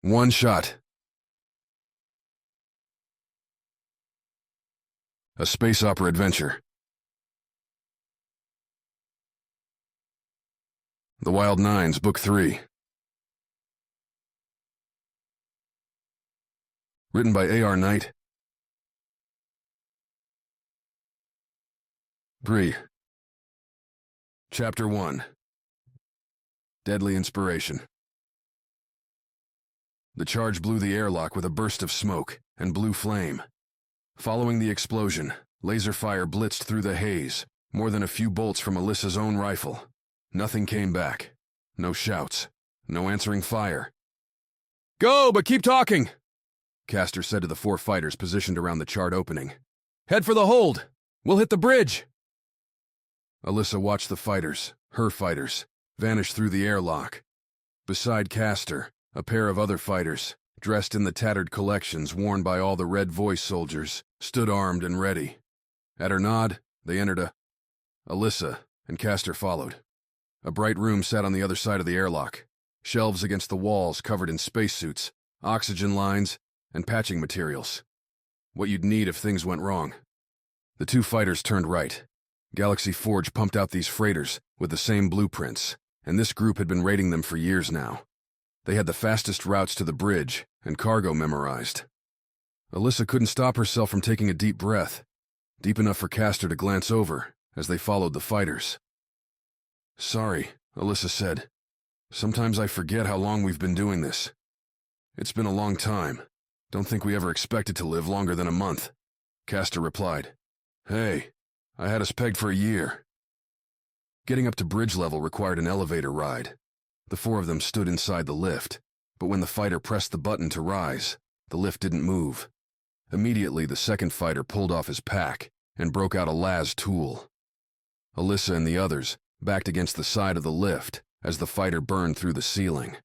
One shot. A space opera adventure. The Wild Nines, Book 3. Written by A.R. Knight. Bree. Chapter 1. Deadly Inspiration. The charge blew the airlock with a burst of smoke and blue flame. Following the explosion, laser fire blitzed through the haze, more than a few bolts from Alissa's own rifle. Nothing came back. No shouts. No answering fire. "Go, but keep talking," Castor said to the 4 fighters positioned around the charred opening. "Head for the hold. We'll hit the bridge." Alissa watched the fighters, her fighters, vanish through the airlock. Beside Castor, a pair of other fighters, dressed in the tattered collections worn by all the Red Voice soldiers, stood armed and ready. At her nod, they entered Alissa, and Castor followed. A bright room sat on the other side of the airlock, shelves against the walls covered in spacesuits, oxygen lines, and patching materials. What you'd need if things went wrong. The 2 fighters turned right. Galaxy Forge pumped out these freighters with the same blueprints, and this group had been raiding them for years now. They had the fastest routes to the bridge and cargo memorized. Alissa couldn't stop herself from taking a deep breath, deep enough for Castor to glance over as they followed the fighters. "Sorry," Alissa said. "Sometimes I forget how long we've been doing this. It's been a long time. Don't think we ever expected to live longer than a month." Castor replied. "Hey, I had us pegged for a year." Getting up to bridge level required an elevator ride. The 4 of them stood inside the lift, but when the fighter pressed the button to rise, the lift didn't move. Immediately, the second fighter pulled off his pack and broke out a las tool. Alissa and the others backed against the side of the lift as the fighter burned through the ceiling.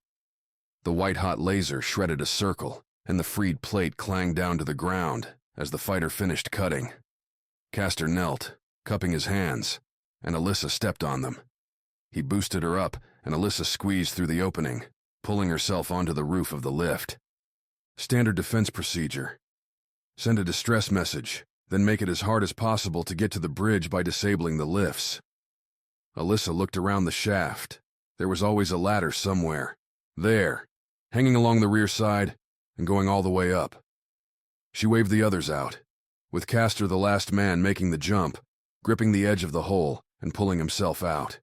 The white-hot laser shredded a circle, and the freed plate clanged down to the ground as the fighter finished cutting. Castor knelt, cupping his hands, and Alissa stepped on them. He boosted her up, and Alissa squeezed through the opening, pulling herself onto the roof of the lift. Standard defense procedure. Send a distress message, then make it as hard as possible to get to the bridge by disabling the lifts. Alissa looked around the shaft. There was always a ladder somewhere. There, hanging along the rear side and going all the way up. She waved the others out, with Castor the last man making the jump, gripping the edge of the hole and pulling himself out.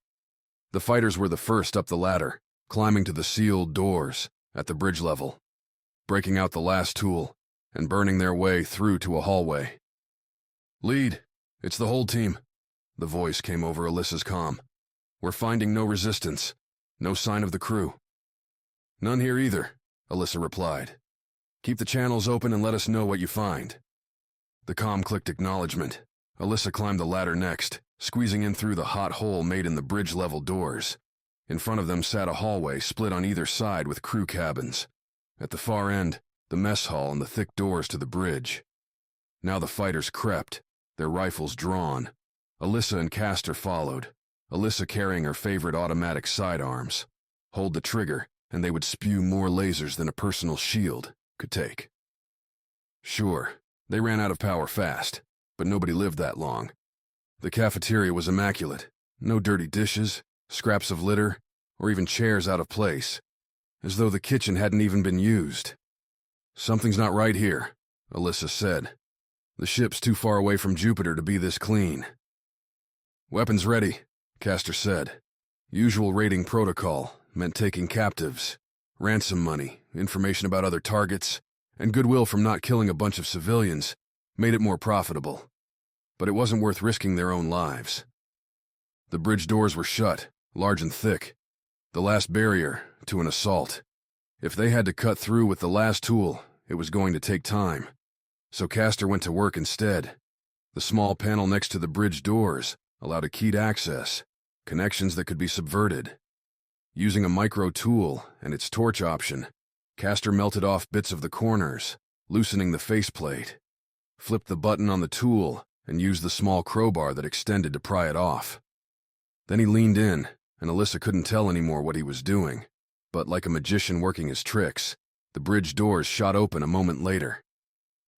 The fighters were the first up the ladder, climbing to the sealed doors at the bridge level, breaking out the last tool and burning their way through to a hallway. "Lead, it's the whole team," the voice came over Alissa's comm. "We're finding no resistance, no sign of the crew." "None here either," Alissa replied. "Keep the channels open and let us know what you find." The comm clicked acknowledgement. Alissa climbed the ladder next, squeezing in through the hot hole made in the bridge-level doors. In front of them sat a hallway split on either side with crew cabins. At the far end, the mess hall and the thick doors to the bridge. Now the fighters crept, their rifles drawn. Alissa and Castor followed, Alissa carrying her favorite automatic sidearms. Hold the trigger, and they would spew more lasers than a personal shield could take. Sure, they ran out of power fast, but nobody lived that long. The cafeteria was immaculate. No dirty dishes, scraps of litter, or even chairs out of place, as though the kitchen hadn't even been used. "Something's not right here," Alissa said. "The ship's too far away from Jupiter to be this clean." "Weapons ready," Castor said. Usual raiding protocol meant taking captives, ransom money, information about other targets, and goodwill from not killing a bunch of civilians made it more profitable. But it wasn't worth risking their own lives. The bridge doors were shut, large and thick, the last barrier to an assault. If they had to cut through with the last tool, it was going to take time. So Castor went to work instead. The small panel next to the bridge doors allowed a keyed access, connections that could be subverted. Using a micro tool and its torch option, Castor melted off bits of the corners, loosening the faceplate, flipped the button on the tool, and used the small crowbar that extended to pry it off. Then he leaned in, and Alissa couldn't tell anymore what he was doing, but like a magician working his tricks, The bridge doors shot open a moment later,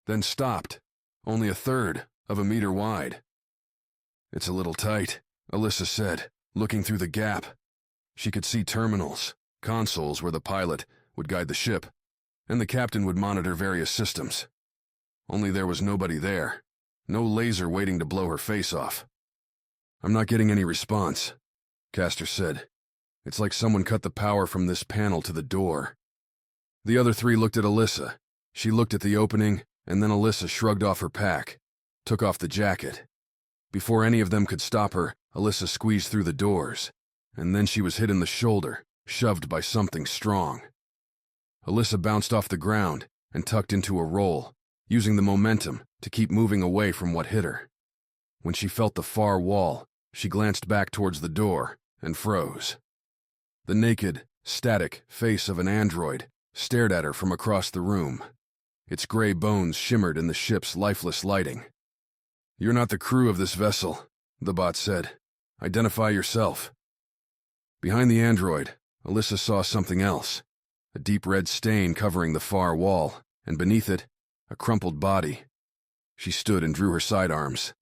then stopped, only a third of a meter wide. "It's a little tight," Alissa said, looking through the gap. She could see terminals, consoles where the pilot would guide the ship, and the captain would monitor various systems. Only there was nobody there, no laser waiting to blow her face off. "I'm not getting any response," Castor said. "It's like someone cut the power from this panel to the door." The other three looked at Alissa. She looked at the opening, and then Alissa shrugged off her pack, took off the jacket. Before any of them could stop her, Alissa squeezed through the doors, and then she was hit in the shoulder, shoved by something strong. Alissa bounced off the ground and tucked into a roll, using the momentum to keep moving away from what hit her. When she felt the far wall, she glanced back towards the door and froze. The naked, static face of an android stared at her from across the room. Its gray bones shimmered in the ship's lifeless lighting. "You're not the crew of this vessel," the bot said. "Identify yourself." Behind the android, Alissa saw something else, a deep red stain covering the far wall, and beneath it, a crumpled body. She stood and drew her sidearms.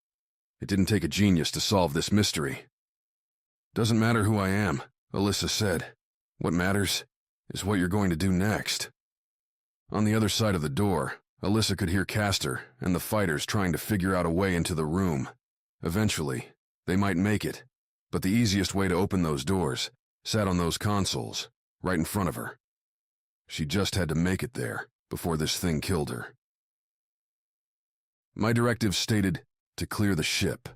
It didn't take a genius to solve this mystery. "Doesn't matter who I am," Alissa said. "What matters is what you're going to do next." On the other side of the door, Alissa could hear Castor and the fighters trying to figure out a way into the room. Eventually, they might make it, but the easiest way to open those doors sat on those consoles, right in front of her. She just had to make it there before this thing killed her. "My directive stated to clear the ship,"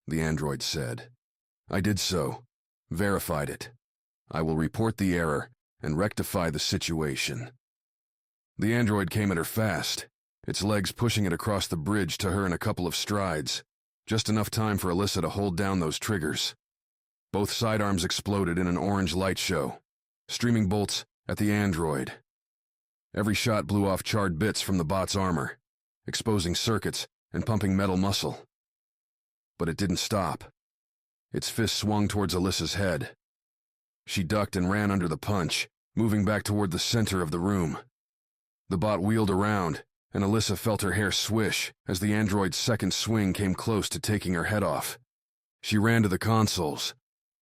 the android said. "I did so, verified it. I will report the error and rectify the situation." The android came at her fast, its legs pushing it across the bridge to her in a couple of strides, just enough time for Alissa to hold down those triggers. Both sidearms exploded in an orange light show, streaming bolts at the android. Every shot blew off charred bits from the bot's armor, exposing circuits and pumping metal muscle. But it didn't stop. Its fist swung towards Alissa's head. She ducked and ran under the punch, moving back toward the center of the room. The bot wheeled around, and Alissa felt her hair swish as the android's second swing came close to taking her head off. She ran to the consoles,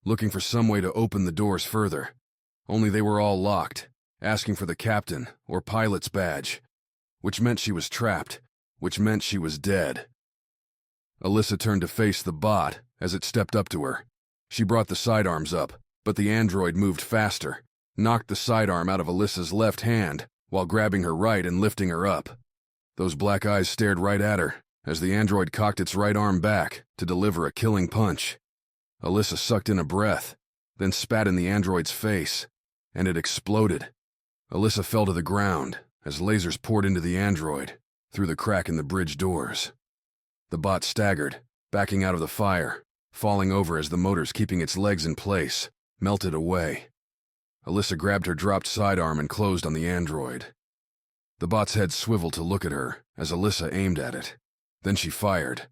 looking for some way to open the doors further. Only they were all locked, asking for the captain or pilot's badge, which meant she was trapped, which meant she was dead. Alissa turned to face the bot as it stepped up to her. She brought the sidearms up, but the android moved faster, knocked the sidearm out of Alissa's left hand while grabbing her right and lifting her up. Those black eyes stared right at her as the android cocked its right arm back to deliver a killing punch. Alissa sucked in a breath, then spat in the android's face, and it exploded. Alissa fell to the ground as lasers poured into the android through the crack in the bridge doors. The bot staggered, backing out of the fire, falling over as the motors keeping its legs in place melted away. Alissa grabbed her dropped sidearm and closed on the android. The bot's head swiveled to look at her as Alissa aimed at it. Then she fired.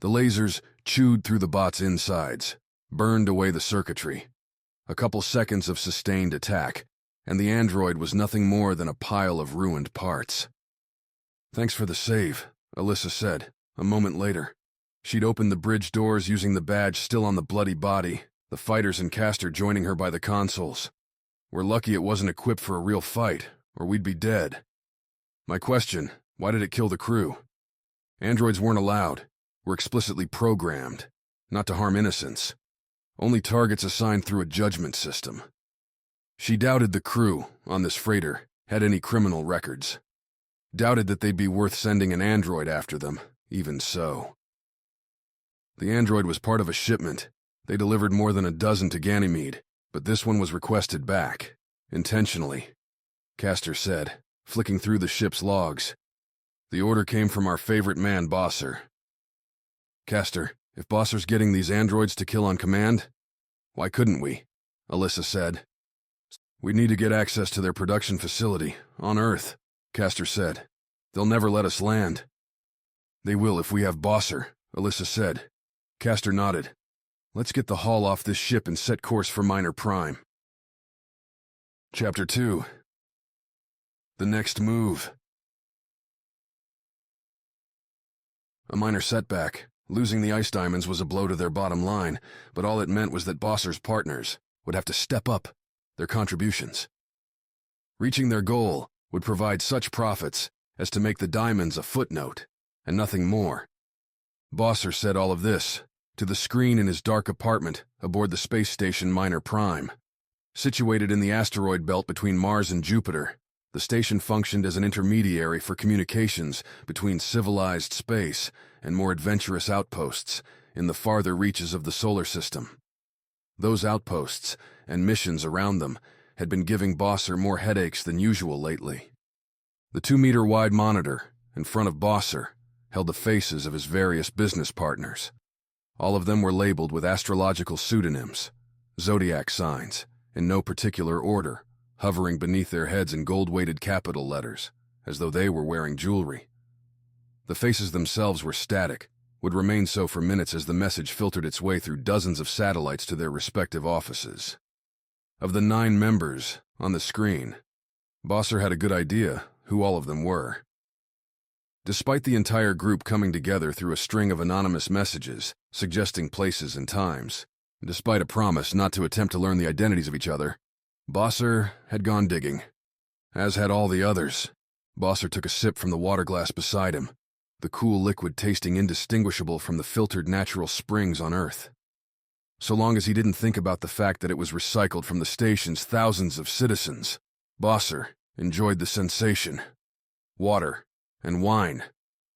The lasers chewed through the bot's insides, burned away the circuitry. A couple seconds of sustained attack, and the android was nothing more than a pile of ruined parts. "Thanks for the save," Alissa said, a moment later. She'd opened the bridge doors using the badge still on the bloody body, the fighters and Castor joining her by the consoles. "We're lucky it wasn't equipped for a real fight, or we'd be dead." "My question, why did it kill the crew?" "Androids weren't allowed. Were explicitly programmed, not to harm innocents. Only targets assigned through a judgment system." She doubted the crew on this freighter had any criminal records. Doubted that they'd be worth sending an android after them, even so. The android was part of a shipment. They delivered more than a dozen to Ganymede, but this one was requested back, intentionally, Castor said, flicking through the ship's logs. "The order came from our favorite man, Bosser." "Castor, if Bosser's getting these androids to kill on command, why couldn't we?" Alissa said. "We need to get access to their production facility, on Earth," Castor said. "They'll never let us land." "They will if we have Bosser," Alissa said. Castor nodded. "Let's get the haul off this ship and set course for Minor Prime." Chapter 2. The next move. A minor setback. Losing the ice diamonds was a blow to their bottom line, but all it meant was that Bosser's partners would have to step up their contributions. Reaching their goal would provide such profits as to make the diamonds a footnote, and nothing more. Bosser said all of this to the screen in his dark apartment aboard the space station Minor Prime. Situated in the asteroid belt between Mars and Jupiter, the station functioned as an intermediary for communications between civilized space and more adventurous outposts in the farther reaches of the solar system. Those outposts and missions around them had been giving Bosser more headaches than usual lately. The 2-meter-wide monitor in front of Bosser held the faces of his various business partners. All of them were labeled with astrological pseudonyms, zodiac signs, in no particular order, hovering beneath their heads in gold-weighted capital letters, as though they were wearing jewelry. The faces themselves were static, would remain so for minutes as the message filtered its way through dozens of satellites to their respective offices. Of the 9 members on the screen, Bosser had a good idea who all of them were. Despite the entire group coming together through a string of anonymous messages suggesting places and times, despite a promise not to attempt to learn the identities of each other, Bosser had gone digging. As had all the others. Bosser took a sip from the water glass beside him, the cool liquid tasting indistinguishable from the filtered natural springs on Earth. So long as he didn't think about the fact that it was recycled from the station's thousands of citizens, Bosser enjoyed the sensation. Water and wine.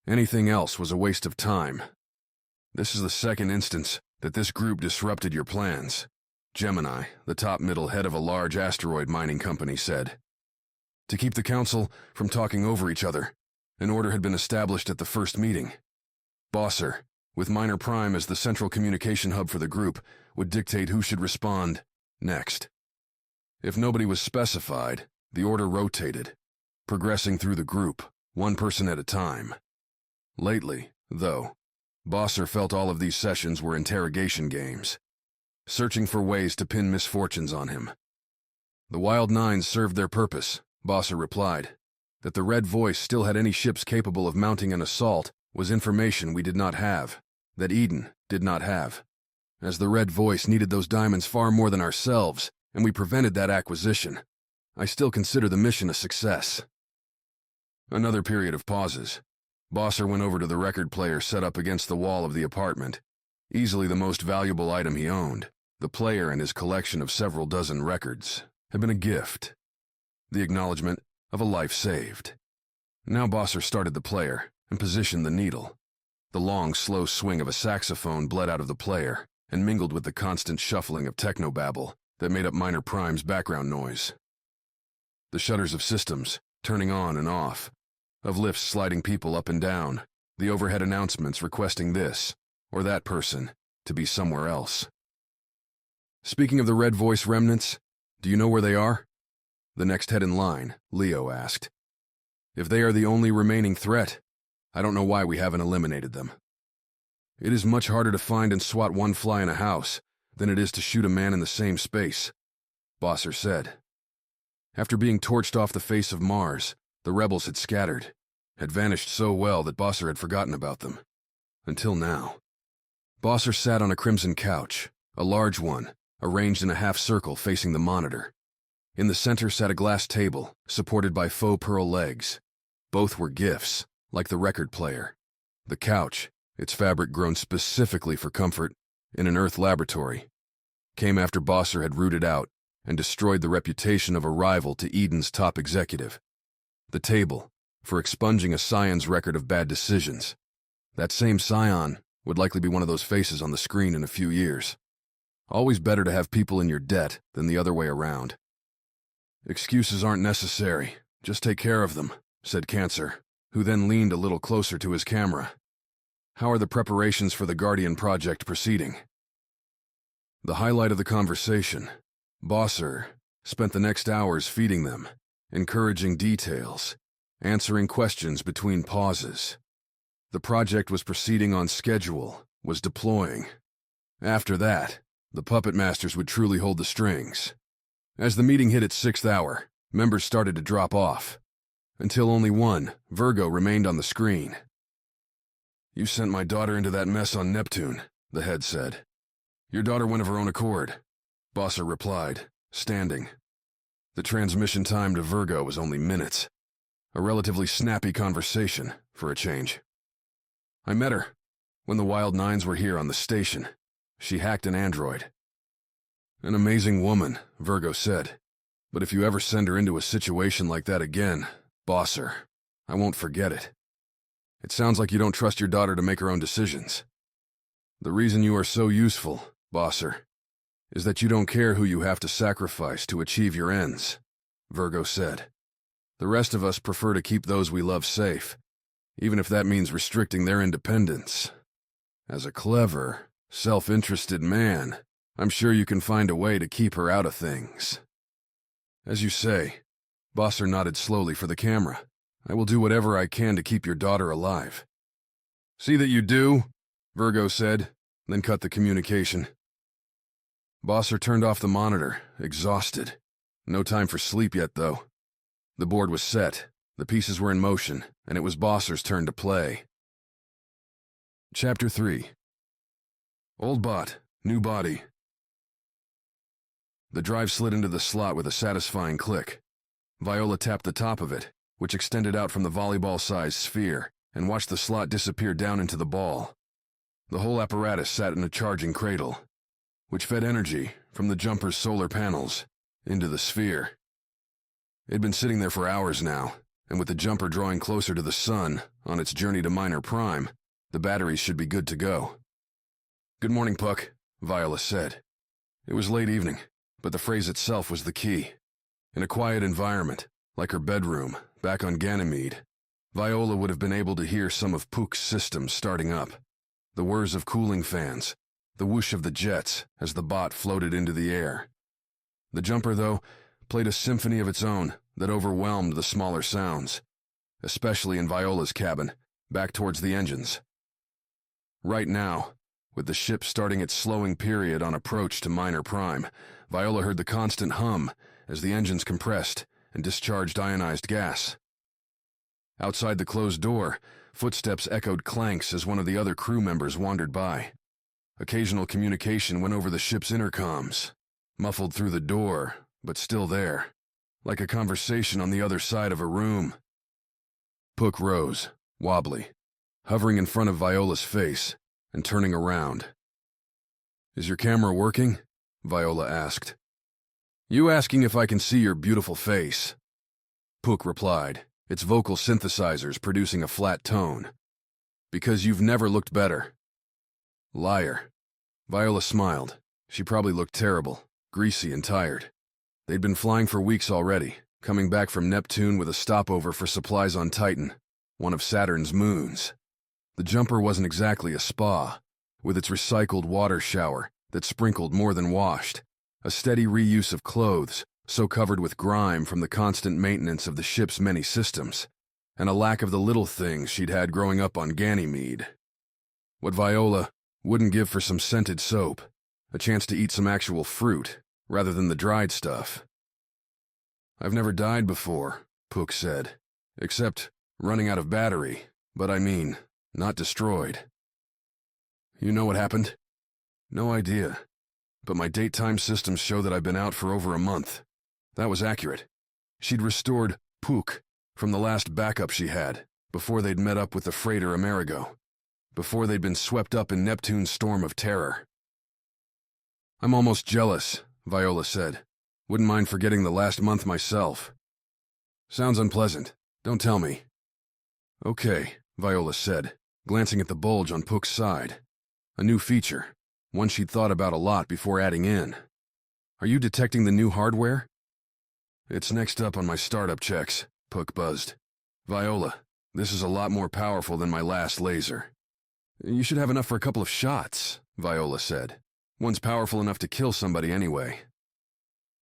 Anything else was a waste of time. This is the second instance that this group disrupted your plans, Gemini, the top middle head of a large asteroid mining company, said. To keep the council from talking over each other, an order had been established at the first meeting. Bosser, with Minor Prime as the central communication hub for the group, would dictate who should respond next. If nobody was specified, the order rotated, progressing through the group, one person at a time. Lately, though, Bosser felt all of these sessions were interrogation games, searching for ways to pin misfortunes on him. The Wild Nines served their purpose, Bosser replied. That the Red Voice still had any ships capable of mounting an assault was information we did not have, that Eden did not have. As the Red Voice needed those diamonds far more than ourselves, and we prevented that acquisition, I still consider the mission a success. Another period of pauses. Bosser went over to the record player set up against the wall of the apartment. Easily the most valuable item he owned, the player and his collection of several dozen records, had been a gift. The acknowledgement of a life saved. Now Bosser started the player and positioned the needle. The long, slow swing of a saxophone bled out of the player and mingled with the constant shuffling of technobabble that made up Minor Prime's background noise. The shutters of systems, turning on and off, of lifts sliding people up and down, the overhead announcements requesting this or that person to be somewhere else. Speaking of the Red Voice remnants, do you know where they are? The next head in line, Leo asked. If they are the only remaining threat, I don't know why we haven't eliminated them. It is much harder to find and swat one fly in a house than it is to shoot a man in the same space, Bosser said. After being torched off the face of Mars, the rebels had scattered, had vanished so well that Bosser had forgotten about them. Until now. Bosser sat on a crimson couch, a large one, arranged in a half-circle facing the monitor. In the center sat a glass table, supported by faux pearl legs. Both were gifts, like the record player. The couch, its fabric grown specifically for comfort, in an Earth laboratory, came after Bosser had rooted out and destroyed the reputation of a rival to Eden's top executive. The table, for expunging a Scion's record of bad decisions. That same Scion would likely be one of those faces on the screen in a few years. Always better to have people in your debt than the other way around. Excuses aren't necessary. Just take care of them, said Cancer, who then leaned a little closer to his camera. How are the preparations for the Guardian project proceeding? The highlight of the conversation, Bosser spent the next hours feeding them, encouraging details, answering questions between pauses. The project was proceeding on schedule, was deploying. After that, the puppet masters would truly hold the strings. As the meeting hit its 6th hour, members started to drop off. until only one, Virgo, remained on the screen. "You sent my daughter into that mess on Neptune," the head said. "Your daughter went of her own accord," Bosser replied, standing. The transmission time to Virgo was only minutes. A relatively snappy conversation, for a change. "I met her when the Wild Nines were here on the station. She hacked an android." "An amazing woman," Virgo said. "But if you ever send her into a situation like that again, Bosser, I won't forget it. It sounds like you don't trust your daughter to make her own decisions. The reason you are so useful, Bosser, is that you don't care who you have to sacrifice to achieve your ends," Virgo said. "The rest of us prefer to keep those we love safe, even if that means restricting their independence. As a clever, self-interested man, I'm sure you can find a way to keep her out of things." "As you say," Bosser nodded slowly for the camera. "I will do whatever I can to keep your daughter alive." "See that you do," Virgo said, then cut the communication. Bosser turned off the monitor, exhausted. No time for sleep yet, though. The board was set, the pieces were in motion, and it was Bosser's turn to play. Chapter 3. Old bot, new body. The drive slid into the slot with a satisfying click. Viola tapped the top of it, which extended out from the volleyball-sized sphere, and watched the slot disappear down into the ball. The whole apparatus sat in a charging cradle, which fed energy from the jumper's solar panels into the sphere. It had been sitting there for hours now, and with the jumper drawing closer to the sun on its journey to Minor Prime, the batteries should be good to go. "Good morning, Puck," Viola said. It was late evening, but the phrase itself was the key. In a quiet environment, like her bedroom, back on Ganymede, Viola would have been able to hear some of Puck's systems starting up. The whirs of cooling fans, the whoosh of the jets as the bot floated into the air. The jumper, though, played a symphony of its own that overwhelmed the smaller sounds, especially in Viola's cabin, back towards the engines. Right now, with the ship starting its slowing period on approach to Minor Prime, Viola heard the constant hum as the engines compressed and discharged ionized gas. Outside the closed door, footsteps echoed clanks as one of the other crew members wandered by. Occasional communication went over the ship's intercoms, muffled through the door, but still there, like a conversation on the other side of a room. Puck rose, wobbly, hovering in front of Viola's face and turning around. "Is your camera working?" Viola asked. "You asking if I can see your beautiful face?" Puck replied, its vocal synthesizers producing a flat tone. "Because you've never looked better." "Liar." Viola smiled. She probably looked terrible, greasy and tired. They'd been flying for weeks already, coming back from Neptune with a stopover for supplies on Titan, one of Saturn's moons. The jumper wasn't exactly a spa, with its recycled water shower that sprinkled more than washed, a steady reuse of clothes so covered with grime from the constant maintenance of the ship's many systems, and a lack of the little things she'd had growing up on Ganymede. What Viola wouldn't give for some scented soap, a chance to eat some actual fruit, rather than the dried stuff. "I've never died before," Puck said, "except running out of battery, but I mean, not destroyed." "You know what happened?" "No idea, but my date-time systems show that I've been out for over a month." That was accurate. She'd restored Puck from the last backup she had, before they'd met up with the freighter Amerigo, before they'd been swept up in Neptune's storm of terror. "I'm almost jealous," Viola said. "Wouldn't mind forgetting the last month myself." "Sounds unpleasant. Don't tell me." "Okay," Viola said, glancing at the bulge on Puck's side. A new feature, one she'd thought about a lot before adding in. "Are you detecting the new hardware?" "It's next up on my startup checks," Puck buzzed. "Viola, this is a lot more powerful than my last laser." "You should have enough for a couple of shots," Viola said. "One's powerful enough to kill somebody anyway."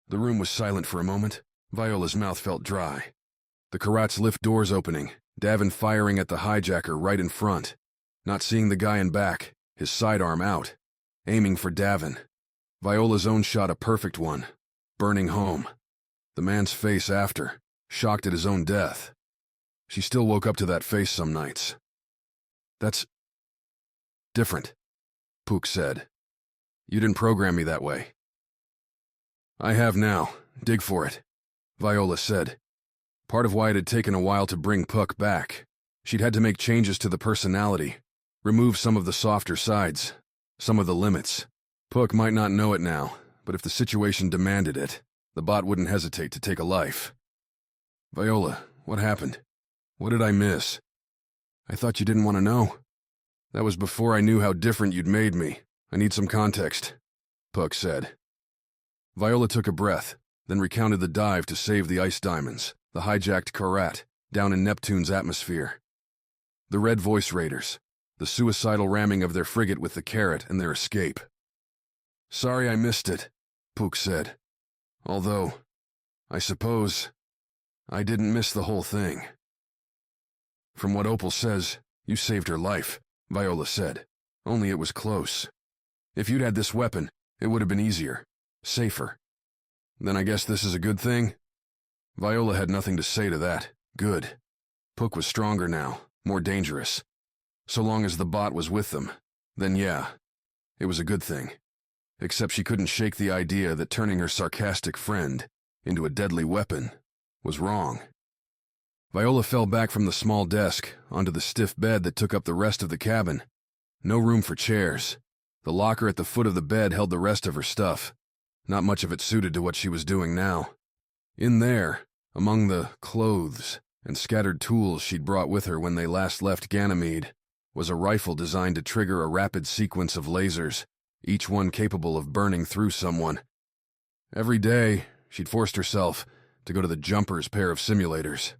The room was silent for a moment. Viola's mouth felt dry. The Karat's lift doors opening, Davin firing at the hijacker right in front, not seeing the guy in back, his sidearm out, aiming for Davin. Viola's own shot a perfect one, burning home. The man's face after, shocked at his own death. She still woke up to that face some nights. That's different, Pook said. You didn't program me that way. I have now. Dig for it, Viola said. Part of why it had taken a while to bring Puck back. She'd had to make changes to the personality, remove some of the softer sides, some of the limits. Puck might not know it now, but if the situation demanded it, the bot wouldn't hesitate to take a life. Viola, what happened? What did I miss? I thought you didn't want to know. That was before I knew how different you'd made me. I need some context, Puck said. Viola took a breath, then recounted the dive to save the ice diamonds, the hijacked Karat, down in Neptune's atmosphere. The Red Voice Raiders, the suicidal ramming of their frigate with the Carrot and their escape. Sorry I missed it, Puck said. Although, I suppose, I didn't miss the whole thing. From what Opal says, you saved her life, Viola said. Only it was close. If you'd had this weapon, it would have been easier, safer. Then I guess this is a good thing? Viola had nothing to say to that. Good. Puck was stronger now, more dangerous. So long as the bot was with them, then yeah, it was a good thing. Except she couldn't shake the idea that turning her sarcastic friend into a deadly weapon was wrong. Viola fell back from the small desk onto the stiff bed that took up the rest of the cabin. No room for chairs. The locker at the foot of the bed held the rest of her stuff. Not much of it suited to what she was doing now. In there, among the clothes and scattered tools she'd brought with her when they last left Ganymede, was a rifle designed to trigger a rapid sequence of lasers, each one capable of burning through someone. Every day, she'd forced herself to go to the Jumper's pair of simulators,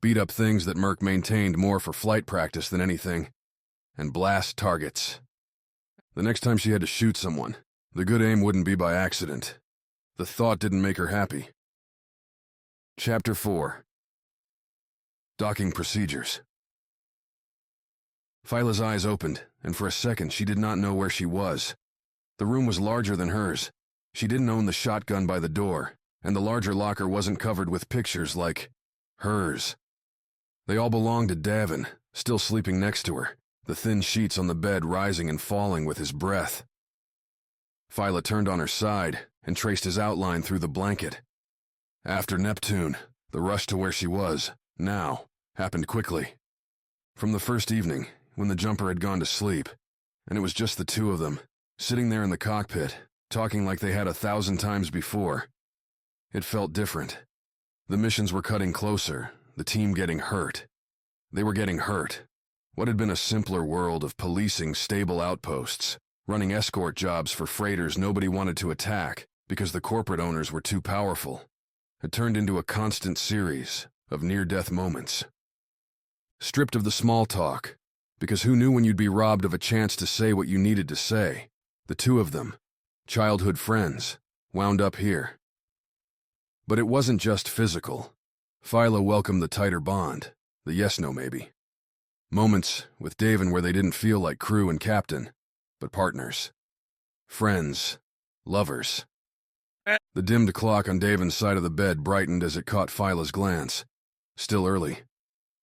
beat up things that Merc maintained more for flight practice than anything, and blast targets. The next time she had to shoot someone, the good aim wouldn't be by accident. The thought didn't make her happy. Chapter 4. Docking Procedures. Phyla's eyes opened, and for a second she did not know where she was. The room was larger than hers. She didn't own the shotgun by the door, and the larger locker wasn't covered with pictures like hers. They all belonged to Davin, still sleeping next to her, the thin sheets on the bed rising and falling with his breath. Phyla turned on her side and traced his outline through the blanket. After Neptune, the rush to where she was, now, happened quickly. From the first evening, when the Jumper had gone to sleep, and it was just the two of them, sitting there in the cockpit, talking like they had 1,000 times before, it felt different. The missions were cutting closer, the team getting hurt. They were getting hurt. What had been a simpler world of policing stable outposts, running escort jobs for freighters nobody wanted to attack because the corporate owners were too powerful, had turned into a constant series of near-death moments. Stripped of the small talk, because who knew when you'd be robbed of a chance to say what you needed to say, the two of them, childhood friends, wound up here. But it wasn't just physical. Phyla welcomed the tighter bond, the yes-no maybe. Moments with Davin where they didn't feel like crew and captain, but partners. Friends. Lovers. The dimmed clock on Davin's side of the bed brightened as it caught Phyla's glance. Still early.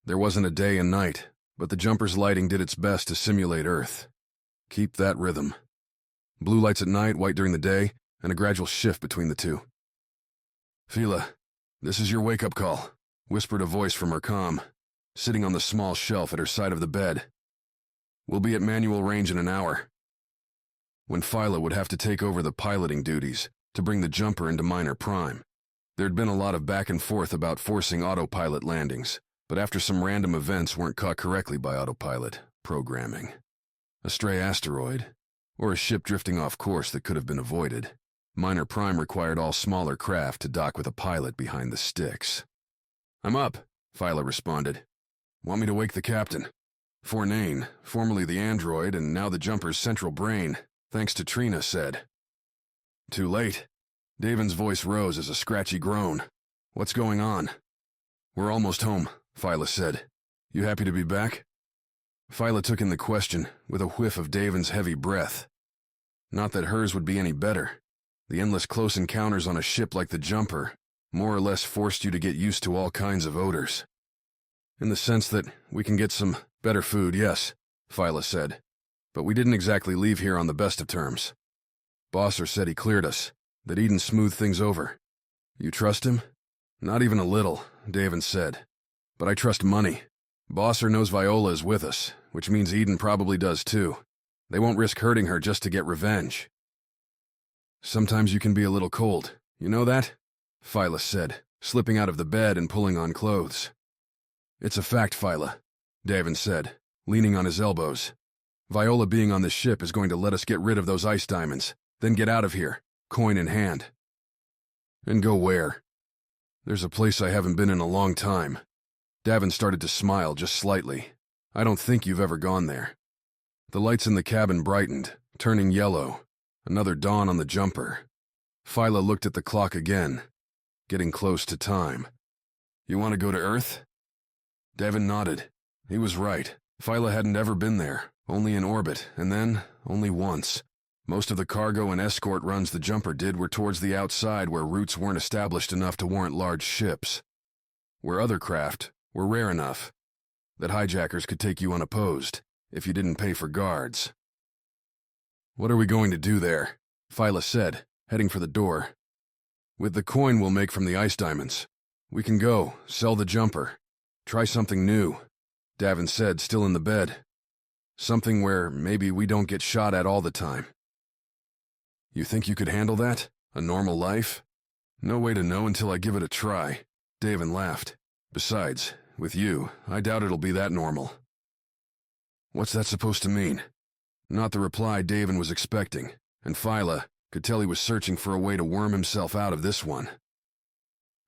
There wasn't a day and night, but the Jumper's lighting did its best to simulate Earth. Keep that rhythm. Blue lights at night, white during the day, and a gradual shift between the two. Phyla, this is your wake-up call, whispered a voice from her comm, sitting on the small shelf at her side of the bed. We'll be at manual range in an hour. When Phyla would have to take over the piloting duties to bring the Jumper into minor prime, there'd been a lot of back and forth about forcing autopilot landings, but after some random events weren't caught correctly by autopilot programming. A stray asteroid, or a ship drifting off course that could have been avoided. Minor prime required all smaller craft to dock with a pilot behind the sticks. I'm up, Phyla responded. Want me to wake the captain? Fornane, formerly the android and now the Jumper's central brain, thanks to Trina, said. Too late. Davin's voice rose as a scratchy groan. What's going on? We're almost home, Phyla said. You happy to be back? Phyla took in the question with a whiff of Davin's heavy breath. Not that hers would be any better. The endless close encounters on a ship like the Jumper more or less forced you to get used to all kinds of odors. In the sense that we can get some better food, yes, Phyla said. But we didn't exactly leave here on the best of terms. Bosser said he cleared us, that Eden smoothed things over. You trust him? Not even a little, Davin said. But I trust money. Bosser knows Viola is with us, which means Eden probably does too. They won't risk hurting her just to get revenge. Sometimes you can be a little cold, you know that? Phyla said, slipping out of the bed and pulling on clothes. It's a fact, Phyla, Davin said, leaning on his elbows. Viola being on this ship is going to let us get rid of those ice diamonds, then get out of here, coin in hand. And go where? There's a place I haven't been in a long time. Davin started to smile just slightly. I don't think you've ever gone there. The lights in the cabin brightened, turning yellow. Another dawn on the jumper. Phyla looked at the clock again, getting close to time. You want to go to Earth? Davin nodded. He was right. Phyla hadn't ever been there, only in orbit, and then only once. Most of the cargo and escort runs the jumper did were towards the outside where routes weren't established enough to warrant large ships. Where other craft were rare enough that hijackers could take you unopposed if you didn't pay for guards. What are we going to do there? Phyla said, heading for the door. With the coin we'll make from the ice diamonds, we can go, sell the jumper. Try something new, Davin said, still in the bed. Something where maybe we don't get shot at all the time. You think you could handle that? A normal life? No way to know until I give it a try, Davin laughed. Besides, with you, I doubt it'll be that normal. What's that supposed to mean? Not the reply Davin was expecting, and Phyla could tell he was searching for a way to worm himself out of this one.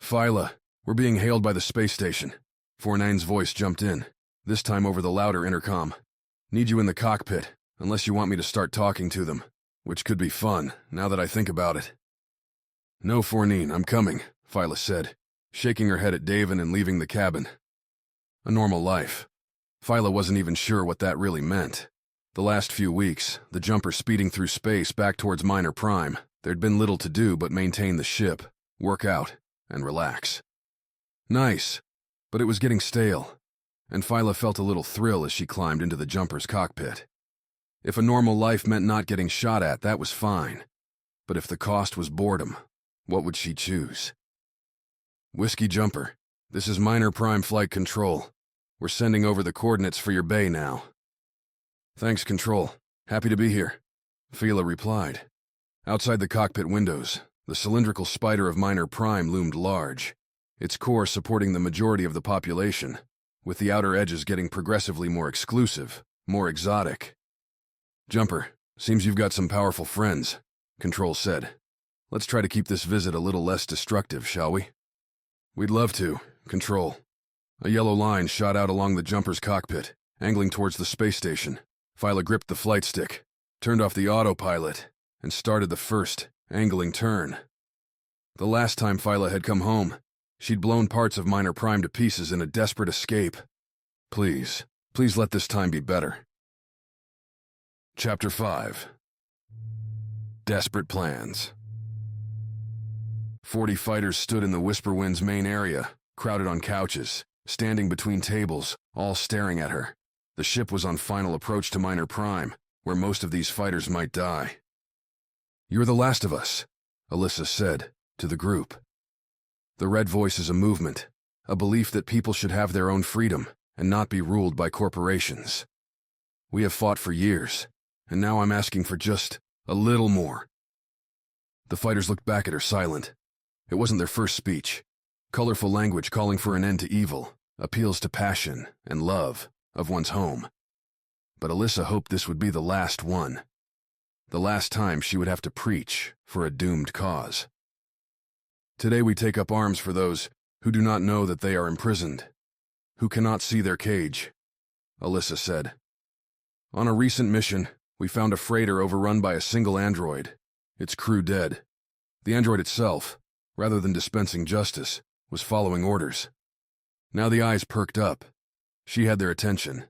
Phyla, we're being hailed by the space station. 49's voice jumped in, this time over the louder intercom. Need you in the cockpit, unless you want me to start talking to them, which could be fun, now that I think about it. No, 49, I'm coming, Phyla said, shaking her head at Davin and leaving the cabin. A normal life. Phyla wasn't even sure what that really meant. The last few weeks, the jumper speeding through space back towards Minor Prime, there'd been little to do but maintain the ship, work out, and relax. Nice, but it was getting stale, and Phyla felt a little thrill as she climbed into the jumper's cockpit. If a normal life meant not getting shot at, that was fine. But if the cost was boredom, what would she choose? Whiskey Jumper, this is Minor Prime Flight Control. We're sending over the coordinates for your bay now. Thanks, Control. Happy to be here, Phyla replied. Outside the cockpit windows, the cylindrical spider of Minor Prime loomed large, its core supporting the majority of the population, with the outer edges getting progressively more exclusive, more exotic. Jumper, seems you've got some powerful friends, Control said. Let's try to keep this visit a little less destructive, shall we? We'd love to, Control. A yellow line shot out along the jumper's cockpit, angling towards the space station. Phyla gripped the flight stick, turned off the autopilot, and started the first, angling turn. The last time Phyla had come home, she'd blown parts of Minor Prime to pieces in a desperate escape. Please let this time be better. Chapter 5. Desperate Plans. 40 fighters stood in the Whisperwind's main area, crowded on couches, standing between tables, all staring at her. The ship was on final approach to Minor Prime, where most of these fighters might die. You're the last of us, Alissa said, to the group. The red voice is a movement, a belief that people should have their own freedom and not be ruled by corporations. We have fought for years, and now I'm asking for just a little more. The fighters looked back at her silent. It wasn't their first speech. Colorful language calling for an end to evil, appeals to passion and love of one's home. But Alissa hoped this would be the last one. The last time she would have to preach for a doomed cause. Today we take up arms for those who do not know that they are imprisoned, who cannot see their cage, Alissa said. On a recent mission, we found a freighter overrun by a single android, its crew dead. The android itself, rather than dispensing justice, was following orders. Now the eyes perked up. She had their attention.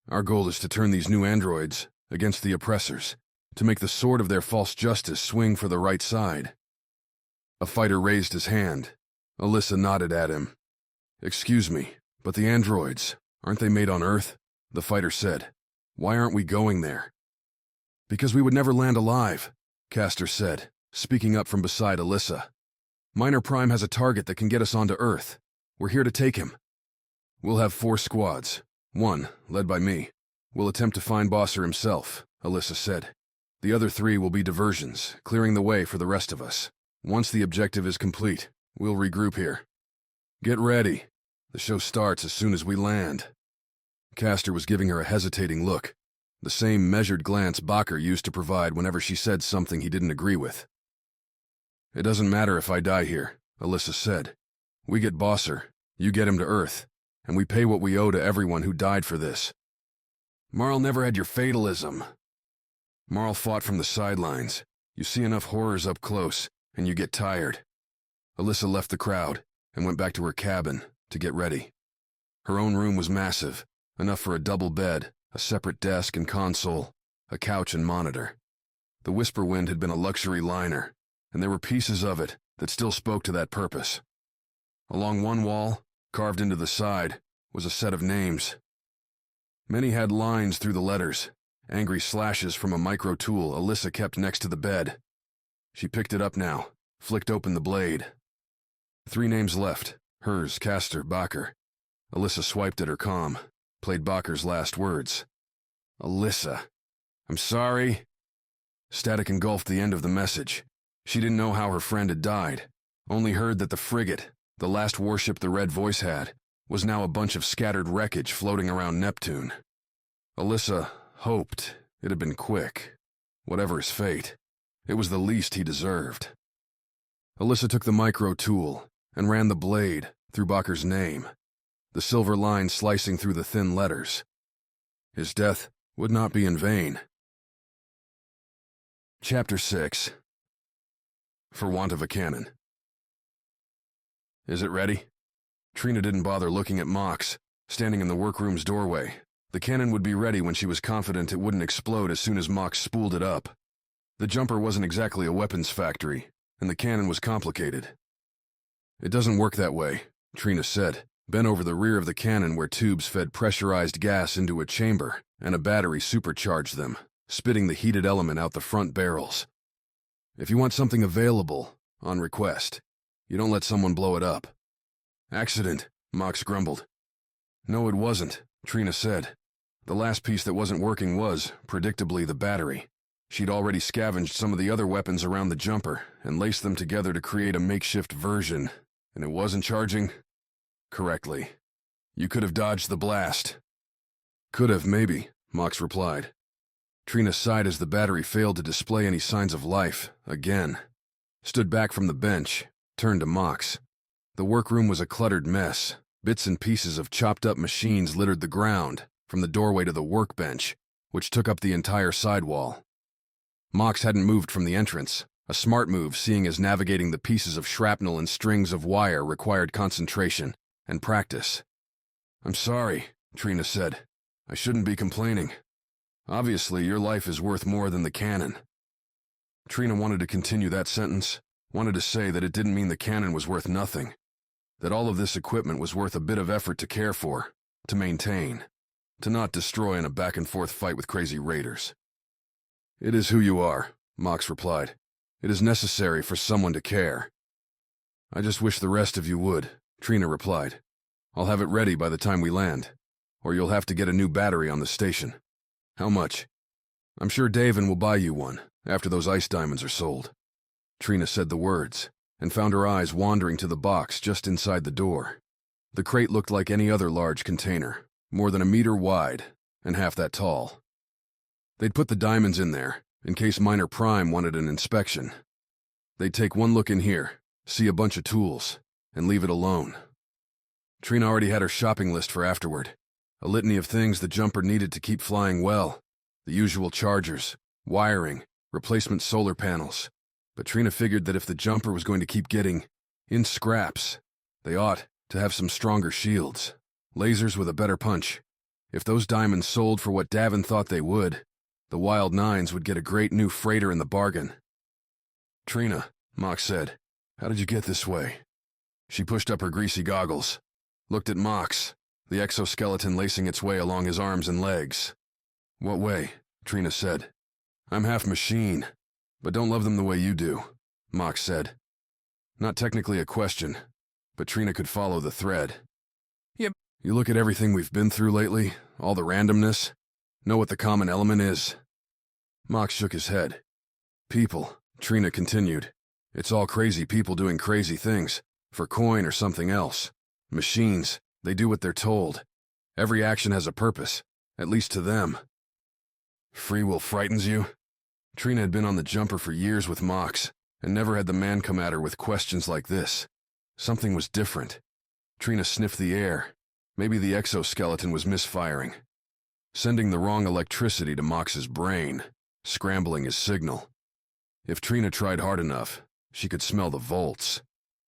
Our goal is to turn these new androids against the oppressors, to make the sword of their false justice swing for the right side. A fighter raised his hand. Alissa nodded at him. Excuse me, But the androids, aren't they made on Earth? The fighter said. Why aren't we going there? Because we would never land alive, Castor said, speaking up from beside Alissa. Minor Prime has a target that can get us onto Earth. We're here to take him. We'll have 4 squads. 1, led by me, will attempt to find Bosser himself, Alissa said. The other 3 will be diversions, clearing the way for the rest of us. Once the objective is complete, we'll regroup here. Get ready. The show starts as soon as we land. Castor was giving her a hesitating look, the same measured glance Bakker used to provide whenever she said something he didn't agree with. It doesn't matter if I die here, Alissa said. We get Bosser, you get him to Earth, and we pay what we owe to everyone who died for this. Marl never had your fatalism. Marl fought from the sidelines. You see enough horrors up close, and you get tired. Alissa left the crowd and went back to her cabin to get ready. Her own room was massive, enough for a double bed, a separate desk and console, a couch and monitor. The Whisper Wind had been a luxury liner, and there were pieces of it that still spoke to that purpose. Along one wall, carved into the side, was a set of names. Many had lines through the letters, angry slashes from a micro-tool Alissa kept next to the bed. She picked it up now, flicked open the blade. 3 names left, hers, Castor, Bakker. Alissa swiped at her comm, played Bakker's last words. Alissa. I'm sorry. Static engulfed the end of the message. She didn't know how her friend had died, only heard that the frigate, the last warship the Red Voice had, was now a bunch of scattered wreckage floating around Neptune. Alissa hoped it had been quick. Whatever his fate, it was the least he deserved. Alissa took the micro-tool and ran the blade through Bakker's name, the silver line slicing through the thin letters. His death would not be in vain. Chapter 6. For Want of a Cannon. Is it ready? Trina didn't bother looking at Mox, standing in the workroom's doorway. The cannon would be ready when she was confident it wouldn't explode as soon as Mox spooled it up. The jumper wasn't exactly a weapons factory, and the cannon was complicated. It doesn't work that way, Trina said, bent over the rear of the cannon where tubes fed pressurized gas into a chamber, and a battery supercharged them, spitting the heated element out the front barrels. If you want something available, on request, you don't let someone blow it up. Accident, Mox grumbled. No, it wasn't, Trina said. The last piece that wasn't working was, predictably, the battery. She'd already scavenged some of the other weapons around the jumper and laced them together to create a makeshift version, and it wasn't charging correctly. You could have dodged the blast. Could have, maybe, Mox replied. Trina sighed as the battery failed to display any signs of life, again. Stood back from the bench, turned to Mox. The workroom was a cluttered mess. Bits and pieces of chopped-up machines littered the ground, from the doorway to the workbench, which took up the entire sidewall. Mox hadn't moved from the entrance, a smart move seeing as navigating the pieces of shrapnel and strings of wire required concentration and practice. I'm sorry, Trina said. I shouldn't be complaining. Obviously, your life is worth more than the cannon. Trina wanted to continue that sentence, wanted to say that it didn't mean the cannon was worth nothing, that all of this equipment was worth a bit of effort to care for, to maintain, to not destroy in a back-and-forth fight with crazy raiders. It is who you are, Mox replied. It is necessary for someone to care. I just wish the rest of you would, Trina replied. I'll have it ready by the time we land, or you'll have to get a new battery on the station. How much? I'm sure Davin will buy you one, after those ice diamonds are sold. Trina said the words, and found her eyes wandering to the box just inside the door. The crate looked like any other large container, more than 1 meter wide, and half that tall. They'd put the diamonds in there, in case Minor Prime wanted an inspection. They'd take one look in here, see a bunch of tools, and leave it alone. Trina already had her shopping list for afterward, a litany of things the jumper needed to keep flying well, the usual chargers, wiring, replacement solar panels. But Trina figured that if the jumper was going to keep getting in scraps, they ought to have some stronger shields, lasers with a better punch. If those diamonds sold for what Davin thought they would, the Wild Nines would get a great new freighter in the bargain. Trina, Mox said, how did you get this way? She pushed up her greasy goggles, looked at Mox, the exoskeleton lacing its way along his arms and legs. "What way?" Trina said. "I'm half machine, but don't love them the way you do," Mox said. Not technically a question, but Trina could follow the thread. "Yep. You look at everything we've been through lately, all the randomness, know what the common element is?" Mox shook his head. "People," Trina continued. "It's all crazy people doing crazy things, for coin or something else. Machines, they do what they're told. Every action has a purpose, at least to them." "Free will frightens you?" Trina had been on the jumper for years with Mox, and never had the man come at her with questions like this. Something was different. Trina sniffed the air. Maybe the exoskeleton was misfiring, sending the wrong electricity to Mox's brain, scrambling his signal. If Trina tried hard enough, she could smell the volts.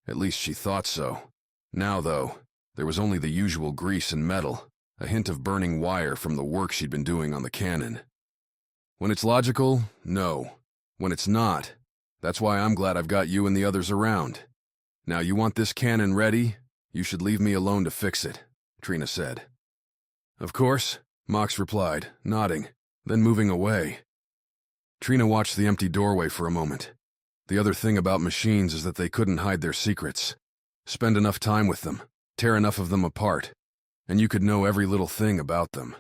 At least she thought so. Now, though, there was only the usual grease and metal, a hint of burning wire from the work she'd been doing on the cannon. When it's logical, no. When it's not, that's why I'm glad I've got you and the others around. Now, you want this cannon ready? You should leave me alone to fix it, Trina said. "Of course," Mox replied, nodding, then moving away. Trina watched the empty doorway for a moment. The other thing about machines is that they couldn't hide their secrets. Spend enough time with them, tear enough of them apart, and you could know every little thing about them.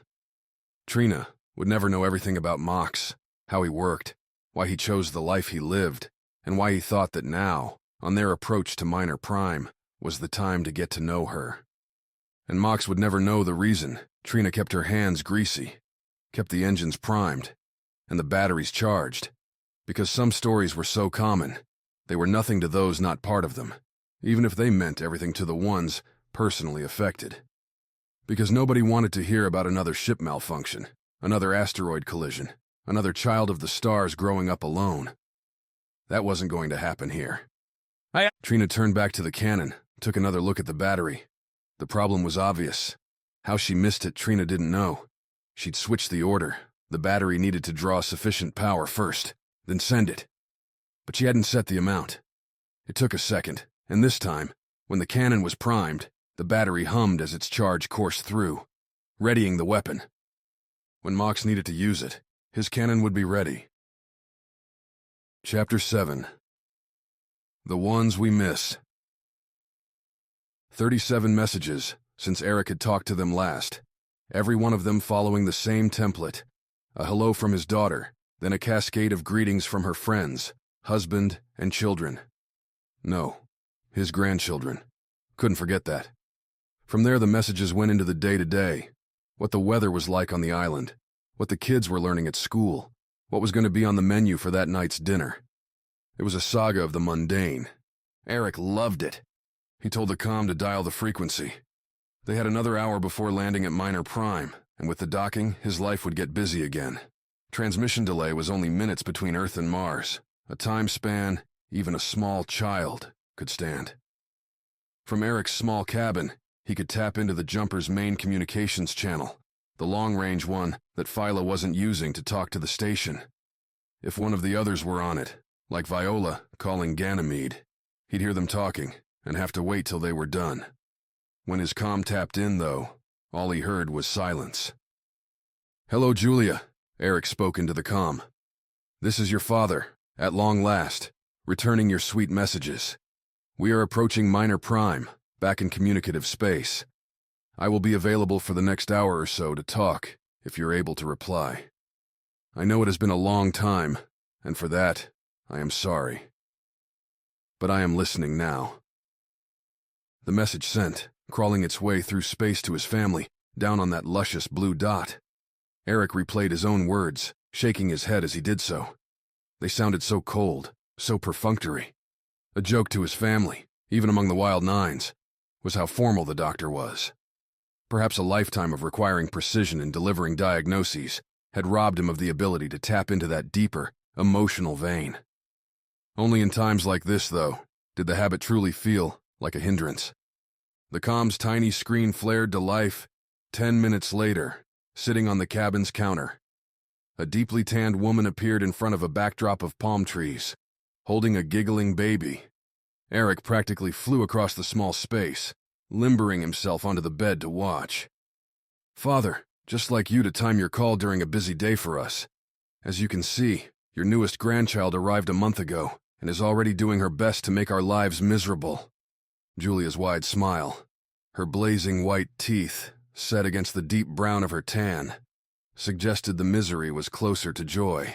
Trina would never know everything about Mox, how he worked, why he chose the life he lived, and why he thought that now, on their approach to minor prime, was the time to get to know her. And Mox would never know the reason Trina kept her hands greasy, kept the engines primed, and the batteries charged, because some stories were so common, they were nothing to those not part of them, even if they meant everything to the ones personally affected. Because nobody wanted to hear about another ship malfunction, another asteroid collision, another child of the stars growing up alone. That wasn't going to happen here. Trina turned back to the cannon, took another look at the battery. The problem was obvious. How she missed it, Trina didn't know. She'd switched the order. The battery needed to draw sufficient power first, then send it. But she hadn't set the amount. It took a second, and this time, when the cannon was primed, the battery hummed as its charge coursed through, readying the weapon. When Mox needed to use it, his cannon would be ready. Chapter 7. The Ones We Miss. 37 messages since Eric had talked to them last, every one of them following the same template. A hello from his daughter, then a cascade of greetings from her friends, husband, and children. No, his grandchildren. Couldn't forget that. From there, the messages went into the day-to-day, what the weather was like on the island, what the kids were learning at school, what was going to be on the menu for that night's dinner. It was a saga of the mundane. Eric loved it. He told the comm to dial the frequency. They had another hour before landing at Minor Prime, and with the docking, his life would get busy again. Transmission delay was only minutes between Earth and Mars, a time span even a small child could stand. From Eric's small cabin, he could tap into the jumper's main communications channel, the long-range one that Phyla wasn't using to talk to the station. If one of the others were on it, like Viola calling Ganymede, he'd hear them talking and have to wait till they were done. When his comm tapped in, though, all he heard was silence. "Hello, Julia," Eric spoke into the comm. "This is your father, at long last, returning your sweet messages. We are approaching Minor Prime, back in communicative space. I will be available for the next hour or so to talk, if you're able to reply. I know it has been a long time, and for that, I am sorry. But I am listening now." The message sent, crawling its way through space to his family, down on that luscious blue dot. Eric replayed his own words, shaking his head as he did so. They sounded so cold, so perfunctory. A joke to his family, even among the Wild Nines, was how formal the doctor was. Perhaps a lifetime of requiring precision in delivering diagnoses had robbed him of the ability to tap into that deeper, emotional vein. Only in times like this, though, did the habit truly feel like a hindrance. The comm's tiny screen flared to life 10 minutes later, sitting on the cabin's counter. A deeply tanned woman appeared in front of a backdrop of palm trees, holding a giggling baby. Eric practically flew across the small space, limbering himself onto the bed to watch. Father, just like you to time your call during a busy day for us. As you can see, your newest grandchild arrived a month ago and is already doing her best to make our lives miserable. Julia's wide smile, her blazing white teeth, set against the deep brown of her tan, suggested the misery was closer to joy.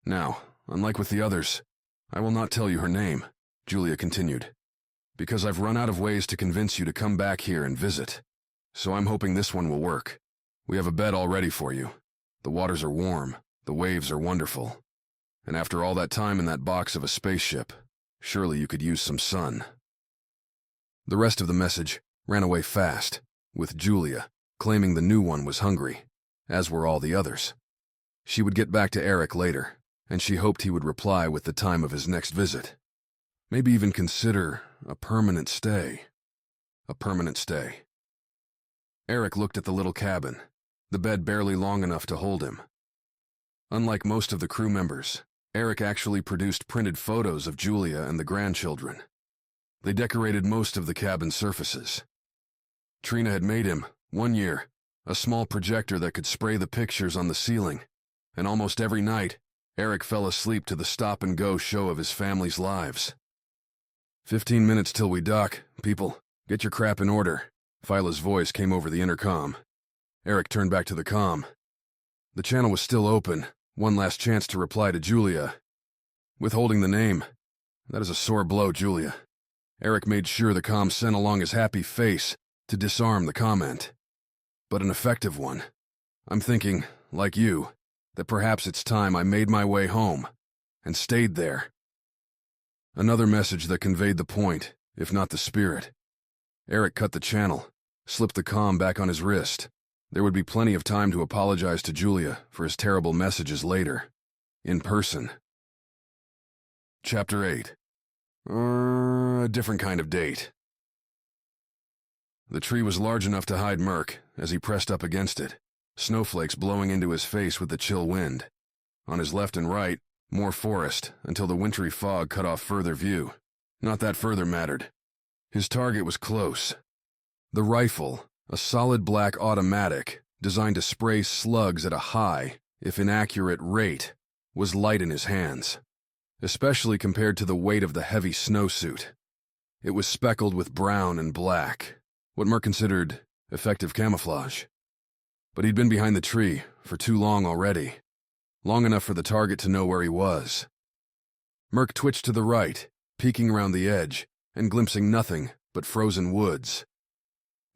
Now, unlike with the others, I will not tell you her name, Julia continued, because I've run out of ways to convince you to come back here and visit. So I'm hoping this one will work. We have a bed all ready for you. The waters are warm, the waves are wonderful. And after all that time in that box of a spaceship, surely you could use some sun. The rest of the message ran away fast, with Julia claiming the new one was hungry, as were all the others. She would get back to Eric later, and she hoped he would reply with the time of his next visit. Maybe even consider a permanent stay. A permanent stay. Eric looked at the little cabin, the bed barely long enough to hold him. Unlike most of the crew members, Eric actually produced printed photos of Julia and the grandchildren. They decorated most of the cabin surfaces. Trina had made him, one year, a small projector that could spray the pictures on the ceiling, and almost every night, Eric fell asleep to the stop-and-go show of his family's lives. 15 minutes till we dock. People, get your crap in order. Phyla's voice came over the intercom. Eric turned back to the comm. The channel was still open, one last chance to reply to Julia. Withholding the name. That is a sore blow, Julia. Eric made sure the comm sent along his happy face to disarm the comment. But an effective one. I'm thinking, like you, that perhaps it's time I made my way home, and stayed there. Another message that conveyed the point, if not the spirit. Eric cut the channel, slipped the comm back on his wrist. There would be plenty of time to apologize to Julia for his terrible messages later. In person. Chapter 8. A different kind of date. The tree was large enough to hide Merc as he pressed up against it, snowflakes blowing into his face with the chill wind. On his left and right, more forest until the wintry fog cut off further view. Not that further mattered. His target was close. The rifle, a solid black automatic designed to spray slugs at a high, if inaccurate, rate, was light in his hands, especially compared to the weight of the heavy snowsuit. It was speckled with brown and black, what Merc considered effective camouflage. But he'd been behind the tree for too long already, long enough for the target to know where he was. Merc twitched to the right, peeking around the edge and glimpsing nothing but frozen woods.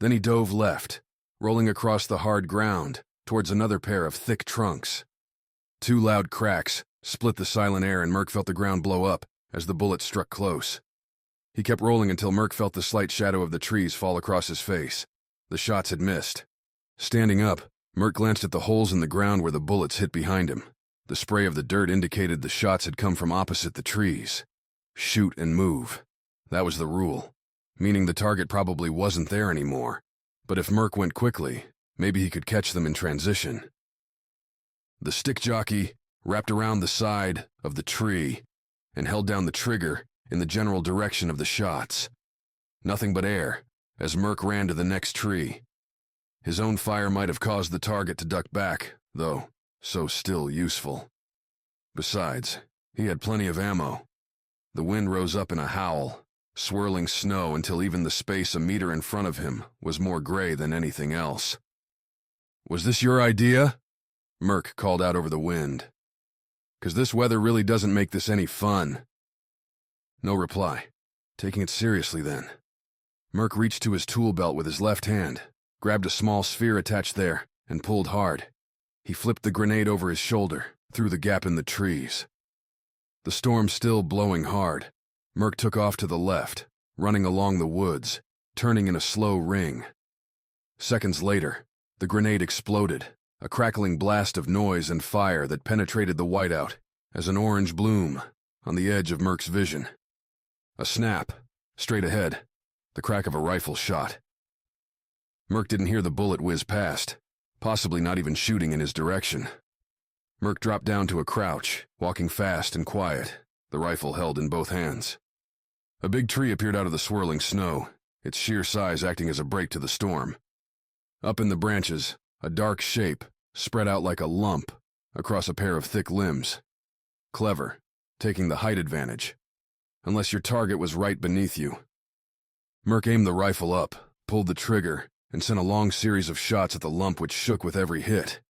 Then he dove left, rolling across the hard ground towards another pair of thick trunks. Two loud cracks split the silent air and Merc felt the ground blow up as the bullet struck close. He kept rolling until Merc felt the slight shadow of the trees fall across his face. The shots had missed. Standing up, Merc glanced at the holes in the ground where the bullets hit behind him. The spray of the dirt indicated the shots had come from opposite the trees. Shoot and move. That was the rule, meaning the target probably wasn't there anymore. But if Merc went quickly, maybe he could catch them in transition. The stick jockey wrapped around the side of the tree and held down the trigger in the general direction of the shots. Nothing but air as Merc ran to the next tree. His own fire might have caused the target to duck back, though, so still useful. Besides, he had plenty of ammo. The wind rose up in a howl, swirling snow until even the space a meter in front of him was more gray than anything else. "Was this your idea?" Merc called out over the wind. "'Cause this weather really doesn't make this any fun." No reply. Taking it seriously then. Merc reached to his tool belt with his left hand, grabbed a small sphere attached there, and pulled hard. He flipped the grenade over his shoulder, through the gap in the trees. The storm still blowing hard, Merc took off to the left, running along the woods, turning in a slow ring. Seconds later, the grenade exploded, a crackling blast of noise and fire that penetrated the whiteout as an orange bloom on the edge of Merc's vision. A snap, straight ahead, the crack of a rifle shot. Merc didn't hear the bullet whiz past, possibly not even shooting in his direction. Merc dropped down to a crouch, walking fast and quiet, the rifle held in both hands. A big tree appeared out of the swirling snow, its sheer size acting as a break to the storm. Up in the branches, a dark shape spread out like a lump across a pair of thick limbs. Clever, taking the height advantage. Unless your target was right beneath you. Merc aimed the rifle up, pulled the trigger, and sent a long series of shots at the lump which shook with every hit.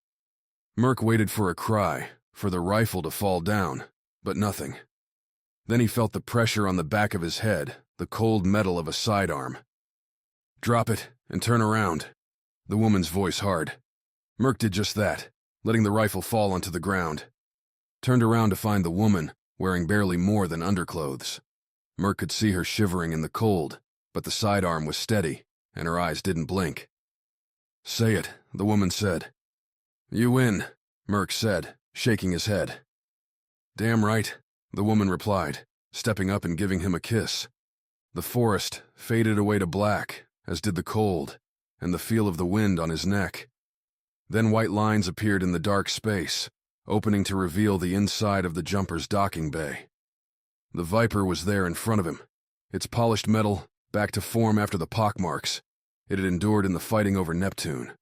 Merc waited for a cry, for the rifle to fall down, but nothing. Then he felt the pressure on the back of his head, the cold metal of a sidearm. "Drop it, and turn around." The woman's voice hard. Merc did just that, letting the rifle fall onto the ground. Turned around to find the woman, wearing barely more than underclothes. Merc could see her shivering in the cold, but the sidearm was steady, and her eyes didn't blink. "Say it," the woman said. "You win," Merc said, shaking his head. "Damn right," the woman replied, stepping up and giving him a kiss. The forest faded away to black, as did the cold, and the feel of the wind on his neck. Then white lines appeared in the dark space, opening to reveal the inside of the jumper's docking bay. The Viper was there in front of him, its polished metal back to form after the pockmarks it had endured in the fighting over Neptune.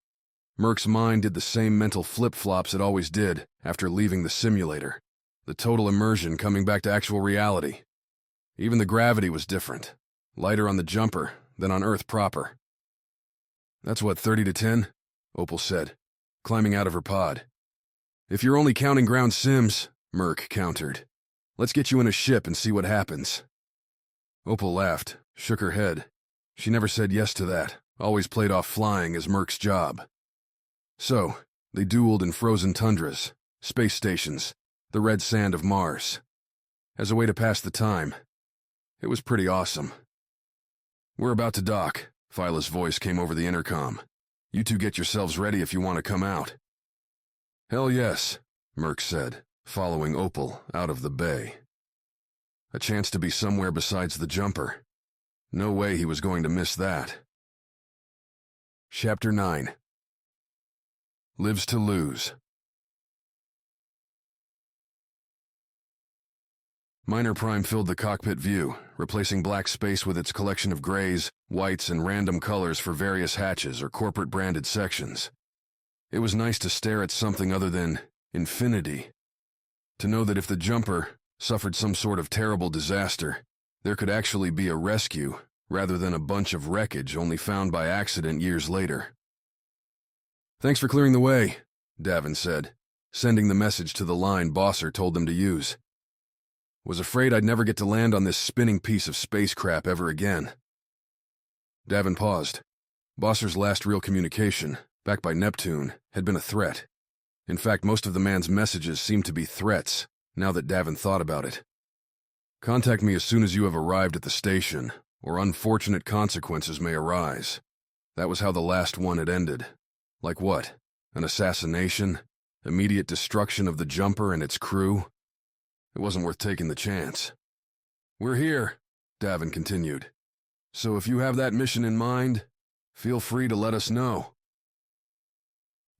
Merc's mind did the same mental flip-flops it always did after leaving the simulator, the total immersion coming back to actual reality. Even the gravity was different, lighter on the jumper than on Earth proper. "That's what, 30 to 10? Opal said, climbing out of her pod. "If you're only counting ground sims," Merc countered, "let's get you in a ship and see what happens." Opal laughed, shook her head. She never said yes to that, always played off flying as Merc's job. So, they dueled in frozen tundras, space stations, the red sand of Mars. As a way to pass the time, it was pretty awesome. "We're about to dock," Phyla's voice came over the intercom. "You two get yourselves ready if you want to come out." "Hell yes," Merc said, following Opal out of the bay. A chance to be somewhere besides the jumper. No way he was going to miss that. Chapter 9. Lives to Lose. Minor Prime filled the cockpit view, replacing black space with its collection of grays, whites, and random colors for various hatches or corporate-branded sections. It was nice to stare at something other than infinity. To know that if the jumper suffered some sort of terrible disaster, there could actually be a rescue rather than a bunch of wreckage only found by accident years later. "Thanks for clearing the way," Davin said, sending the message to the line Bosser told them to use. "Was afraid I'd never get to land on this spinning piece of space crap ever again." Davin paused. Bosser's last real communication, back by Neptune, had been a threat. In fact, most of the man's messages seemed to be threats, now that Davin thought about it. "Contact me as soon as you have arrived at the station, or unfortunate consequences may arise." That was how the last one had ended. Like what? An assassination? Immediate destruction of the jumper and its crew? It wasn't worth taking the chance. "We're here," Davin continued. "So if you have that mission in mind, feel free to let us know."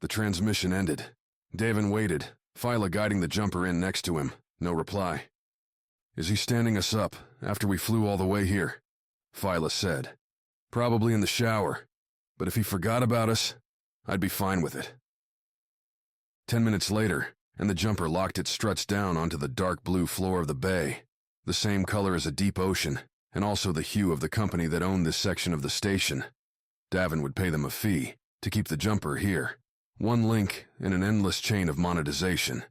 The transmission ended. Davin waited, Phyla guiding the jumper in next to him. No reply. "Is he standing us up after we flew all the way here?" Phyla said. "Probably in the shower, but if he forgot about us, I'd be fine with it." 10 minutes later, and the jumper locked its struts down onto the dark blue floor of the bay, the same color as a deep ocean, and also the hue of the company that owned this section of the station. Davin would pay them a fee to keep the jumper here, one link in an endless chain of monetization.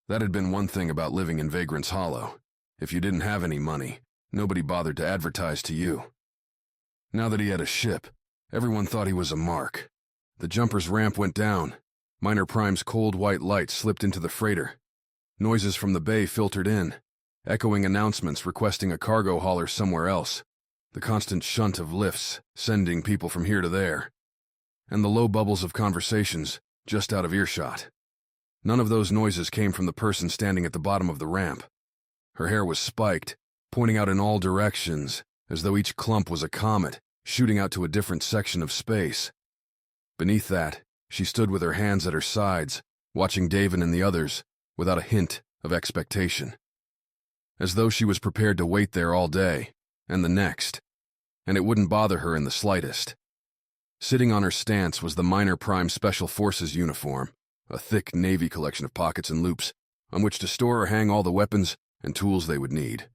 That had been one thing about living in Vagrant's Hollow. If you didn't have any money, nobody bothered to advertise to you. Now that he had a ship, everyone thought he was a mark. The jumper's ramp went down. Minor Prime's cold white light slipped into the freighter. Noises from the bay filtered in, echoing announcements requesting a cargo hauler somewhere else, the constant shunt of lifts sending people from here to there, and the low bubbles of conversations just out of earshot. None of those noises came from the person standing at the bottom of the ramp. Her hair was spiked, pointing out in all directions, as though each clump was a comet shooting out to a different section of space. Beneath that, she stood with her hands at her sides, watching Davin and the others, without a hint of expectation. As though she was prepared to wait there all day, and the next, and it wouldn't bother her in the slightest. Sitting on her stance was the Minor Prime Special Forces uniform, a thick Navy collection of pockets and loops, on which to store or hang all the weapons and tools they would need.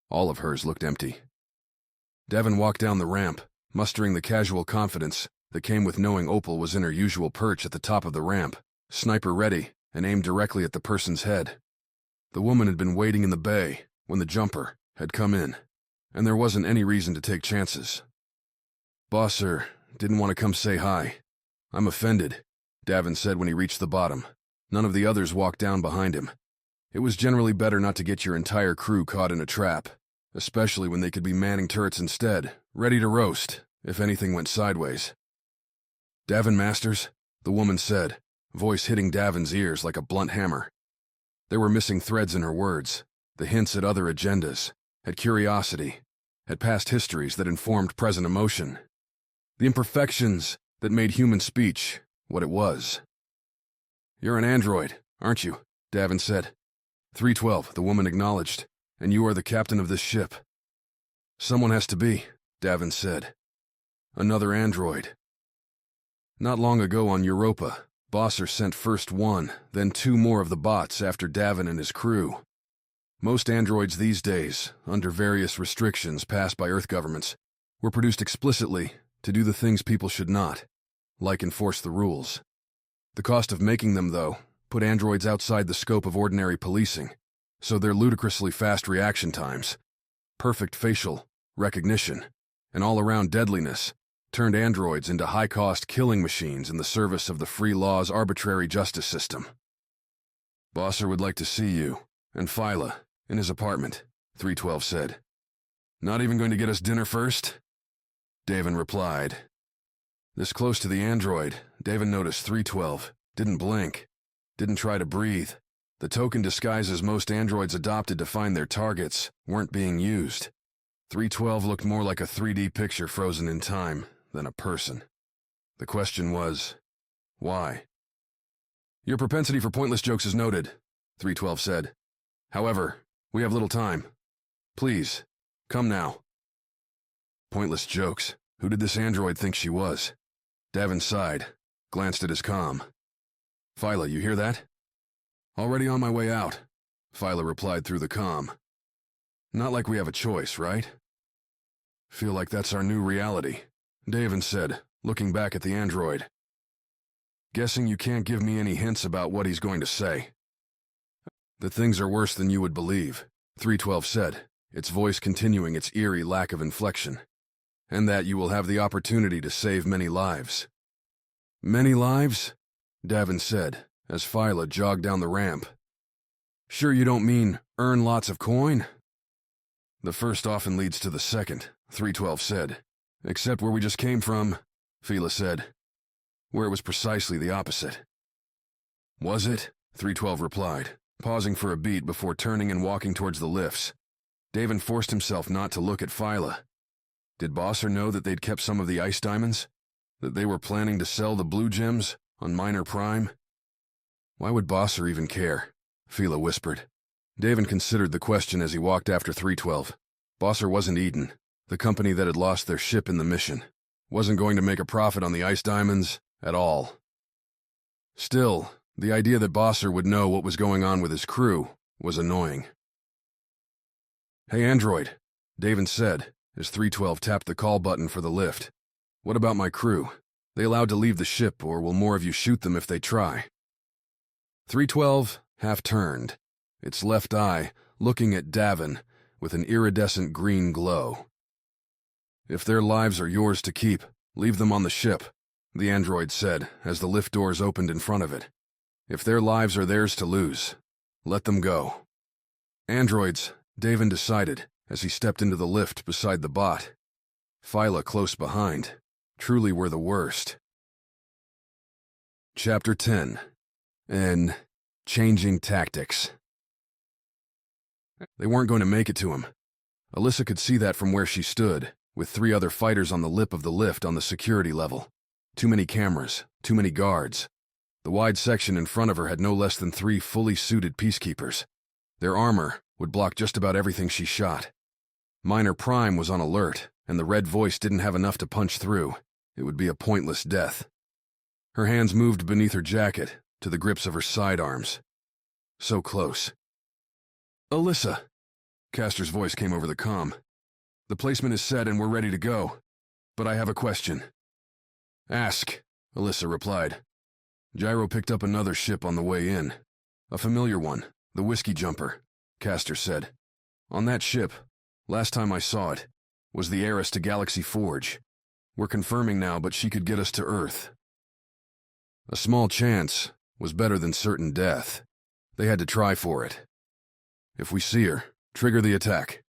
All of hers looked empty. Davin walked down the ramp, mustering the casual confidence that came with knowing Opal was in her usual perch at the top of the ramp, sniper ready, and aimed directly at the person's head. The woman had been waiting in the bay when the jumper had come in, and there wasn't any reason to take chances. "Boss, sir, didn't want to come say hi. I'm offended," Davin said when he reached the bottom. None of the others walked down behind him. It was generally better not to get your entire crew caught in a trap, especially when they could be manning turrets instead, ready to roast if anything went sideways. "Davin Masters," the woman said, voice hitting Davin's ears like a blunt hammer. There were missing threads in her words, the hints at other agendas, at curiosity, at past histories that informed present emotion. The imperfections that made human speech what it was. "You're an android, aren't you?" Davin said. 312, the woman acknowledged, "and you are the captain of this ship." "Someone has to be," Davin said. "Another android." Not long ago on Europa, Bosser sent first one, then two more of the bots after Davin and his crew. Most androids these days, under various restrictions passed by Earth governments, were produced explicitly to do the things people should not, like enforce the rules. The cost of making them, though, put androids outside the scope of ordinary policing, so their ludicrously fast reaction times, perfect facial recognition, and all-around deadliness turned androids into high-cost killing machines in the service of the free law's arbitrary justice system. "Bosser would like to see you, and Phyla, in his apartment," 312 said. "Not even going to get us dinner first?" Davin replied. This close to the android, Davin noticed 312 didn't blink, didn't try to breathe. The token disguises most androids adopted to find their targets weren't being used. 312 looked more like a 3D picture frozen in time than a person. The question was, why? "Your propensity for pointless jokes is noted," 312 said. "However, we have little time. Please, come now." Pointless jokes. Who did this android think she was? Davin sighed, glanced at his comm. "Phyla, you hear that?" "Already on my way out," Phyla replied through the comm. "Not like we have a choice, right?" "Feel like that's our new reality," Davin said, looking back at the android. "Guessing you can't give me any hints about what he's going to say." "That things are worse than you would believe," 312 said, its voice continuing its eerie lack of inflection. "And that you will have the opportunity to save many lives." "Many lives?" Davin said, as Phyla jogged down the ramp. "Sure you don't mean earn lots of coin?" "The first often leads to the second," 312 said. "Except where we just came from," Phyla said, "where it was precisely the opposite." "Was it?" 312 replied, pausing for a beat before turning and walking towards the lifts. Davin forced himself not to look at Phyla. Did Bosser know that they'd kept some of the ice diamonds? That they were planning to sell the blue gems on Minor Prime? Why would Bosser even care? Phyla whispered. Davin considered the question as he walked after 312. Bosser wasn't Eden, the company that had lost their ship in the mission. Wasn't going to make a profit on the ice diamonds at all. Still, the idea that Bosser would know what was going on with his crew was annoying. "Hey, Android," Davin said, as 312 tapped the call button for the lift. "What about my crew? They allowed to leave the ship, or will more of you shoot them if they try?" 312 half-turned, its left eye looking at Davin with an iridescent green glow. "If their lives are yours to keep, leave them on the ship," the android said as the lift doors opened in front of it. "If their lives are theirs to lose, let them go." Androids, Davin decided, as he stepped into the lift beside the bot. Phyla close behind, truly were the worst. Chapter 10. And Changing Tactics. They weren't going to make it to him. Alissa could see that from where she stood, with 3 other fighters on the lip of the lift on the security level. Too many cameras, too many guards. The wide section in front of her had no less than 3 fully suited peacekeepers. Their armor would block just about everything she shot. Minor Prime was on alert, and the red voice didn't have enough to punch through. it would be a pointless death. Her hands moved beneath her jacket to the grips of her sidearms. So close. "Alissa," Castor's voice came over the comm. "The placement is set and we're ready to go. But I have a question." "Ask," Alissa replied. Gyro picked up another ship on the way in. "A familiar one, the Whiskey Jumper," Castor said. "On that ship, last time I saw it, was the heiress to Galaxy Forge. We're confirming now, but she could get us to Earth." A small chance was better than certain death. They had to try for it. "If we see her, trigger the attack."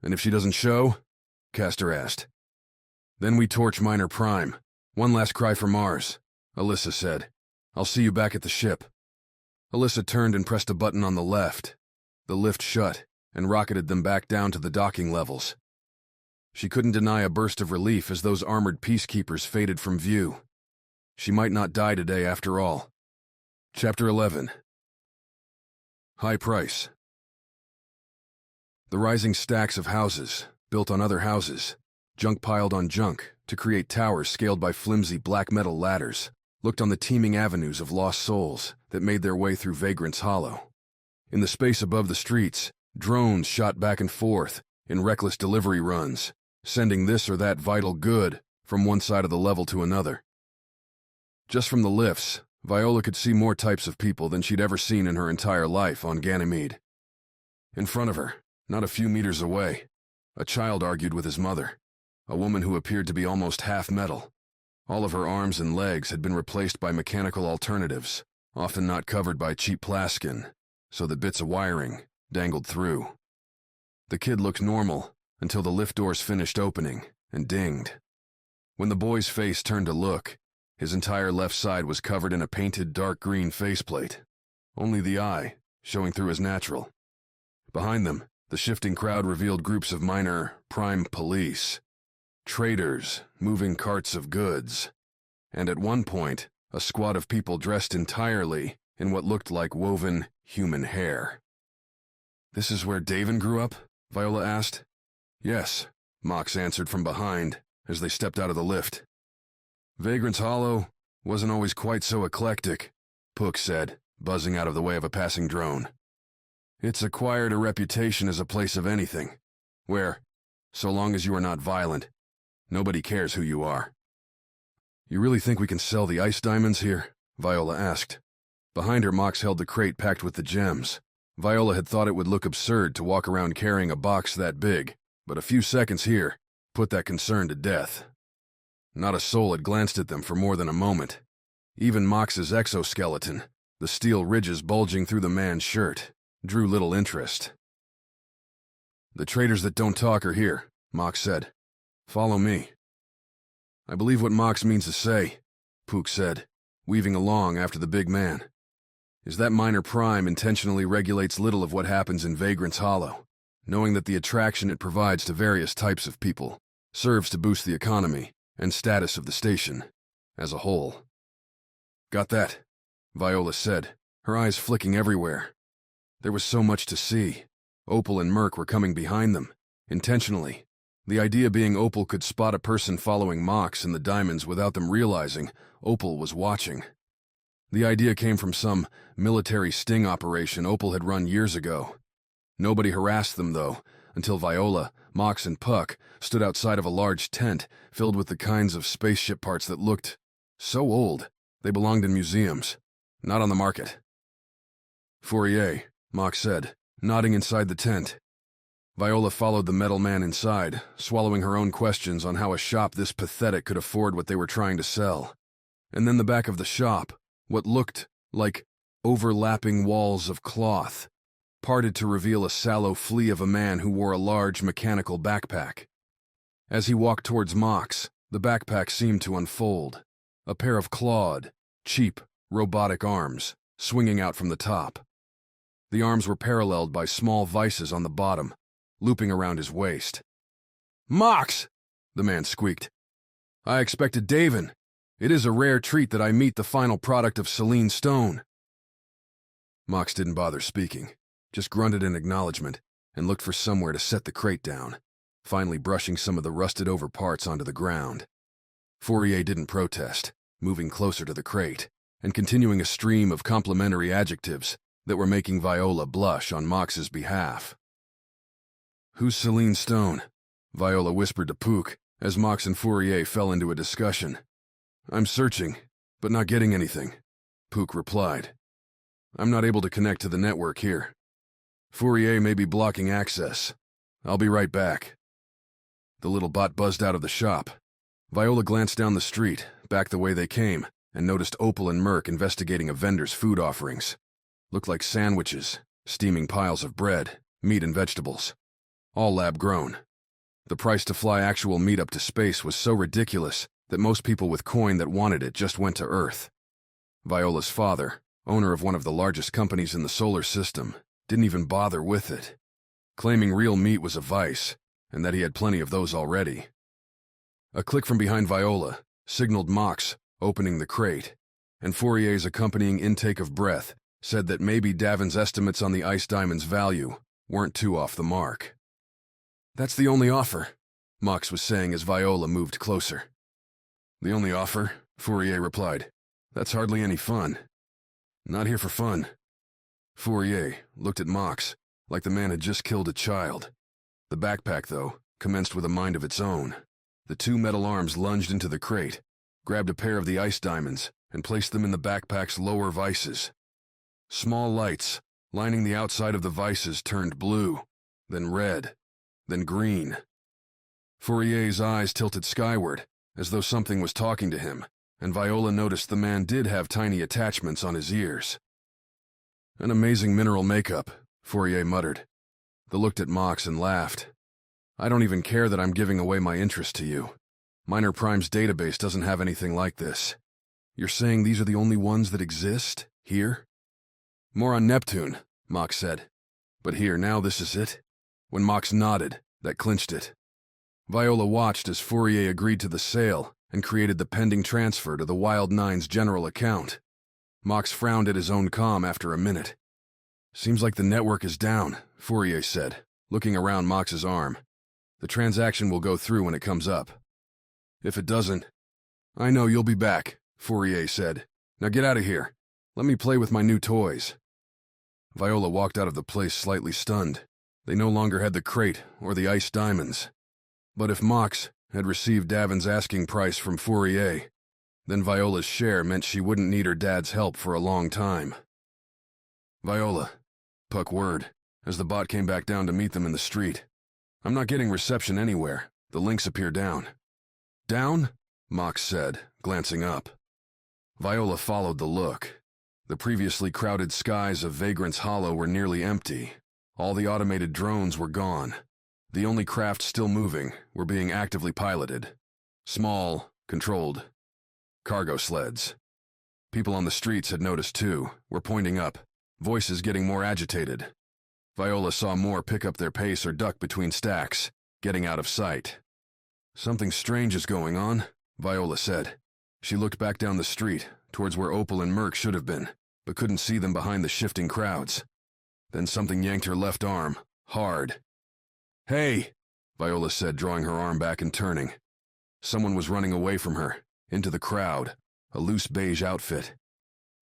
"And if she doesn't show?" Castor asked. "Then we torch Minor Prime. One last cry for Mars," Alissa said. "I'll see you back at the ship." Alissa turned and pressed a button on the left. The lift shut and rocketed them back down to the docking levels. She couldn't deny a burst of relief as those armored peacekeepers faded from view. She might not die today after all. Chapter 11. High Price. The rising stacks of houses, built on other houses, junk piled on junk to create towers scaled by flimsy black metal ladders, looked on the teeming avenues of lost souls that made their way through Vagrant's Hollow. In the space above the streets, drones shot back and forth in reckless delivery runs, sending this or that vital good from one side of the level to another. Just from the lifts, Viola could see more types of people than she'd ever seen in her entire life on Ganymede. In front of her, not a few meters away, a child argued with his mother, a woman who appeared to be almost half metal. All of her arms and legs had been replaced by mechanical alternatives, often not covered by cheap plaskin, so that bits of wiring dangled through. The kid looked normal until the lift doors finished opening and dinged. When the boy's face turned to look, his entire left side was covered in a painted dark green faceplate, only the eye showing through as natural. Behind them, the shifting crowd revealed groups of Minor Prime police, traders moving carts of goods, and at one point, a squad of people dressed entirely in what looked like woven human hair. "This is where Davin grew up?" Viola asked. "Yes," Mox answered from behind as they stepped out of the lift. "Vagrant's Hollow wasn't always quite so eclectic," Pook said, buzzing out of the way of a passing drone. "It's acquired a reputation as a place of anything, where, so long as you are not violent, nobody cares who you are." "You really think we can sell the ice diamonds here?" Viola asked. Behind her, Mox held the crate packed with the gems. Viola had thought it would look absurd to walk around carrying a box that big, but a few seconds here put that concern to death. Not a soul had glanced at them for more than a moment. Even Mox's exoskeleton, the steel ridges bulging through the man's shirt, drew little interest. "The traders that don't talk are here," Mox said. "Follow me." "I believe what Mox means to say," Pook said, weaving along after the big man, "is that Minor Prime intentionally regulates little of what happens in Vagrant's Hollow, knowing that the attraction it provides to various types of people serves to boost the economy and status of the station as a whole." "Got that," Viola said, her eyes flicking everywhere. There was so much to see. Opal and Merc were coming behind them, intentionally. The idea being Opal could spot a person following Mox and the diamonds without them realizing Opal was watching. The idea came from some military sting operation Opal had run years ago. Nobody harassed them, though, until Viola, Mox, and Puck stood outside of a large tent filled with the kinds of spaceship parts that looked so old they belonged in museums, not on the market. "Fourier," Mox said, nodding inside the tent. Viola followed the metal man inside, swallowing her own questions on how a shop this pathetic could afford what they were trying to sell. And then the back of the shop, what looked like overlapping walls of cloth, parted to reveal a sallow flea of a man who wore a large mechanical backpack. As he walked towards Mox, the backpack seemed to unfold, a pair of clawed, cheap, robotic arms swinging out from the top. The arms were paralleled by small vices on the bottom, looping around his waist. "Mox!" the man squeaked. "I expected Davin. It is a rare treat that I meet the final product of Selene Stone." Mox didn't bother speaking, just grunted in acknowledgement and looked for somewhere to set the crate down, finally brushing some of the rusted-over parts onto the ground. Fourier didn't protest, moving closer to the crate, and continuing a stream of complimentary adjectives that were making Viola blush on Mox's behalf. "Who's Celine Stone?" Viola whispered to Pook as Mox and Fourier fell into a discussion. "I'm searching, but not getting anything," Pook replied. "I'm not able to connect to the network here. Fourier may be blocking access. I'll be right back." The little bot buzzed out of the shop. Viola glanced down the street, back the way they came, and noticed Opal and Merc investigating a vendor's food offerings. Looked like sandwiches, steaming piles of bread, meat and vegetables. All lab-grown. The price to fly actual meat up to space was so ridiculous that most people with coin that wanted it just went to Earth. Viola's father, owner of one of the largest companies in the solar system, didn't even bother with it, claiming real meat was a vice, and that he had plenty of those already. A click from behind Viola signaled Mox opening the crate, and Fourier's accompanying intake of breath said that maybe Davin's estimates on the ice diamond's value weren't too off the mark. "That's the only offer," Mox was saying as Viola moved closer. "The only offer?" Fourier replied. "That's hardly any fun." "Not here for fun." Fourier looked at Mox like the man had just killed a child. The backpack, though, commenced with a mind of its own. The two metal arms lunged into the crate, grabbed a pair of the ice diamonds, and placed them in the backpack's lower vices. Small lights lining the outside of the vices turned blue, then red, then green. Fourier's eyes tilted skyward, as though something was talking to him, and Viola noticed the man did have tiny attachments on his ears. "An amazing mineral makeup," Fourier muttered. They looked at Mox and laughed. "I don't even care that I'm giving away my interest to you. Minor Prime's database doesn't have anything like this. You're saying these are the only ones that exist, here?" "More on Neptune," Mox said. "But here, now this is it?" When Mox nodded, that clinched it. Viola watched as Fourier agreed to the sale and created the pending transfer to the Wild Nine's general account. Mox frowned at his own comm after a minute. "Seems like the network is down," Fourier said, looking around Mox's arm. "The transaction will go through when it comes up. If it doesn't..." "I know, you'll be back," Fourier said. "Now get out of here. Let me play with my new toys." Viola walked out of the place slightly stunned. They no longer had the crate or the ice diamonds. But if Mox had received Davin's asking price from Fourier, then Viola's share meant she wouldn't need her dad's help for a long time. "Viola," Puck whirred, as the bot came back down to meet them in the street. "I'm not getting reception anywhere. The links appear down." "Down?" Mox said, glancing up. Viola followed the look. The previously crowded skies of Vagrant's Hollow were nearly empty. All the automated drones were gone. The only craft still moving were being actively piloted. Small, controlled cargo sleds. People on the streets had noticed too, were pointing up, voices getting more agitated. Viola saw more pick up their pace or duck between stacks, getting out of sight. "Something strange is going on," Viola said. She looked back down the street, towards where Opal and Merc should have been, but couldn't see them behind the shifting crowds. Then something yanked her left arm, hard. "Hey!" Viola said, drawing her arm back and turning. Someone was running away from her, into the crowd, a loose beige outfit.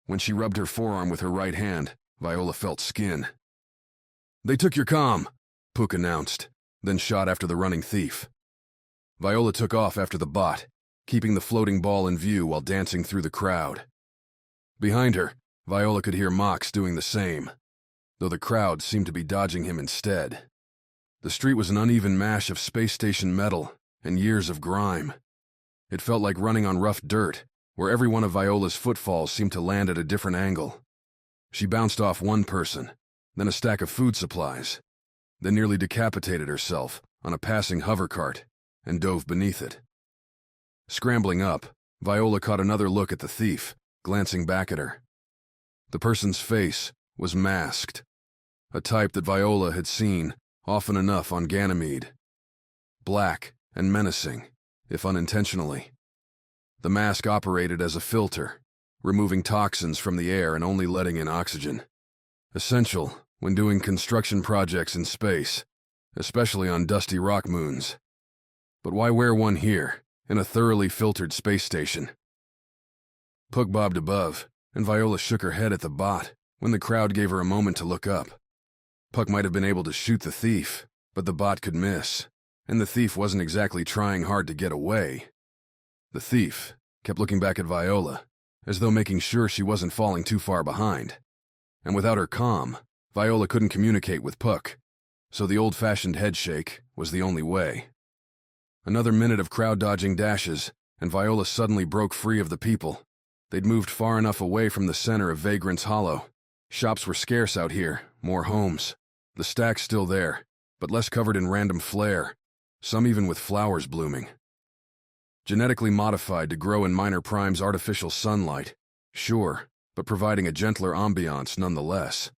When she rubbed her forearm with her right hand, Viola felt skin. "They took your comm," Pook announced, then shot after the running thief. Viola took off after the bot, keeping the floating ball in view while dancing through the crowd. Behind her, Viola could hear Mox doing the same, though the crowd seemed to be dodging him instead. The street was an uneven mash of space station metal and years of grime. It felt like running on rough dirt, where every one of Viola's footfalls seemed to land at a different angle. She bounced off one person, then a stack of food supplies, then nearly decapitated herself on a passing hover cart and dove beneath it. Scrambling up, Viola caught another look at the thief, glancing back at her. The person's face was masked, a type that Viola had seen often enough on Ganymede. Black and menacing, if unintentionally. The mask operated as a filter, removing toxins from the air and only letting in oxygen. Essential when doing construction projects in space, especially on dusty rock moons. But why wear one here, in a thoroughly filtered space station. Puck bobbed above, and Viola shook her head at the bot when the crowd gave her a moment to look up. Puck might have been able to shoot the thief, but the bot could miss, and the thief wasn't exactly trying hard to get away. The thief kept looking back at Viola, as though making sure she wasn't falling too far behind. And without her comm, Viola couldn't communicate with Puck, so the old-fashioned headshake was the only way. Another minute of crowd-dodging dashes, and Viola suddenly broke free of the people. They'd moved far enough away from the center of Vagrant's Hollow. Shops were scarce out here, more homes. The stacks still there, but less covered in random flare, some even with flowers blooming. Genetically modified to grow in Minor Prime's artificial sunlight, sure, but providing a gentler ambiance nonetheless.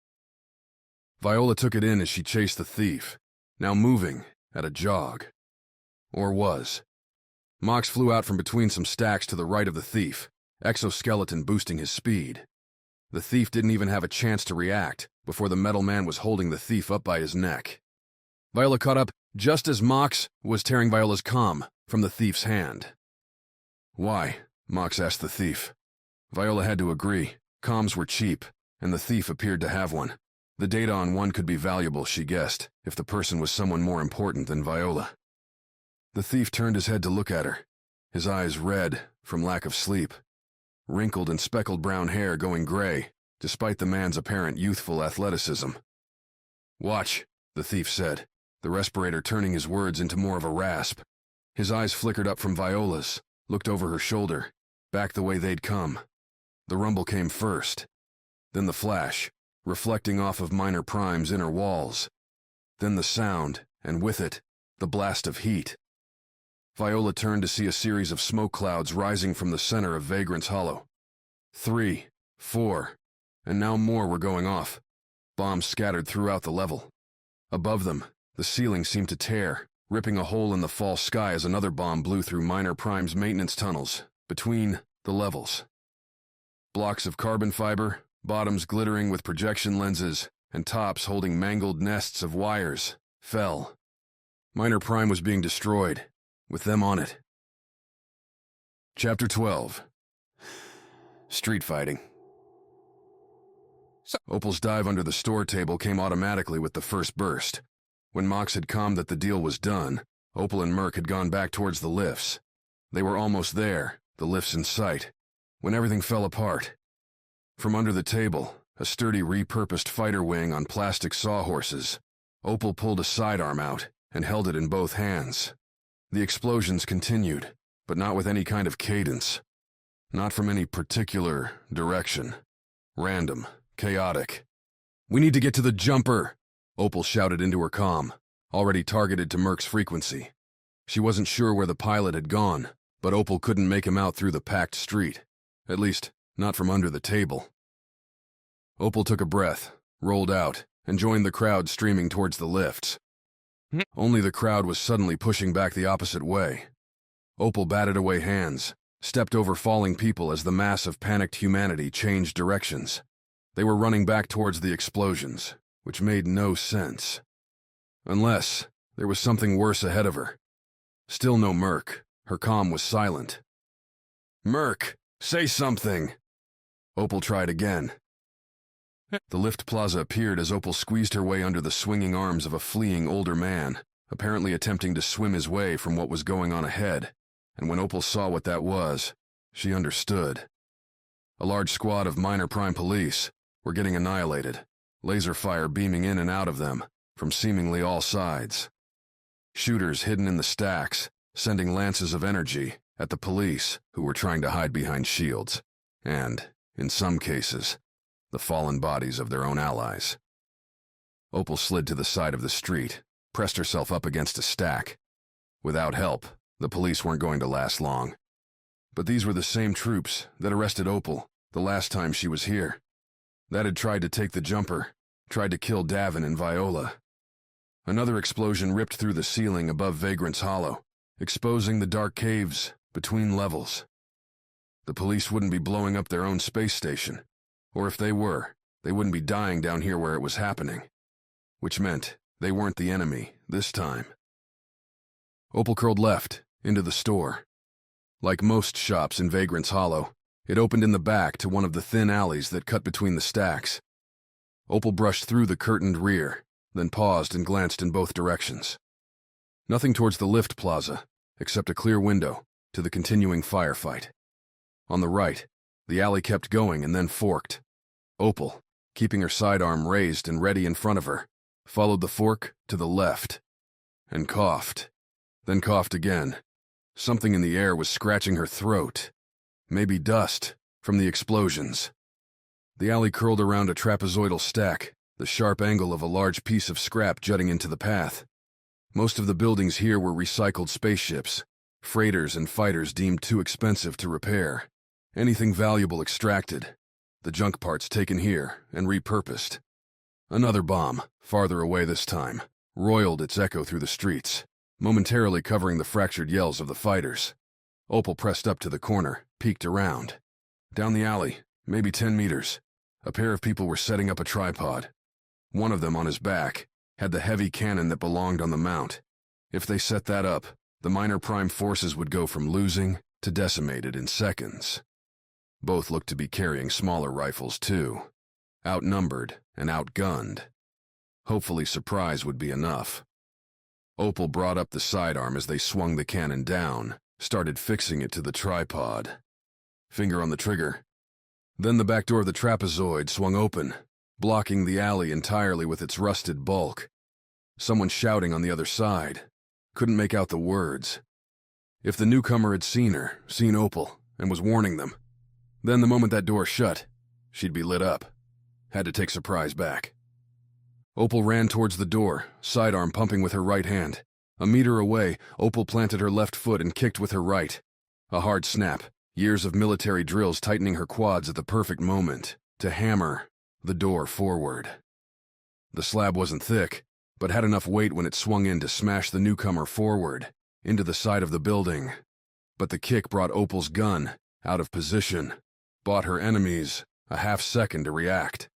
Viola took it in as she chased the thief, now moving at a jog. Or was. Mox flew out from between some stacks to the right of the thief, exoskeleton boosting his speed. The thief didn't even have a chance to react before the metal man was holding the thief up by his neck. Viola caught up just as Mox was tearing Viola's comm from the thief's hand. "Why?" Mox asked the thief. Viola had to agree. Comms were cheap, and the thief appeared to have one. The data on one could be valuable, she guessed, if the person was someone more important than Viola. The thief turned his head to look at her, his eyes red from lack of sleep, wrinkled and speckled brown hair going gray, despite the man's apparent youthful athleticism. "Watch," the thief said, the respirator turning his words into more of a rasp. His eyes flickered up from Viola's, looked over her shoulder, back the way they'd come. The rumble came first, then the flash, reflecting off of Minor Prime's inner walls, then the sound, and with it, the blast of heat. Viola turned to see a series of smoke clouds rising from the center of Vagrant's Hollow. 3, 4, and now more were going off, bombs scattered throughout the level. Above them, the ceiling seemed to tear, ripping a hole in the false sky as another bomb blew through Minor Prime's maintenance tunnels, between the levels. Blocks of carbon fiber, bottoms glittering with projection lenses, and tops holding mangled nests of wires, fell. Minor Prime was being destroyed, with them on it. Chapter 12. Street fighting. Opal's dive under the store table came automatically with the first burst. When Mox had commed that the deal was done, Opal and Merc had gone back towards the lifts. They were almost there, the lifts in sight, when everything fell apart. From under the table, a sturdy repurposed fighter wing on plastic sawhorses, Opal pulled a sidearm out and held it in both hands. The explosions continued, but not with any kind of cadence. Not from any particular direction. Random, chaotic. "We need to get to the jumper," Opal shouted into her comm, already targeted to Merc's frequency. She wasn't sure where the pilot had gone, but Opal couldn't make him out through the packed street. At least, not from under the table. Opal took a breath, rolled out, and joined the crowd streaming towards the lifts. Only the crowd was suddenly pushing back the opposite way. Opal batted away hands, stepped over falling people as the mass of panicked humanity changed directions. They were running back towards the explosions, which made no sense. Unless there was something worse ahead of her. Still no Merc. Her comm was silent. "Merc, say something!" Opal tried again. The lift plaza appeared as Opal squeezed her way under the swinging arms of a fleeing older man, apparently attempting to swim his way from what was going on ahead, and when Opal saw what that was, she understood. A large squad of Minor Prime police were getting annihilated, laser fire beaming in and out of them from seemingly all sides. Shooters hidden in the stacks, sending lances of energy at the police who were trying to hide behind shields, and, in some cases, the fallen bodies of their own allies. Opal slid to the side of the street, pressed herself up against a stack. Without help, the police weren't going to last long. But these were the same troops that arrested Opal the last time she was here. That had tried to take the jumper, tried to kill Davin and Viola. Another explosion ripped through the ceiling above Vagrant's Hollow, exposing the dark caves between levels. The police wouldn't be blowing up their own space station. Or if they were, they wouldn't be dying down here where it was happening. Which meant they weren't the enemy this time. Opal curled left, into the store. Like most shops in Vagrant's Hollow, it opened in the back to one of the thin alleys that cut between the stacks. Opal brushed through the curtained rear, then paused and glanced in both directions. Nothing towards the lift plaza, except a clear window to the continuing firefight. On the right, the alley kept going and then forked. Opal, keeping her sidearm raised and ready in front of her, followed the fork to the left, and coughed. Then coughed again. Something in the air was scratching her throat. Maybe dust from the explosions. The alley curled around a trapezoidal stack, the sharp angle of a large piece of scrap jutting into the path. Most of the buildings here were recycled spaceships, freighters and fighters deemed too expensive to repair. Anything valuable extracted, the junk parts taken here and repurposed. Another bomb, farther away this time, roiled its echo through the streets, momentarily covering the fractured yells of the fighters. Opal pressed up to the corner, peeked around. Down the alley, maybe 10 meters, a pair of people were setting up a tripod. One of them, on his back, had the heavy cannon that belonged on the mount. If they set that up, the minor prime forces would go from losing to decimated in seconds. Both looked to be carrying smaller rifles, too. Outnumbered and outgunned. Hopefully surprise would be enough. Opal brought up the sidearm as they swung the cannon down, started fixing it to the tripod. Finger on the trigger. Then the back door of the trapezoid swung open, blocking the alley entirely with its rusted bulk. Someone shouting on the other side. Couldn't make out the words. If the newcomer had seen her, seen Opal, and was warning them, then the moment that door shut, she'd be lit up. Had to take surprise back. Opal ran towards the door, sidearm pumping with her right hand. A meter away, Opal planted her left foot and kicked with her right. A hard snap, years of military drills tightening her quads at the perfect moment to hammer the door forward. The slab wasn't thick, but had enough weight when it swung in to smash the newcomer forward, into the side of the building. But the kick brought Opal's gun out of position, bought her enemies a half-second to react.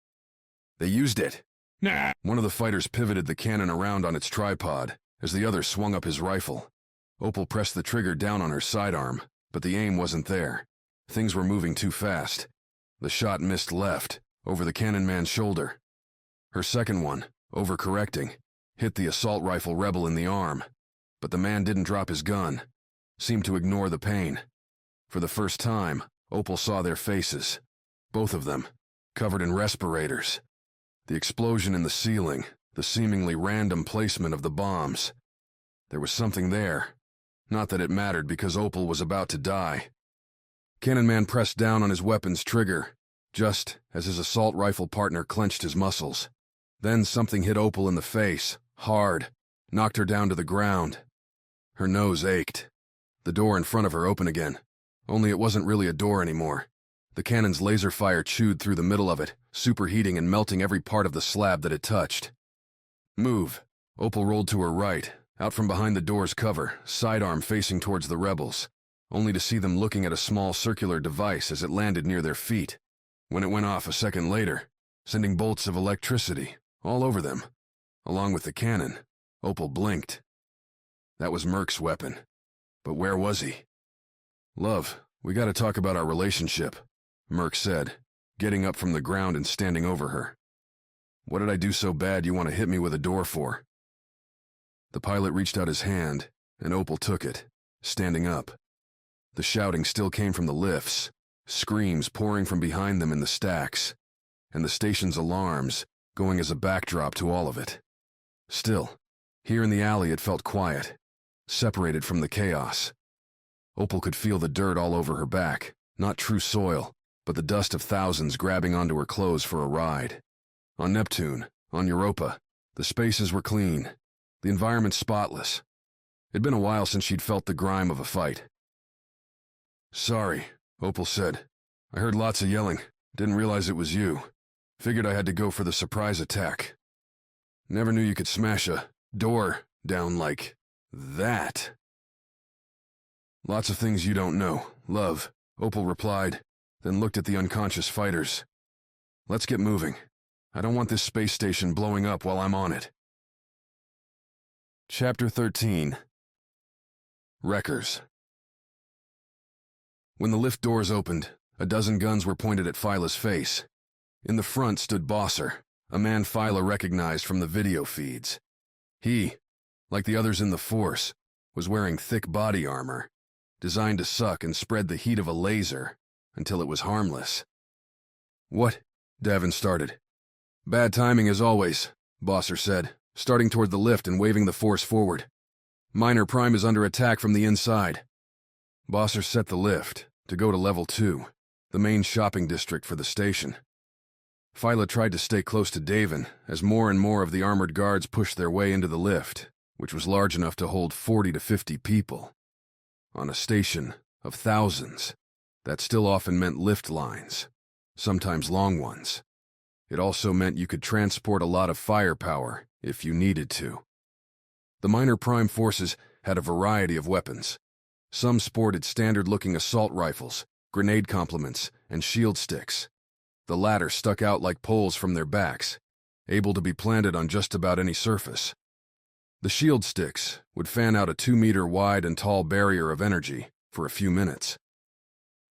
They used it. Nah. One of the fighters pivoted the cannon around on its tripod as the other swung up his rifle. Opal pressed the trigger down on her sidearm, but the aim wasn't there. Things were moving too fast. The shot missed left, over the cannon man's shoulder. Her second one, overcorrecting, hit the assault rifle rebel in the arm. But the man didn't drop his gun, seemed to ignore the pain. For the first time, Opal saw their faces, both of them, covered in respirators. The explosion in the ceiling, the seemingly random placement of the bombs. There was something there. Not that it mattered because Opal was about to die. Cannon Man pressed down on his weapon's trigger, just as his assault rifle partner clenched his muscles. Then something hit Opal in the face, hard, knocked her down to the ground. Her nose ached. The door in front of her opened again, only it wasn't really a door anymore. The cannon's laser fire chewed through the middle of it, superheating and melting every part of the slab that it touched. Move. Opal rolled to her right, out from behind the door's cover, sidearm facing towards the rebels, only to see them looking at a small circular device as it landed near their feet. When it went off a second later, sending bolts of electricity all over them. Along with the cannon, Opal blinked. That was Merc's weapon. But where was he? Love, we gotta talk about our relationship, Merc said, getting up from the ground and standing over her. What did I do so bad you want to hit me with a door for? The pilot reached out his hand, and Opal took it, standing up. The shouting still came from the lifts, screams pouring from behind them in the stacks, and the station's alarms going as a backdrop to all of it. Still, here in the alley it felt quiet, separated from the chaos. Opal could feel the dirt all over her back, not true soil, but the dust of thousands grabbing onto her clothes for a ride. On Neptune, on Europa, the spaces were clean, the environment spotless. It'd been a while since she'd felt the grime of a fight. Sorry, Opal said. I heard lots of yelling, didn't realize it was you. Figured I had to go for the surprise attack. Never knew you could smash a door down like that. Lots of things you don't know, love, Opal replied, then looked at the unconscious fighters. Let's get moving. I don't want this space station blowing up while I'm on it. Chapter 13. Wreckers. When the lift doors opened, a dozen guns were pointed at Phyla's face. In the front stood Bosser, a man Phyla recognized from the video feeds. He, like the others in the force, was wearing thick body armor, designed to suck and spread the heat of a laser until it was harmless. "What?" Davin started. "Bad timing as always," Bosser said, starting toward the lift and waving the force forward. "Minor Prime is under attack from the inside." Bosser set the lift to go to level 2, the main shopping district for the station. Phyla tried to stay close to Davin as more and more of the armored guards pushed their way into the lift, which was large enough to hold 40 to 50 people. On a station of thousands, that still often meant lift lines, sometimes long ones. It also meant you could transport a lot of firepower if you needed to. The Minor Prime forces had a variety of weapons. Some sported standard-looking assault rifles, grenade complements, and shield sticks. The latter stuck out like poles from their backs, able to be planted on just about any surface. The shield sticks would fan out a 2-meter wide and tall barrier of energy for a few minutes.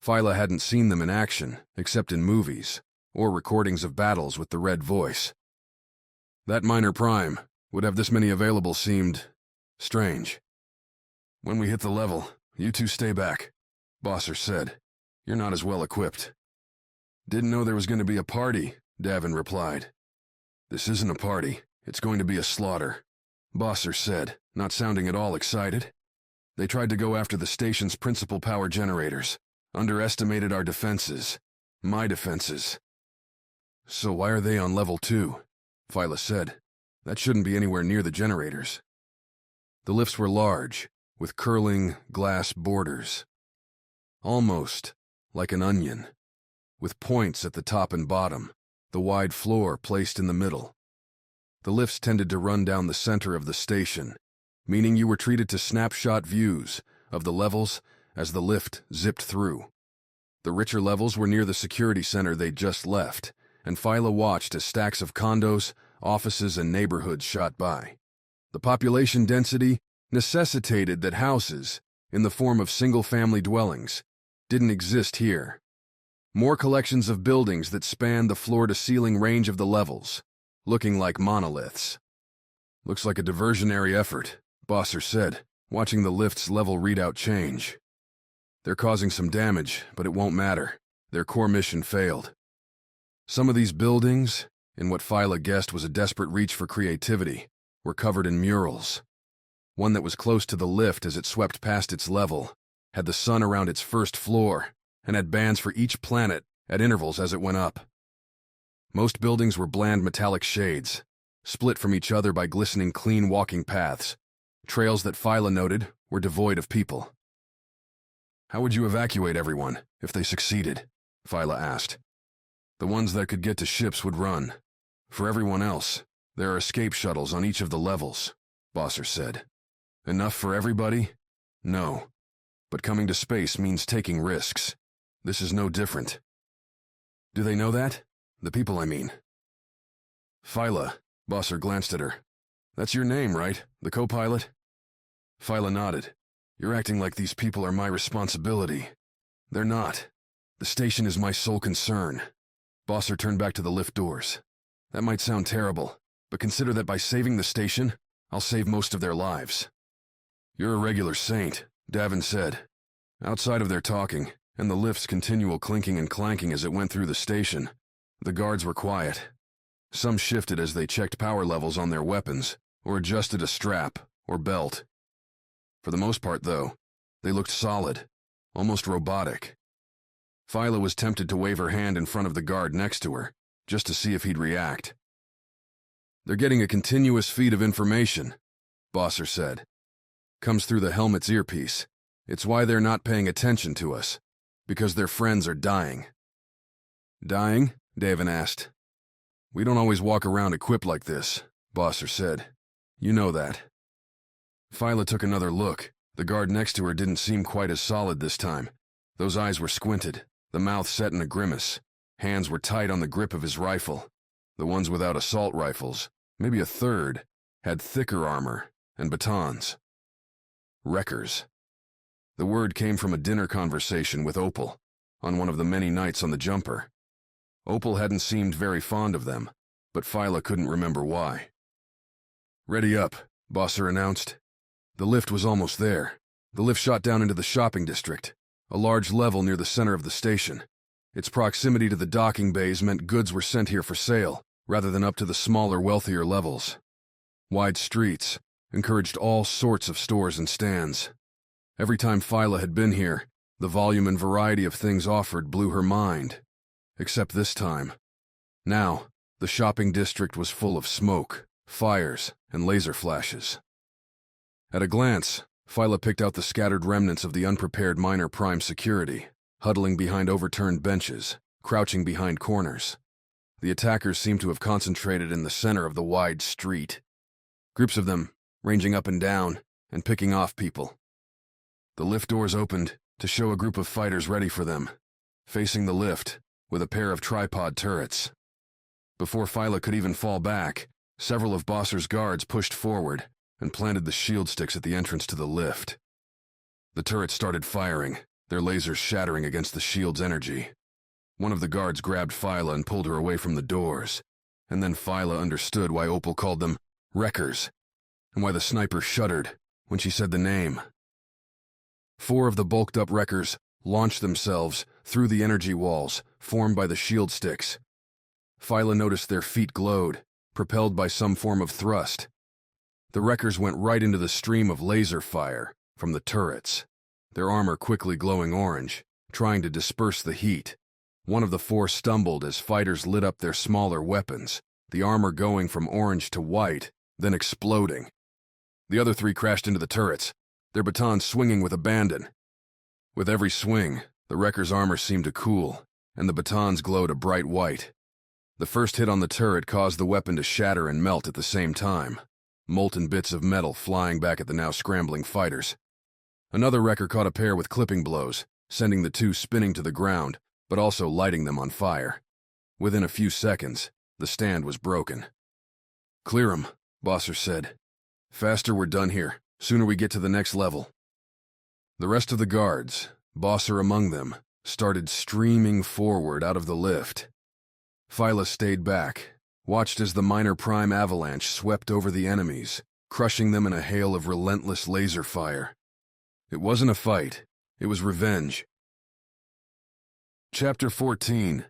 Phyla hadn't seen them in action, except in movies, or recordings of battles with the Red Voice. That Minor Prime would have this many available seemed strange. "When we hit the level, you two stay back," Bosser said. "You're not as well equipped." "Didn't know there was going to be a party," Davin replied. "This isn't a party. It's going to be a slaughter," Bosser said, not sounding at all excited. "They tried to go after the station's principal power generators, underestimated our defenses. My defenses." "So why are they on level 2? Phyla said. "That shouldn't be anywhere near the generators." The lifts were large, with curling glass borders. Almost like an onion, with points at the top and bottom, the wide floor placed in the middle. The lifts tended to run down the center of the station, meaning you were treated to snapshot views of the levels as the lift zipped through. The richer levels were near the security center they'd just left, and Phyla watched as stacks of condos, offices, and neighborhoods shot by. The population density necessitated that houses, in the form of single-family dwellings, didn't exist here. More collections of buildings that spanned the floor-to-ceiling range of the levels, looking like monoliths. "Looks like a diversionary effort," Bosser said, watching the lift's level readout change. "They're causing some damage, but it won't matter. Their core mission failed." Some of these buildings, in what Phyla guessed was a desperate reach for creativity, were covered in murals. One that was close to the lift as it swept past its level had the sun around its first floor and had bands for each planet at intervals as it went up. Most buildings were bland metallic shades, split from each other by glistening clean walking paths, trails that Phyla noted were devoid of people. "How would you evacuate everyone if they succeeded?" Phyla asked. "The ones that could get to ships would run. For everyone else, there are escape shuttles on each of the levels," Bosser said. "Enough for everybody? No. But coming to space means taking risks. This is no different." "Do they know that? The people, I mean." "Phyla," Bosser glanced at her. "That's your name, right? The co-pilot?" Phyla nodded. "You're acting like these people are my responsibility. They're not. The station is my sole concern." Bosser turned back to the lift doors. "That might sound terrible, but consider that by saving the station, I'll save most of their lives." "You're a regular saint," Davin said. Outside of their talking, and the lift's continual clinking and clanking as it went through the station, the guards were quiet. Some shifted as they checked power levels on their weapons, or adjusted a strap or belt. For the most part, though, they looked solid, almost robotic. Phyla was tempted to wave her hand in front of the guard next to her, just to see if he'd react. "They're getting a continuous feed of information," Bosser said. "Comes through the helmet's earpiece. It's why they're not paying attention to us, because their friends are dying." "Dying?" Davin asked. "We don't always walk around equipped like this," Bosser said. "You know that." Phyla took another look. The guard next to her didn't seem quite as solid this time. Those eyes were squinted, the mouth set in a grimace. Hands were tight on the grip of his rifle. The ones without assault rifles, maybe a third, had thicker armor and batons. Wreckers. The word came from a dinner conversation with Opal, on one of the many nights on the jumper. Opal hadn't seemed very fond of them, but Phyla couldn't remember why. "Ready up," Bosser announced. The lift was almost there. The lift shot down into the shopping district, a large level near the center of the station. Its proximity to the docking bays meant goods were sent here for sale, rather than up to the smaller, wealthier levels. Wide streets encouraged all sorts of stores and stands. Every time Phyla had been here, the volume and variety of things offered blew her mind. Except this time. Now, the shopping district was full of smoke, fires, and laser flashes. At a glance, Phyla picked out the scattered remnants of the unprepared minor prime security, huddling behind overturned benches, crouching behind corners. The attackers seemed to have concentrated in the center of the wide street. Groups of them, ranging up and down, and picking off people. The lift doors opened to show a group of fighters ready for them, facing the lift, with a pair of tripod turrets. Before Phyla could even fall back, several of Bosser's guards pushed forward and planted the shield sticks at the entrance to the lift. The turrets started firing, their lasers shattering against the shield's energy. One of the guards grabbed Phyla and pulled her away from the doors, and then Phyla understood why Opal called them wreckers, and why the sniper shuddered when she said the name. 4 of the bulked-up wreckers launched themselves through the energy walls formed by the shield sticks. Phyla noticed their feet glowed, propelled by some form of thrust. The wreckers went right into the stream of laser fire from the turrets, their armor quickly glowing orange, trying to disperse the heat. One of the 4 stumbled as fighters lit up their smaller weapons, the armor going from orange to white, then exploding. The other 3 crashed into the turrets, their batons swinging with abandon. With every swing, the wrecker's armor seemed to cool, and the batons glowed a bright white. The first hit on the turret caused the weapon to shatter and melt at the same time, molten bits of metal flying back at the now scrambling fighters. Another wrecker caught a pair with clipping blows, sending the 2 spinning to the ground, but also lighting them on fire. Within a few seconds, the stand was broken. "Clear 'em," Bosser said. "Faster we're done here, sooner we get to the next level." The rest of the guards, Bosser among them, started streaming forward out of the lift. Phyla stayed back, watched as the minor prime avalanche swept over the enemies, crushing them in a hail of relentless laser fire. It wasn't a fight, it was revenge. Chapter 14.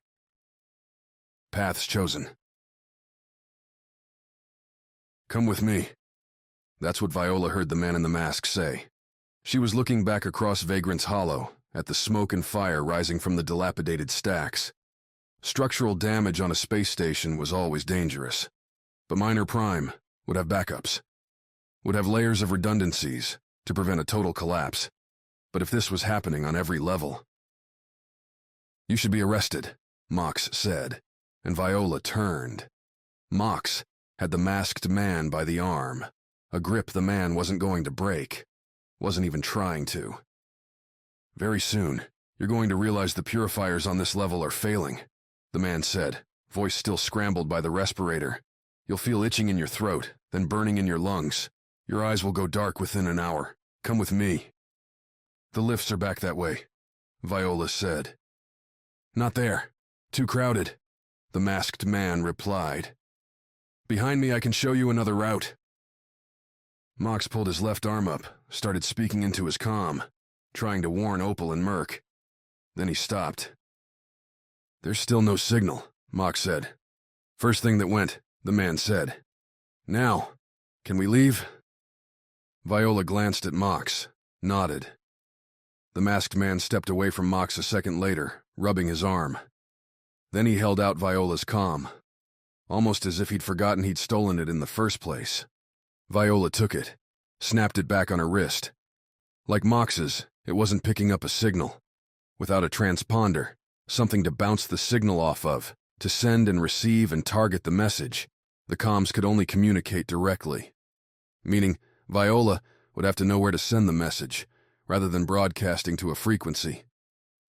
Paths Chosen. "Come with me." That's what Viola heard the man in the mask say. She was looking back across Vagrant's Hollow, at the smoke and fire rising from the dilapidated stacks. Structural damage on a space station was always dangerous, but Minor Prime would have backups, would have layers of redundancies to prevent a total collapse. But if this was happening on every level... "You should be arrested," Mox said, and Viola turned. Mox had the masked man by the arm, a grip the man wasn't going to break, wasn't even trying to. "Very soon, you're going to realize the purifiers on this level are failing," the man said, voice still scrambled by the respirator. "You'll feel itching in your throat, then burning in your lungs. Your eyes will go dark within an hour. Come with me." "The lifts are back that way," Viola said. "Not there. Too crowded," the masked man replied. "Behind me I can show you another route." Mox pulled his left arm up, started speaking into his comm, trying to warn Opal and Merc. Then he stopped. "There's still no signal," Mox said. "First thing that went," the man said. "Now, can we leave?" Viola glanced at Mox, nodded. The masked man stepped away from Mox a second later, rubbing his arm. Then he held out Viola's comm, almost as if he'd forgotten he'd stolen it in the first place. Viola took it, snapped it back on her wrist. Like Mox's, it wasn't picking up a signal. Without a transponder, something to bounce the signal off of, to send and receive and target the message, the comms could only communicate directly. Meaning, Viola would have to know where to send the message, rather than broadcasting to a frequency.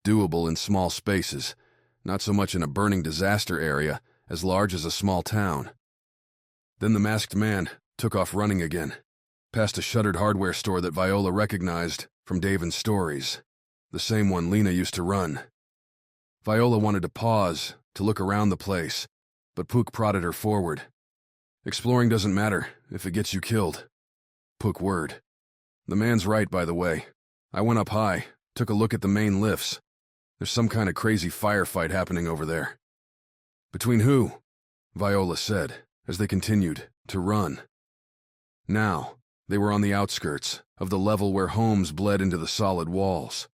Doable in small spaces, not so much in a burning disaster area as large as a small town. Then the masked man took off running again. past a shuttered hardware store that Viola recognized from Davin's stories, the same one Lena used to run. Viola wanted to pause, to look around the place, but Pook prodded her forward. Exploring doesn't matter if it gets you killed. Pook whirred. The man's right, by the way. I went up high, took a look at the main lifts. There's some kind of crazy firefight happening over there. Between who? Viola said, as they continued to run. Now, they were on the outskirts of the level where homes bled into the solid walls.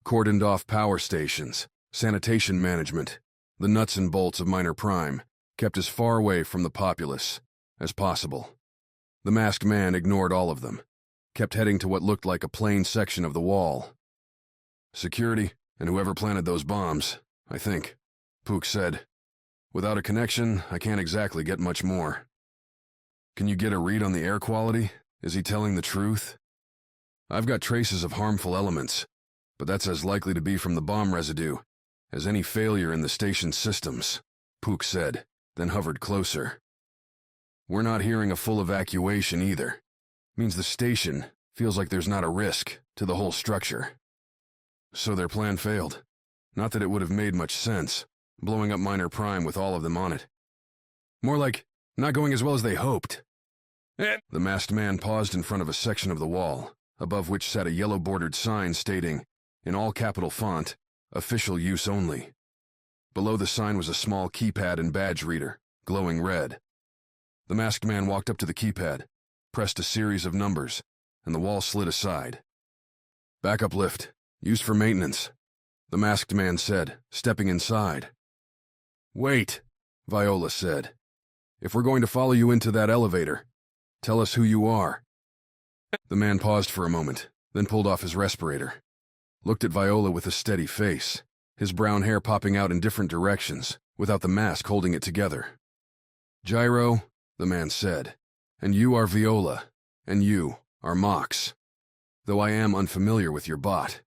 Cordoned off power stations, sanitation management, the nuts and bolts of Minor Prime, kept as far away from the populace as possible. The masked man ignored all of them, kept heading to what looked like a plain section of the wall. Security and whoever planted those bombs, I think, Pook said. Without a connection, I can't exactly get much more. Can you get a read on the air quality? Is he telling the truth? I've got traces of harmful elements, but that's as likely to be from the bomb residue as any failure in the station's systems, Pook said, then hovered closer. We're not hearing a full evacuation either. Means the station feels like there's not a risk to the whole structure. So their plan failed. Not that it would have made much sense, blowing up Minor Prime with all of them on it. More like not going as well as they hoped. The masked man paused in front of a section of the wall, above which sat a yellow-bordered sign stating, in all capital font, "Official use only." Below the sign was a small keypad and badge reader, glowing red. The masked man walked up to the keypad, pressed a series of numbers, and the wall slid aside. "Backup lift, used for maintenance," the masked man said, stepping inside. "Wait," Viola said. "If we're going to follow you into that elevator, tell us who you are." The man paused for a moment, then pulled off his respirator. Looked at Viola with a steady face, his brown hair popping out in different directions, without the mask holding it together. "Gyro," the man said, "and you are Viola, and you are Mox. Though I am unfamiliar with your bot."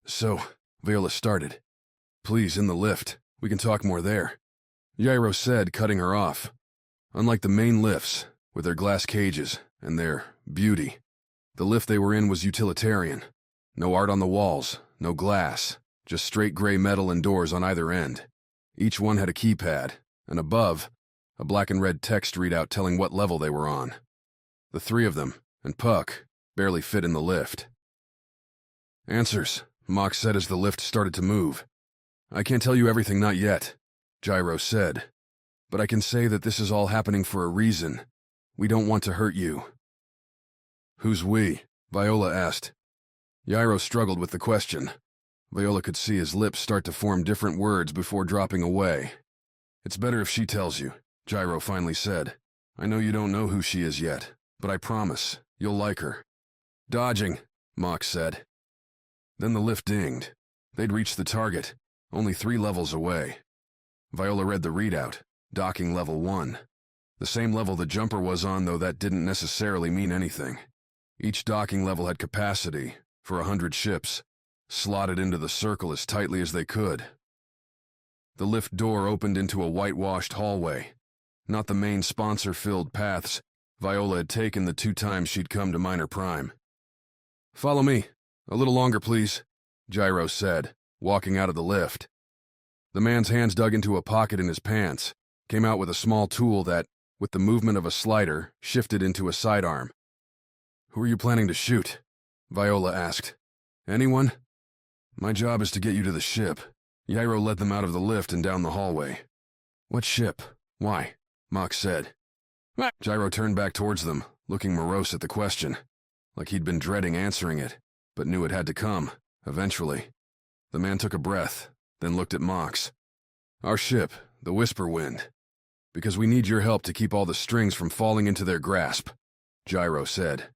"So," Viola started. "Please, in the lift. We can talk more there," Gyro said, cutting her off. Unlike the main lifts, with their glass cages and their beauty, the lift they were in was utilitarian. No art on the walls, no glass, just straight gray metal and doors on either end. Each one had a keypad, and above, a black and red text readout telling what level they were on. The three of them, and Puck, barely fit in the lift. "Answers," Mox said as the lift started to move. "I can't tell you everything, not yet," Gyro said. "But I can say that this is all happening for a reason. We don't want to hurt you." "Who's we?" Viola asked. Gyro struggled with the question. Viola could see his lips start to form different words before dropping away. "It's better if she tells you," Gyro finally said. "I know you don't know who she is yet, but I promise, you'll like her." "Dodging," Mox said. Then the lift dinged. They'd reached the target, only 3 levels away. Viola read the readout, docking level 1. The same level the jumper was on, though that didn't necessarily mean anything. Each docking level had capacity for 100 ships, slotted into the circle as tightly as they could. The lift door opened into a whitewashed hallway, not the main sponsor-filled paths Viola had taken the 2 times she'd come to Minor Prime. "Follow me. A little longer, please," Gyro said, walking out of the lift. The man's hands dug into a pocket in his pants, came out with a small tool that, with the movement of a slider, shifted into a sidearm. "Who are you planning to shoot?" Viola asked. "Anyone? My job is to get you to the ship." Gyro led them out of the lift and down the hallway. "What ship? Why?" Mox said. Gyro turned back towards them, looking morose at the question, like he'd been dreading answering it, but knew it had to come, eventually. The man took a breath, then looked at Mox. "Our ship, the Whisper Wind. Because we need your help to keep all the strings from falling into their grasp," Gyro said.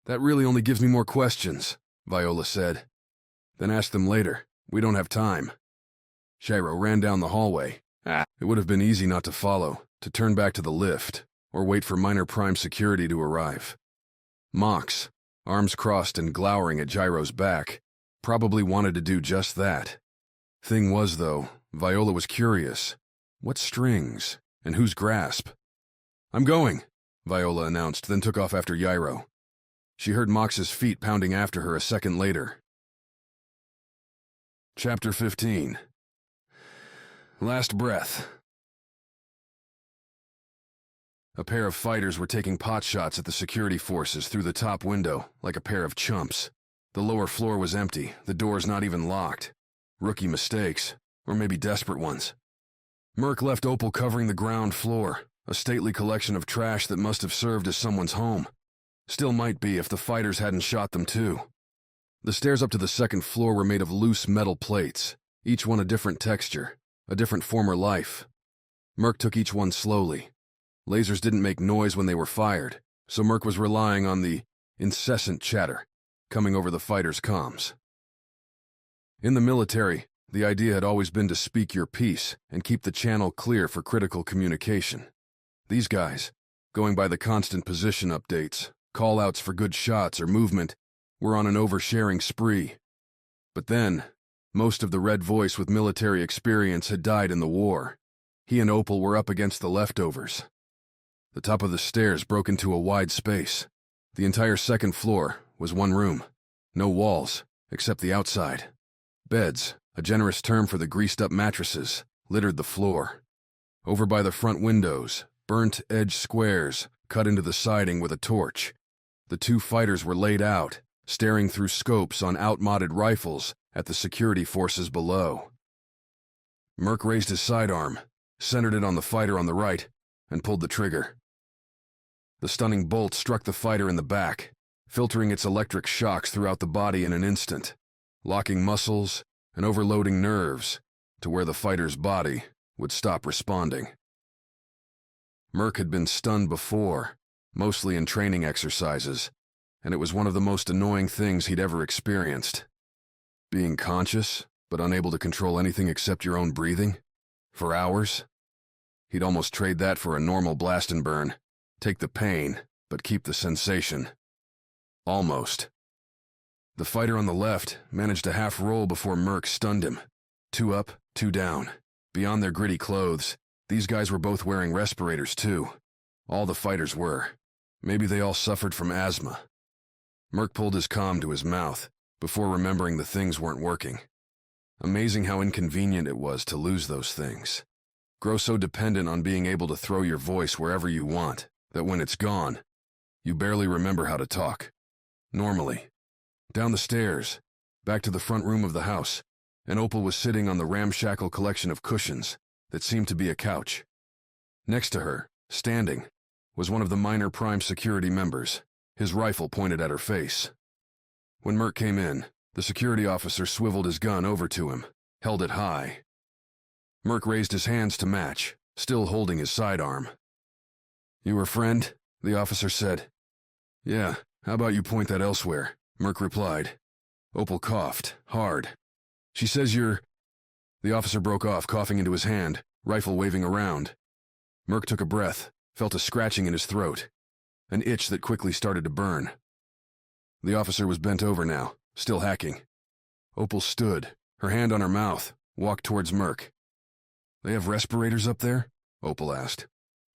"That really only gives me more questions," Viola said. "Then ask them later. We don't have time." Gyro ran down the hallway. It would have been easy not to follow, to turn back to the lift, or wait for Minor Prime security to arrive. Mox, arms crossed and glowering at Gyro's back, probably wanted to do just that. Thing was, though, Viola was curious. What strings? And whose grasp? "I'm going," Viola announced, then took off after Gyro. She heard Mox's feet pounding after her a second later. Chapter 15. Last breath. A pair of fighters were taking pot shots at the security forces through the top window, like a pair of chumps. The lower floor was empty, the doors not even locked. Rookie mistakes, or maybe desperate ones. Merc left Opal covering the ground floor, a stately collection of trash that must have served as someone's home. Still might be if the fighters hadn't shot them too. The stairs up to the second floor were made of loose metal plates, each one a different texture, a different former life. Merc took each one slowly. Lasers didn't make noise when they were fired, so Merc was relying on the incessant chatter coming over the fighters' comms. In the military, the idea had always been to speak your piece and keep the channel clear for critical communication. These guys, going by the constant position updates, call-outs for good shots or movement, were on an oversharing spree. But then, most of the red voice with military experience had died in the war. He and Opal were up against the leftovers. The top of the stairs broke into a wide space. The entire second floor was one room. No walls, except the outside. Beds, a generous term for the greased-up mattresses, littered the floor. Over by the front windows, burnt-edge squares cut into the siding with a torch. The two fighters were laid out, staring through scopes on outmodded rifles at the security forces below. Merc raised his sidearm, centered it on the fighter on the right, and pulled the trigger. The stunning bolt struck the fighter in the back, filtering its electric shocks throughout the body in an instant, locking muscles and overloading nerves to where the fighter's body would stop responding. Merc had been stunned before, mostly in training exercises, and it was one of the most annoying things he'd ever experienced. Being conscious, but unable to control anything except your own breathing? For hours? He'd almost trade that for a normal blast and burn. Take the pain, but keep the sensation. Almost. The fighter on the left managed to half roll before Merc stunned him. 2 up, 2 down. Beyond their gritty clothes, these guys were both wearing respirators too. All the fighters were. Maybe they all suffered from asthma. Merc pulled his comm to his mouth, before remembering the things weren't working. Amazing how inconvenient it was to lose those things. Grow so dependent on being able to throw your voice wherever you want, that when it's gone, you barely remember how to talk. Normally. Down the stairs, back to the front room of the house, and Opal was sitting on the ramshackle collection of cushions that seemed to be a couch. Next to her, standing, was one of the minor prime security members, his rifle pointed at her face. When Merc came in, the security officer swiveled his gun over to him, held it high. Merc raised his hands to match, still holding his sidearm. "You her friend?" the officer said. "Yeah, how about you point that elsewhere?" Merc replied. Opal coughed, hard. "She says you're—" The officer broke off, coughing into his hand, rifle waving around. Merc took a breath, felt a scratching in his throat, an itch that quickly started to burn. The officer was bent over now, still hacking. Opal stood, her hand on her mouth, walked towards Merc. "They have respirators up there?" Opal asked.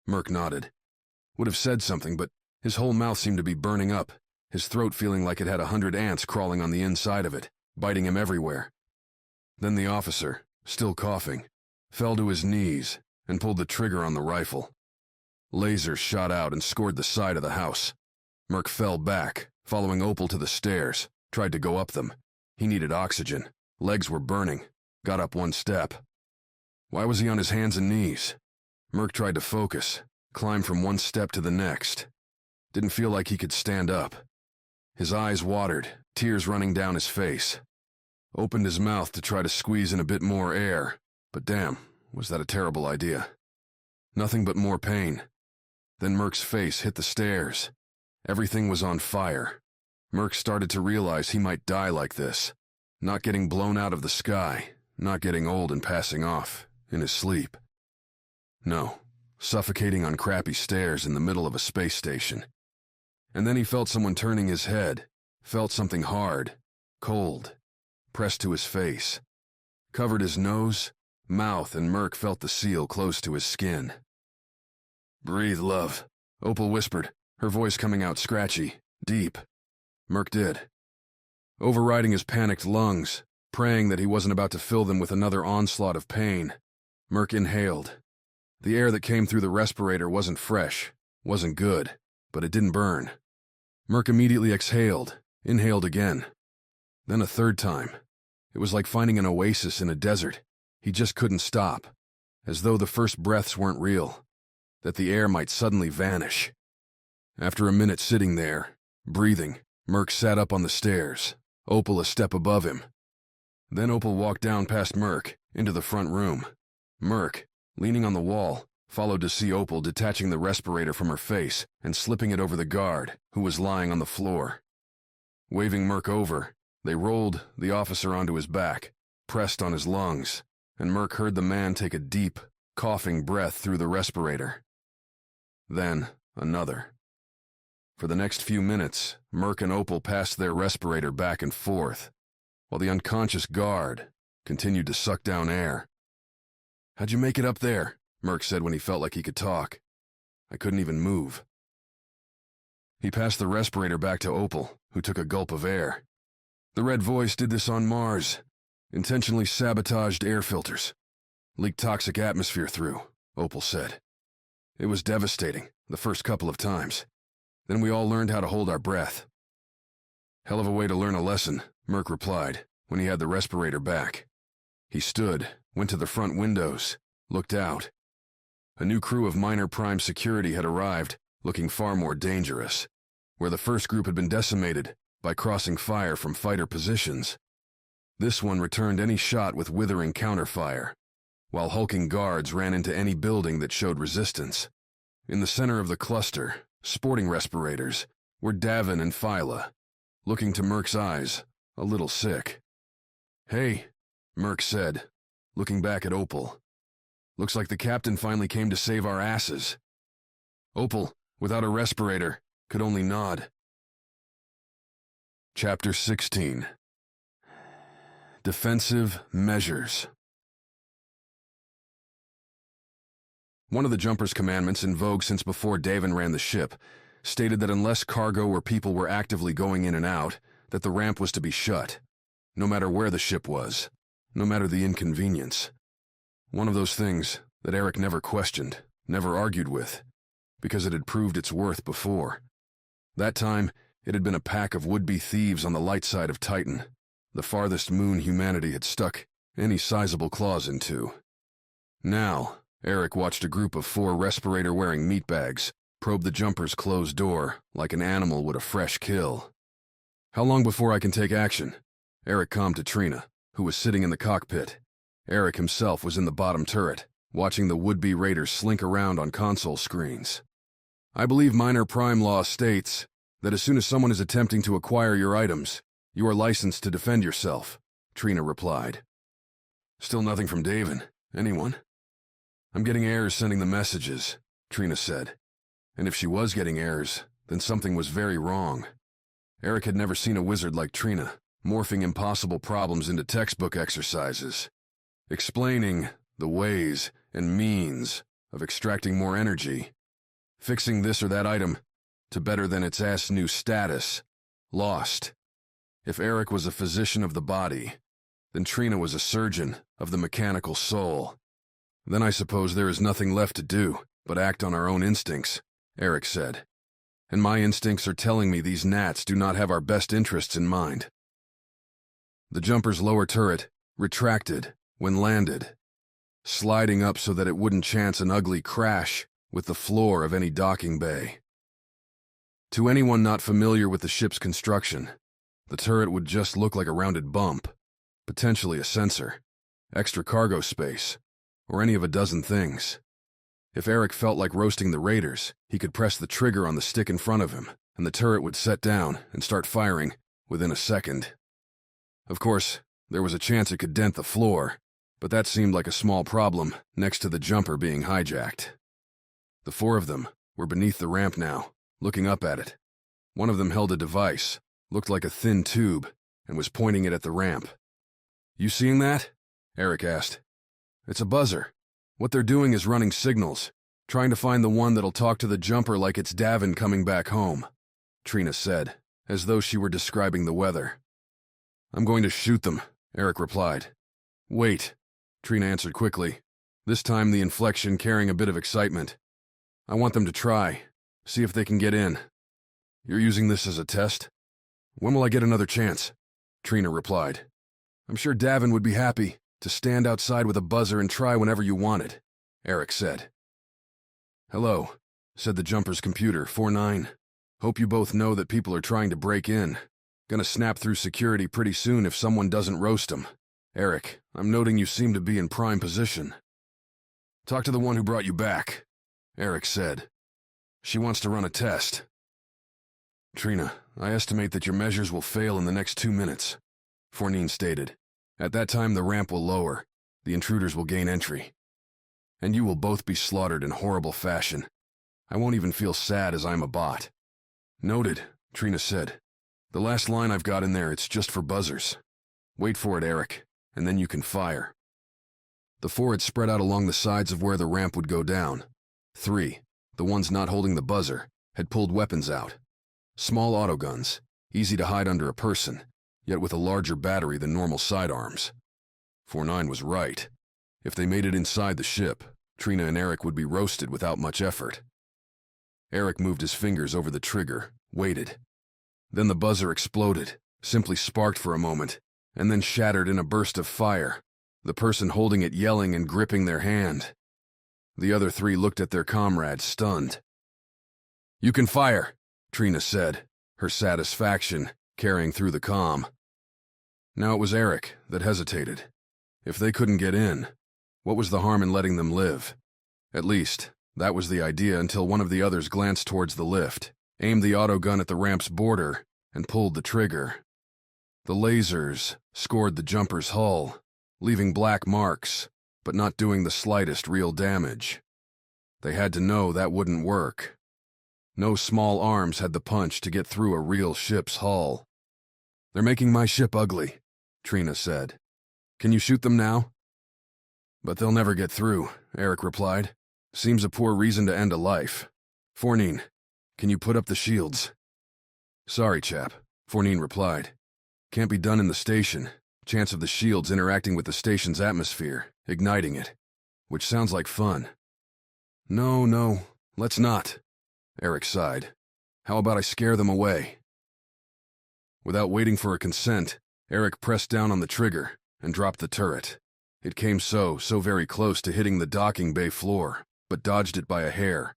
Merc nodded. Would have said something, but his whole mouth seemed to be burning up, his throat feeling like it had 100 ants crawling on the inside of it, biting him everywhere. Then the officer, still coughing, fell to his knees and pulled the trigger on the rifle. Lasers shot out and scored the side of the house. Merc fell back, following Opal to the stairs, tried to go up them. He needed oxygen. Legs were burning. Got up 1 step. Why was he on his hands and knees? Merc tried to focus, climb from 1 step to the next. Didn't feel like he could stand up. His eyes watered, tears running down his face. Opened his mouth to try to squeeze in a bit more air, but damn, was that a terrible idea. Nothing but more pain. Then Merc's face hit the stairs. Everything was on fire. Merc started to realize he might die like this. Not getting blown out of the sky, not getting old and passing off, in his sleep. No, suffocating on crappy stairs in the middle of a space station. And then he felt someone turning his head, felt something hard, cold, pressed to his face. Covered his nose, mouth, and Merc felt the seal close to his skin. "Breathe, love," Opal whispered, her voice coming out scratchy, deep. Merc did. Overriding his panicked lungs, praying that he wasn't about to fill them with another onslaught of pain, Merc inhaled. The air that came through the respirator wasn't fresh, wasn't good, but it didn't burn. Merc immediately exhaled, inhaled again. Then a third time. It was like finding an oasis in a desert. He just couldn't stop, as though the first breaths weren't real, that the air might suddenly vanish. After a minute sitting there, breathing, Merc sat up on the stairs, Opal a step above him. Then Opal walked down past Merc, into the front room. Merc, leaning on the wall, followed to see Opal detaching the respirator from her face and slipping it over the guard, who was lying on the floor. Waving Merc over, they rolled the officer onto his back, pressed on his lungs, and Merc heard the man take a deep, coughing breath through the respirator. Then, another. For the next few minutes, Merc and Opal passed their respirator back and forth, while the unconscious guard continued to suck down air. "How'd you make it up there?" Merc said when he felt like he could talk. "I couldn't even move." He passed the respirator back to Opal, who took a gulp of air. "The Red Voice did this on Mars. Intentionally sabotaged air filters. Leaked toxic atmosphere through," Opal said. "It was devastating, the first couple of times. Then we all learned how to hold our breath." "Hell of a way to learn a lesson," Merc replied, when he had the respirator back. He stood, went to the front windows, looked out. A new crew of minor prime security had arrived, looking far more dangerous. Where the first group had been decimated by crossing fire from fighter positions, this one returned any shot with withering counterfire, while hulking guards ran into any building that showed resistance. In the center of the cluster, sporting respirators, were Davin and Phyla, looking to Merc's eyes, a little sick. "Hey," Merc said, looking back at Opal. "Looks like the captain finally came to save our asses." Opal, without a respirator, could only nod. Chapter 16. Defensive Measures. One of the jumper's commandments, in vogue since before Davin ran the ship, stated that unless cargo or people were actively going in and out, that the ramp was to be shut, no matter where the ship was, no matter the inconvenience. One of those things that Eric never questioned, never argued with, because it had proved its worth before. That time, it had been a pack of would-be thieves on the light side of Titan, the farthest moon humanity had stuck any sizable claws into. Now, Eric watched a group of 4 respirator-wearing meatbags probe the jumper's closed door like an animal would a fresh kill. "How long before I can take action?" Eric calmed to Trina, who was sitting in the cockpit. Eric himself was in the bottom turret, watching the would-be raiders slink around on console screens. "I believe minor prime law states that as soon as someone is attempting to acquire your items, you are licensed to defend yourself," Trina replied. "Still nothing from Davin. Anyone?" "I'm getting errors sending the messages," Trina said. And if she was getting errors, then something was very wrong. Eric had never seen a wizard like Trina, morphing impossible problems into textbook exercises, explaining the ways and means of extracting more energy, fixing this or that item to better than its ass-new status. Lost. If Eric was a physician of the body, then Trina was a surgeon of the mechanical soul. "Then I suppose there is nothing left to do but act on our own instincts," Eric said. "And my instincts are telling me these gnats do not have our best interests in mind." The jumper's lower turret retracted when landed, sliding up so that it wouldn't chance an ugly crash with the floor of any docking bay. To anyone not familiar with the ship's construction, the turret would just look like a rounded bump, potentially a sensor, extra cargo space, or any of a dozen things. If Eric felt like roasting the raiders, he could press the trigger on the stick in front of him, and the turret would set down and start firing within a second. Of course, there was a chance it could dent the floor, but that seemed like a small problem next to the jumper being hijacked. The 4 of them were beneath the ramp now, looking up at it. One of them held a device, looked like a thin tube, and was pointing it at the ramp. "You seeing that?" Eric asked. "It's a buzzer. What they're doing is running signals, trying to find the one that'll talk to the jumper like it's Davin coming back home," Trina said, as though she were describing the weather. "I'm going to shoot them," Eric replied. "Wait," Trina answered quickly, this time the inflection carrying a bit of excitement. "I want them to try, see if they can get in." "You're using this as a test?" "When will I get another chance?" Trina replied. "I'm sure Davin would be happy to stand outside with a buzzer and try whenever you wanted," Eric said. "Hello," said the jumper's computer, 49. "Hope you both know that people are trying to break in. Gonna snap through security pretty soon if someone doesn't roast them. Eric, I'm noting you seem to be in prime position." "Talk to the one who brought you back," Eric said. "She wants to run a test." "Trina, I estimate that your measures will fail in the next 2 minutes," Fournier stated. "At that time the ramp will lower, the intruders will gain entry. And you will both be slaughtered in horrible fashion. I won't even feel sad as I'm a bot." "Noted," Trina said. "The last line I've got in there, it's just for buzzers. Wait for it, Eric, and then you can fire." The 4 had spread out along the sides of where the ramp would go down. 3, the ones not holding the buzzer, had pulled weapons out. Small autoguns, easy to hide under a person, yet with a larger battery than normal sidearms. 49 was right. If they made it inside the ship, Trina and Eric would be roasted without much effort. Eric moved his fingers over the trigger, waited. Then the buzzer exploded, simply sparked for a moment, and then shattered in a burst of fire, the person holding it yelling and gripping their hand. The other 3 looked at their comrades, stunned. "You can fire," Trina said, her satisfaction carrying through the comm. Now it was Eric that hesitated. If they couldn't get in, what was the harm in letting them live? At least, that was the idea until one of the others glanced towards the lift, aimed the autogun at the ramp's border, and pulled the trigger. The lasers scored the jumper's hull, leaving black marks, but not doing the slightest real damage. They had to know that wouldn't work. No small arms had the punch to get through a real ship's hull. "They're making my ship ugly," Trina said. "Can you shoot them now?" "But they'll never get through," Eric replied. "Seems a poor reason to end a life. Fournier, can you put up the shields?" "Sorry, chap," Fournier replied. "Can't be done in the station. Chance of the shields interacting with the station's atmosphere, igniting it. Which sounds like fun." No, let's not," Eric sighed. "How about I scare them away?" Without waiting for a consent, Eric pressed down on the trigger and dropped the turret. It came so very close to hitting the docking bay floor, but dodged it by a hair.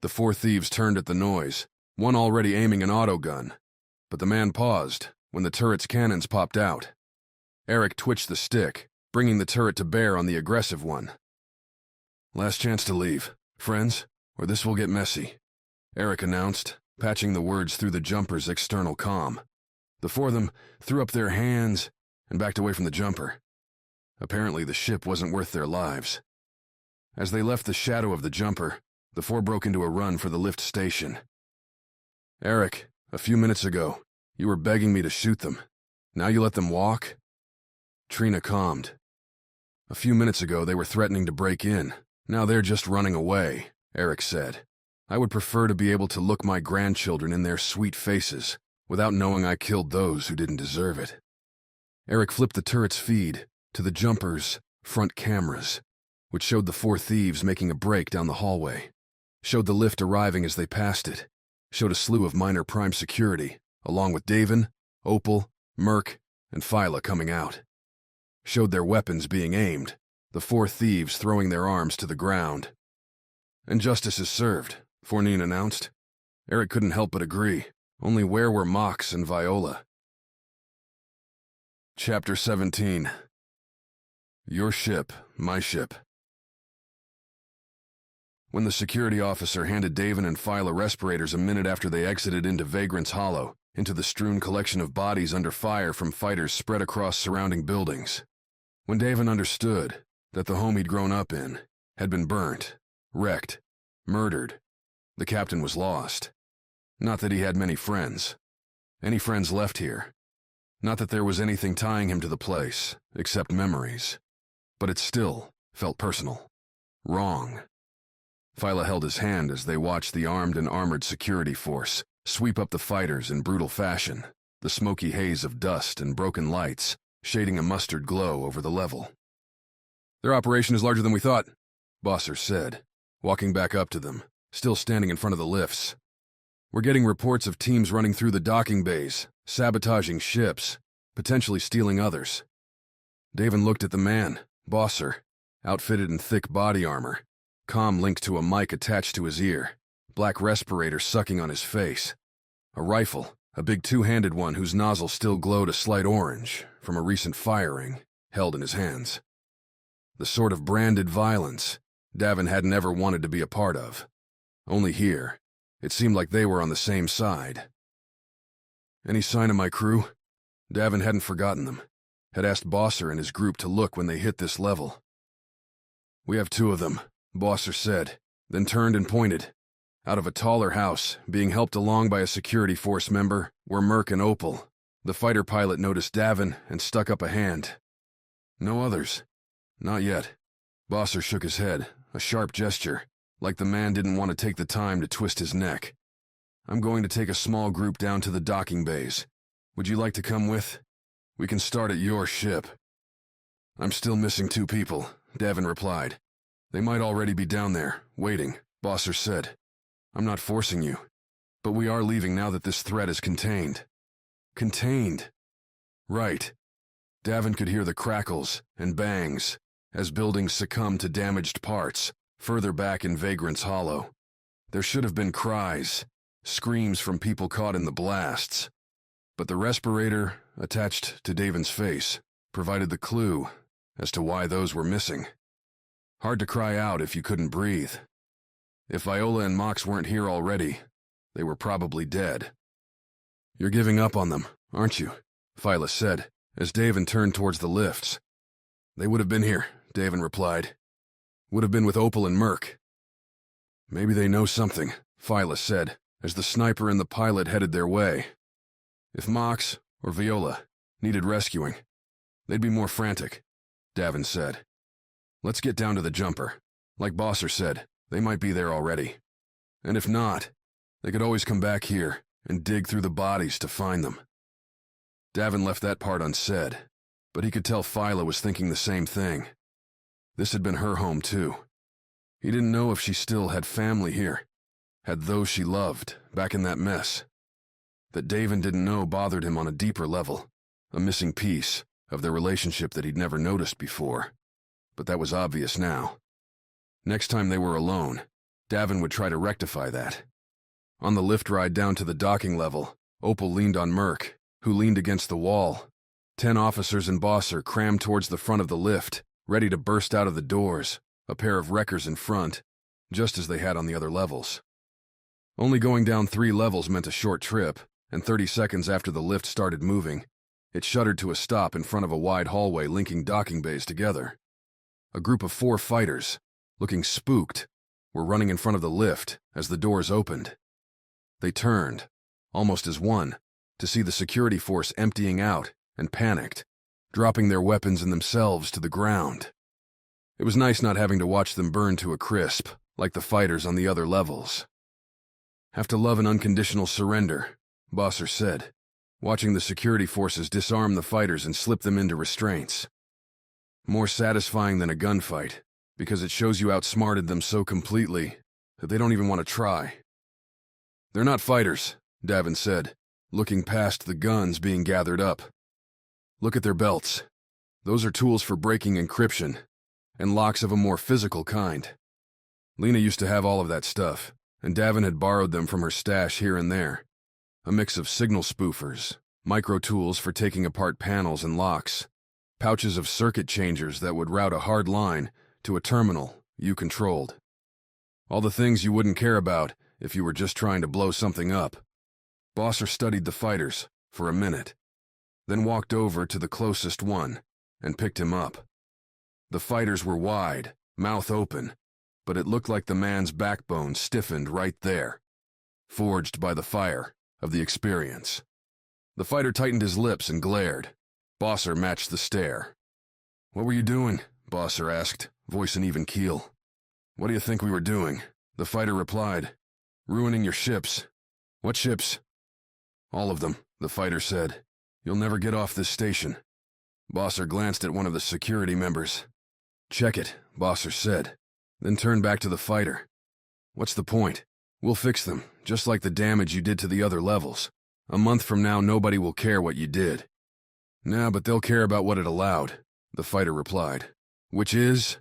The 4 thieves turned at the noise, one already aiming an autogun. But the man paused when the turret's cannons popped out. Eric twitched the stick, bringing the turret to bear on the aggressive one. "Last chance to leave, friends, or this will get messy," Eric announced, patching the words through the jumper's external comm. The 4 of them threw up their hands and backed away from the jumper. Apparently the ship wasn't worth their lives. As they left the shadow of the jumper, the 4 broke into a run for the lift station. "Eric, a few minutes ago, you were begging me to shoot them. Now you let them walk?" Trina calmed. "A few minutes ago they were threatening to break in. Now they're just running away," Eric said. "I would prefer to be able to look my grandchildren in their sweet faces without knowing I killed those who didn't deserve it." Eric flipped the turret's feed to the jumper's front cameras, which showed the 4 thieves making a break down the hallway, showed the lift arriving as they passed it, showed a slew of minor prime security, along with Davin, Opal, Merc, and Phyla coming out. Showed their weapons being aimed, the 4 thieves throwing their arms to the ground. "And justice is served," Fournier announced. Eric couldn't help but agree. Only where were Mox and Viola? Chapter 17. Your ship, my ship. When the security officer handed Davin and Phyla respirators a minute after they exited into Vagrant's Hollow, into the strewn collection of bodies under fire from fighters spread across surrounding buildings. When Davin understood that the home he'd grown up in had been burnt, wrecked, murdered, the captain was lost. Not that he had many friends. Any friends left here. Not that there was anything tying him to the place, except memories. But it still felt personal. Wrong. Phyla held his hand as they watched the armed and armored security force sweep up the fighters in brutal fashion, the smoky haze of dust and broken lights shading a mustard glow over the level. "Their operation is larger than we thought," Bosser said, walking back up to them, still standing in front of the lifts. "We're getting reports of teams running through the docking bays, sabotaging ships, potentially stealing others." Davin looked at the man, Bosser, outfitted in thick body armor, comm linked to a mic attached to his ear, black respirator sucking on his face. A rifle, a big two-handed one whose nozzle still glowed a slight orange from a recent firing, held in his hands. The sort of branded violence Davin hadn't ever wanted to be a part of. Only here, it seemed like they were on the same side. "Any sign of my crew?" Davin hadn't forgotten them, had asked Bosser and his group to look when they hit this level. "We have 2 of them," Bosser said, then turned and pointed. Out of a taller house, being helped along by a security force member, were Merc and Opal. The fighter pilot noticed Davin and stuck up a hand. "No others?" "Not yet." Bosser shook his head, a sharp gesture, like the man didn't want to take the time to twist his neck. "I'm going to take a small group down to the docking bays. Would you like to come with? We can start at your ship." "I'm still missing 2 people," Davin replied. "They might already be down there, waiting," Bosser said. "I'm not forcing you, but we are leaving now that this threat is contained." "Contained?" "Right." Davin could hear the crackles and bangs as buildings succumbed to damaged parts further back in Vagrant's Hollow. There should have been cries, screams from people caught in the blasts. But the respirator, attached to Davin's face, provided the clue as to why those were missing. Hard to cry out if you couldn't breathe. If Viola and Mox weren't here already, they were probably dead. "You're giving up on them, aren't you?" Phyla said, as Davin turned towards the lifts. "They would have been here," Davin replied. "Would have been with Opal and Merc." "Maybe they know something," Phyla said, as the sniper and the pilot headed their way. "If Mox, or Viola, needed rescuing, they'd be more frantic," Davin said. "Let's get down to the jumper. Like Bosser said, they might be there already. And if not, they could always come back here and dig through the bodies to find them." Davin left that part unsaid, but he could tell Phyla was thinking the same thing. This had been her home too. He didn't know if she still had family here, had those she loved back in that mess. That Davin didn't know bothered him on a deeper level, a missing piece of their relationship that he'd never noticed before. But that was obvious now. Next time they were alone, Davin would try to rectify that. On the lift ride down to the docking level, Opal leaned on Merc, who leaned against the wall. 10 officers and Bosser crammed towards the front of the lift, ready to burst out of the doors, a pair of wreckers in front, just as they had on the other levels. Only going down 3 levels meant a short trip, and 30 seconds after the lift started moving, it shuddered to a stop in front of a wide hallway linking docking bays together. A group of 4 fighters, looking spooked, were running in front of the lift as the doors opened. They turned, almost as one, to see the security force emptying out and panicked, dropping their weapons and themselves to the ground. It was nice not having to watch them burn to a crisp, like the fighters on the other levels. "Have to love an unconditional surrender," Bosser said, watching the security forces disarm the fighters and slip them into restraints. "More satisfying than a gunfight, because it shows you outsmarted them so completely that they don't even want to try." "They're not fighters," Davin said, looking past the guns being gathered up. "Look at their belts. Those are tools for breaking encryption, and locks of a more physical kind. Lena used to have all of that stuff, and Davin had borrowed them from her stash here and there. A mix of signal spoofers, micro tools for taking apart panels and locks, pouches of circuit changers that would route a hard line to a terminal you controlled. All the things you wouldn't care about if you were just trying to blow something up." Bosser studied the fighters for a minute, then walked over to the closest one and picked him up. The fighters were wide, mouth open, but it looked like the man's backbone stiffened right there, forged by the fire of the experience. The fighter tightened his lips and glared. Bosser matched the stare. "What were you doing?" Bosser asked, voice an even keel. "What do you think we were doing?" The fighter replied. "Ruining your ships. What ships? All of them, the fighter said. You'll never get off this station. Bosser glanced at one of the security members. Check it, Bosser said, then turned back to the fighter. What's the point? We'll fix them, just like the damage you did to the other levels. A month from now, nobody will care what you did. Nah, but they'll care about what it allowed, the fighter replied. Which is?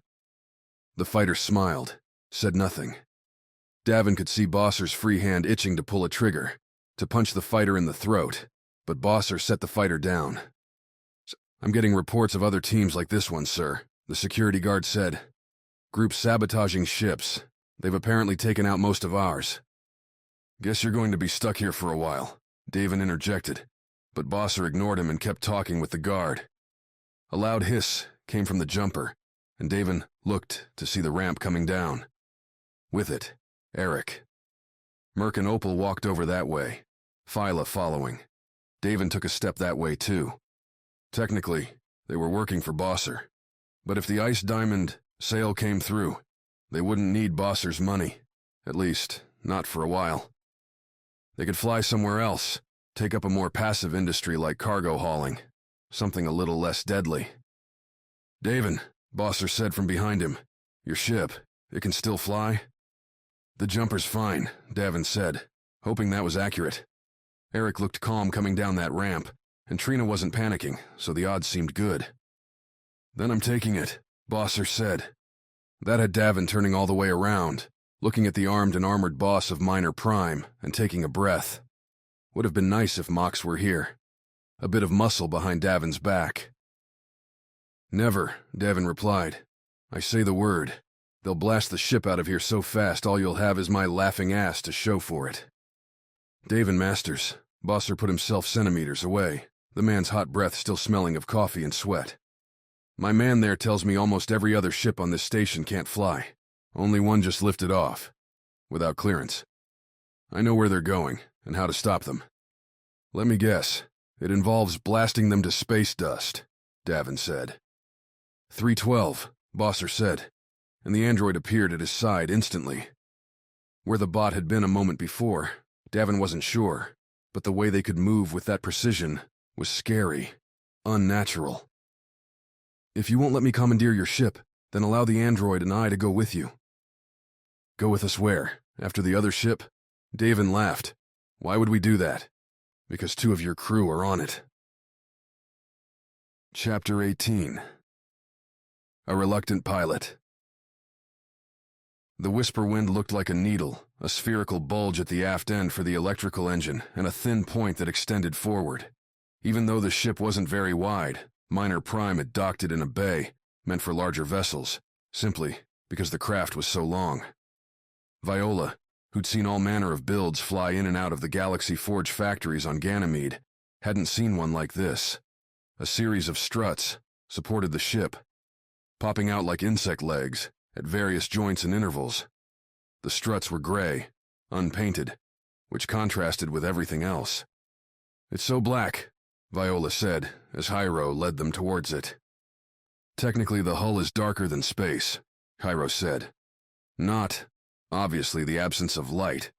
The fighter smiled, said nothing. Davin could see Bosser's free hand itching to pull a trigger, to punch the fighter in the throat, but Bosser set the fighter down. I'm getting reports of other teams like this one, sir, the security guard said. Groups sabotaging ships. They've apparently taken out most of ours. Guess you're going to be stuck here for a while, Davin interjected, but Bosser ignored him and kept talking with the guard. A loud hiss came from the jumper, and Davin looked to see the ramp coming down. With it, Eric. Merc and Opal walked over that way, Phyla following. Davin took a step that way too. Technically, they were working for Bosser, but if the Ice Diamond sale came through, they wouldn't need Bosser's money, at least, not for a while. They could fly somewhere else, take up a more passive industry like cargo hauling, something a little less deadly. Davin, Bosser said from behind him, your ship, it can still fly? The jumper's fine, Davin said, hoping that was accurate. Eric looked calm coming down that ramp, and Trina wasn't panicking, so the odds seemed good. Then I'm taking it, Bosser said. That had Davin turning all the way around, looking at the armed and armored boss of Minor Prime and taking a breath. Would have been nice if Mox were here. A bit of muscle behind Davin's back. Never, Davin replied. I say the word. They'll blast the ship out of here so fast all you'll have is my laughing ass to show for it. Davin Masters, Bosser put himself centimeters away, the man's hot breath still smelling of coffee and sweat. My man there tells me almost every other ship on this station can't fly. Only one just lifted off, without clearance. I know where they're going, and how to stop them. Let me guess, it involves blasting them to space dust, Davin said. 312, Bosser said, and the android appeared at his side instantly. Where the bot had been a moment before, Davin wasn't sure, but the way they could move with that precision was scary, unnatural. If you won't let me commandeer your ship, then allow the android and I to go with you. Go with us where? After the other ship? Davin laughed. Why would we do that? Because 2 of your crew are on it. Chapter 18. A Reluctant Pilot. The Whisper Wind looked like a needle, a spherical bulge at the aft end for the electrical engine, and a thin point that extended forward. Even though the ship wasn't very wide, Minor Prime had docked it in a bay, meant for larger vessels, simply because the craft was so long. Viola, who'd seen all manner of builds fly in and out of the Galaxy Forge factories on Ganymede, hadn't seen one like this. A series of struts supported the ship, popping out like insect legs at various joints and intervals. The struts were gray, unpainted, which contrasted with everything else. It's so black, Viola said, as Hyro led them towards it. Technically, the hull is darker than space, Hyro said. Not, obviously, the absence of light,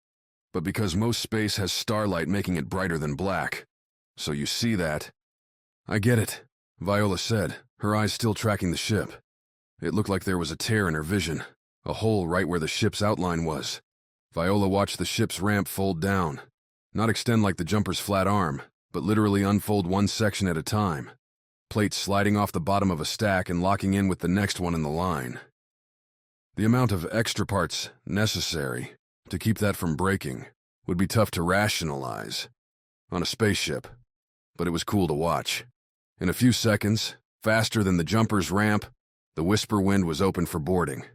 but because most space has starlight making it brighter than black. So you see that. I get it, Viola said, her eyes still tracking the ship. It looked like there was a tear in her vision, a hole right where the ship's outline was. Viola watched the ship's ramp fold down, not extend like the jumper's flat arm, but literally unfold one section at a time, plates sliding off the bottom of a stack and locking in with the next one in the line. The amount of extra parts necessary to keep that from breaking would be tough to rationalize on a spaceship, but it was cool to watch. In a few seconds, faster than the jumper's ramp, the Whisper Wind was open for boarding.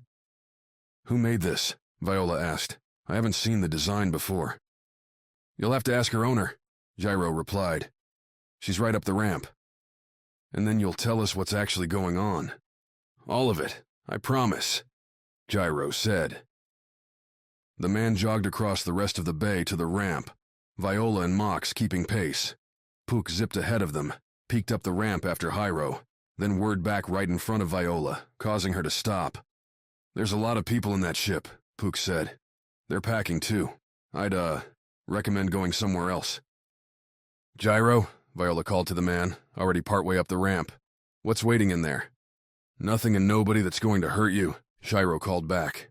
Who made this? Viola asked. I haven't seen the design before. You'll have to ask her owner, Gyro replied. She's right up the ramp. And then you'll tell us what's actually going on. All of it, I promise, Gyro said. The man jogged across the rest of the bay to the ramp, Viola and Mox keeping pace. Pook zipped ahead of them, peeked up the ramp after Hyro, then whirred back right in front of Viola, causing her to stop. There's a lot of people in that ship, Pook said. They're packing too. Recommend going somewhere else. Gyro, Viola called to the man, already partway up the ramp. What's waiting in there? Nothing and nobody that's going to hurt you, Gyro called back.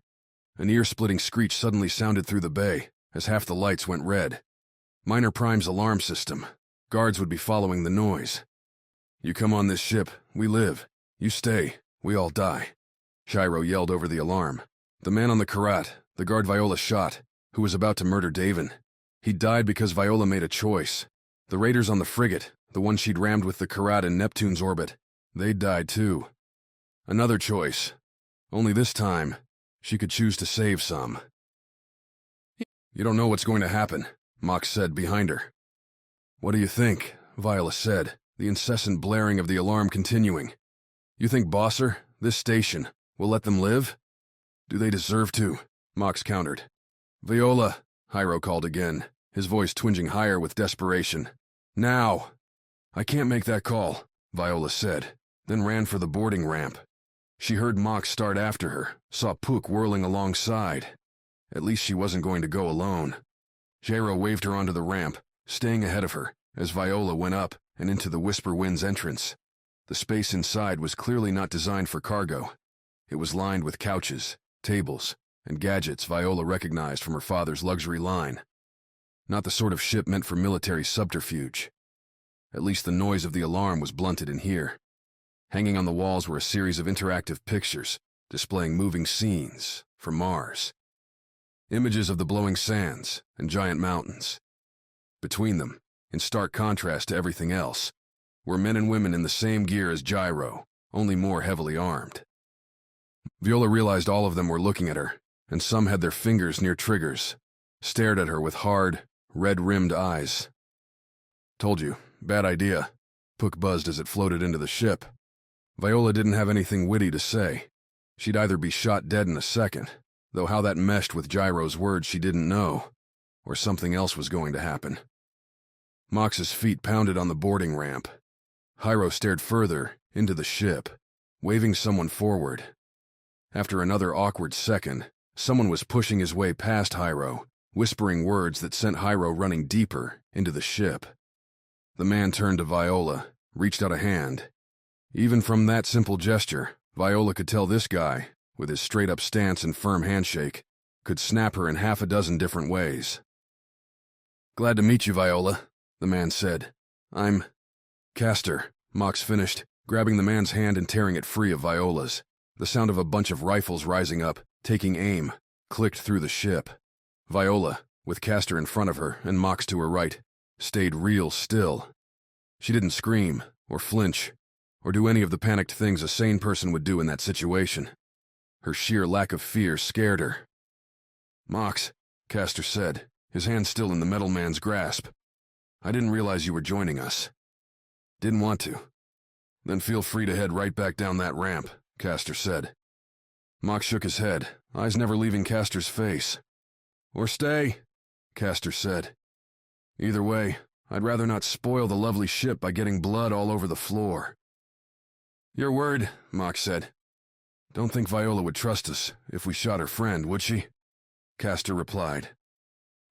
An ear-splitting screech suddenly sounded through the bay as half the lights went red. Minor Prime's alarm system. Guards would be following the noise. You come on this ship, we live. You stay, we all die. Gyro yelled over the alarm. The man on the Karat, the guard Viola shot, who was about to murder Davin. He died because Viola made a choice. The raiders on the frigate, the one she'd rammed with the Karat in Neptune's orbit, they died too. Another choice. Only this time, she could choose to save some. You don't know what's going to happen, Mox said behind her. What do you think? Viola said, the incessant blaring of the alarm continuing. You think Bosser, this station, will let them live? Do they deserve to? Mox countered. Viola, Hyro called again, his voice twinging higher with desperation. Now! I can't make that call, Viola said, then ran for the boarding ramp. She heard Mox start after her, saw Pook whirling alongside. At least she wasn't going to go alone. Gyro waved her onto the ramp, staying ahead of her, as Viola went up and into the Whisper Wind's entrance. The space inside was clearly not designed for cargo. It was lined with couches, tables, and gadgets Viola recognized from her father's luxury line. Not the sort of ship meant for military subterfuge. At least the noise of the alarm was blunted in here. Hanging on the walls were a series of interactive pictures, displaying moving scenes from Mars. Images of the blowing sands and giant mountains. Between them, in stark contrast to everything else, were men and women in the same gear as Gyro, only more heavily armed. Viola realized all of them were looking at her, and some had their fingers near triggers, stared at her with hard, red-rimmed eyes. Told you, bad idea, Pook buzzed as it floated into the ship. Viola didn't have anything witty to say. She'd either be shot dead in a second, though how that meshed with Gyro's words she didn't know, or something else was going to happen. Mox's feet pounded on the boarding ramp. Hyro stared further into the ship, waving someone forward. After another awkward second, someone was pushing his way past Hyro, whispering words that sent Hyro running deeper into the ship. The man turned to Viola, reached out a hand. Even from that simple gesture, Viola could tell this guy, with his straight-up stance and firm handshake, could snap her in half a dozen different ways. Glad to meet you, Viola, the man said. I'm Castor, Mox finished, grabbing the man's hand and tearing it free of Viola's. The sound of a bunch of rifles rising up, taking aim, clicked through the ship. Viola, with Castor in front of her and Mox to her right, stayed real still. She didn't scream, or flinch, or do any of the panicked things a sane person would do in that situation. Her sheer lack of fear scared her. Mox, Castor said, his hand still in the metal man's grasp. I didn't realize you were joining us. Didn't want to. Then feel free to head right back down that ramp, Castor said. Mox shook his head, eyes never leaving Castor's face. Or stay, Castor said. Either way, I'd rather not spoil the lovely ship by getting blood all over the floor. Your word, Mox said. Don't think Viola would trust us if we shot her friend, would she? Castor replied.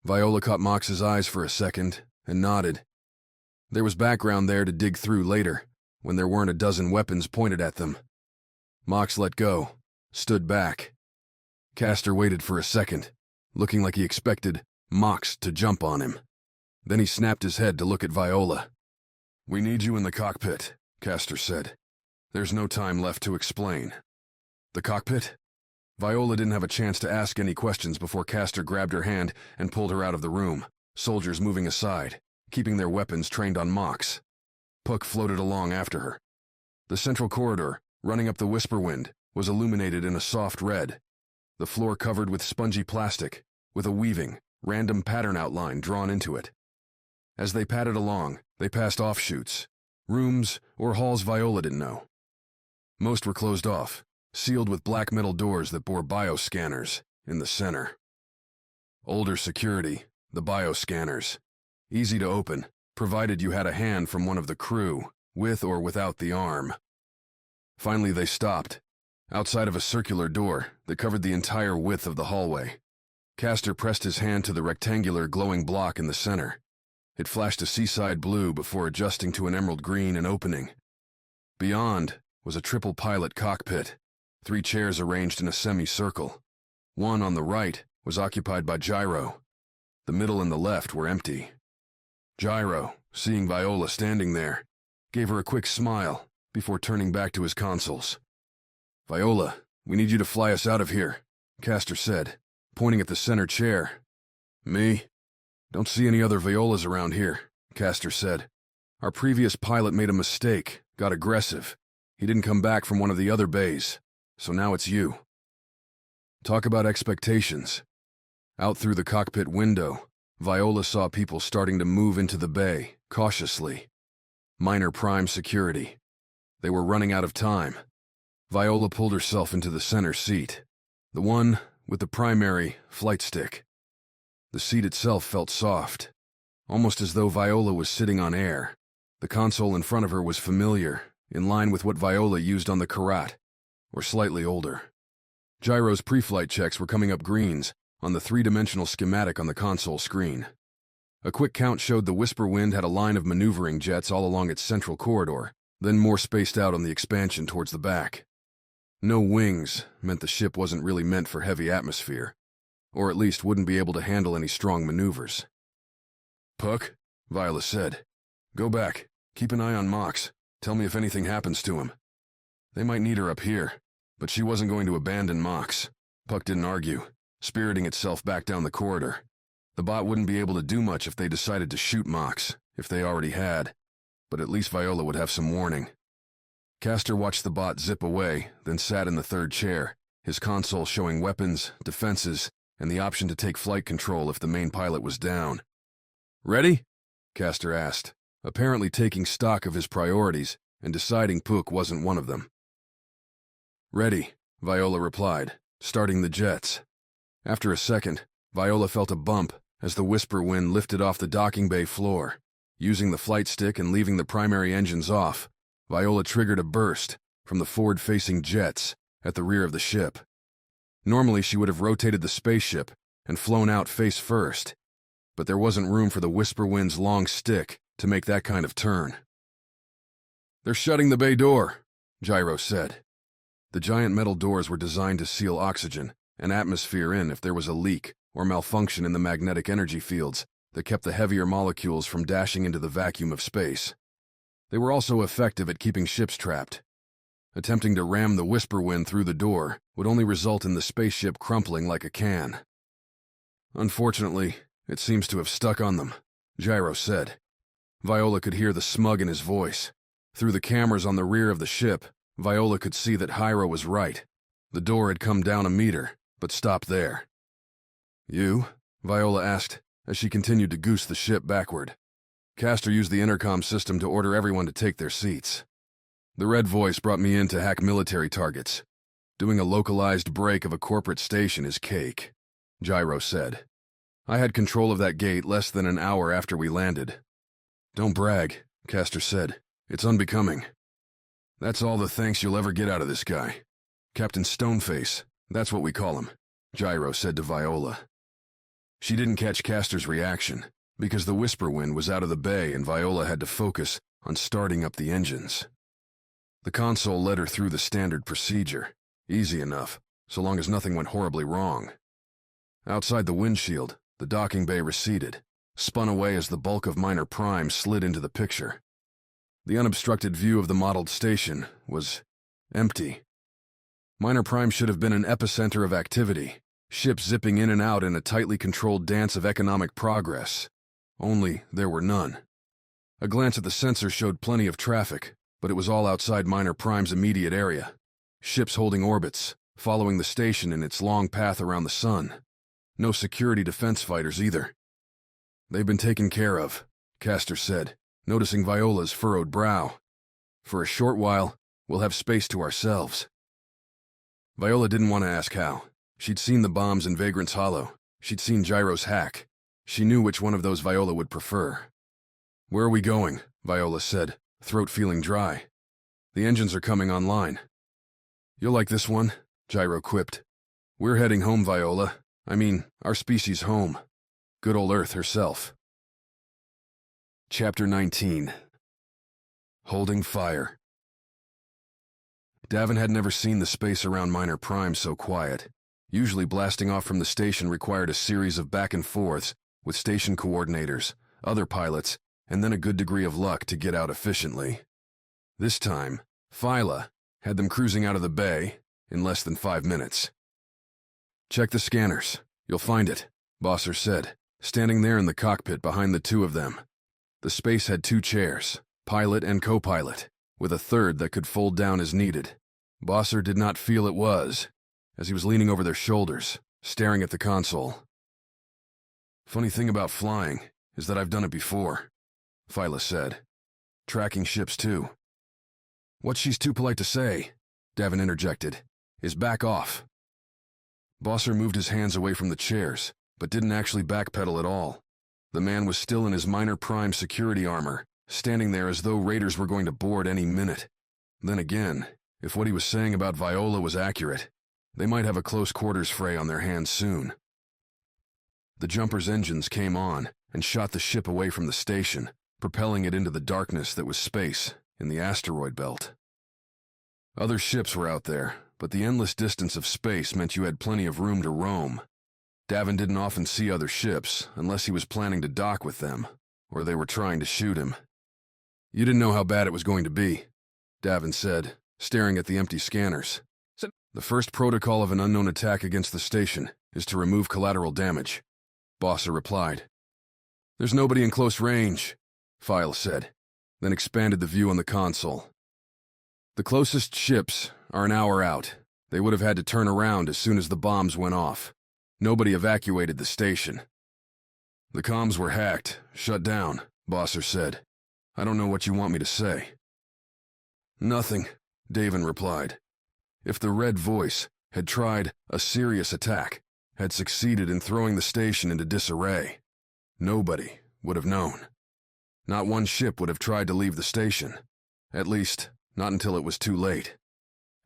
Viola caught Mox's eyes for a second and nodded. There was background there to dig through later, when there weren't a dozen weapons pointed at them. Mox let go, stood back. Castor waited for a second, looking like he expected Mox to jump on him. Then he snapped his head to look at Viola. We need you in the cockpit, Castor said. There's no time left to explain. The cockpit? Viola didn't have a chance to ask any questions before Castor grabbed her hand and pulled her out of the room, soldiers moving aside, keeping their weapons trained on Mox. Puck floated along after her. The central corridor, running up the Whisper Wind, was illuminated in a soft red, the floor covered with spongy plastic, with a weaving, random pattern outline drawn into it. As they padded along, they passed offshoots, rooms or halls Viola didn't know. Most were closed off, sealed with black metal doors that bore bioscanners in the center. Older security, the bioscanners. Easy to open, provided you had a hand from one of the crew, with or without the arm. Finally they stopped, outside of a circular door that covered the entire width of the hallway. Castor pressed his hand to the rectangular glowing block in the center. It flashed a seaside blue before adjusting to an emerald green and opening. Beyond was a triple pilot cockpit, 3 chairs arranged in a semicircle. One on the right was occupied by Gyro. The middle and the left were empty. Gyro, seeing Viola standing there, gave her a quick smile before turning back to his consoles. "Viola, we need you to fly us out of here," Castor said, pointing at the center chair. "Me? Don't see any other Violas around here," Castor said. "Our previous pilot made a mistake, got aggressive. He didn't come back from one of the other bays, so now it's you." Talk about expectations. Out through the cockpit window, Viola saw people starting to move into the bay, cautiously. Minor prime security. They were running out of time. Viola pulled herself into the center seat, the one with the primary flight stick. The seat itself felt soft, almost as though Viola was sitting on air. The console in front of her was familiar, in line with what Viola used on the Karat, or slightly older. Gyro's pre-flight checks were coming up greens on the 3-dimensional schematic on the console screen. A quick count showed the Whisper Wind had a line of maneuvering jets all along its central corridor, then more spaced out on the expansion towards the back. No wings meant the ship wasn't really meant for heavy atmosphere, or at least wouldn't be able to handle any strong maneuvers. "Puck," Viola said, "go back. Keep an eye on Mox. Tell me if anything happens to him. They might need her up here, but she wasn't going to abandon Mox." Puck didn't argue, spiriting itself back down the corridor. The bot wouldn't be able to do much if they decided to shoot Mox, if they already had, but at least Viola would have some warning. Castor watched the bot zip away, then sat in the third chair, his console showing weapons, defenses, and the option to take flight control if the main pilot was down. "Ready?" Castor asked, apparently taking stock of his priorities and deciding Puck wasn't one of them. "Ready," Viola replied, starting the jets. After a second, Viola felt a bump as the Whisper Wind lifted off the docking bay floor. Using the flight stick and leaving the primary engines off, Viola triggered a burst from the forward-facing jets at the rear of the ship. Normally she would have rotated the spaceship and flown out face first, but there wasn't room for the Whisper Wind's long stick to make that kind of turn. "They're shutting the bay door," Gyro said. The giant metal doors were designed to seal oxygen and atmosphere in if there was a leak or malfunction in the magnetic energy fields that kept the heavier molecules from dashing into the vacuum of space. They were also effective at keeping ships trapped. Attempting to ram the Whisper Wind through the door would only result in the spaceship crumpling like a can. "Unfortunately, it seems to have stuck on them," Gyro said. Viola could hear the smug in his voice. Through the cameras on the rear of the ship, Viola could see that Hyra was right. The door had come down a meter, but stopped there. "You?" Viola asked, as she continued to goose the ship backward. Castor used the intercom system to order everyone to take their seats. The red voice brought me in to hack military targets. Doing a localized break of a corporate station is cake, Gyro said. I had control of that gate less than an hour after we landed. "Don't brag," Castor said. "It's unbecoming." "That's all the thanks you'll ever get out of this guy. Captain Stoneface, that's what we call him," Gyro said to Viola. She didn't catch Castor's reaction, because the Whisper Wind was out of the bay and Viola had to focus on starting up the engines. The console led her through the standard procedure, easy enough, so long as nothing went horribly wrong. Outside the windshield, the docking bay receded, spun away as the bulk of Minor Prime slid into the picture. The unobstructed view of the modeled station was empty. Minor Prime should have been an epicenter of activity, ships zipping in and out in a tightly controlled dance of economic progress. Only there were none. A glance at the sensor showed plenty of traffic, but it was all outside Minor Prime's immediate area. Ships holding orbits, following the station in its long path around the sun. No security defense fighters either. "They've been taken care of," Castor said, noticing Viola's furrowed brow. "For a short while, we'll have space to ourselves." Viola didn't want to ask how. She'd seen the bombs in Vagrant's Hollow. She'd seen Gyro's hack. She knew which one of those Viola would prefer. "Where are we going?" Viola said, throat feeling dry. "The engines are coming online." "You'll like this one," Gyro quipped. "We're heading home, Viola. I mean, our species' home. Good old Earth herself. Chapter 19. Holding Fire. Davin had never seen the space around Minor Prime so quiet. Usually blasting off from the station required a series of back and forths with station coordinators, other pilots, and then a good degree of luck to get out efficiently. This time, Phyla had them cruising out of the bay in less than 5 minutes. "Check the scanners. You'll find it," Bosser said, standing there in the cockpit behind the two of them. The space had 2 chairs, pilot and co-pilot, with a third that could fold down as needed. Bosser did not feel it was, as he was leaning over their shoulders, staring at the console. "Funny thing about flying is that I've done it before," Phyla said. "Tracking ships, too." "What she's too polite to say," Davin interjected, "is back off." Bosser moved his hands away from the chairs, but didn't actually backpedal at all. The man was still in his Minor Prime security armor, standing there as though raiders were going to board any minute. Then again, if what he was saying about Viola was accurate, they might have a close-quarters fray on their hands soon. The jumper's engines came on and shot the ship away from the station, propelling it into the darkness that was space in the asteroid belt. Other ships were out there, but the endless distance of space meant you had plenty of room to roam. Davin didn't often see other ships unless he was planning to dock with them, or they were trying to shoot him. "You didn't know how bad it was going to be," Davin said, staring at the empty scanners. "The first protocol of an unknown attack against the station is to remove collateral damage," Bosser replied. "There's nobody in close range," Phyla said, then expanded the view on the console. "The closest ships are an hour out. They would have had to turn around as soon as the bombs went off. Nobody evacuated the station." "The comms were hacked, shut down," Bosser said. "I don't know what you want me to say." "Nothing," Davin replied. "If the Red Voice had tried a serious attack, had succeeded in throwing the station into disarray, nobody would have known. Not one ship would have tried to leave the station. At least, not until it was too late.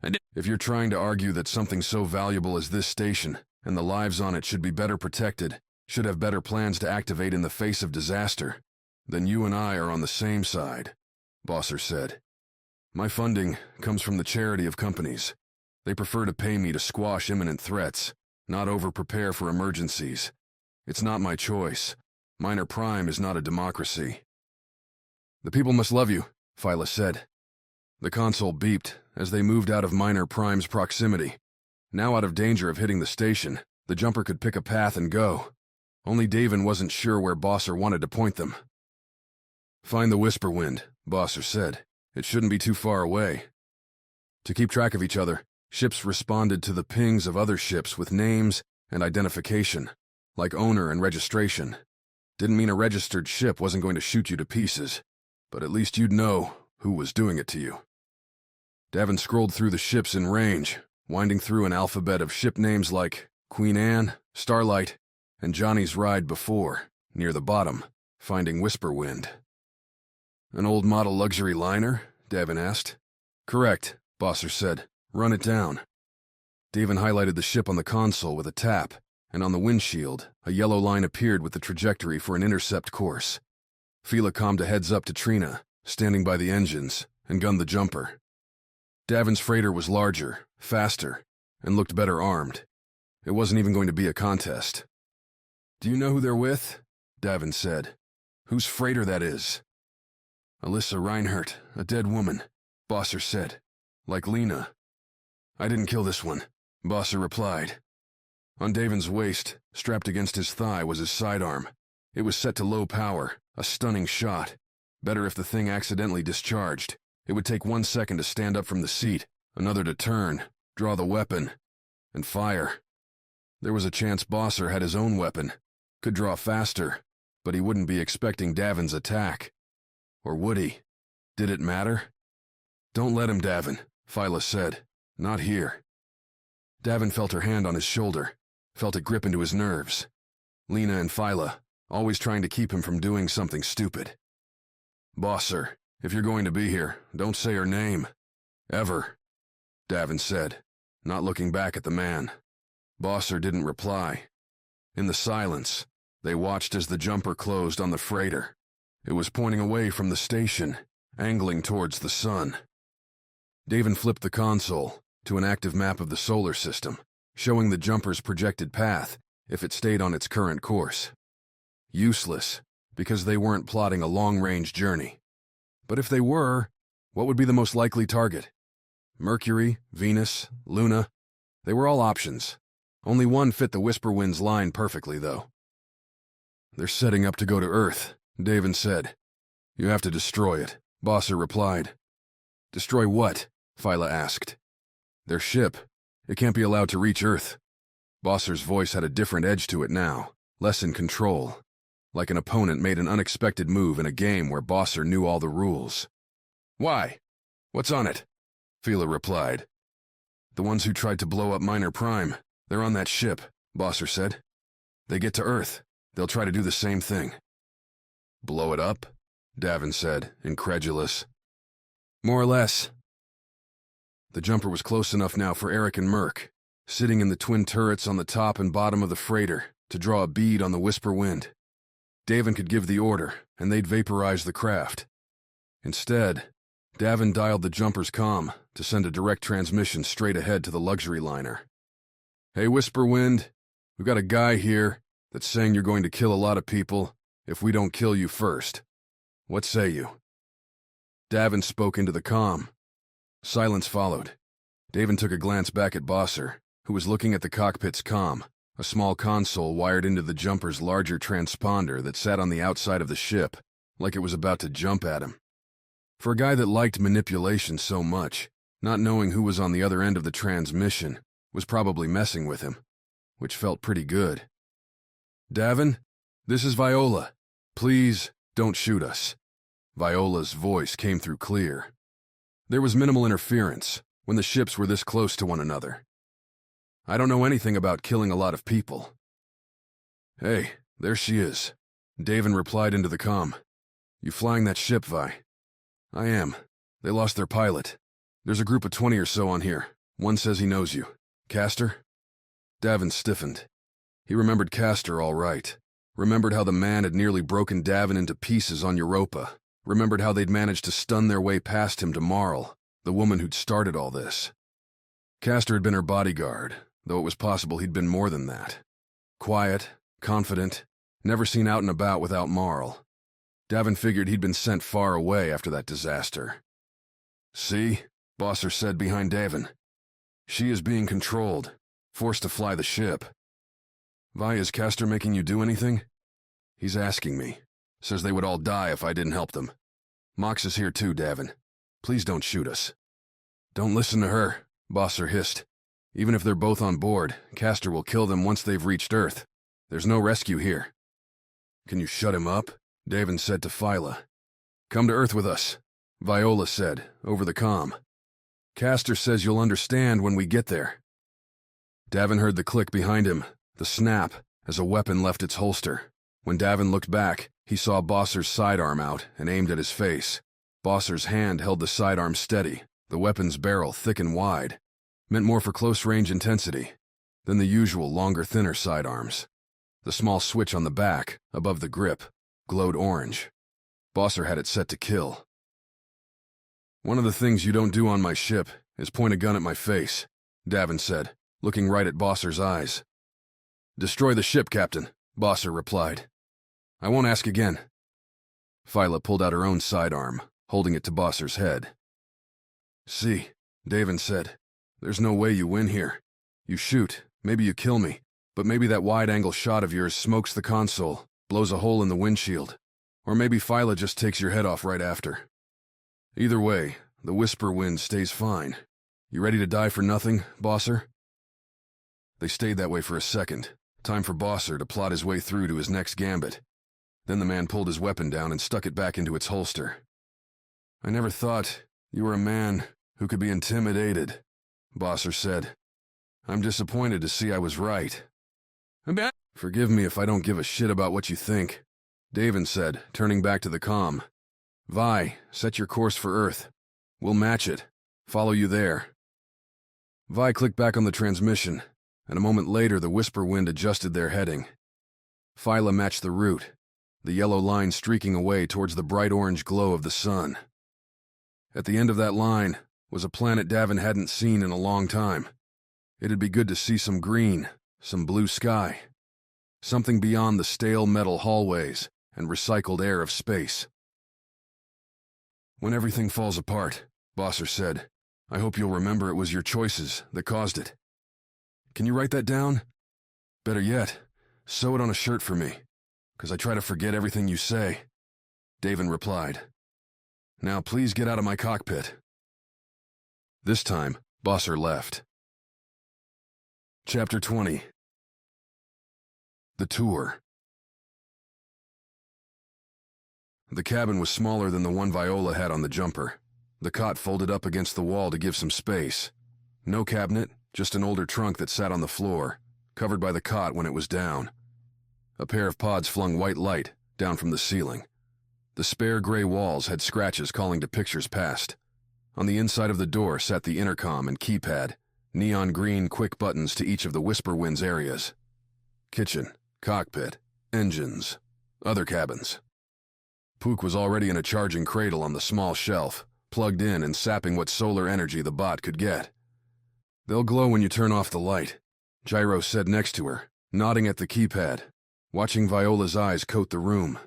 And if you're trying to argue that something so valuable as this station and the lives on it should be better protected, should have better plans to activate in the face of disaster, then you and I are on the same side," Bosser said. "My funding comes from the charity of companies. They prefer to pay me to squash imminent threats, not over-prepare for emergencies. It's not my choice. Minor Prime is not a democracy." "The people must love you," Phyla said. The console beeped as they moved out of Minor Prime's proximity. Now out of danger of hitting the station, the jumper could pick a path and go. Only Davin wasn't sure where Bosser wanted to point them. "Find the Whisper Wind," Bosser said. "It shouldn't be too far away." To keep track of each other, ships responded to the pings of other ships with names and identification, like owner and registration. Didn't mean a registered ship wasn't going to shoot you to pieces, but at least you'd know who was doing it to you. Davin scrolled through the ships in range, winding through an alphabet of ship names like Queen Anne, Starlight, and Johnny's Ride before, near the bottom, finding Whisper Wind. "An old model luxury liner?" Davin asked. "Correct," Bosser said. "Run it down." Davin highlighted the ship on the console with a tap, and on the windshield, a yellow line appeared with the trajectory for an intercept course. Phyla calmed a heads-up to Trina, standing by the engines, and gunned the jumper. Davin's freighter was larger, faster, and looked better armed. It wasn't even going to be a contest. "Do you know who they're with?" Davin said. "Whose freighter that is?" "Alissa Reinhardt, a dead woman," Bosser said. "Like Lena." "I didn't kill this one," Bosser replied. On Davin's waist, strapped against his thigh, was his sidearm. It was set to low power, a stunning shot. Better if the thing accidentally discharged. It would take 1 second to stand up from the seat, another to turn, draw the weapon, and fire. There was a chance Bosser had his own weapon, could draw faster, but he wouldn't be expecting Davin's attack. Or would he? Did it matter? "Don't let him, Davin," Phyla said. "Not here." Davin felt her hand on his shoulder, felt it grip into his nerves. Lena and Phyla, always trying to keep him from doing something stupid. "Bosser, if you're going to be here, don't say her name. Ever," Davin said, not looking back at the man. Bosser didn't reply. In the silence, they watched as the jumper closed on the freighter. It was pointing away from the station, angling towards the sun. Davin flipped the console to an active map of the solar system, showing the jumper's projected path if it stayed on its current course. Useless, because they weren't plotting a long-range journey. But if they were, what would be the most likely target? Mercury, Venus, Luna? They were all options. Only one fit the Whisperwind's line perfectly, though. "They're setting up to go to Earth," Davin said. "You have to destroy it," Bosser replied. "Destroy what?" Phyla asked. "Their ship. It can't be allowed to reach Earth." Bosser's voice had a different edge to it now, less in control, like an opponent made an unexpected move in a game where Bosser knew all the rules. "Why? What's on it?" Phyla replied. "The ones who tried to blow up Minor Prime. They're on that ship," Bosser said. "They get to Earth. They'll try to do the same thing." "Blow it up?" Davin said, incredulous. "More or less." The jumper was close enough now for Eric and Merc, sitting in the twin turrets on the top and bottom of the freighter, to draw a bead on the Whisperwind. Davin could give the order, and they'd vaporize the craft. Instead, Davin dialed the jumper's comm to send a direct transmission straight ahead to the luxury liner. "Hey, Whisperwind, we've got a guy here that's saying you're going to kill a lot of people if we don't kill you first. What say you?" Davin spoke into the comm. Silence followed. Davin took a glance back at Bosser, who was looking at the cockpit's comm, a small console wired into the jumper's larger transponder that sat on the outside of the ship, like it was about to jump at him. For a guy that liked manipulation so much, not knowing who was on the other end of the transmission was probably messing with him, which felt pretty good. "Davin, this is Viola. Please, don't shoot us." Viola's voice came through clear. There was minimal interference when the ships were this close to one another. "I don't know anything about killing a lot of people." "Hey, there she is," Davin replied into the comm. "You flying that ship, Vi?" "I am. They lost their pilot. There's a group of 20 or so on here. One says he knows you. Castor?" Davin stiffened. He remembered Castor all right. Remembered how the man had nearly broken Davin into pieces on Europa. Remembered how they'd managed to stun their way past him to Marl, the woman who'd started all this. Castor had been her bodyguard, though it was possible he'd been more than that. Quiet, confident, never seen out and about without Marl. Davin figured he'd been sent far away after that disaster. "See?" Bosser said behind Davin. "She is being controlled, forced to fly the ship." "Vi, is Castor making you do anything?" "He's asking me. Says they would all die if I didn't help them. Mox is here too, Davin. Please don't shoot us." "Don't listen to her," Bosser hissed. "Even if they're both on board, Castor will kill them once they've reached Earth. There's no rescue here." "Can you shut him up?" Davin said to Phyla. "Come to Earth with us," Viola said, over the comm. "Castor says you'll understand when we get there." Davin heard the click behind him, the snap, as a weapon left its holster. When Davin looked back, he saw Bosser's sidearm out and aimed at his face. Bosser's hand held the sidearm steady, the weapon's barrel thick and wide, meant more for close-range intensity than the usual longer, thinner sidearms. The small switch on the back, above the grip, glowed orange. Bosser had it set to kill. "One of the things you don't do on my ship is point a gun at my face," Davin said, looking right at Bosser's eyes. "Destroy the ship, Captain," Bosser replied. "I won't ask again." Phyla pulled out her own sidearm, holding it to Bosser's head. "See," Davin said, "there's no way you win here. You shoot, maybe you kill me, but maybe that wide-angle shot of yours smokes the console, blows a hole in the windshield, or maybe Phyla just takes your head off right after. Either way, the Whisperwind stays fine. You ready to die for nothing, Bosser?" They stayed that way for a second, time for Bosser to plot his way through to his next gambit. Then the man pulled his weapon down and stuck it back into its holster. "I never thought you were a man who could be intimidated," Bosser said. "I'm disappointed to see I was right." "Forgive me if I don't give a shit about what you think," Davin said, turning back to the comm. "Vi, set your course for Earth. We'll match it. Follow you there." Vi clicked back on the transmission, and a moment later the Whisperwind adjusted their heading, Phyla matched the route, the yellow line streaking away towards the bright orange glow of the sun. At the end of that line was a planet Davin hadn't seen in a long time. It'd be good to see some green, some blue sky, something beyond the stale metal hallways and recycled air of space. When everything falls apart, Bosser said, I hope you'll remember it was your choices that caused it. Can you write that down? Better yet, sew it on a shirt for me, 'cause I try to forget everything you say. Davin replied. Now please get out of my cockpit. This time, Bosser left. Chapter 20. The Tour. The cabin was smaller than the one Viola had on the jumper. The cot folded up against the wall to give some space. No cabinet, just an older trunk that sat on the floor, covered by the cot when it was down. A pair of pods flung white light down from the ceiling. The spare gray walls had scratches calling to pictures past. On the inside of the door sat the intercom and keypad, neon green quick buttons to each of the Whisper Winds areas. Kitchen, cockpit, engines, other cabins. Pook was already in a charging cradle on the small shelf, plugged in and sapping what solar energy the bot could get. They'll glow when you turn off the light, Gyro said next to her, nodding at the keypad, watching Viola's eyes coat the room.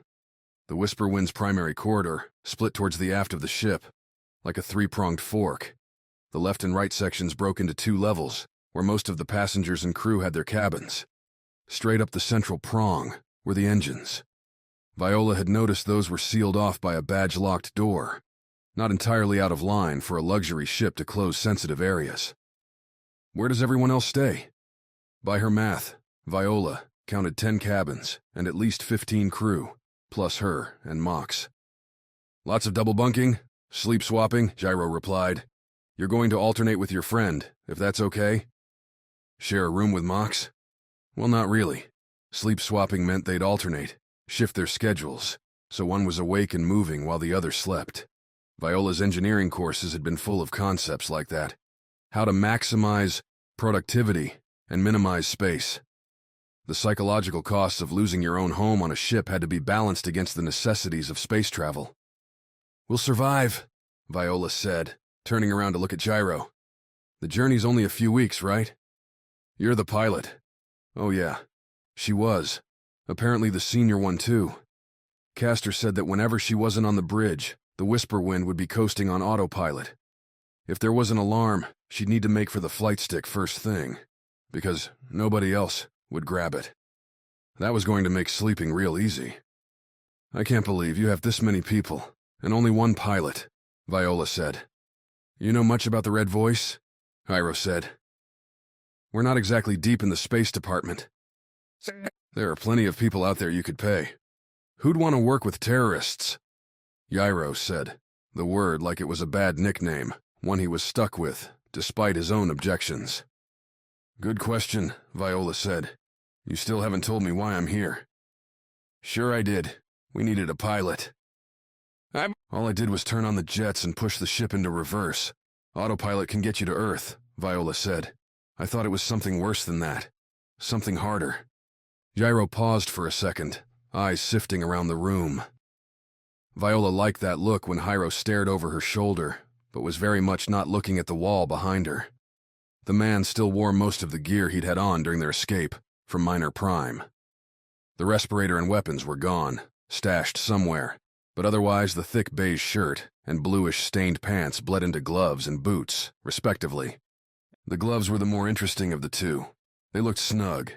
The Whisper Wind's primary corridor split towards the aft of the ship, like a three-pronged fork. The left and right sections broke into two levels, where most of the passengers and crew had their cabins. Straight up the central prong were the engines. Viola had noticed those were sealed off by a badge-locked door, not entirely out of line for a luxury ship to close sensitive areas. Where does everyone else stay? By her math, Viola counted 10 cabins and at least 15 crew, plus her and Mox. Lots of double bunking, sleep swapping, Gyro replied. You're going to alternate with your friend, if that's okay? Share a room with Mox? Well, not really. Sleep swapping meant they'd alternate, shift their schedules, so one was awake and moving while the other slept. Viola's engineering courses had been full of concepts like that. How to maximize productivity and minimize space. The psychological costs of losing your own home on a ship had to be balanced against the necessities of space travel. We'll survive, Viola said, turning around to look at Gyro. The journey's only a few weeks, right? You're the pilot. Oh yeah, she was. Apparently the senior one too. Castor said that whenever she wasn't on the bridge, the Whisper Wind would be coasting on autopilot. If there was an alarm, she'd need to make for the flight stick first thing, because nobody else would grab it. That was going to make sleeping real easy. I can't believe you have this many people, and only one pilot, Viola said. You know much about the Red Voice? Hyro said. We're not exactly deep in the space department. There are plenty of people out there you could pay. Who'd want to work with terrorists? Gyro said, the word like it was a bad nickname, one he was stuck with, despite his own objections. Good question, Viola said. You still haven't told me why I'm here. Sure I did. We needed a pilot. All I did was turn on the jets and push the ship into reverse. Autopilot can get you to Earth, Viola said. I thought it was something worse than that. Something harder. Gyro paused for a second, eyes sifting around the room. Viola liked that look when Hyro stared over her shoulder, but was very much not looking at the wall behind her. The man still wore most of the gear he'd had on during their escape from Minor Prime. The respirator and weapons were gone, stashed somewhere, but otherwise the thick beige shirt and bluish stained pants bled into gloves and boots, respectively. The gloves were the more interesting of the two. They looked snug,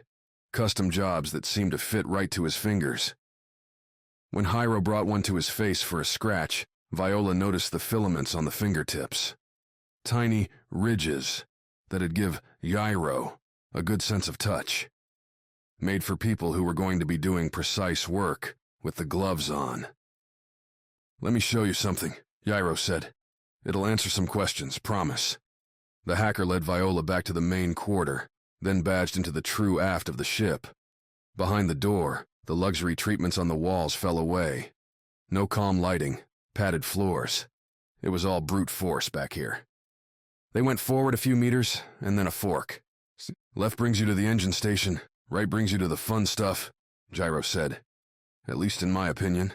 custom jobs that seemed to fit right to his fingers. When Hyro brought one to his face for a scratch, Viola noticed the filaments on the fingertips. Tiny ridges that'd give Gyro a good sense of touch. Made for people who were going to be doing precise work with the gloves on. Let me show you something, Gyro said. It'll answer some questions, promise. The hacker led Viola back to the main quarter, then badged into the true aft of the ship. Behind the door, the luxury treatments on the walls fell away. No calm lighting, padded floors. It was all brute force back here. They went forward a few meters, and then a fork. Left brings you to the engine station, right brings you to the fun stuff, Gyro said. At least in my opinion.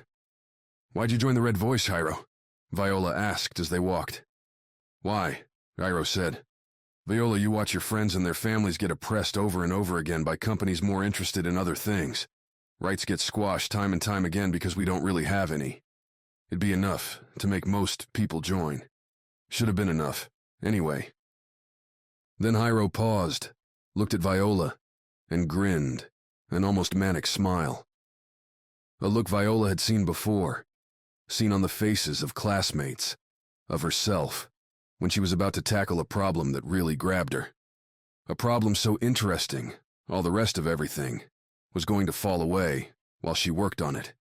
Why'd you join the Red Voice, Gyro? Viola asked as they walked. Why? Gyro said. Viola, you watch your friends and their families get oppressed over and over again by companies more interested in other things. Rights get squashed time and time again because we don't really have any. It'd be enough to make most people join. Should have been enough, anyway. Then Gyro paused, looked at Viola, and grinned, an almost manic smile. A look Viola had seen before, seen on the faces of classmates, of herself, when she was about to tackle a problem that really grabbed her. A problem so interesting, all the rest of everything was going to fall away while she worked on it.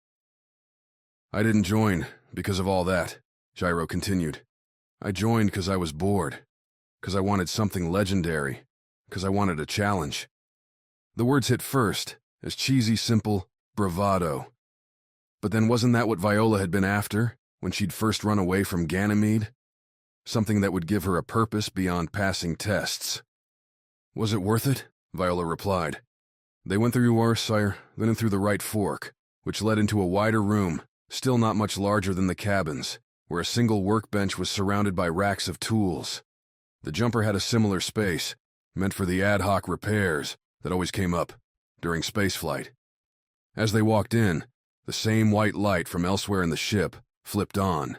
I didn't join because of all that, Gyro continued. I joined because I was bored, because I wanted something legendary, because I wanted a challenge. The words hit first, as cheesy, simple bravado. But then wasn't that what Viola had been after when she'd first run away from Ganymede? Something that would give her a purpose beyond passing tests. Was it worth it? Viola replied. They went through our sire, then in through the right fork, which led into a wider room, still not much larger than the cabins, where a single workbench was surrounded by racks of tools. The jumper had a similar space, meant for the ad hoc repairs that always came up during spaceflight. As they walked in, the same white light from elsewhere in the ship flipped on.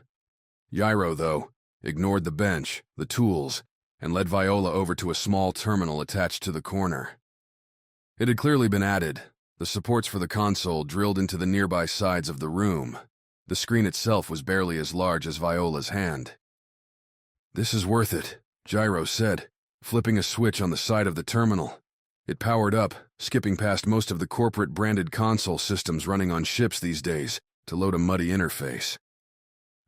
Gyro, though, ignored the bench, the tools, and led Viola over to a small terminal attached to the corner. It had clearly been added, the supports for the console drilled into the nearby sides of the room. The screen itself was barely as large as Viola's hand. This is worth it, Gyro said, flipping a switch on the side of the terminal. It powered up, skipping past most of the corporate-branded console systems running on ships these days to load a muddy interface.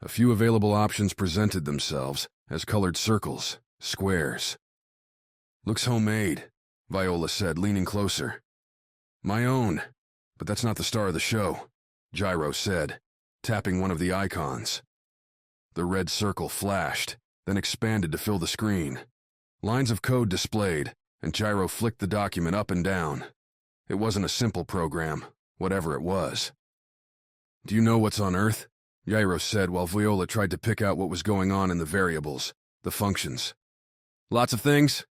A few available options presented themselves as colored circles, squares. Looks homemade, Viola said, leaning closer. My own, but that's not the star of the show, Gyro said, tapping one of the icons. The red circle flashed, then expanded to fill the screen. Lines of code displayed, and Gyro flicked the document up and down. It wasn't a simple program, whatever it was. Do you know what's on Earth? Gyro said while Viola tried to pick out what was going on in the variables, the functions. Lots of things.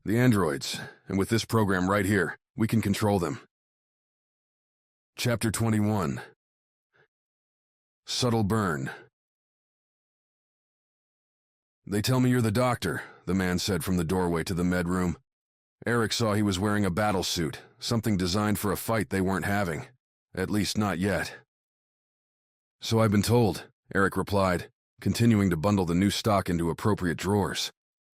The androids, and with this program right here, we can control them. Chapter 21. Subtle Burn. They tell me you're the doctor, the man said from the doorway to the med room. Eric saw he was wearing a battle suit, something designed for a fight they weren't having. At least not yet. So I've been told, Eric replied, continuing to bundle the new stock into appropriate drawers.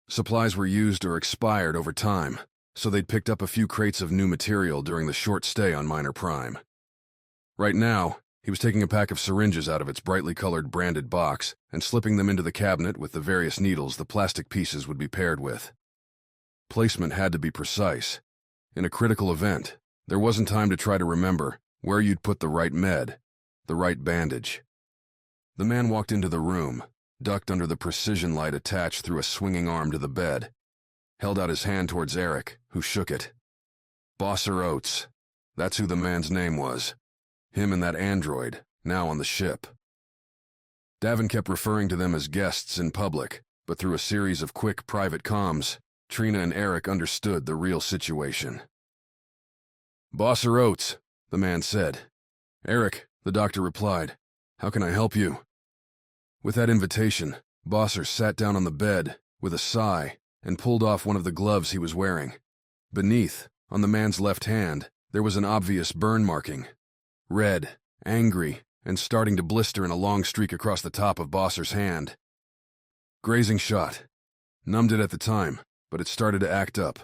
Supplies were used or expired over time, so they'd picked up a few crates of new material during the short stay on Minor Prime. Right now, he was taking a pack of syringes out of its brightly colored branded box and slipping them into the cabinet with the various needles the plastic pieces would be paired with. Placement had to be precise. In a critical event, there wasn't time to try to remember where you'd put the right med, the right bandage. The man walked into the room, ducked under the precision light attached through a swinging arm to the bed, held out his hand towards Eric, who shook it. Bosser Oates. That's who the man's name was. Him and that android, now on the ship. Davin kept referring to them as guests in public, but through a series of quick private comms, Trina and Eric understood the real situation. Bosser Oates, the man said. Eric, the doctor replied. How can I help you? With that invitation, Bosser sat down on the bed with a sigh and pulled off one of the gloves he was wearing. Beneath, on the man's left hand, there was an obvious burn marking. Red, angry, and starting to blister in a long streak across the top of Bosser's hand. Grazing shot. Numbed it at the time, but it started to act up.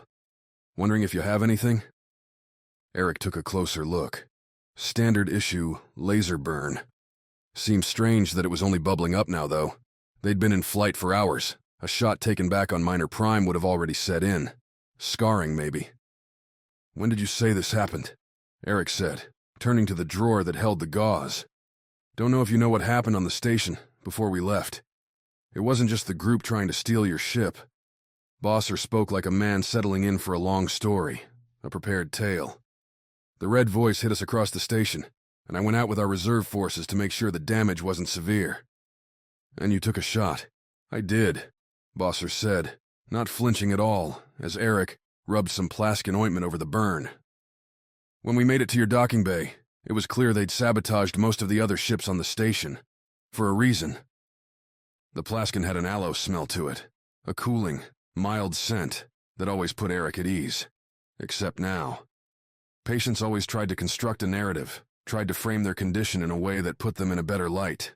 Wondering if you have anything? Eric took a closer look. Standard issue, laser burn. Seems strange that it was only bubbling up now, though. They'd been in flight for hours. A shot taken back on Minor Prime would have already set in. Scarring, maybe. When did you say this happened? Eric said, turning to the drawer that held the gauze. Don't know if you know what happened on the station before we left. It wasn't just the group trying to steal your ship. Bosser spoke like a man settling in for a long story, a prepared tale. The red voice hit us across the station, and I went out with our reserve forces to make sure the damage wasn't severe. And you took a shot. I did, Bosser said, not flinching at all, as Eric rubbed some Plaskin ointment over the burn. When we made it to your docking bay, it was clear they'd sabotaged most of the other ships on the station. For a reason. The Plaskin had an aloe smell to it, a cooling, mild scent that always put Eric at ease. Except now. Patients always tried to construct a narrative, tried to frame their condition in a way that put them in a better light.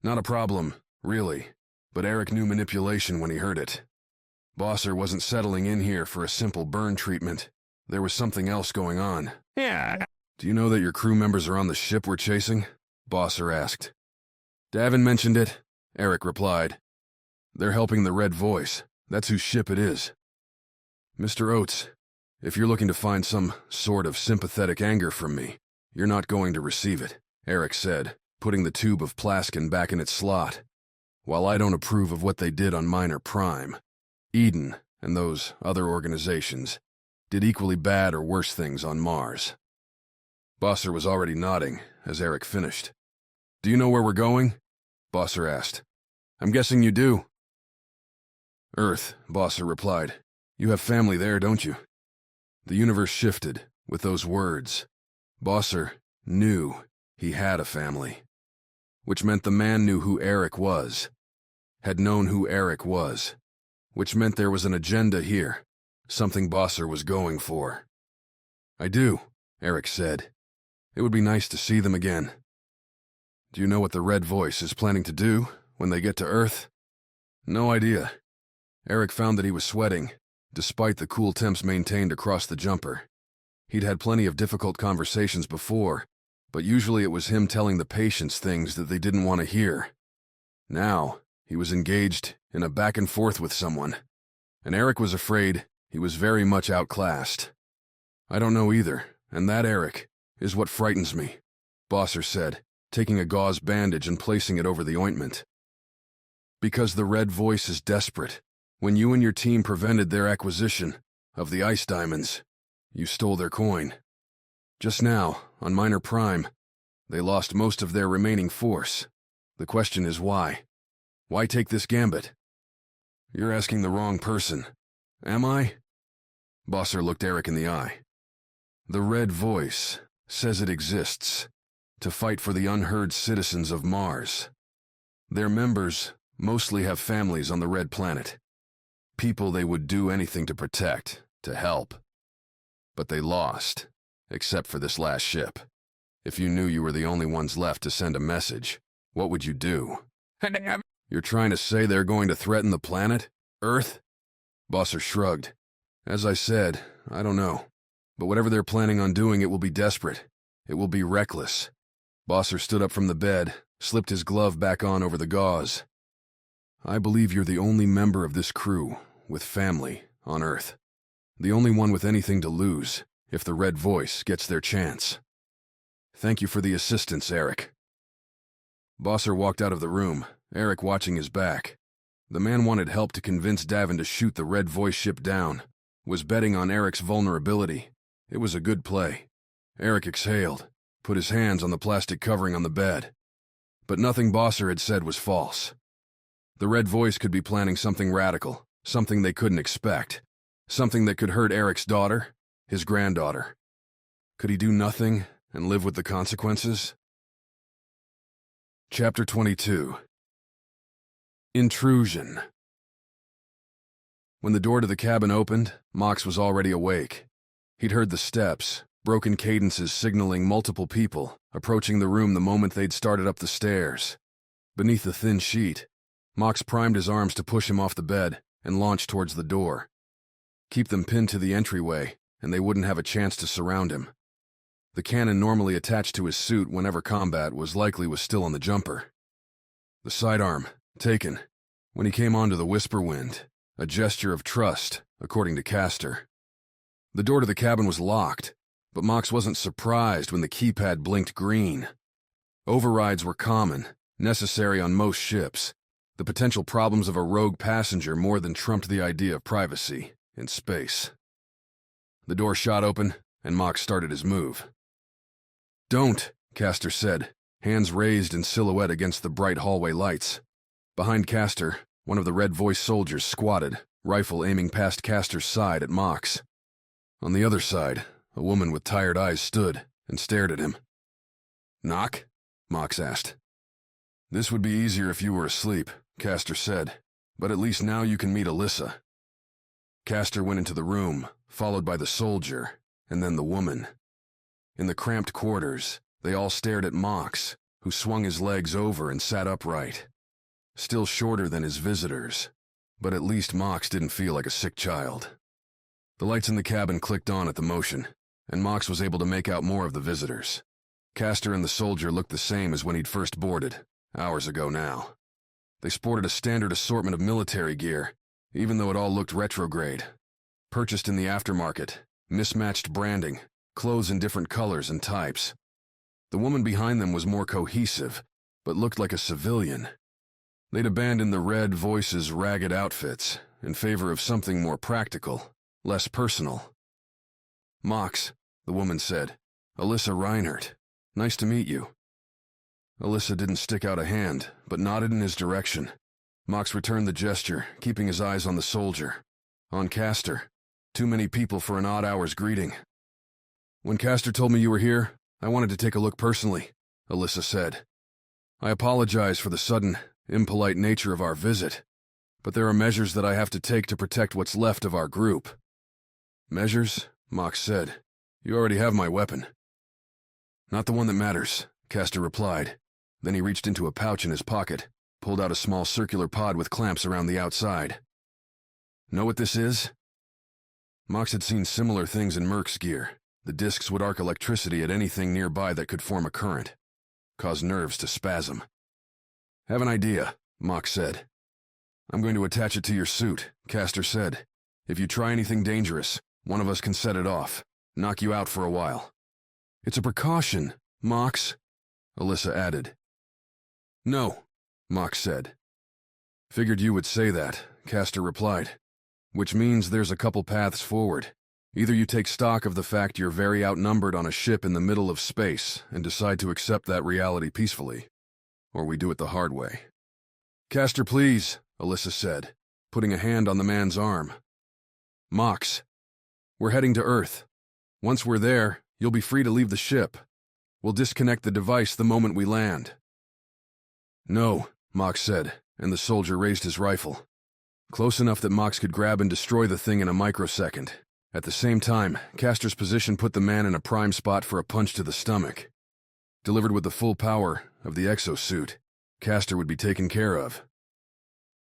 Not a problem, really, but Eric knew manipulation when he heard it. Bosser wasn't settling in here for a simple burn treatment. There was something else going on. Yeah. Do you know that your crew members are on the ship we're chasing? Bosser asked. Davin mentioned it, Eric replied. They're helping the Red Voice. That's whose ship it is. Mr. Oates, if you're looking to find some sort of sympathetic anger from me, you're not going to receive it, Eric said, putting the tube of Plaskin back in its slot. While I don't approve of what they did on Minor Prime, Eden and those other organizations did equally bad or worse things on Mars. Bosser was already nodding as Eric finished. Do you know where we're going? Bosser asked. I'm guessing you do. Earth, Bosser replied. You have family there, don't you? The universe shifted with those words. Bosser knew he had a family, which meant the man knew who Eric was, had known who Eric was, which meant there was an agenda here, something Bosser was going for. I do, Eric said. It would be nice to see them again. Do you know what the Red Voice is planning to do when they get to Earth? No idea. Eric found that he was sweating, despite the cool temps maintained across the jumper. He'd had plenty of difficult conversations before, but usually it was him telling the patients things that they didn't want to hear. Now, he was engaged in a back and forth with someone, and Eric was afraid he was very much outclassed. I don't know either, and that, Eric, is what frightens me, Bosser said, taking a gauze bandage and placing it over the ointment. Because the Red Voice is desperate. When you and your team prevented their acquisition of the ice diamonds, you stole their coin. Just now, on Minor Prime, they lost most of their remaining force. The question is why? Why take this gambit? You're asking the wrong person. Am I? Bosser looked Eric in the eye. The Red Voice says it exists to fight for the unheard citizens of Mars. Their members mostly have families on the Red Planet. People they would do anything to protect, to help. But they lost, except for this last ship. If you knew you were the only ones left to send a message, what would you do? You're trying to say they're going to threaten the planet? Earth? Bosser shrugged. As I said, I don't know. But whatever they're planning on doing, it will be desperate. It will be reckless. Bosser stood up from the bed, slipped his glove back on over the gauze. I believe you're the only member of this crew with family on Earth. The only one with anything to lose if the Red Voice gets their chance. Thank you for the assistance, Eric. Bosser walked out of the room, Eric watching his back. The man wanted help to convince Davin to shoot the Red Voice ship down, was betting on Eric's vulnerability. It was a good play. Eric exhaled, put his hands on the plastic covering on the bed. But nothing Bosser had said was false. The Red Voice could be planning something radical, something they couldn't expect, something that could hurt Eric's daughter, his granddaughter. Could he do nothing and live with the consequences? Chapter 22. Intrusion. When the door to the cabin opened, Mox was already awake. He'd heard the steps, broken cadences signaling multiple people, approaching the room the moment they'd started up the stairs. Beneath the thin sheet, Mox primed his arms to push him off the bed and launch towards the door. Keep them pinned to the entryway, and they wouldn't have a chance to surround him. The cannon normally attached to his suit whenever combat was still on the jumper. The sidearm, taken, when he came onto the Whisperwind, a gesture of trust, according to Castor. The door to the cabin was locked, but Mox wasn't surprised when the keypad blinked green. Overrides were common, necessary on most ships. The potential problems of a rogue passenger more than trumped the idea of privacy in space. The door shot open, and Mox started his move. "Don't," Castor said, hands raised in silhouette against the bright hallway lights. Behind Castor, one of the red-voiced soldiers squatted, rifle aiming past Castor's side at Mox. On the other side, a woman with tired eyes stood and stared at him. "Knock?" Mox asked. "This would be easier if you were asleep," Castor said, "but at least now you can meet Alissa." Castor went into the room, followed by the soldier, and then the woman. In the cramped quarters, they all stared at Mox, who swung his legs over and sat upright. Still shorter than his visitors, but at least Mox didn't feel like a sick child. The lights in the cabin clicked on at the motion, and Mox was able to make out more of the visitors. Castor and the soldier looked the same as when he'd first boarded, hours ago now. They sported a standard assortment of military gear, even though it all looked retrograde. Purchased in the aftermarket, mismatched branding, clothes in different colors and types. The woman behind them was more cohesive, but looked like a civilian. They'd abandoned the red voices' ragged outfits in favor of something more practical, less personal. "Mox," the woman said. "Alissa Reinhardt. Nice to meet you." Alissa didn't stick out a hand, but nodded in his direction. Mox returned the gesture, keeping his eyes on the soldier. On Castor. Too many people for an odd hour's greeting. "When Castor told me you were here, I wanted to take a look personally," Alissa said. "I apologize for the sudden, impolite nature of our visit, but there are measures that I have to take to protect what's left of our group." "Measures?" Mox said. "You already have my weapon." "Not the one that matters," Castor replied. Then he reached into a pouch in his pocket, pulled out a small circular pod with clamps around the outside. "Know what this is?" Mox had seen similar things in Merc's gear. The discs would arc electricity at anything nearby that could form a current, cause nerves to spasm. "Have an idea," Mox said. "I'm going to attach it to your suit," Castor said. "If you try anything dangerous, one of us can set it off, knock you out for a while." "It's a precaution, Mox," Alissa added. "No," Mox said. "Figured you would say that," Castor replied. "Which means there's a couple paths forward. Either you take stock of the fact you're very outnumbered on a ship in the middle of space and decide to accept that reality peacefully, or we do it the hard way." "Castor, please," Alissa said, putting a hand on the man's arm. "Mox, we're heading to Earth. Once we're there, you'll be free to leave the ship. We'll disconnect the device the moment we land." "No," Mox said, and the soldier raised his rifle. Close enough that Mox could grab and destroy the thing in a microsecond. At the same time, Castor's position put the man in a prime spot for a punch to the stomach. Delivered with the full power of the exosuit, Castor would be taken care of.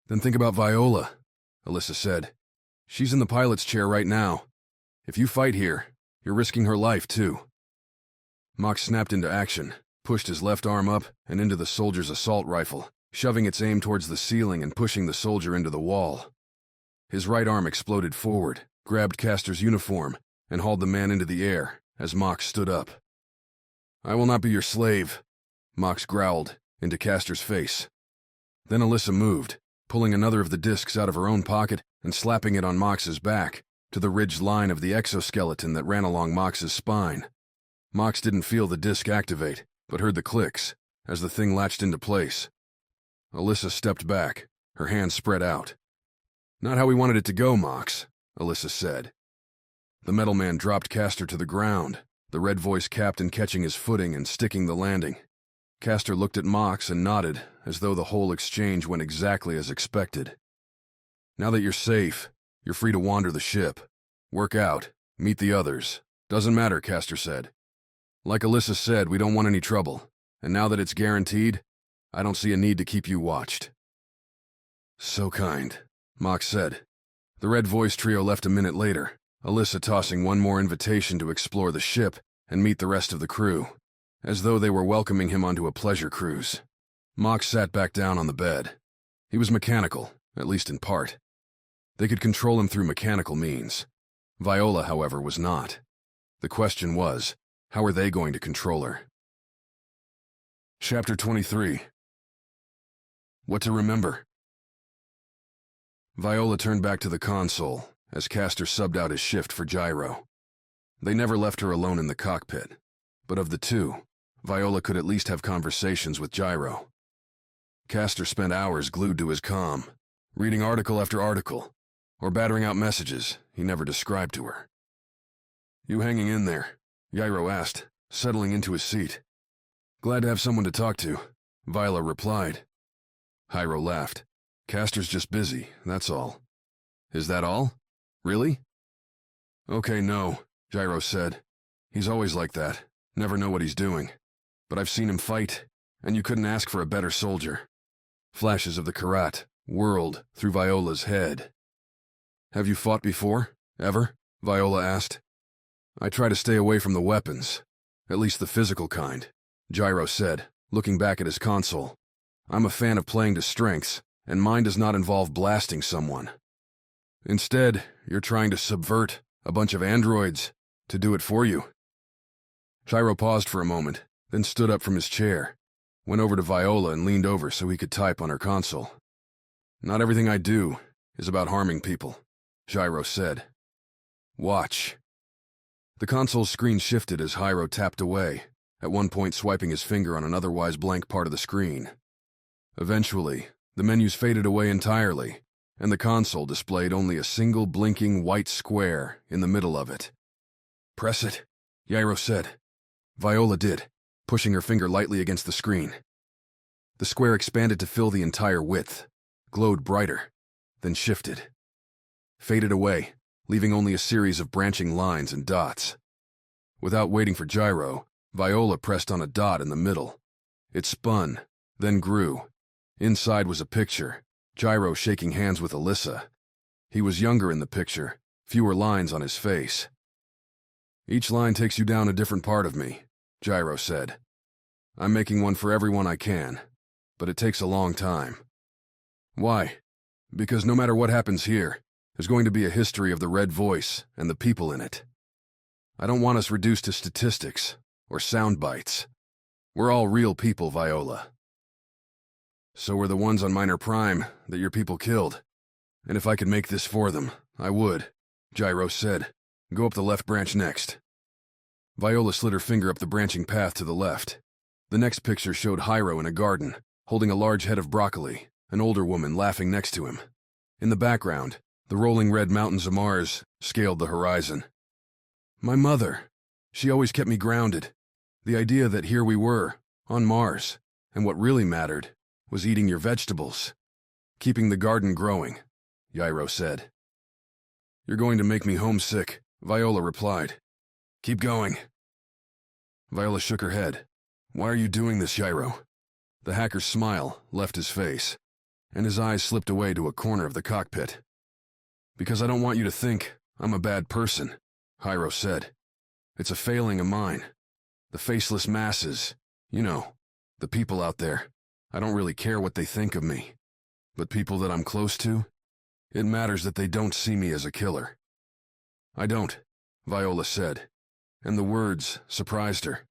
"Then think about Viola," Alissa said. "She's in the pilot's chair right now. If you fight here, you're risking her life, too." Mox snapped into action, pushed his left arm up and into the soldier's assault rifle, shoving its aim towards the ceiling and pushing the soldier into the wall. His right arm exploded forward, grabbed Castor's uniform, and hauled the man into the air as Mox stood up. "I will not be your slave," Mox growled into Castor's face. Then Alissa moved, pulling another of the discs out of her own pocket and slapping it on Mox's back, to the ridged line of the exoskeleton that ran along Mox's spine. Mox didn't feel the disc activate, but heard the clicks as the thing latched into place. Alissa stepped back, her hands spread out. "Not how we wanted it to go, Mox," Alissa said. The metal man dropped Castor to the ground, the red voice captain catching his footing and sticking the landing. Castor looked at Mox and nodded, as though the whole exchange went exactly as expected. "Now that you're safe, you're free to wander the ship. Work out, meet the others. Doesn't matter," Castor said. "Like Alissa said, we don't want any trouble, and now that it's guaranteed, I don't see a need to keep you watched." "So kind," Mox said. The red voice trio left a minute later, Alissa tossing one more invitation to explore the ship and meet the rest of the crew, as though they were welcoming him onto a pleasure cruise. Mox sat back down on the bed. He was mechanical, at least in part. They could control him through mechanical means. Viola, however, was not. The question was, how are they going to control her? Chapter 23. What to remember. Viola turned back to the console as Castor subbed out his shift for Gyro. They never left her alone in the cockpit, but of the two, Viola could at least have conversations with Gyro. Castor spent hours glued to his comm, reading article after article, or battering out messages he never described to her. "You hanging in there?" Gyro asked, settling into his seat. "Glad to have someone to talk to," Viola replied. Hyro laughed. "Castor's just busy, that's all." "Is that all? Really?" "Okay, no," Gyro said. "He's always like that. Never know what he's doing. But I've seen him fight, and you couldn't ask for a better soldier." Flashes of the Karat whirled through Viola's head. "Have you fought before? Ever?" Viola asked. "I try to stay away from the weapons, at least the physical kind," Gyro said, looking back at his console. "I'm a fan of playing to strengths, and mine does not involve blasting someone. Instead, you're trying to subvert a bunch of androids to do it for you." Gyro paused for a moment, then stood up from his chair, went over to Viola and leaned over so he could type on her console. "Not everything I do is about harming people," Gyro said. "Watch." The console screen shifted as Hyro tapped away, at one point swiping his finger on an otherwise blank part of the screen. Eventually, the menus faded away entirely, and the console displayed only a single blinking white square in the middle of it. "Press it," Gyro said. Viola did, pushing her finger lightly against the screen. The square expanded to fill the entire width, glowed brighter, then shifted. Faded away, leaving only a series of branching lines and dots. Without waiting for Gyro, Viola pressed on a dot in the middle. It spun, then grew. Inside was a picture, Gyro shaking hands with Alissa. He was younger in the picture, fewer lines on his face. "Each line takes you down a different part of me," Gyro said. "I'm making one for everyone I can, but it takes a long time." "Why?" "Because no matter what happens here, there's going to be a history of the Red Voice and the people in it. I don't want us reduced to statistics or sound bites. We're all real people, Viola. So were the ones on Minor Prime that your people killed. And if I could make this for them, I would," Gyro said. "Go up the left branch next." Viola slid her finger up the branching path to the left. The next picture showed Hyro in a garden, holding a large head of broccoli, an older woman laughing next to him. In the background, the rolling red mountains of Mars scaled the horizon. "My mother. She always kept me grounded. The idea that here we were, on Mars, and what really mattered was eating your vegetables. Keeping the garden growing," Gyro said. "You're going to make me homesick," Viola replied. "Keep going." Viola shook her head. "Why are you doing this, Gyro?" The hacker's smile left his face, and his eyes slipped away to a corner of the cockpit. "Because I don't want you to think I'm a bad person," Hyro said. "It's a failing of mine. The faceless masses, you know, the people out there. I don't really care what they think of me. But people that I'm close to, it matters that they don't see me as a killer." "I don't," Viola said, and the words surprised her.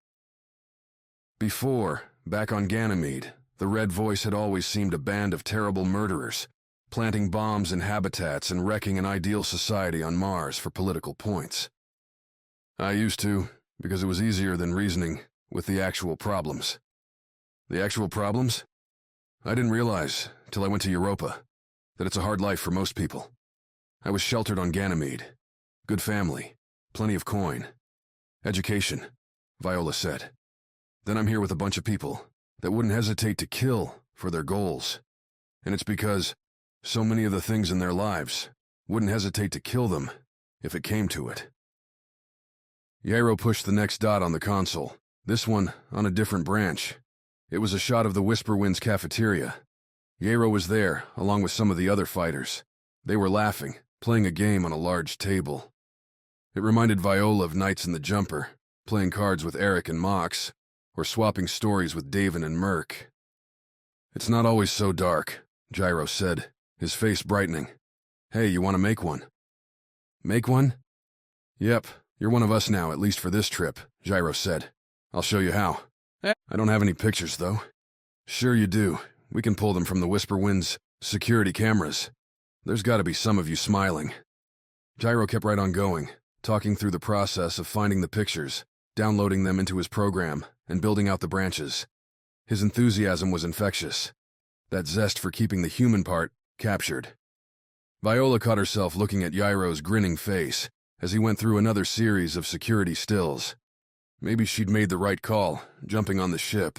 Before, back on Ganymede, the Red Voice had always seemed a band of terrible murderers, planting bombs in habitats and wrecking an ideal society on Mars for political points. I used to, because it was easier than reasoning with the actual problems. The actual problems? I didn't realize, till I went to Europa, that it's a hard life for most people. I was sheltered on Ganymede. Good family, plenty of coin. Education, Viola said. Then I'm here with a bunch of people that wouldn't hesitate to kill for their goals. And it's because so many of the things in their lives wouldn't hesitate to kill them if it came to it. Gyro pushed the next dot on the console, this one on a different branch. It was a shot of the Whisperwind's cafeteria. Gyro was there, along with some of the other fighters. They were laughing, playing a game on a large table. It reminded Viola of nights in the Jumper, playing cards with Eric and Mox, or swapping stories with Davin and Merc. "It's not always so dark," Gyro said, his face brightening. "Hey, you want to make one?" "Make one?" "Yep, you're one of us now, at least for this trip," Gyro said. "I'll show you how. I don't have any pictures, though." "Sure you do. We can pull them from the Whisperwind's security cameras. There's got to be some of you smiling." Gyro kept right on going, talking through the process of finding the pictures, downloading them into his program and building out the branches. His enthusiasm was infectious. That zest for keeping the human part captured. Viola caught herself looking at Yairo's grinning face as he went through another series of security stills. Maybe she'd made the right call, jumping on the ship.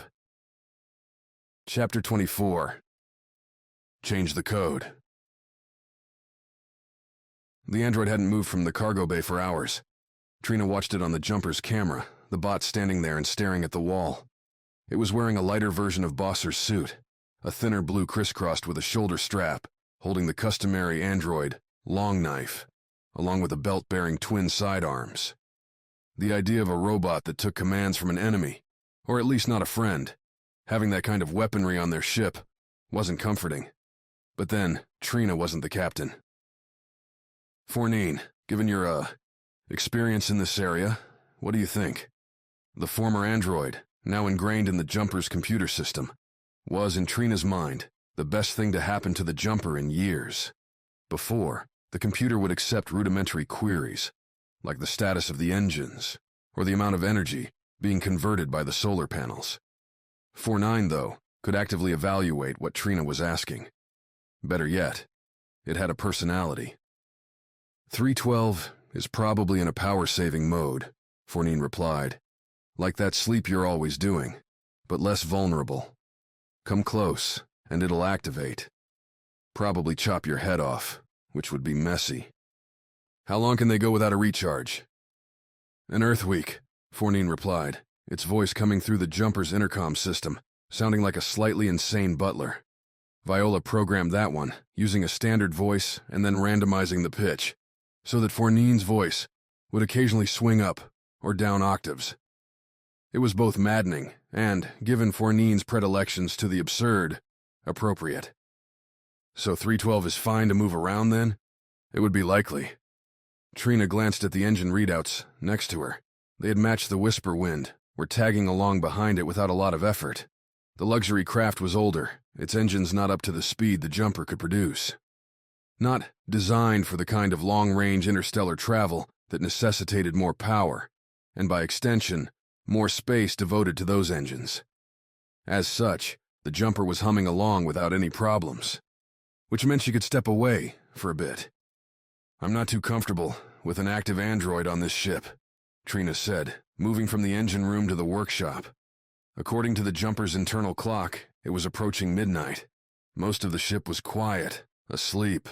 Chapter 24. Change the code. The android hadn't moved from the cargo bay for hours. Trina watched it on the jumper's camera, the bot standing there and staring at the wall. It was wearing a lighter version of Bosser's suit, a thinner blue crisscrossed with a shoulder strap, holding the customary android long knife, along with a belt bearing twin sidearms. The idea of a robot that took commands from an enemy, or at least not a friend, having that kind of weaponry on their ship, wasn't comforting. But then, Trina wasn't the captain. Fournine, given your, experience in this area, what do you think? The former android, now ingrained in the jumper's computer system, was, in Trina's mind, the best thing to happen to the jumper in years. Before, the computer would accept rudimentary queries, like the status of the engines, or the amount of energy being converted by the solar panels. Fournine, though, could actively evaluate what Trina was asking. Better yet, it had a personality. 312 is probably in a power-saving mode, Fournine replied. Like that sleep you're always doing, but less vulnerable. Come close, and it'll activate. Probably chop your head off, which would be messy. How long can they go without a recharge? An Earth week, Fournine replied, its voice coming through the jumper's intercom system, sounding like a slightly insane butler. Viola programmed that one, using a standard voice and then randomizing the pitch, so that Fournine's voice would occasionally swing up or down octaves. It was both maddening and, given Fournine's predilections to the absurd, appropriate. So 312 is fine to move around then? It would be likely. Trina glanced at the engine readouts next to her. They had matched the whisper wind, were tagging along behind it without a lot of effort. The luxury craft was older, its engines not up to the speed the jumper could produce. Not designed for the kind of long-range interstellar travel that necessitated more power, and by extension, more space devoted to those engines. As such, the jumper was humming along without any problems, which meant she could step away for a bit. I'm not too comfortable with an active android on this ship, Trina said, moving from the engine room to the workshop. According to the jumper's internal clock, it was approaching midnight. Most of the ship was quiet, asleep.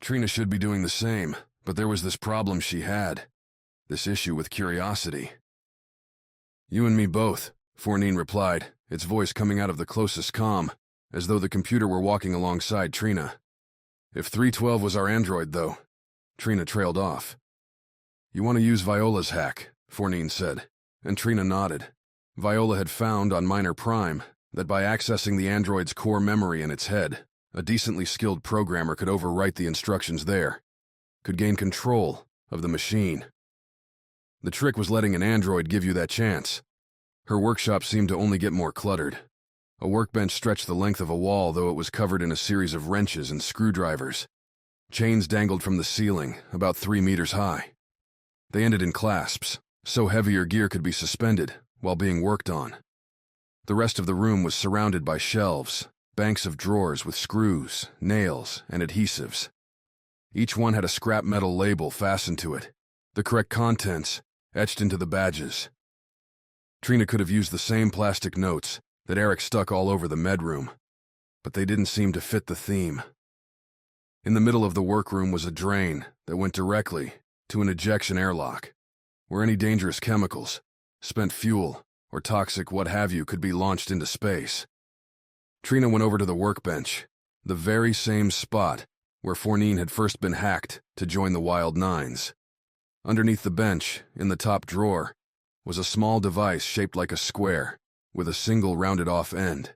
Trina should be doing the same, but there was this problem she had. This issue with curiosity. You and me both, Fournine replied, its voice coming out of the closest comm, as though the computer were walking alongside Trina. If 312 was our android, though, Trina trailed off. You want to use Viola's hack, Fournine said, and Trina nodded. Viola had found on Minor Prime that by accessing the android's core memory in its head, a decently skilled programmer could overwrite the instructions there, could gain control of the machine. The trick was letting an android give you that chance. Her workshop seemed to only get more cluttered. A workbench stretched the length of a wall, though it was covered in a series of wrenches and screwdrivers. Chains dangled from the ceiling, about 3 meters high. They ended in clasps, so heavier gear could be suspended while being worked on. The rest of the room was surrounded by shelves, banks of drawers with screws, nails, and adhesives. Each one had a scrap metal label fastened to it, the correct contents etched into the badges. Trina could have used the same plastic notes that Eric stuck all over the medroom, but they didn't seem to fit the theme. In the middle of the workroom was a drain that went directly to an ejection airlock, where any dangerous chemicals, spent fuel, or toxic what have you could be launched into space. Trina went over to the workbench, the very same spot where Fournine had first been hacked to join the Wild Nines. Underneath the bench, in the top drawer, was a small device shaped like a square, with a single rounded-off end.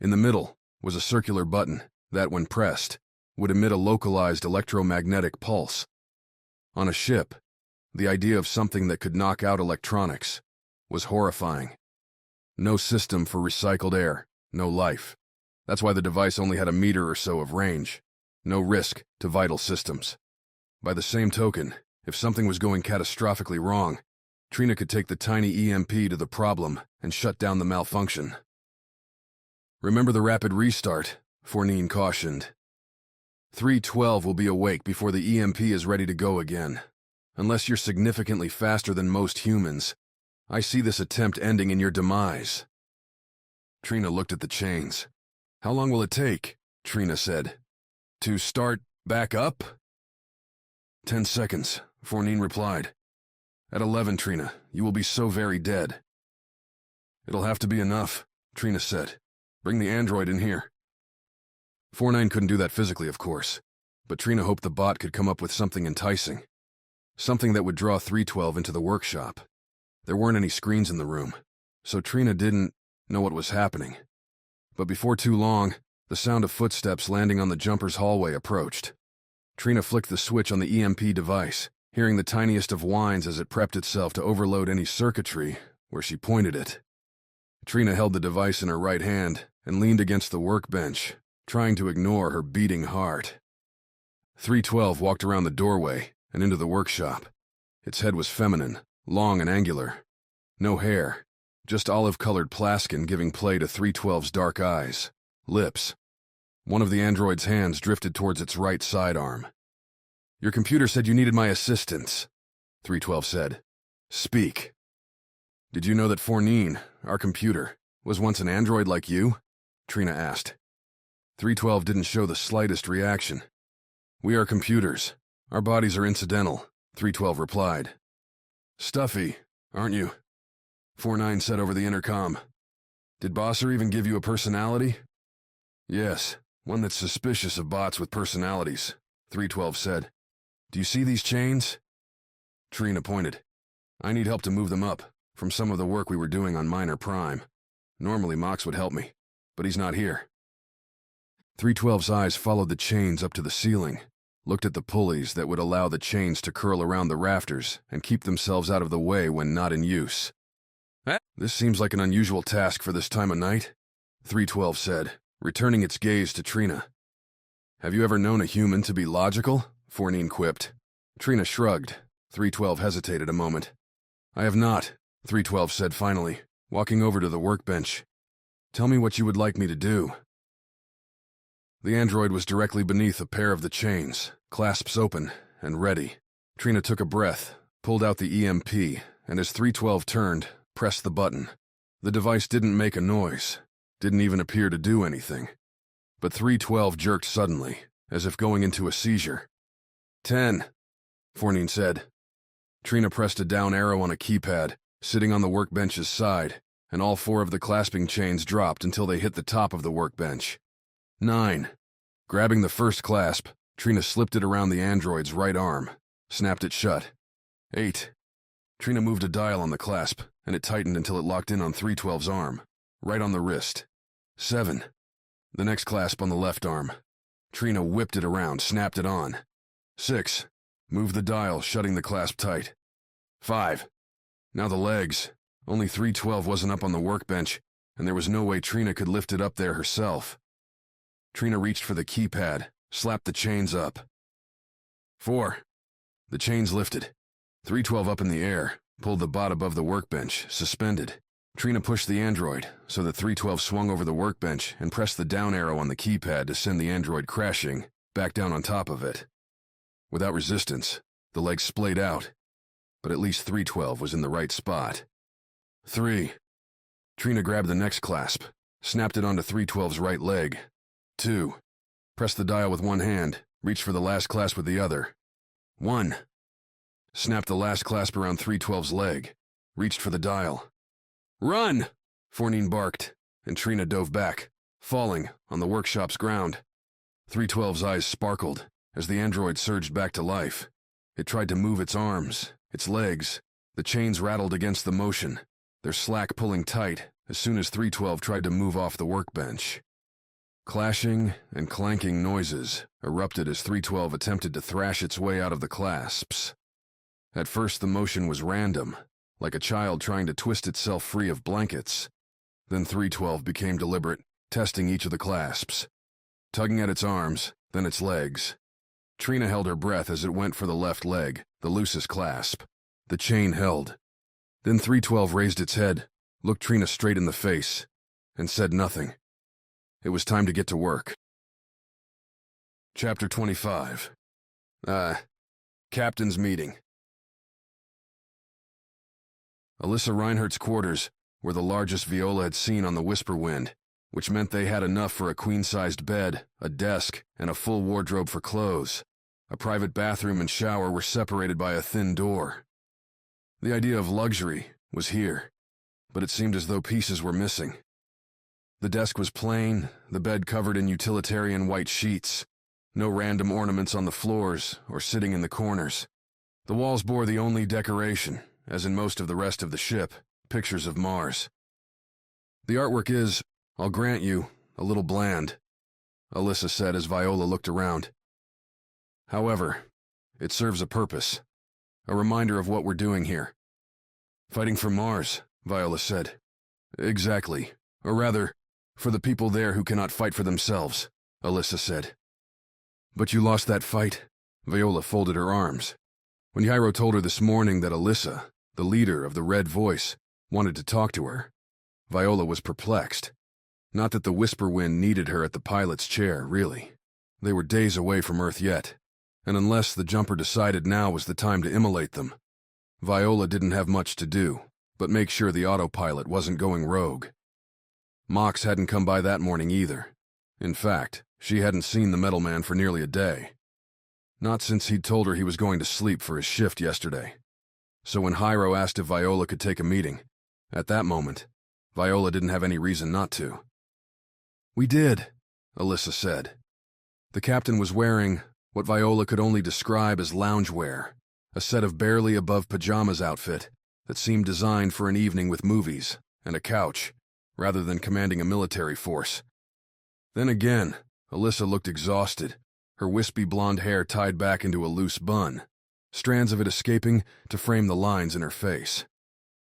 In the middle was a circular button that, when pressed, would emit a localized electromagnetic pulse. On a ship, the idea of something that could knock out electronics was horrifying. No system for recycled air, no life. That's why the device only had a meter or so of range. No risk to vital systems. By the same token, if something was going catastrophically wrong, Trina could take the tiny EMP to the problem and shut down the malfunction. Remember the rapid restart, Fournine cautioned. 312 will be awake before the EMP is ready to go again. Unless you're significantly faster than most humans, I see this attempt ending in your demise. Trina looked at the chains. How long will it take? Trina said. To start back up? 10 seconds, Fournine replied. At 11, Trina, you will be so very dead. It'll have to be enough, Trina said. Bring the android in here. 49 couldn't do that physically, of course, but Trina hoped the bot could come up with something enticing. Something that would draw 312 into the workshop. There weren't any screens in the room, so Trina didn't know what was happening. But before too long, the sound of footsteps landing on the jumper's hallway approached. Trina flicked the switch on the EMP device, hearing the tiniest of whines as it prepped itself to overload any circuitry where she pointed it. Trina held the device in her right hand and leaned against the workbench, trying to ignore her beating heart. 312 walked around the doorway and into the workshop. Its head was feminine, long and angular. No hair, just olive-colored plaskin giving play to 312's dark eyes, lips. One of the android's hands drifted towards its right sidearm. Your computer said you needed my assistance, 312 said. Speak. Did you know that Fournine, our computer, was once an android like you? Trina asked. 312 didn't show the slightest reaction. We are computers. Our bodies are incidental, 312 replied. Stuffy, aren't you? 49 said over the intercom. Did Bosser even give you a personality? Yes, one that's suspicious of bots with personalities, 312 said. Do you see these chains? Trina pointed. I need help to move them up, from some of the work we were doing on Minor Prime. Normally Mox would help me, but he's not here. 312's eyes followed the chains up to the ceiling, looked at the pulleys that would allow the chains to curl around the rafters and keep themselves out of the way when not in use. This seems like an unusual task for this time of night, 312 said, returning its gaze to Trina. Have you ever known a human to be logical? Fournine quipped. Trina shrugged. 312 hesitated a moment. I have not, 312 said finally, walking over to the workbench. Tell me what you would like me to do. The android was directly beneath a pair of the chains, clasps open and ready. Trina took a breath, pulled out the EMP, and as 312 turned, pressed the button. The device didn't make a noise, didn't even appear to do anything. But 312 jerked suddenly, as if going into a seizure. 10, Fournine said. Trina pressed a down arrow on a keypad, sitting on the workbench's side, and all 4 of the clasping chains dropped until they hit the top of the workbench. 9. Grabbing the first clasp, Trina slipped it around the android's right arm, snapped it shut. 8. Trina moved a dial on the clasp, and it tightened until it locked in on 312's arm, right on the wrist. 7. The next clasp on the left arm. Trina whipped it around, snapped it on. 6. Moved the dial, shutting the clasp tight. 5. Now the legs. Only 312 wasn't up on the workbench, and there was no way Trina could lift it up there herself. Trina reached for the keypad, slapped the chains up. 4. The chains lifted. 312 up in the air, pulled the bot above the workbench, suspended. Trina pushed the android so that 312 swung over the workbench and pressed the down arrow on the keypad to send the android crashing back down on top of it. Without resistance, the legs splayed out, but at least 312 was in the right spot. 3. Trina grabbed the next clasp, snapped it onto 312's right leg. 2. Pressed the dial with one hand, reached for the last clasp with the other. 1. Snapped the last clasp around 312's leg, reached for the dial. Run! Fournine barked, and Trina dove back, falling on the workshop's ground. 312's eyes sparkled as the android surged back to life. It tried to move its arms, its legs. The chains rattled against the motion, their slack pulling tight as soon as 312 tried to move off the workbench. Clashing and clanking noises erupted as 312 attempted to thrash its way out of the clasps. At first the motion was random, like a child trying to twist itself free of blankets. Then 312 became deliberate, testing each of the clasps. Tugging at its arms, then its legs. Trina held her breath as it went for the left leg, the loosest clasp. The chain held. Then 312 raised its head, looked Trina straight in the face, and said nothing. It was time to get to work. Chapter 25. Captain's Meeting. Alissa Reinhardt's quarters were the largest Viola had seen on the Whisper Wind, which meant they had enough for a queen-sized bed, a desk, and a full wardrobe for clothes. A private bathroom and shower were separated by a thin door. The idea of luxury was here, but it seemed as though pieces were missing. The desk was plain, the bed covered in utilitarian white sheets. No random ornaments on the floors or sitting in the corners. The walls bore the only decoration, as in most of the rest of the ship, pictures of Mars. The artwork is, I'll grant you, a little bland, Alissa said as Viola looked around. However, it serves a purpose, a reminder of what we're doing here. Fighting for Mars, Viola said. Exactly, or rather, for the people there who cannot fight for themselves, Alissa said. But you lost that fight, Viola folded her arms. When Jairo told her this morning that Alissa, the leader of the Red Voice, wanted to talk to her, Viola was perplexed. Not that the Whisper Wind needed her at the pilot's chair, really. They were days away from Earth yet, and unless the jumper decided now was the time to immolate them, Viola didn't have much to do but make sure the autopilot wasn't going rogue. Mox hadn't come by that morning either. In fact, she hadn't seen the metal man for nearly a day. Not since he'd told her he was going to sleep for his shift yesterday. So when Jairo asked if Viola could take a meeting, at that moment, Viola didn't have any reason not to. We did, Alissa said. The captain was wearing what Viola could only describe as loungewear, a set of barely above pajamas outfit that seemed designed for an evening with movies and a couch, rather than commanding a military force. Then again, Alissa looked exhausted, her wispy blonde hair tied back into a loose bun, strands of it escaping to frame the lines in her face.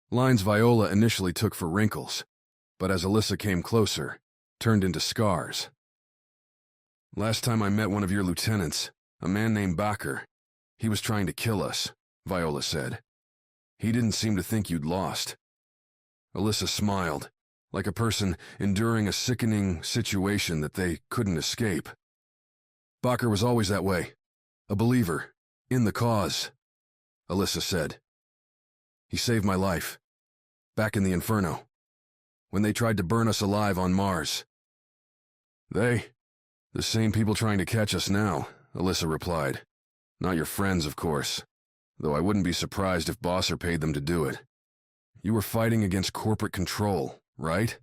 Lines Viola initially took for wrinkles, but as Alissa came closer, turned into scars. Last time I met one of your lieutenants, a man named Bakker, he was trying to kill us, Viola said. He didn't seem to think you'd lost. Alissa smiled, like a person enduring a sickening situation that they couldn't escape. Bakker was always that way, a believer, in the cause, Alissa said. He saved my life, back in the Inferno, when they tried to burn us alive on Mars. They? The same people trying to catch us now, Alissa replied. Not your friends, of course, though I wouldn't be surprised if Bosser paid them to do it. You were fighting against corporate control, right?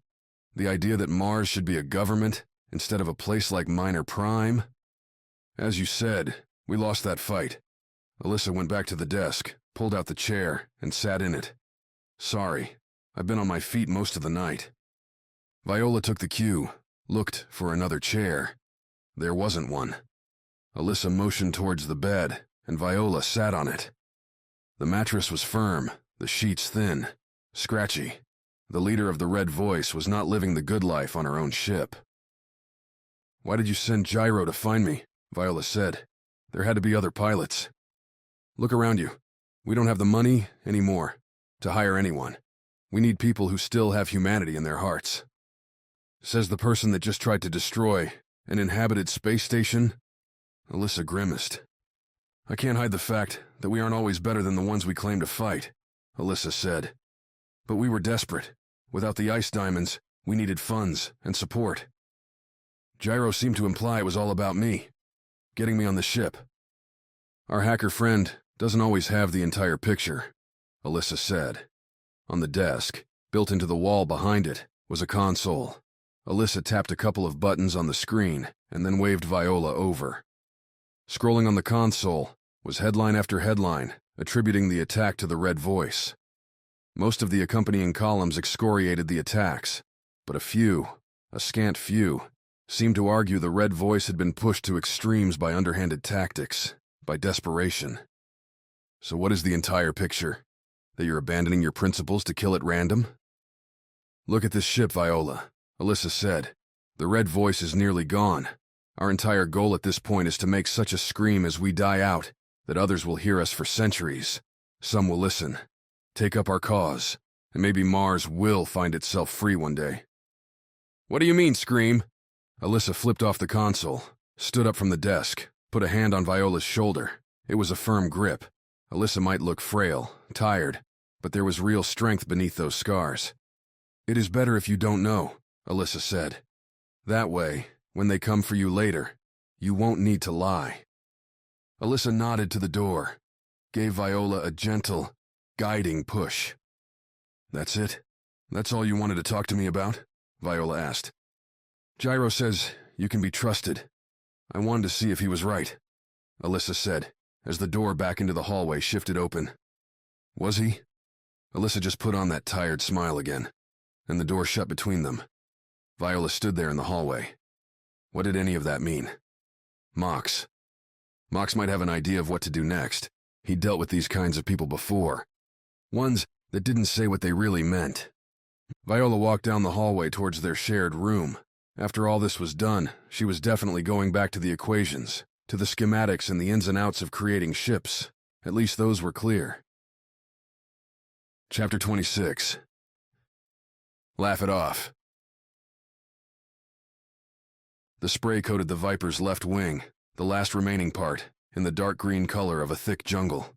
The idea that Mars should be a government instead of a place like Minor Prime? As you said, we lost that fight. Alissa went back to the desk, pulled out the chair, and sat in it. Sorry, I've been on my feet most of the night. Viola took the cue, looked for another chair. There wasn't one. Alissa motioned towards the bed, and Viola sat on it. The mattress was firm, the sheets thin, scratchy. The leader of the Red Voice was not living the good life on her own ship. Why did you send Jairo to find me? Viola said. There had to be other pilots. Look around you. We don't have the money anymore to hire anyone. We need people who still have humanity in their hearts. Says the person that just tried to destroy an inhabited space station? Alissa grimaced. I can't hide the fact that we aren't always better than the ones we claim to fight, Alissa said. But we were desperate. Without the ice diamonds, we needed funds and support. Jairo seemed to imply it was all about me, getting me on the ship. Our hacker friend doesn't always have the entire picture, Alissa said. On the desk, built into the wall behind it, was a console. Alissa tapped a couple of buttons on the screen and then waved Viola over. Scrolling on the console was headline after headline, attributing the attack to the Red Voice. Most of the accompanying columns excoriated the attacks, but a scant few, seemed to argue the Red Voice had been pushed to extremes by underhanded tactics, by desperation. So what is the entire picture? That you're abandoning your principles to kill at random? Look at this ship, Viola, Alissa said. The Red Voice is nearly gone. Our entire goal at this point is to make such a scream as we die out that others will hear us for centuries. Some will listen. take up our cause, and maybe Mars will find itself free one day. What do you mean, Scream? Alissa flipped off the console, stood up from the desk, put a hand on Viola's shoulder. It was a firm grip. Alissa might look frail, tired, but there was real strength beneath those scars. It is better if you don't know, Alissa said. That way, when they come for you later, you won't need to lie. Alissa nodded to the door, gave Viola a gentle, guiding push. That's it? That's all you wanted to talk to me about? Viola asked. Gyro says you can be trusted. I wanted to see if he was right, Alissa said, as the door back into the hallway shifted open. Was he? Alissa just put on that tired smile again, and the door shut between them. Viola stood there in the hallway. What did any of that mean? Mox. Mox might have an idea of what to do next. He dealt with these kinds of people before. Ones that didn't say what they really meant. Viola walked down the hallway towards their shared room. After all this was done, she was definitely going back to the equations, to the schematics and the ins and outs of creating ships. At least those were clear. Chapter 26. Laugh it off. The spray coated the Viper's left wing, the last remaining part, in the dark green color of a thick jungle.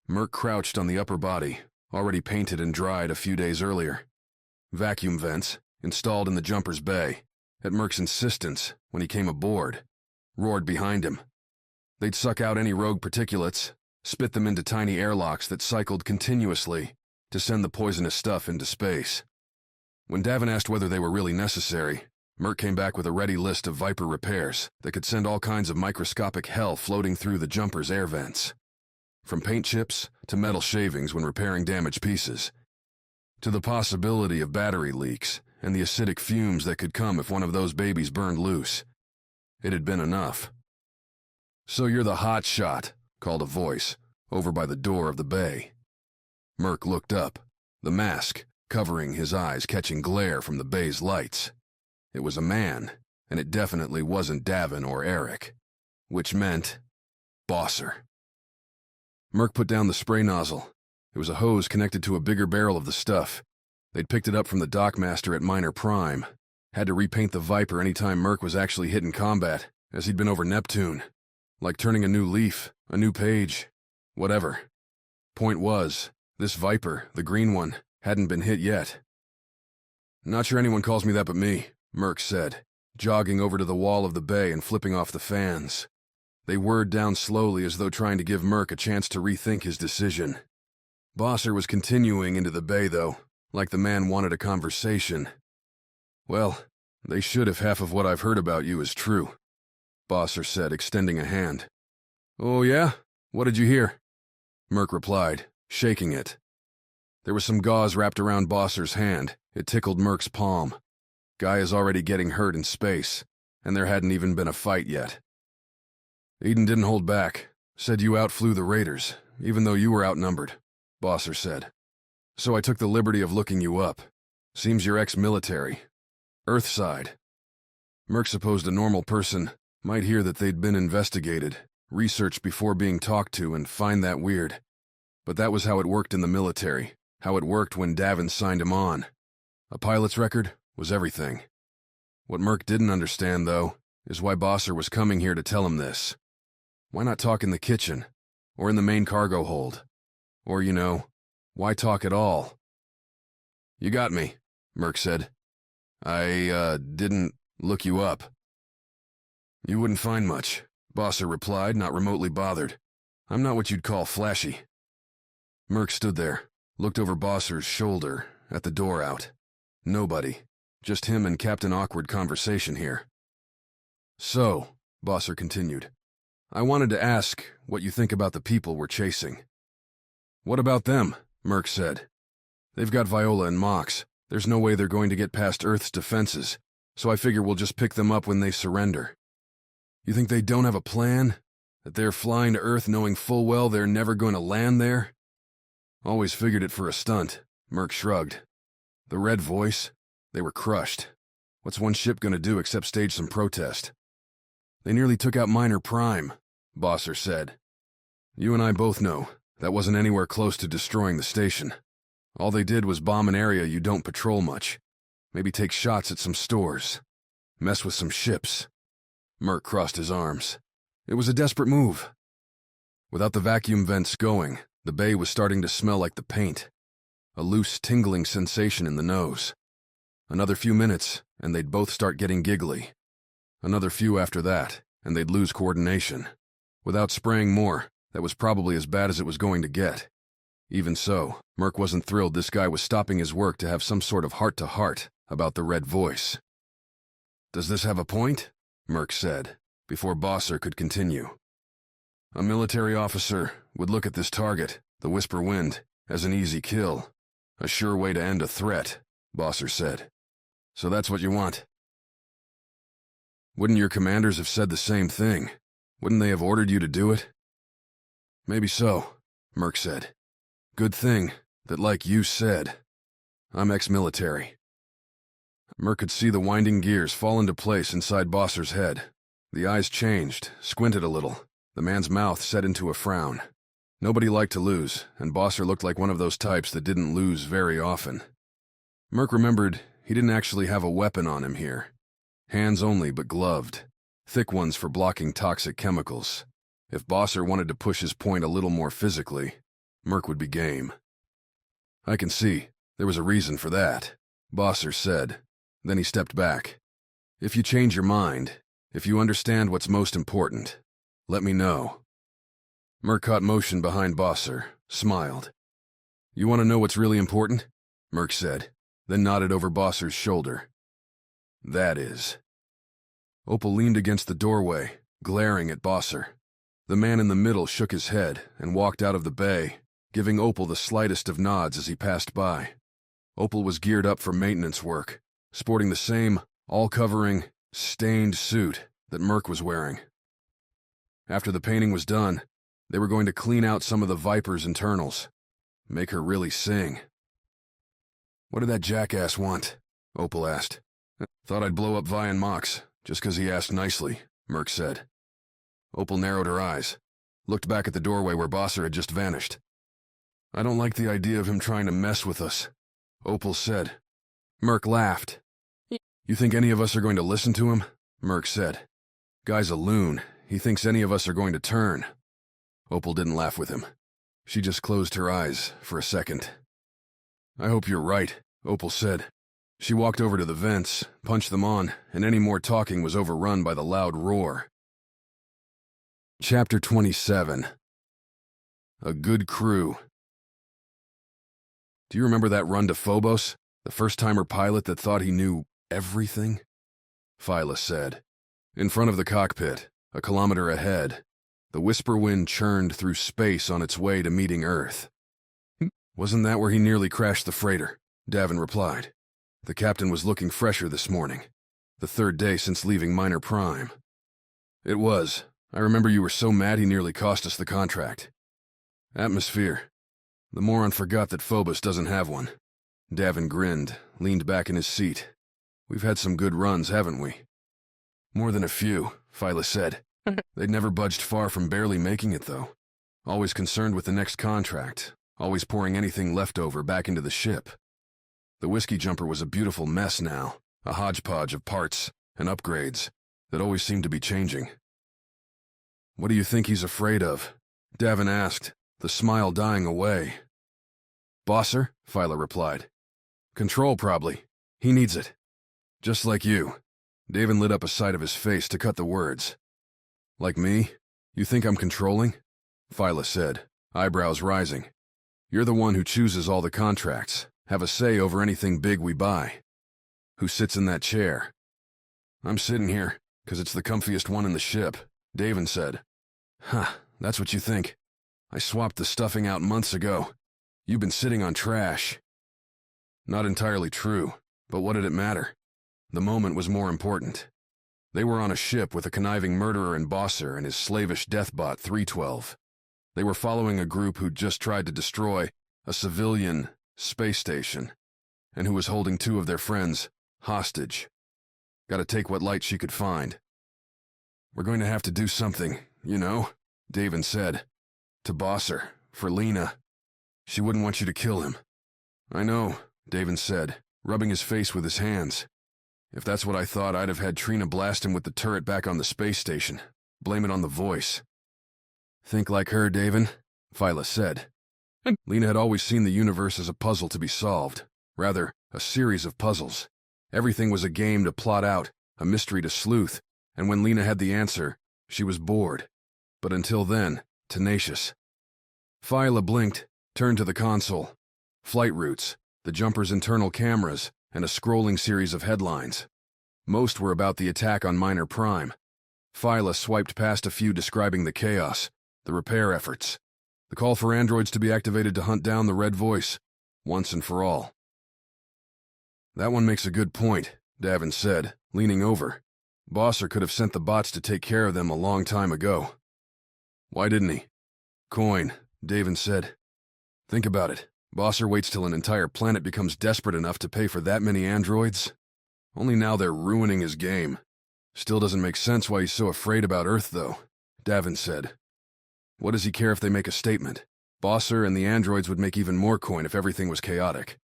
Merc crouched on the upper body, already painted and dried a few days earlier. Vacuum vents, installed in the jumper's bay, at Merc's insistence when he came aboard, roared behind him. They'd suck out any rogue particulates, spit them into tiny airlocks that cycled continuously to send the poisonous stuff into space. When Davin asked whether they were really necessary, Merc came back with a ready list of Viper repairs that could send all kinds of microscopic hell floating through the jumper's air vents. From paint chips to metal shavings when repairing damaged pieces, to the possibility of battery leaks and the acidic fumes that could come if one of those babies burned loose. It had been enough. "So you're the hot shot," called a voice, over by the door of the bay. Merc looked up, the mask covering his eyes catching glare from the bay's lights. It was a man, and it definitely wasn't Davin or Eric, which meant Bosser. Merc put down the spray nozzle. It was a hose connected to a bigger barrel of the stuff. They'd picked it up from the dockmaster at Minor Prime. Had to repaint the Viper anytime Merc was actually hit in combat, as he'd been over Neptune. Like turning a new leaf, a new page, whatever. Point was, this Viper, the green one, hadn't been hit yet. Not sure anyone calls me that but me, Merc said, jogging over to the wall of the bay and flipping off the fans. They whirred down slowly as though trying to give Merc a chance to rethink his decision. Bosser was continuing into the bay, though, like the man wanted a conversation. Well, they should if half of what I've heard about you is true, Bosser said, extending a hand. Oh yeah? What did you hear? Merc replied, shaking it. There was some gauze wrapped around Bosser's hand. It tickled Merc's palm. Guy is already getting hurt in space, and there hadn't even been a fight yet. Eden didn't hold back, said you outflew the Raiders, even though you were outnumbered, Bosser said. So I took the liberty of looking you up. Seems you're ex-military. Earthside. Merc supposed a normal person might hear that they'd been investigated, researched before being talked to, and find that weird. But that was how it worked in the military, how it worked when Davin signed him on. A pilot's record was everything. What Merc didn't understand, though, is why Bosser was coming here to tell him this. Why not talk in the kitchen, or in the main cargo hold? Or, why talk at all? You got me, Merc said. I, didn't look you up. You wouldn't find much, Bosser replied, not remotely bothered. I'm not what you'd call flashy. Merc stood there, looked over Bosser's shoulder, at the door out. Nobody. Just him and Captain Awkward conversation here. So, Bosser continued, I wanted to ask what you think about the people we're chasing. What about them? Merc said. They've got Viola and Mox. There's no way they're going to get past Earth's defenses, so I figure we'll just pick them up when they surrender. You think they don't have a plan? That they're flying to Earth knowing full well they're never going to land there? Always figured it for a stunt, Merc shrugged. The Red Voice? They were crushed. What's one ship gonna do except stage some protest? They nearly took out Minor Prime, Bosser said. You and I both know That wasn't anywhere close to destroying the station. All they did was bomb an area you don't patrol much. Maybe take shots at some stores. Mess with some ships. Merc crossed his arms. It was a desperate move. Without the vacuum vents going, the bay was starting to smell like the paint. A loose, tingling sensation in the nose. Another few minutes, and they'd both start getting giggly. Another few after that, and they'd lose coordination. Without spraying more, that was probably as bad as it was going to get. Even so, Merc wasn't thrilled this guy was stopping his work to have some sort of heart-to-heart about the red voice. "Does this have a point?" Merc said, before Bosser could continue. "A military officer would look at this target, the Whisper Wind, as an easy kill. A sure way to end a threat," Bosser said. "So that's what you want?" "Wouldn't your commanders have said the same thing? Wouldn't they have ordered you to do it?" "Maybe so," Merc said. "Good thing that, like you said, I'm ex-military." Merc could see the winding gears fall into place inside Bosser's head. The eyes changed, squinted a little. The man's mouth set into a frown. Nobody liked to lose, and Bosser looked like one of those types that didn't lose very often. Merc remembered he didn't actually have a weapon on him here. Hands only, but gloved. Thick ones for blocking toxic chemicals. If Bosser wanted to push his point a little more physically, Merc would be game. "I can see there was a reason for that," Bosser said. Then he stepped back. "If you change your mind, if you understand what's most important, let me know." Merc caught motion behind Bosser, smiled. "You want to know what's really important?" Merc said, then nodded over Bosser's shoulder. "That is." Opal leaned against the doorway, glaring at Bosser. The man in the middle shook his head and walked out of the bay, giving Opal the slightest of nods as he passed by. Opal was geared up for maintenance work, sporting the same all-covering, stained suit that Merc was wearing. After the painting was done, they were going to clean out some of the Viper's internals. Make her really sing. "What did that jackass want?" Opal asked. "Thought I'd blow up Vian Mox, just 'cause he asked nicely," Merc said. Opal narrowed her eyes, looked back at the doorway where Bosser had just vanished. "I don't like the idea of him trying to mess with us," Opal said. Merc laughed. "You think any of us are going to listen to him?" Merc said. "Guy's a loon. He thinks any of us are going to turn." Opal didn't laugh with him. She just closed her eyes for a second. "I hope you're right," Opal said. She walked over to the vents, punched them on, and any more talking was overrun by the loud roar. Chapter 27. A Good Crew. "Do you remember that run to Phobos? The first-timer pilot that thought he knew everything?" Phyla said. In front of the cockpit, a kilometer ahead, the Whisper Wind churned through space on its way to meeting Earth. "Wasn't that where he nearly crashed the freighter?" Davin replied. "The captain was looking fresher this morning. The third day since leaving Minor Prime." "It was. I remember you were so mad he nearly cost us the contract." "Atmosphere. The moron forgot that Phobos doesn't have one." Davin grinned, leaned back in his seat. "We've had some good runs, haven't we?" "More than a few," Phyla said. "They'd never budged far from barely making it, though. Always concerned with the next contract, always pouring anything left over back into the ship. The whiskey jumper was a beautiful mess now, a hodgepodge of parts and upgrades that always seemed to be changing." "What do you think he's afraid of?" Davin asked, the smile dying away. "Bosser," Phyla replied. "Control, probably. He needs it. Just like you." Davin lit up a side of his face to cut the words. "Like me? You think I'm controlling?" Phyla said, eyebrows rising. "You're the one who chooses all the contracts, have a say over anything big we buy. Who sits in that chair?" "I'm sitting here, 'cause it's the comfiest one in the ship," Davin said. "Huh, that's what you think. I swapped the stuffing out months ago. You've been sitting on trash." Not entirely true, but what did it matter? The moment was more important. They were on a ship with a conniving murderer in Bosser and his slavish deathbot 312. They were following a group who'd just tried to destroy a civilian space station, and who was holding two of their friends hostage. Gotta take what light she could find. "We're going to have to do something, you know," Davin said. "To Bosser, For Lena. She wouldn't want you to kill him. I know, Davin said, rubbing his face with his hands. If that's what I thought, I'd have had Trina blast him with the turret back on the space station. Blame it on the voice. Think like her, Davin, Phyla said. Lena had always seen the universe as a puzzle to be solved. Rather, a series of puzzles. Everything was a game to plot out, a mystery to sleuth, and when Lena had the answer, she was bored. But until then, tenacious. Phyla blinked, turned to the console. Flight routes, the jumper's internal cameras, and a scrolling series of headlines. Most were about the attack on Minor Prime. Phyla swiped past a few describing the chaos, the repair efforts, the call for androids to be activated to hunt down the Red Voice, once and for all. That one makes a good point, Davin said, leaning over. Bosser could have sent the bots to take care of them a long time ago. Why didn't he? Coin, Davin said. Think about it. Bosser waits till an entire planet becomes desperate enough to pay for that many androids. Only now they're ruining his game. Still doesn't make sense why he's so afraid about Earth, though, Davin said. What does he care if they make a statement? Bosser and the androids would make even more coin if everything was chaotic.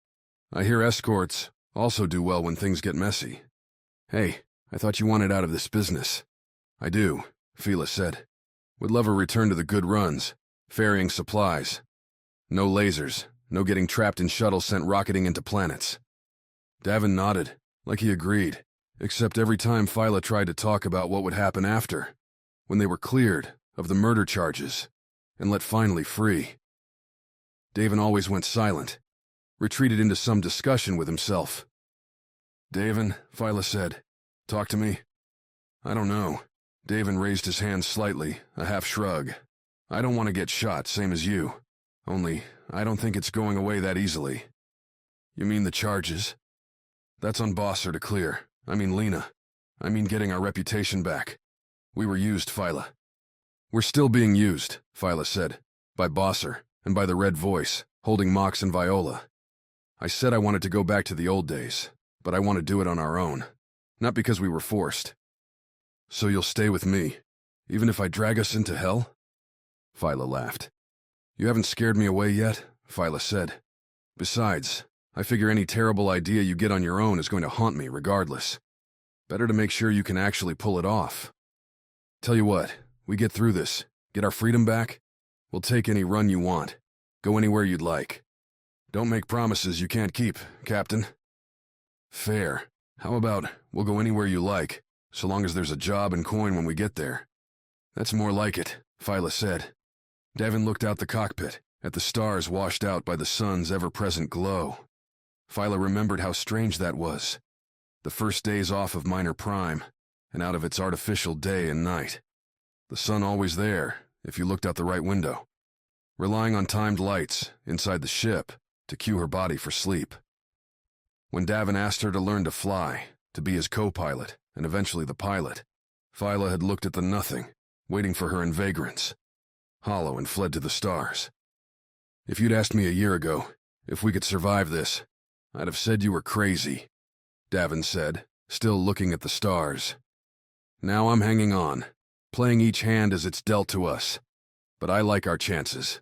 I hear escorts also do well when things get messy. Hey, I thought you wanted out of this business. I do, Phyla said. Would love a return to the good runs, ferrying supplies. No lasers, no getting trapped in shuttles sent rocketing into planets. Davin nodded, like he agreed, except every time Phyla tried to talk about what would happen after, when they were cleared of the murder charges, and let finally free. Davin always went silent, retreated into some discussion with himself. Davin, Phyla said, talk to me. I don't know. Davin raised his hand slightly, a half shrug. I don't want to get shot, same as you. Only, I don't think it's going away that easily. You mean the charges? That's on Bosser to clear. I mean Lena. I mean getting our reputation back. We were used, Phyla. We're still being used, Phyla said, by Bosser and by the Red Voice, holding Mox and Viola. I said I wanted to go back to the old days, but I want to do it on our own, not because we were forced. So you'll stay with me, even if I drag us into hell? Phyla laughed. You haven't scared me away yet, Phyla said. Besides, I figure any terrible idea you get on your own is going to haunt me regardless. Better to make sure you can actually pull it off. Tell you what, we get through this, get our freedom back, we'll take any run you want, go anywhere you'd like. Don't make promises you can't keep, Captain. Fair. How about, we'll go anywhere you like, so long as there's a job and coin when we get there. That's more like it, Phyla said. Davin looked out the cockpit, at the stars washed out by the sun's ever-present glow. Phyla remembered how strange that was. The first days off of Minor Prime, and out of its artificial day and night. The sun always there, if you looked out the right window. Relying on timed lights, inside the ship, to cue her body for sleep. When Davin asked her to learn to fly, to be his co-pilot, and eventually the pilot, Phyla had looked at the nothing, waiting for her in vagrance. Hollow and fled to the stars. If you'd asked me a year ago, if we could survive this, I'd have said you were crazy, Davin said, still looking at the stars. Now I'm hanging on, playing each hand as it's dealt to us, but I like our chances.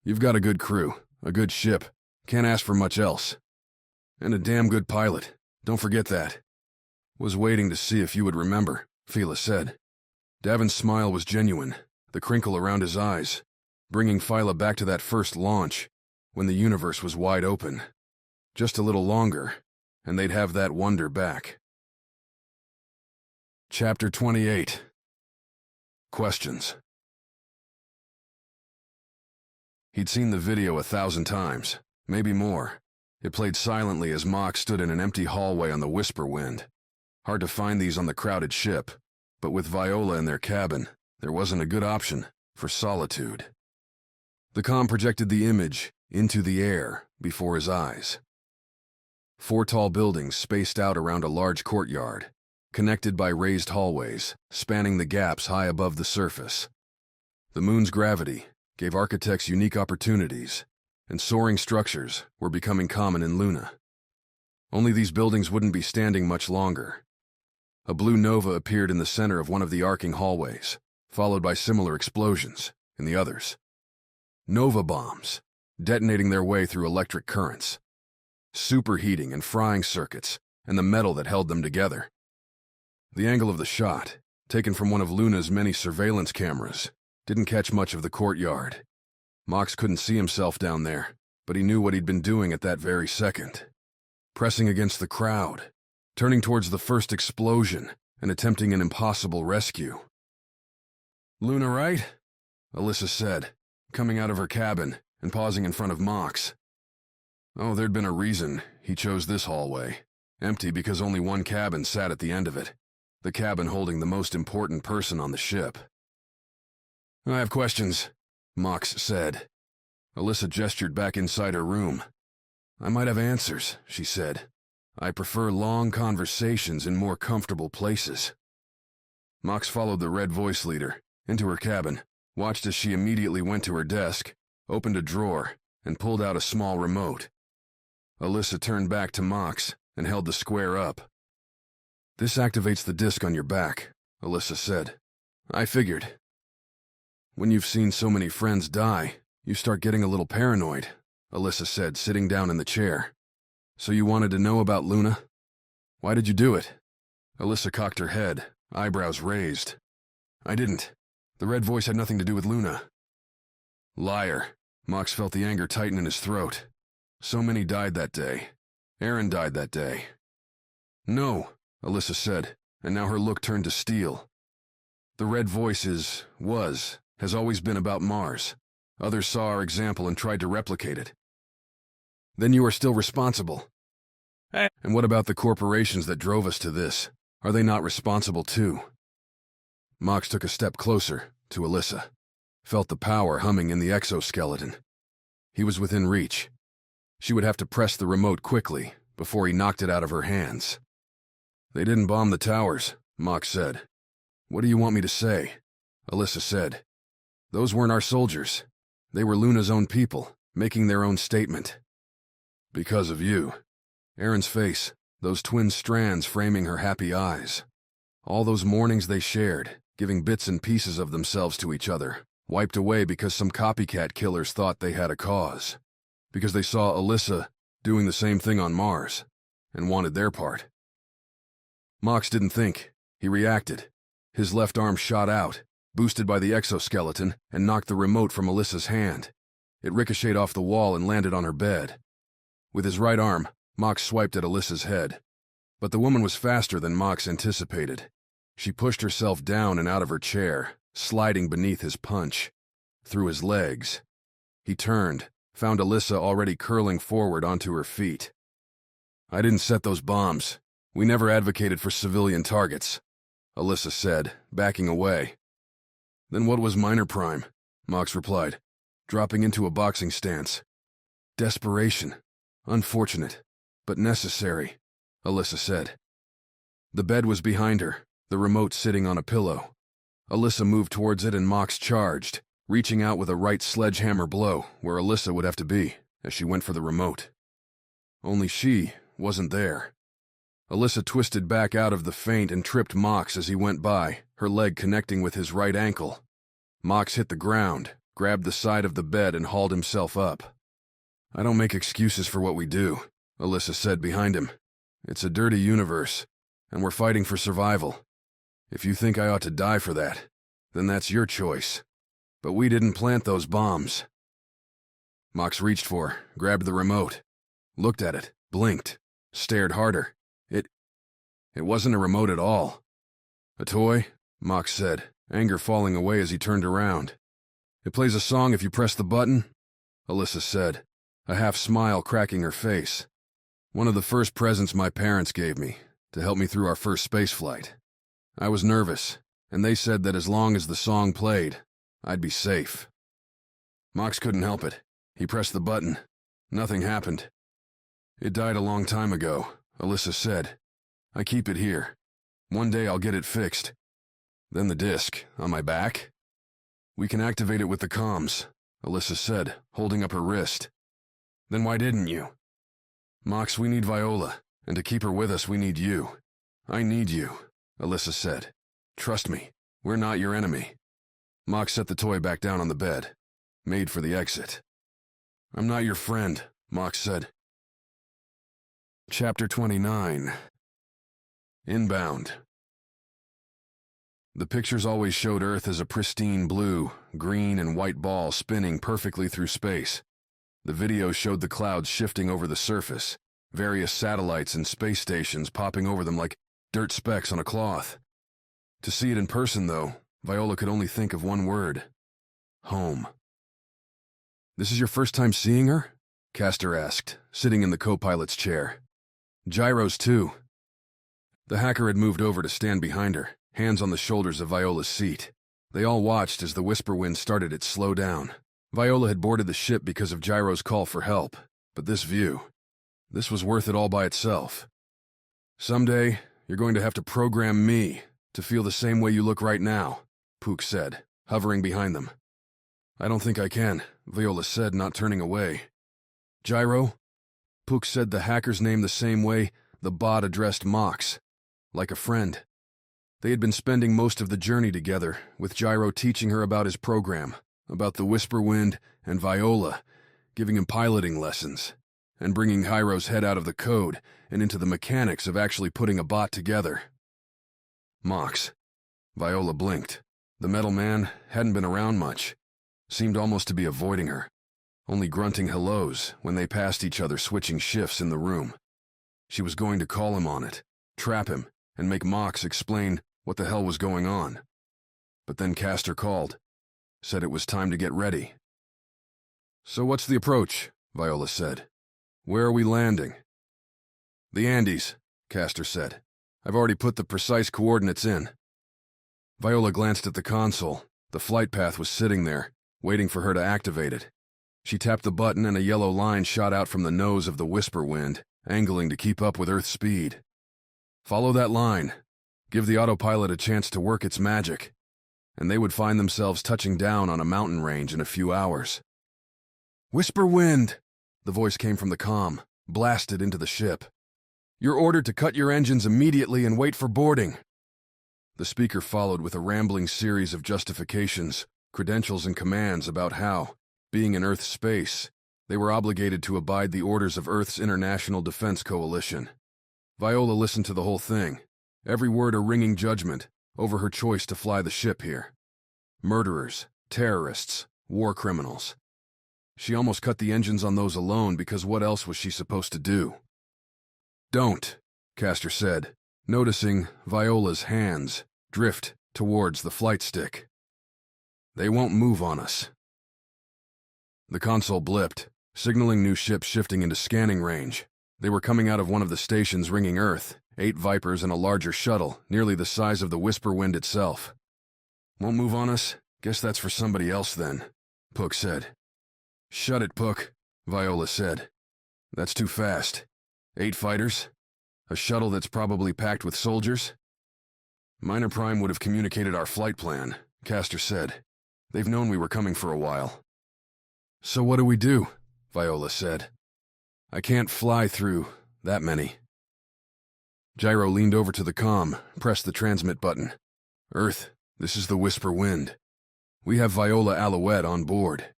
You've got a good crew, a good ship, can't ask for much else. And a damn good pilot, don't forget that. Was waiting to see if you would remember, Phyla said. Davin's smile was genuine, the crinkle around his eyes, bringing Phyla back to that first launch, when the universe was wide open. Just a little longer, and they'd have that wonder back. Chapter 28. Questions. He'd seen the video 1,000 times, maybe more. It played silently as Mock stood in an empty hallway on the Whisper Wind. Hard to find these on the crowded ship, but with Viola in their cabin, there wasn't a good option for solitude. The comm projected the image into the air before his eyes. 4 tall buildings spaced out around a large courtyard, connected by raised hallways, spanning the gaps high above the surface. The moon's gravity gave architects unique opportunities, and soaring structures were becoming common in Luna. Only these buildings wouldn't be standing much longer. A blue nova appeared in the center of one of the arcing hallways, followed by similar explosions in the others. Nova bombs, detonating their way through electric currents, superheating and frying circuits, and the metal that held them together. The angle of the shot, taken from one of Luna's many surveillance cameras, didn't catch much of the courtyard. Mox couldn't see himself down there, but he knew what he'd been doing at that very second. Pressing against the crowd, turning towards the first explosion, and attempting an impossible rescue. "Luna, right?" Alissa said, coming out of her cabin and pausing in front of Mox. Oh, there'd been a reason he chose this hallway, empty because only one cabin sat at the end of it, the cabin holding the most important person on the ship. "I have questions," Mox said. Alissa gestured back inside her room. "I might have answers," she said. "I prefer long conversations in more comfortable places." Mox followed the red voice leader into her cabin, watched as she immediately went to her desk, opened a drawer, and pulled out a small remote. Alissa turned back to Mox and held the square up. "This activates the disc on your back," Alissa said. "I figured. When you've seen so many friends die, you start getting a little paranoid," Alissa said, sitting down in the chair. "So you wanted to know about Luna? Why did you do it?" Alissa cocked her head, eyebrows raised. "I didn't. The red voice had nothing to do with Luna." Liar. Mox felt the anger tighten in his throat. So many died that day. Aaron died that day. "No," Alissa said, and now her look turned to steel. "The red voice has always been about Mars. Others saw our example and tried to replicate it. Then you are still responsible. And what about the corporations that drove us to this? Are they not responsible too?" Mox took a step closer to Alissa, felt the power humming in the exoskeleton. He was within reach. She would have to press the remote quickly before he knocked it out of her hands. "They didn't bomb the towers," Mox said. "What do you want me to say?" Alissa said. "Those weren't our soldiers. They were Luna's own people, making their own statement. Because of you." Aaron's face, those twin strands framing her happy eyes. All those mornings they shared, giving bits and pieces of themselves to each other, wiped away because some copycat killers thought they had a cause. Because they saw Alissa doing the same thing on Mars, and wanted their part. Mox didn't think. He reacted. His left arm shot out, boosted by the exoskeleton, and knocked the remote from Alissa's hand. It ricocheted off the wall and landed on her bed. With his right arm, Mox swiped at Alissa's head. But the woman was faster than Mox anticipated. She pushed herself down and out of her chair, sliding beneath his punch, through his legs. He turned, found Alissa already curling forward onto her feet. "I didn't set those bombs. We never advocated for civilian targets," Alissa said, backing away. "Then what was minor prime?" Mox replied, dropping into a boxing stance. "Desperation. Unfortunate, but necessary," Alissa said. The bed was behind her, the remote sitting on a pillow. Alissa moved towards it and Mox charged, reaching out with a right sledgehammer blow where Alissa would have to be as she went for the remote. Only she wasn't there. Alissa twisted back out of the feint and tripped Mox as he went by, her leg connecting with his right ankle. Mox hit the ground, grabbed the side of the bed and hauled himself up. "I don't make excuses for what we do," Alissa said behind him. "It's a dirty universe, and we're fighting for survival. If you think I ought to die for that, then that's your choice. But we didn't plant those bombs." Mox reached for, grabbed the remote, looked at it, blinked, stared harder. It wasn't a remote at all. "A toy?" Mox said, anger falling away as he turned around. "It plays a song if you press the button," Alissa said, a half smile cracking her face. "One of the first presents my parents gave me, to help me through our first space flight. I was nervous, and they said that as long as the song played, I'd be safe." Mox couldn't help it. He pressed the button. Nothing happened. "It died a long time ago," Alissa said. "I keep it here. One day I'll get it fixed." "Then the disc, on my back?" "We can activate it with the comms," Alissa said, holding up her wrist. "Then why didn't you?" "Mox, we need Viola, and to keep her with us we need you." "I need you," Alissa said. "Trust me, we're not your enemy." Mox set the toy back down on the bed. made for the exit. "I'm not your friend," Mox said. Chapter 29. Inbound. The pictures always showed Earth as a pristine blue, green, and white ball spinning perfectly through space. The video showed the clouds shifting over the surface, various satellites and space stations popping over them like dirt specks on a cloth. To see it in person, though, Viola could only think of one word: home. "This is your first time seeing her?" Castor asked, sitting in the co-pilot's chair. "Gyro's too." The hacker had moved over to stand behind her, hands on the shoulders of Viola's seat. They all watched as the whisper wind started its slow down. Viola had boarded the ship because of Gyro's call for help, but this was worth it all by itself. "Someday, you're going to have to program me to feel the same way you look right now," Pook said, hovering behind them. "I don't think I can," Viola said, not turning away. "Gyro?" Pook said the hacker's name the same way the bot addressed Mox, like a friend. They had been spending most of the journey together, with Gyro teaching her about his program, about the whisper wind, and Viola, giving him piloting lessons, and bringing Gyro's head out of the code and into the mechanics of actually putting a bot together. Mox. Viola blinked. The metal man hadn't been around much, seemed almost to be avoiding her, only grunting hellos when they passed each other switching shifts in the room. She was going to call him on it, trap him, and make Mox explain what the hell was going on. But then Castor called, said it was time to get ready. "So what's the approach?" Viola said. "Where are we landing?" "The Andes," Castor said. "I've already put the precise coordinates in." Viola glanced at the console. The flight path was sitting there, waiting for her to activate it. She tapped the button and a yellow line shot out from the nose of the whisper wind, angling to keep up with Earth's speed. "Follow that line. Give the autopilot a chance to work its magic," and they would find themselves touching down on a mountain range in a few hours. "Whisper wind!" The voice came from the comm, blasted into the ship. "You're ordered to cut your engines immediately and wait for boarding." The speaker followed with a rambling series of justifications, credentials, and commands about how, being in Earth's space, they were obligated to abide the orders of Earth's International Defense Coalition. Viola listened to the whole thing, every word a ringing judgment over her choice to fly the ship here. Murderers, terrorists, war criminals. She almost cut the engines on those alone because what else was she supposed to do? "Don't," Castor said, noticing Viola's hands drift towards the flight stick. "They won't move on us." The console blipped, signaling new ships shifting into scanning range. They were coming out of one of the stations ringing Earth, 8 Vipers and a larger shuttle, nearly the size of the whisper wind itself. "Won't move on us? Guess that's for somebody else then," Pook said. "Shut it, Pook," Viola said. "That's too fast. 8 fighters? A shuttle that's probably packed with soldiers?" "Minor Prime would have communicated our flight plan," Castor said. "They've known we were coming for a while." "So what do we do?" Viola said. "I can't fly through that many." Gyro leaned over to the comm, pressed the transmit button. "Earth, this is the Whisper Wind. We have Viola Alouette on board.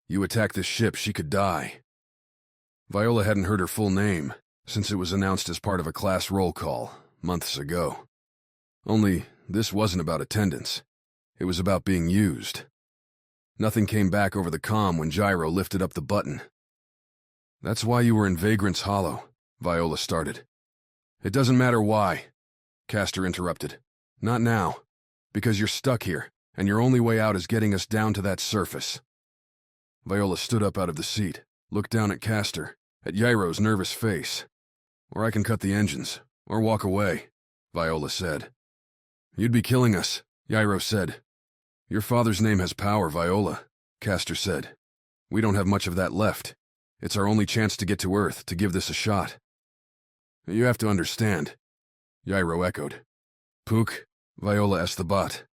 You attack this ship, she could die." Viola hadn't heard her full name, since it was announced as part of a class roll call, months ago. Only, this wasn't about attendance. It was about being used. Nothing came back over the comm when Gyro lifted up the button. "That's why you were in Vagrant's Hollow," Viola started. "It doesn't matter why," Castor interrupted. "Not now, because you're stuck here, and your only way out is getting us down to that surface." Viola stood up out of the seat, looked down at Castor, at Gyro's nervous face. "Or I can cut the engines, or walk away," Viola said. "You'd be killing us," Gyro said. "Your father's name has power, Viola," Castor said. "We don't have much of that left. It's our only chance to get to Earth, to give this a shot." "You have to understand," Gyro echoed. "Pook?" Viola asked the bot.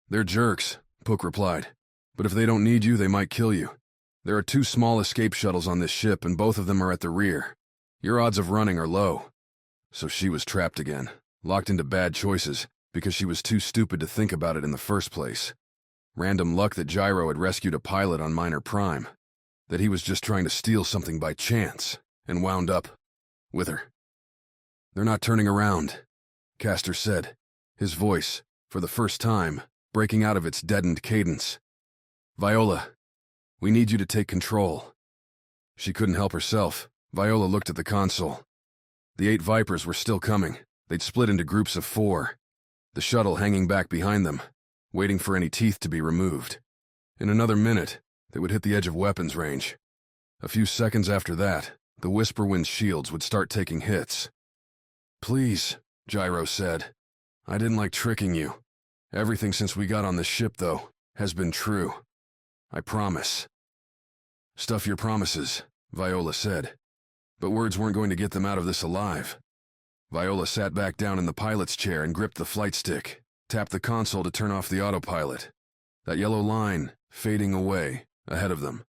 "They're jerks," Pook replied. "But if they don't need you, they might kill you. There are 2 small escape shuttles on this ship, and both of them are at the rear. Your odds of running are low." So she was trapped again, locked into bad choices, because she was too stupid to think about it in the first place. Random luck that Gyro had rescued a pilot on Minor Prime. That he was just trying to steal something by chance, and wound up with her. "They're not turning around," Castor said, his voice, for the first time, breaking out of its deadened cadence. "Viola, we need you to take control." She couldn't help herself. Viola looked at the console. The 8 Vipers were still coming. They'd split into groups of 4. The shuttle hanging back behind them, waiting for any teeth to be removed. In another minute, they would hit the edge of weapons range. A few seconds after that, the Whisperwind's shields would start taking hits. "Please," Gyro said. "I didn't like tricking you. Everything since we got on the ship, though, has been true. I promise." "Stuff your promises," Viola said. But words weren't going to get them out of this alive. Viola sat back down in the pilot's chair and gripped the flight stick, tapped the console to turn off the autopilot. That yellow line fading away ahead of them.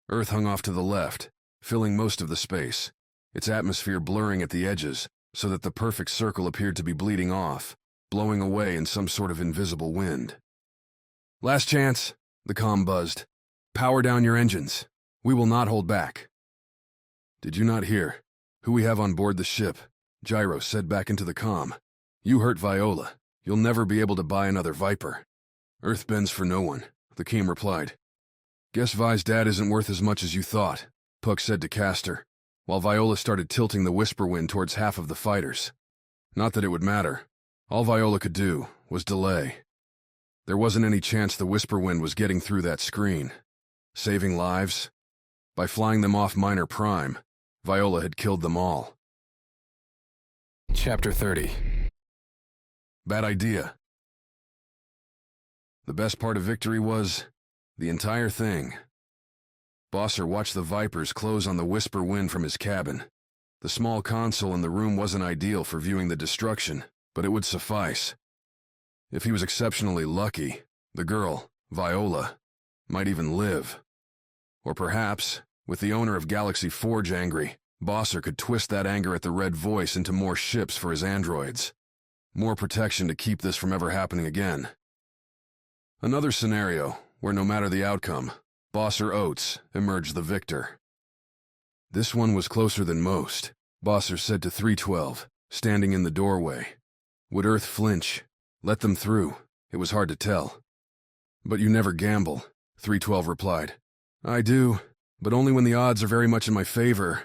Earth hung off to the left, filling most of the space, its atmosphere blurring at the edges so that the perfect circle appeared to be bleeding off, blowing away in some sort of invisible wind. "Last chance," the comm buzzed. "Power down your engines. We will not hold back." "Did you not hear who we have on board the ship?" Gyro said back into the comm. "You hurt Viola. You'll never be able to buy another Viper." "Earth bends for no one," the Keem replied. "Guess Vi's dad isn't worth as much as you thought," Puck said to Castor, while Viola started tilting the Whisperwind towards half of the fighters. Not that it would matter. All Viola could do was delay. There wasn't any chance the Whisperwind was getting through that screen. Saving lives? By flying them off Minor Prime, Viola had killed them all. Chapter 30. Bad idea. The best part of victory was the entire thing. Bosser watched the Vipers close on the Whisperwind from his cabin. The small console in the room wasn't ideal for viewing the destruction, but it would suffice. If he was exceptionally lucky, the girl, Viola, might even live. Or perhaps, with the owner of Galaxy Forge angry, Bosser could twist that anger at the Red Voice into more ships for his androids. More protection to keep this from ever happening again. Another scenario where no matter the outcome, Bosser Oates emerged the victor. This one was closer than most, Bosser said to 312, standing in the doorway. Would Earth flinch? Let them through? It was hard to tell. "But you never gamble," 312 replied. "I do, but only when the odds are very much in my favor."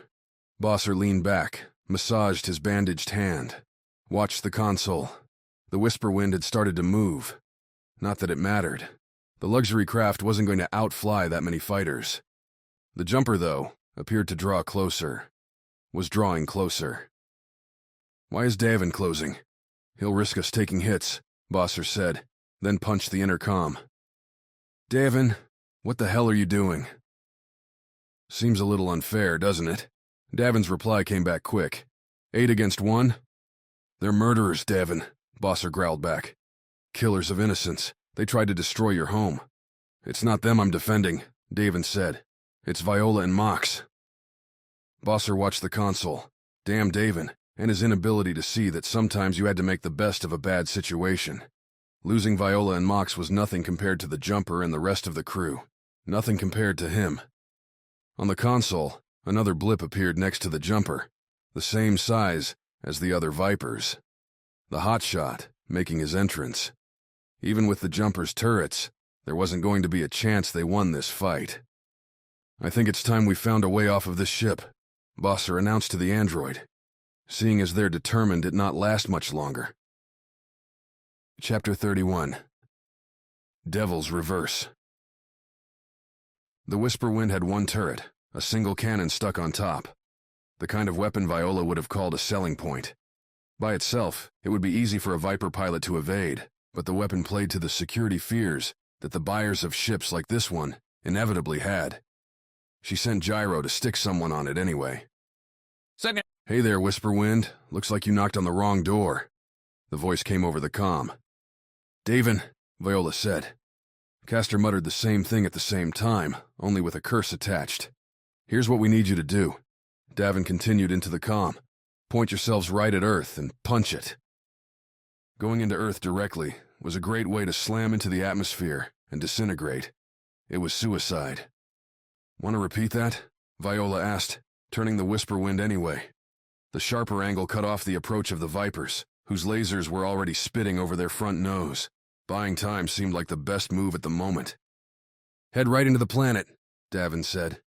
Bosser leaned back, massaged his bandaged hand, watched the console. The Whisperwind had started to move. Not that it mattered. The luxury craft wasn't going to outfly that many fighters. The jumper, though, appeared to draw closer. Was drawing closer. "Why is Davin closing? He'll risk us taking hits," Bosser said, then punched the intercom. "Davin, what the hell are you doing?" "Seems a little unfair, doesn't it?" Davin's reply came back quick. 8 against 1? "They're murderers, Davin," Bosser growled back. "Killers of innocents. They tried to destroy your home." "It's not them I'm defending," Davin said. "It's Viola and Mox." Bosser watched the console. Damn Davin, and his inability to see that sometimes you had to make the best of a bad situation. Losing Viola and Mox was nothing compared to the jumper and the rest of the crew. Nothing compared to him. On the console, another blip appeared next to the jumper, the same size as the other Vipers. The hotshot making his entrance. Even with the jumper's turrets, there wasn't going to be a chance they won this fight. "I think it's time we found a way off of this ship," Bosser announced to the android, seeing as they're determined it not last much longer. Chapter 31. Devil's Reverse. The Whisperwind had one turret, a single cannon stuck on top. The kind of weapon Viola would have called a selling point. By itself, it would be easy for a Viper pilot to evade, but the weapon played to the security fears that the buyers of ships like this one inevitably had. She sent Gyro to stick someone on it anyway. Second. "Hey there, Whisperwind. Looks like you knocked on the wrong door." The voice came over the comm. "Davin," Viola said. Castor muttered the same thing at the same time, only with a curse attached. "Here's what we need you to do." Davin continued into the comm. "Point yourselves right at Earth and punch it." Going into Earth directly was a great way to slam into the atmosphere and disintegrate. It was suicide. "Want to repeat that?" Viola asked, turning the whisper wind anyway. The sharper angle cut off the approach of the Vipers, whose lasers were already spitting over their front nose. Buying time seemed like the best move at the moment. "Head right into the planet," Davin said.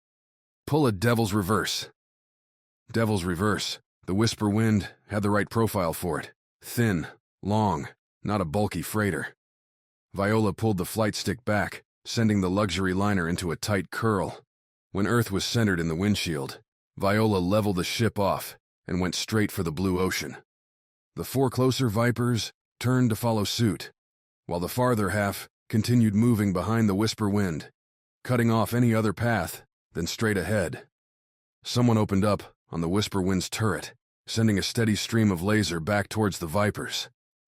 "Pull a Devil's Reverse." Devil's Reverse. The whisper wind had the right profile for it. Thin, long, not a bulky freighter. Viola pulled the flight stick back, sending the luxury liner into a tight curl. When Earth was centered in the windshield, Viola leveled the ship off and went straight for the blue ocean. The 4 closer Vipers turned to follow suit, while the farther half continued moving behind the whisper wind, cutting off any other path than straight ahead. Someone opened up on the whisper wind's turret, sending a steady stream of laser back towards the Vipers.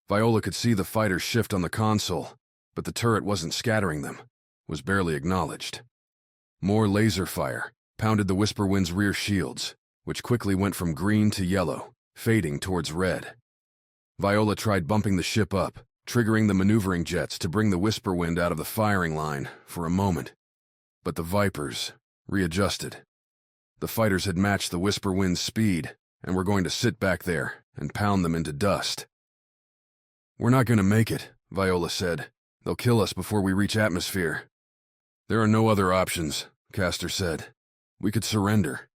Viola could see the fighters shift on the console, but the turret wasn't scattering them, was barely acknowledged. More laser fire pounded the whisper wind's rear shields, which quickly went from green to yellow, fading towards red. Viola tried bumping the ship up, triggering the maneuvering jets to bring the whisper wind out of the firing line for a moment. But the Vipers readjusted. The fighters had matched the whisper wind's speed and were going to sit back there and pound them into dust. "We're not going to make it," Viola said. "They'll kill us before we reach atmosphere." "There are no other options," Castor said. "We could surrender."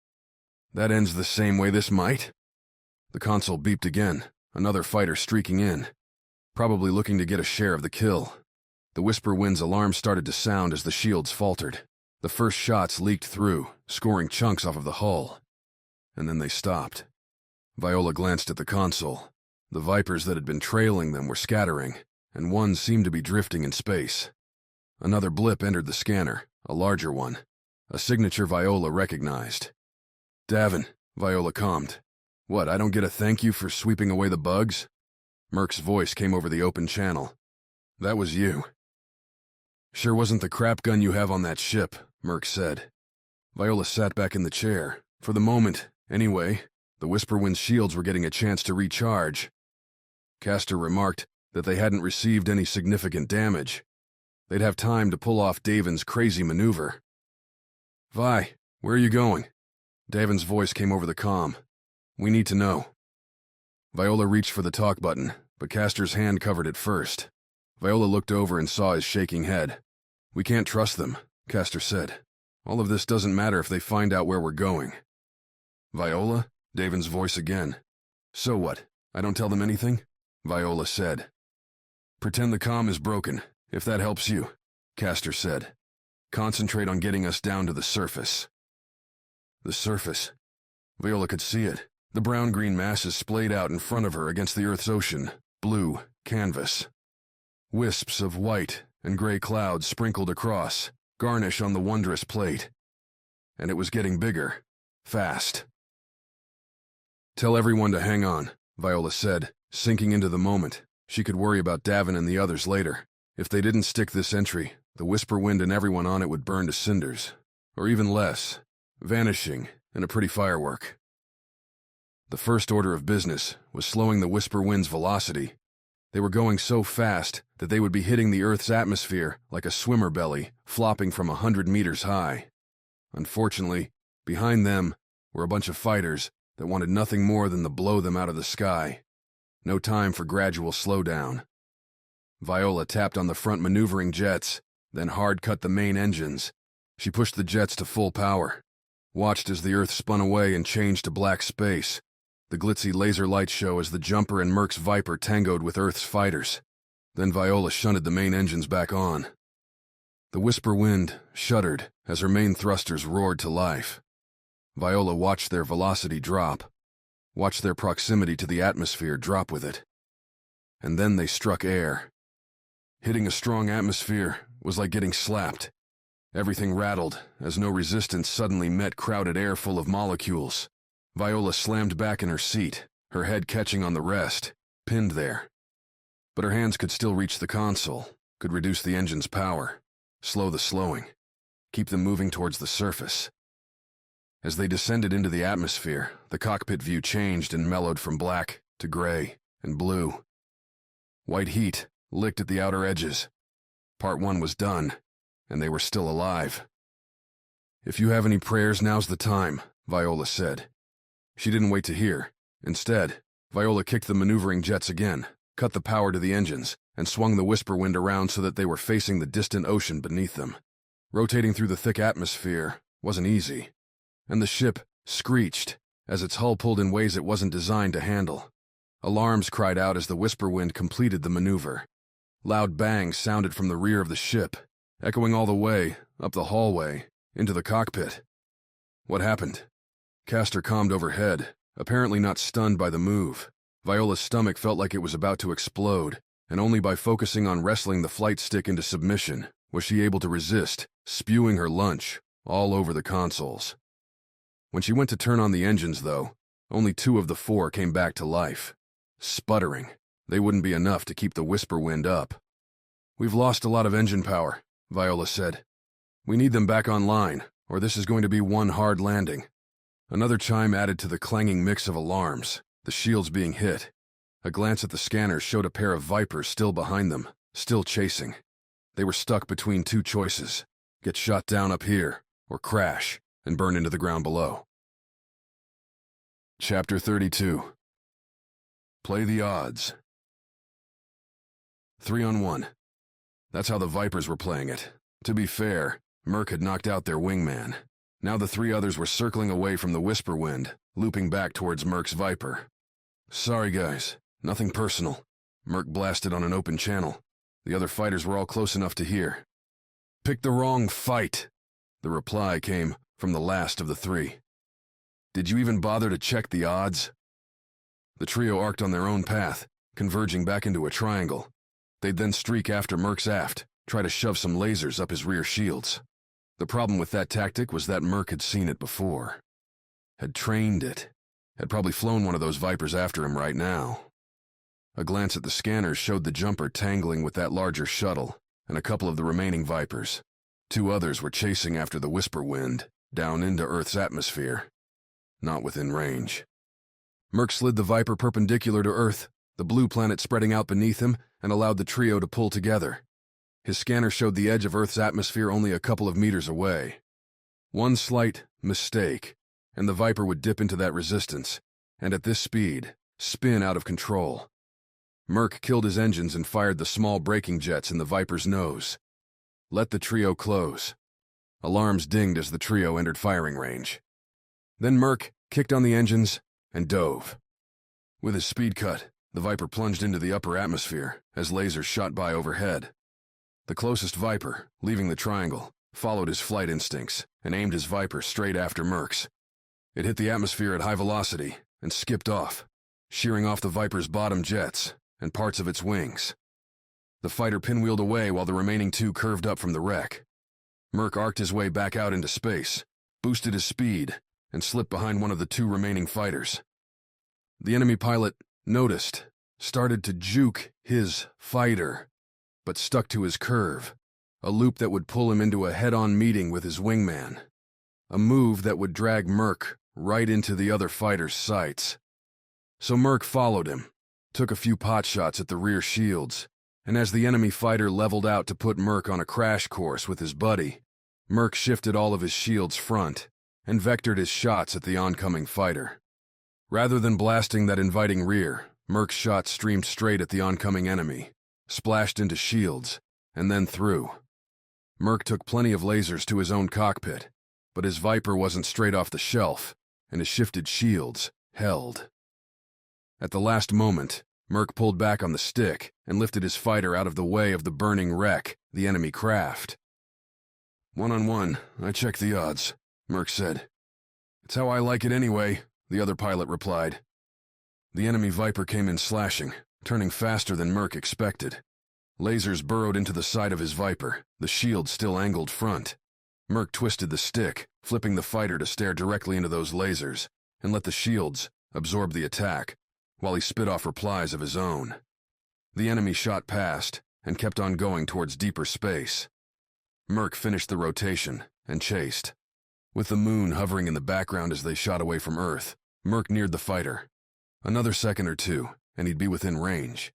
"That ends the same way this might?" The console beeped again, another fighter streaking in, probably looking to get a share of the kill. The whisper wind's alarm started to sound as the shields faltered. The first shots leaked through, scoring chunks off of the hull. And then they stopped. Viola glanced at the console. The Vipers that had been trailing them were scattering, and one seemed to be drifting in space. Another blip entered the scanner, a larger one, a signature Viola recognized. "Davin," Viola calmed. "What, I don't get a thank you for sweeping away the bugs?" Merc's voice came over the open channel. "That was you." "Sure wasn't the crap gun you have on that ship," Merc said. Viola sat back in the chair. For the moment, anyway, the whisper wind's shields were getting a chance to recharge. Castor remarked that they hadn't received any significant damage. They'd have time to pull off Davin's crazy maneuver. "Vi, where are you going?" Davin's voice came over the comm. "We need to know." Viola reached for the talk button, but Castor's hand covered it first. Viola looked over and saw his shaking head. "We can't trust them," Castor said. "All of this doesn't matter if they find out where we're going." "Viola?" Davin's voice again. "So what? I don't tell them anything?" Viola said. "Pretend the comm is broken, if that helps you," Castor said. "Concentrate on getting us down to the surface." The surface. Viola could see it. The brown-green masses splayed out in front of her against the Earth's ocean, blue canvas. Wisps of white and gray clouds sprinkled across, garnish on the wondrous plate. And it was getting bigger, fast. "Tell everyone to hang on," Viola said, sinking into the moment. She could worry about Davin and the others later. If they didn't stick this entry, the whisper wind and everyone on it would burn to cinders. Or even less, vanishing in a pretty firework. The first order of business was slowing the whisper wind's velocity. They were going so fast that they would be hitting the Earth's atmosphere like a swimmer belly, flopping from 100 meters high. Unfortunately, behind them were a bunch of fighters that wanted nothing more than to blow them out of the sky. No time for gradual slowdown. Viola tapped on the front maneuvering jets, then hard-cut the main engines. She pushed the jets to full power, watched as the Earth spun away and changed to black space. The glitzy laser light show as the Jumper and Merc's Viper tangoed with Earth's fighters. Then Viola shunted the main engines back on. The whisper wind shuddered as her main thrusters roared to life. Viola watched their velocity drop, watched their proximity to the atmosphere drop with it. And then they struck air. Hitting a strong atmosphere was like getting slapped. Everything rattled as no resistance suddenly met crowded air full of molecules. Viola slammed back in her seat, her head catching on the rest, pinned there. But her hands could still reach the console, could reduce the engine's power, slow the slowing, keep them moving towards the surface. As they descended into the atmosphere, the cockpit view changed and mellowed from black to gray and blue. White heat licked at the outer edges. Part 1 was done, and they were still alive. "If you have any prayers, now's the time," Viola said. She didn't wait to hear. Instead, Viola kicked the maneuvering jets again, cut the power to the engines, and swung the whisper wind around so that they were facing the distant ocean beneath them. Rotating through the thick atmosphere wasn't easy, and the ship screeched as its hull pulled in ways it wasn't designed to handle. Alarms cried out as the whisper wind completed the maneuver. Loud bangs sounded from the rear of the ship, echoing all the way, up the hallway, into the cockpit. What happened? Castor calmed overhead, apparently not stunned by the move. Viola's stomach felt like it was about to explode, and only by focusing on wrestling the flight stick into submission was she able to resist, spewing her lunch all over the consoles. When she went to turn on the engines, though, only 2 of the 4 came back to life. Sputtering, they wouldn't be enough to keep the whisper wind up. "We've lost a lot of engine power," Viola said. "We need them back online, or this is going to be one hard landing." Another chime added to the clanging mix of alarms, the shields being hit. A glance at the scanners showed a pair of Vipers still behind them, still chasing. They were stuck between 2 choices: get shot down up here, or crash and burn into the ground below. Chapter 32. Play the odds. 3-on-1. That's how the Vipers were playing it. To be fair, Merc had knocked out their wingman. Now the 3 others were circling away from the whisper wind, looping back towards Merc's Viper. "Sorry guys, nothing personal." Merc blasted on an open channel. The other fighters were all close enough to hear. "Picked the wrong fight," the reply came from the last of the 3. "Did you even bother to check the odds?" The trio arced on their own path, converging back into a triangle. They'd then streak after Merc's aft, try to shove some lasers up his rear shields. The problem with that tactic was that Merc had seen it before. Had trained it. Had probably flown one of those Vipers after him right now. A glance at the scanners showed the jumper tangling with that larger shuttle, and a couple of the remaining Vipers. 2 others were chasing after the whisper wind, down into Earth's atmosphere. Not within range. Merc slid the Viper perpendicular to Earth, the blue planet spreading out beneath him, and allowed the trio to pull together. His scanner showed the edge of Earth's atmosphere only a couple of meters away. One slight mistake, and the Viper would dip into that resistance, and at this speed, spin out of control. Merc killed his engines and fired the small braking jets in the Viper's nose. Let the trio close. Alarms dinged as the trio entered firing range. Then Merc kicked on the engines and dove. With his speed cut, the Viper plunged into the upper atmosphere as lasers shot by overhead. The closest Viper, leaving the triangle, followed his flight instincts and aimed his Viper straight after Merc's. It hit the atmosphere at high velocity and skipped off, shearing off the Viper's bottom jets and parts of its wings. The fighter pinwheeled away while the remaining 2 curved up from the wreck. Merc arced his way back out into space, boosted his speed, and slipped behind one of the 2 remaining fighters. The enemy pilot noticed, started to juke his fighter, but stuck to his curve, a loop that would pull him into a head-on meeting with his wingman, a move that would drag Merc right into the other fighter's sights. So Merc followed him, took a few pot shots at the rear shields, and as the enemy fighter leveled out to put Merc on a crash course with his buddy, Merc shifted all of his shields front and vectored his shots at the oncoming fighter. Rather than blasting that inviting rear, Merc's shot streamed straight at the oncoming enemy, splashed into shields, and then through. Merc took plenty of lasers to his own cockpit, but his Viper wasn't straight off the shelf, and his shifted shields held. At the last moment, Merc pulled back on the stick and lifted his fighter out of the way of the burning wreck, the enemy craft. "1-on-1, I checked the odds," Merc said. "It's how I like it anyway," the other pilot replied. The enemy Viper came in slashing, turning faster than Merc expected. Lasers burrowed into the side of his Viper, the shield still angled front. Merc twisted the stick, flipping the fighter to stare directly into those lasers, and let the shields absorb the attack, while he spit off replies of his own. The enemy shot past, and kept on going towards deeper space. Merc finished the rotation, and chased. With the moon hovering in the background as they shot away from Earth, Merc neared the fighter. Another second or 2, and he'd be within range.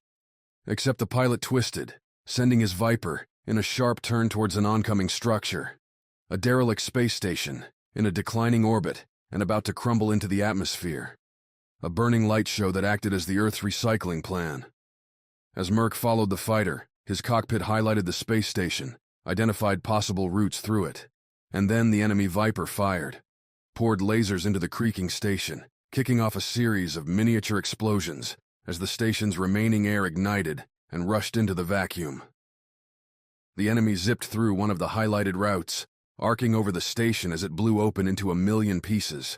Except the pilot twisted, sending his Viper in a sharp turn towards an oncoming structure. A derelict space station, in a declining orbit, and about to crumble into the atmosphere. A burning light show that acted as the Earth's recycling plan. As Merc followed the fighter, his cockpit highlighted the space station, identified possible routes through it. And then the enemy Viper fired, poured lasers into the creaking station, kicking off a series of miniature explosions as the station's remaining air ignited and rushed into the vacuum. The enemy zipped through one of the highlighted routes, arcing over the station as it blew open into a million pieces.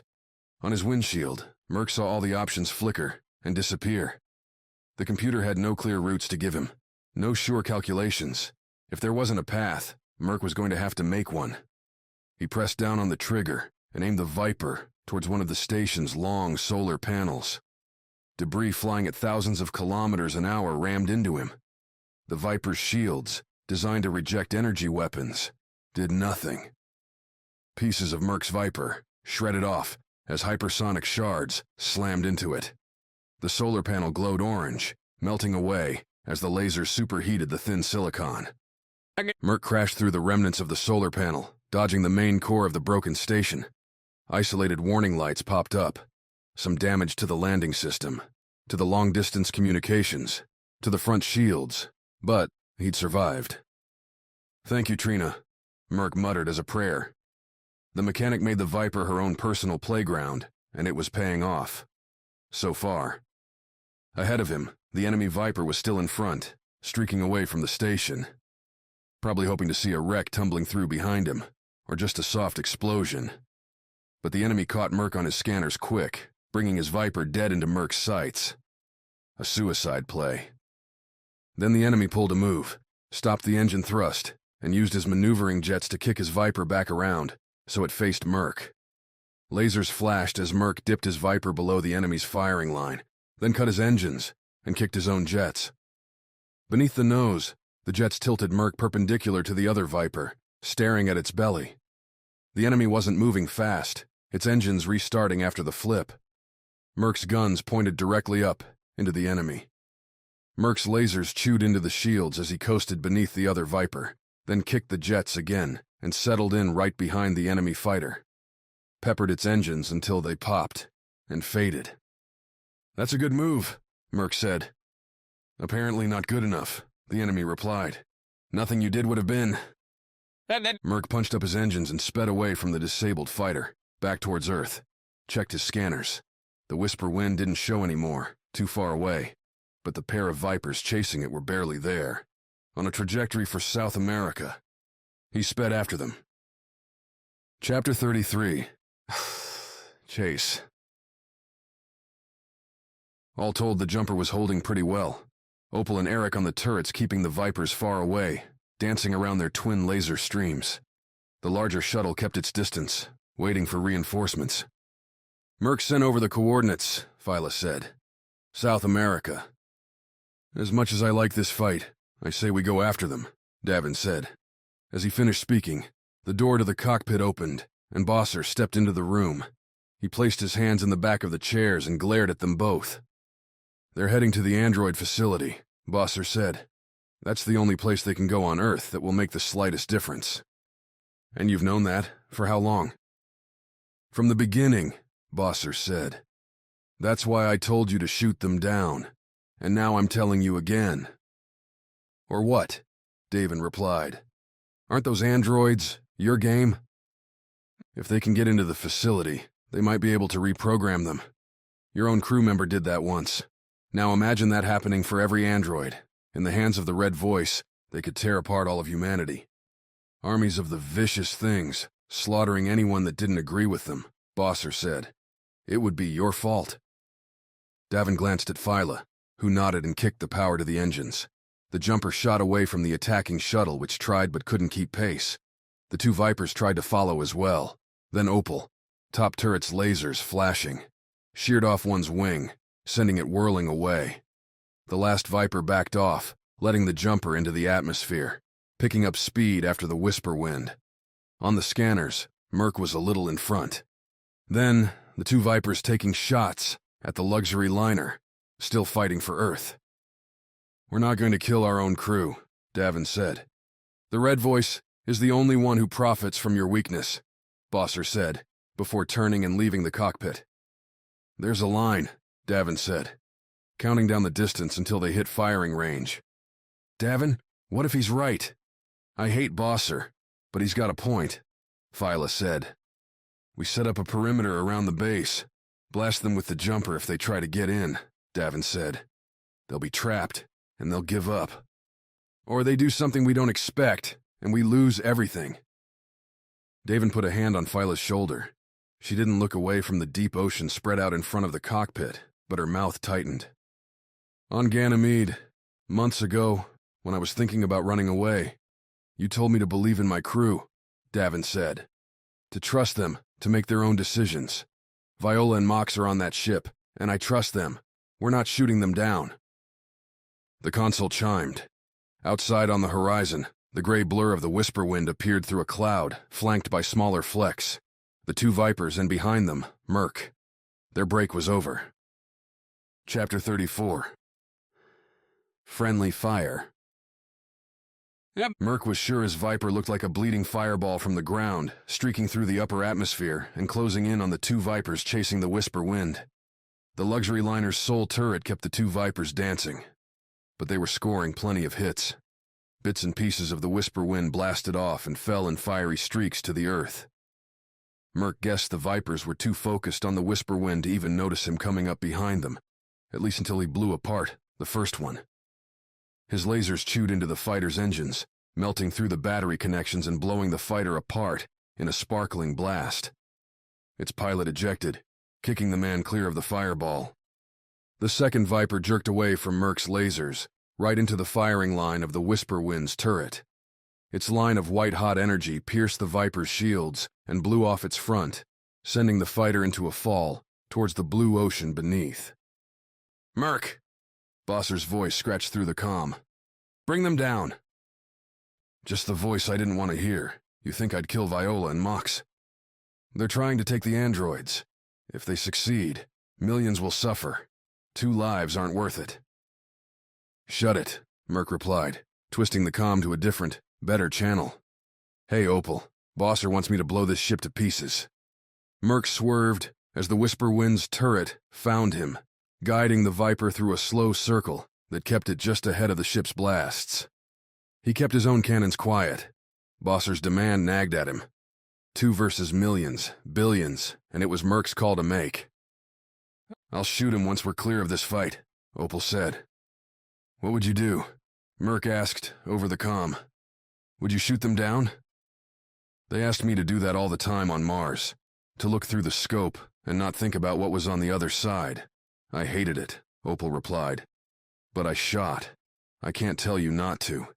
On his windshield, Merc saw all the options flicker and disappear. The computer had no clear routes to give him, no sure calculations. If there wasn't a path, Merc was going to have to make one. He pressed down on the trigger and aimed the Viper towards one of the station's long solar panels. Debris flying at thousands of kilometers an hour rammed into him. The Viper's shields, designed to reject energy weapons, did nothing. Pieces of Merc's Viper shredded off as hypersonic shards slammed into it. The solar panel glowed orange, melting away as the laser superheated the thin silicon. Merc crashed through the remnants of the solar panel, dodging the main core of the broken station. Isolated warning lights popped up. Some damage to the landing system, to the long-distance communications, to the front shields, but he'd survived. "Thank you, Trina," Merc muttered as a prayer. The mechanic made the Viper her own personal playground, and it was paying off. So far. Ahead of him, the enemy Viper was still in front, streaking away from the station. Probably hoping to see a wreck tumbling through behind him, or just a soft explosion. But the enemy caught Merc on his scanners quick, bringing his Viper dead into Merc's sights. A suicide play. Then the enemy pulled a move, stopped the engine thrust, and used his maneuvering jets to kick his Viper back around, so it faced Merc. Lasers flashed as Merc dipped his Viper below the enemy's firing line, then cut his engines, and kicked his own jets. Beneath the nose, the jets tilted Merc perpendicular to the other Viper, staring at its belly. The enemy wasn't moving fast, its engines restarting after the flip. Merc's guns pointed directly up, into the enemy. Merc's lasers chewed into the shields as he coasted beneath the other Viper, then kicked the jets again and settled in right behind the enemy fighter. Peppered its engines until they popped and faded. "That's a good move," Merc said. "Apparently not good enough," the enemy replied. "Nothing you did would have been." Merc punched up his engines and sped away from the disabled fighter, back towards Earth. Checked his scanners. The whisper wind didn't show anymore, too far away, but the pair of Vipers chasing it were barely there, on a trajectory for South America. He sped after them. Chapter 33. Chase. All told, the jumper was holding pretty well. Opal and Eric on the turrets keeping the Vipers far away, dancing around their twin laser streams. The larger shuttle kept its distance, waiting for reinforcements. "Merc sent over the coordinates," Phyla said. "South America." "As much as I like this fight, I say we go after them," Davin said. As he finished speaking, the door to the cockpit opened, and Bosser stepped into the room. He placed his hands in the back of the chairs and glared at them both. "They're heading to the android facility," Bosser said. "That's the only place they can go on Earth that will make the slightest difference." "And you've known that? For how long?" "From the beginning," Bosser said. "That's why I told you to shoot them down, and now I'm telling you again." "Or what?" Davin replied. "Aren't those androids your game? If they can get into the facility, they might be able to reprogram them. Your own crew member did that once. Now imagine that happening for every android. In the hands of the Red Voice, they could tear apart all of humanity. Armies of the vicious things, slaughtering anyone that didn't agree with them," Bosser said. "It would be your fault." Davin glanced at Phyla, who nodded and kicked the power to the engines. The jumper shot away from the attacking shuttle, which tried but couldn't keep pace. The two Vipers tried to follow as well. Then Opal, top turret's lasers flashing, sheared off one's wing, sending it whirling away. The last Viper backed off, letting the jumper into the atmosphere, picking up speed after the whisper wind. On the scanners, Merc was a little in front. Then, the two Vipers taking shots at the luxury liner, still fighting for Earth. "We're not going to kill our own crew," Davin said. The red voice is the only one who profits from your weakness, Bosser said, before turning and leaving the cockpit. There's a line, Davin said, counting down the distance until they hit firing range. Davin, what if he's right? I hate Bosser, but he's got a point, Phyla said. We set up a perimeter around the base. Blast them with the jumper if they try to get in, Davin said. They'll be trapped, and they'll give up. Or they do something we don't expect, and we lose everything. Davin put a hand on Phyla's shoulder. She didn't look away from the deep ocean spread out in front of the cockpit, but her mouth tightened. On Ganymede, months ago, when I was thinking about running away, you told me to believe in my crew, Davin said. To trust them, to make their own decisions. Viola and Mox are on that ship, and I trust them. We're not shooting them down. The console chimed. Outside on the horizon, the gray blur of the whisper wind appeared through a cloud, flanked by smaller flecks. The two Vipers, and behind them, Merc. Their break was over. Chapter 34. Friendly Fire. Merc was sure his Viper looked like a bleeding fireball from the ground, streaking through the upper atmosphere and closing in on the two Vipers chasing the whisper wind. The luxury liner's sole turret kept the two Vipers dancing, but they were scoring plenty of hits. Bits and pieces of the whisper wind blasted off and fell in fiery streaks to the earth. Merc guessed the Vipers were too focused on the whisper wind to even notice him coming up behind them, at least until he blew apart the first one. His lasers chewed into the fighter's engines, melting through the battery connections and blowing the fighter apart in a sparkling blast. Its pilot ejected, kicking the man clear of the fireball. The second Viper jerked away from Merc's lasers, right into the firing line of the whisper wind's turret. Its line of white-hot energy pierced the Viper's shields and blew off its front, sending the fighter into a fall towards the blue ocean beneath. Merc! Bosser's voice scratched through the comm. Bring them down. Just the voice I didn't want to hear. You think I'd kill Viola and Mox? They're trying to take the androids. If they succeed, millions will suffer. 2 lives aren't worth it. Shut it, Merc replied, twisting the comm to a different, better channel. Hey, Opal, Bosser wants me to blow this ship to pieces. Merc swerved as the whisper wind's turret found him, guiding the Viper through a slow circle that kept it just ahead of the ship's blasts. He kept his own cannons quiet. Bosser's demand nagged at him. 2 versus millions, billions, and it was Merc's call to make. I'll shoot him once we're clear of this fight, Opal said. What would you do? Merc asked, over the comm. Would you shoot them down? They asked me to do that all the time on Mars, to look through the scope and not think about what was on the other side. I hated it, Opal replied. But I shot. I can't tell you not to.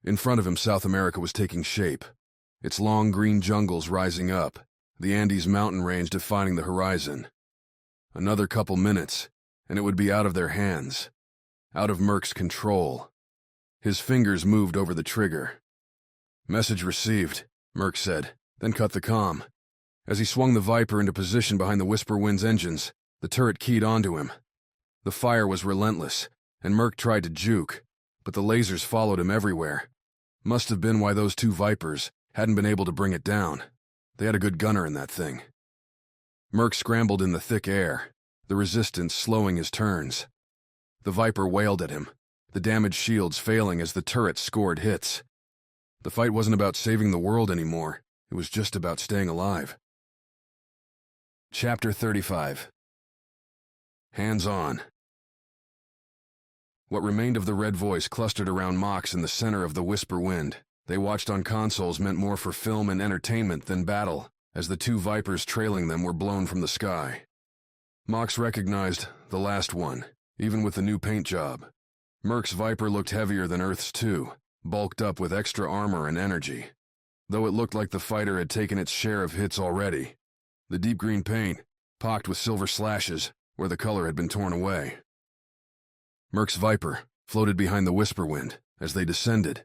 In front of him, South America was taking shape, its long green jungles rising up, the Andes mountain range defining the horizon. Another couple minutes, and it would be out of their hands, out of Merc's control. His fingers moved over the trigger. Message received, Merc said, then cut the comm. As he swung the Viper into position behind the Whisper Wind's engines, the turret keyed onto him. The fire was relentless, and Merc tried to juke, but the lasers followed him everywhere. Must have been why those 2 Vipers hadn't been able to bring it down. They had a good gunner in that thing. Merc scrambled in the thick air, the resistance slowing his turns. The Viper wailed at him, the damaged shields failing as the turret scored hits. The fight wasn't about saving the world anymore. It was just about staying alive. Chapter 35. Hands on. What remained of the red voice clustered around Mox in the center of the whisper wind. They watched on consoles meant more for film and entertainment than battle, as the 2 Vipers trailing them were blown from the sky. Mox recognized the last one, even with the new paint job. Merc's Viper looked heavier than Earth's too, bulked up with extra armor and energy. Though it looked like the fighter had taken its share of hits already. The deep green paint, pocked with silver slashes, where the color had been torn away. Merc's Viper floated behind the whisper wind as they descended,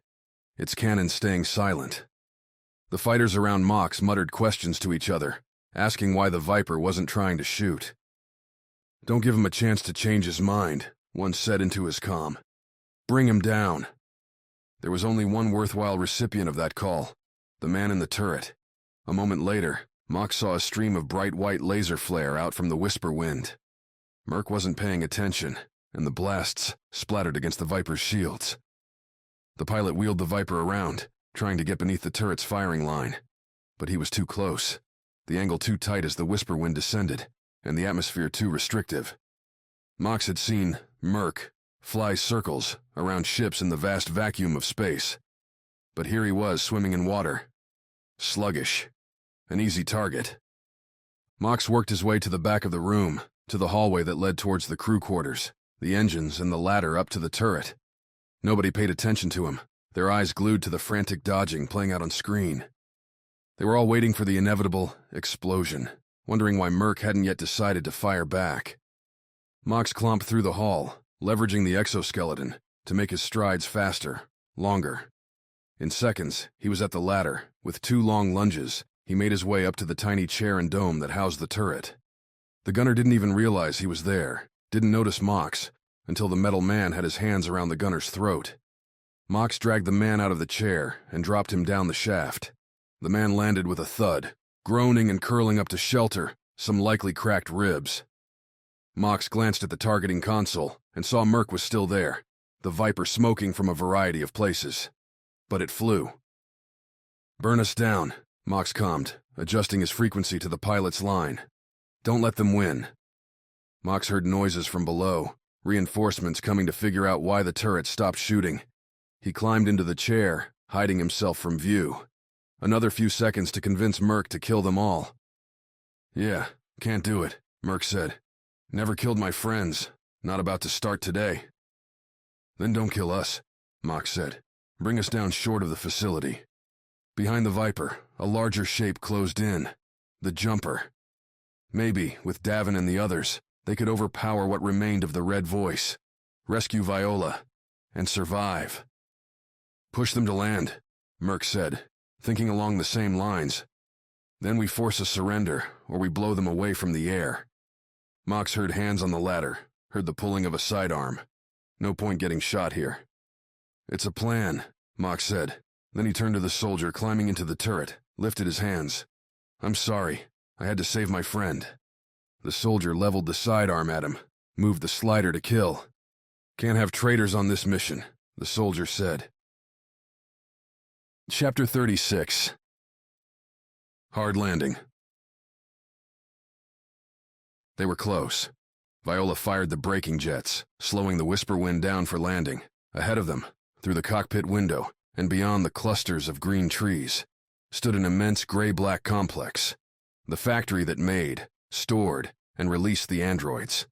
its cannon staying silent. The fighters around Mox muttered questions to each other, asking why the Viper wasn't trying to shoot. Don't give him a chance to change his mind, one said into his comm. Bring him down. There was only one worthwhile recipient of that call, the man in the turret. A moment later, Mox saw a stream of bright white laser flare out from the whisper wind. Merc wasn't paying attention, and the blasts splattered against the Viper's shields. The pilot wheeled the Viper around, trying to get beneath the turret's firing line. But he was too close, the angle too tight as the whisper wind descended, and the atmosphere too restrictive. Mox had seen Merc fly circles around ships in the vast vacuum of space. But here he was swimming in water. Sluggish. An easy target. Mox worked his way to the back of the room, to the hallway that led towards the crew quarters, the engines, and the ladder up to the turret. Nobody paid attention to him, their eyes glued to the frantic dodging playing out on screen. They were all waiting for the inevitable explosion, wondering why Merc hadn't yet decided to fire back. Mox clomped through the hall, leveraging the exoskeleton to make his strides faster, longer. In seconds, he was at the ladder. With 2 long lunges, he made his way up to the tiny chair and dome that housed the turret. The gunner didn't even realize he was there, didn't notice Mox, until the metal man had his hands around the gunner's throat. Mox dragged the man out of the chair and dropped him down the shaft. The man landed with a thud, groaning and curling up to shelter some likely cracked ribs. Mox glanced at the targeting console and saw Merc was still there, the Viper smoking from a variety of places. But it flew. "Burn us down," Mox calmed, adjusting his frequency to the pilot's line. "Don't let them win." Mox heard noises from below, reinforcements coming to figure out why the turret stopped shooting. He climbed into the chair, hiding himself from view. Another few seconds to convince Merc to kill them all. "Yeah, can't do it," Merc said. "Never killed my friends. Not about to start today." "Then don't kill us," Mox said. "Bring us down short of the facility." Behind the Viper, a larger shape closed in. The Jumper. Maybe, with Davin and the others, they could overpower what remained of the Red Voice, rescue Viola, and survive. "Push them to land," Merc said, thinking along the same lines. "Then we force a surrender, or we blow them away from the air." Mox heard hands on the ladder, heard the pulling of a sidearm. No point getting shot here. "It's a plan," Mox said. Then he turned to the soldier climbing into the turret, lifted his hands. "I'm sorry. I had to save my friend." The soldier leveled the sidearm at him, moved the slider to kill. "Can't have traitors on this mission," the soldier said. Chapter 36. Hard landing. They were close. Viola fired the braking jets, slowing the whisper wind down for landing. Ahead of them, through the cockpit window, and beyond the clusters of green trees, stood an immense gray-black complex, the factory that made, stored, and released the androids.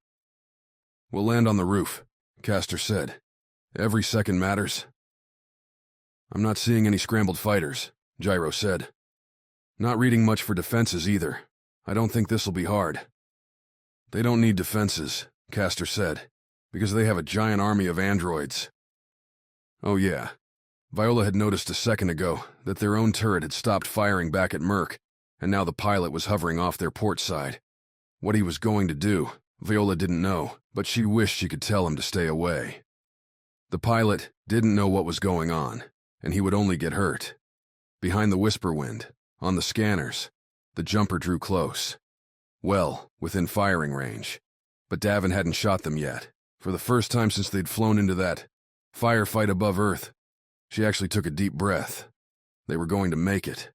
"We'll land on the roof," Castor said. "Every second matters." "I'm not seeing any scrambled fighters," Gyro said. "Not reading much for defenses either. I don't think this'll be hard." "They don't need defenses," Castor said, "because they have a giant army of androids." Oh yeah. Viola had noticed a second ago that their own turret had stopped firing back at Merc, and now the pilot was hovering off their port side. What he was going to do, Viola didn't know, but she wished she could tell him to stay away. The pilot didn't know what was going on, and he would only get hurt. Behind the whisper wind, on the scanners, the Jumper drew close. Well, within firing range. But Davin hadn't shot them yet. For the first time since they'd flown into that firefight above Earth, she actually took a deep breath. They were going to make it.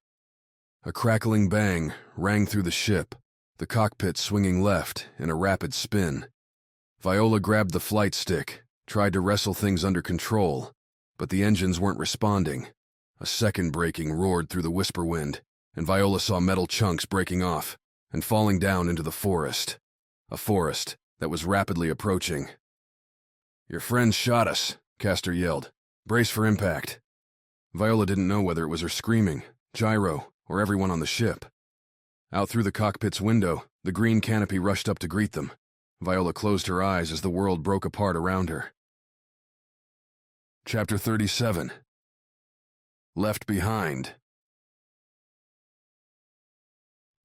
A crackling bang rang through the ship, the cockpit swinging left in a rapid spin. Viola grabbed the flight stick, tried to wrestle things under control, but the engines weren't responding. A second braking roared through the whisper wind, and Viola saw metal chunks breaking off and falling down into the forest. A forest that was rapidly approaching. "Your friends shot us," Castor yelled. "Brace for impact." Viola didn't know whether it was her screaming, Gyro, or everyone on the ship. Out through the cockpit's window, the green canopy rushed up to greet them. Viola closed her eyes as the world broke apart around her. Chapter 37. Left Behind.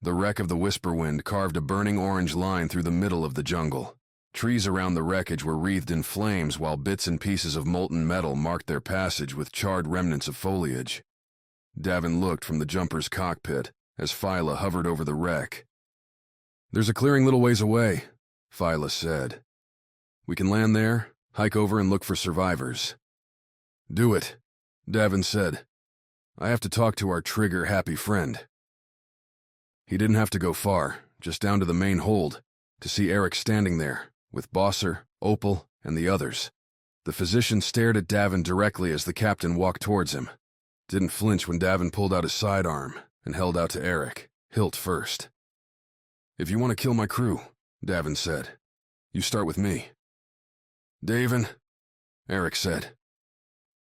The wreck of the Whisper Wind carved a burning orange line through the middle of the jungle. Trees around the wreckage were wreathed in flames while bits and pieces of molten metal marked their passage with charred remnants of foliage. Davin looked from the jumper's cockpit as Phyla hovered over the wreck. "There's a clearing little ways away," Phyla said. "We can land there, hike over and look for survivors." "Do it," Davin said. "I have to talk to our trigger-happy friend." He didn't have to go far, just down to the main hold, to see Eric standing there, with Bosser, Opal, and the others. The physician stared at Davin directly as the captain walked towards him. Didn't flinch when Davin pulled out his sidearm and held out to Eric, hilt first. "If you want to kill my crew," Davin said, "you start with me." "Davin," Eric said.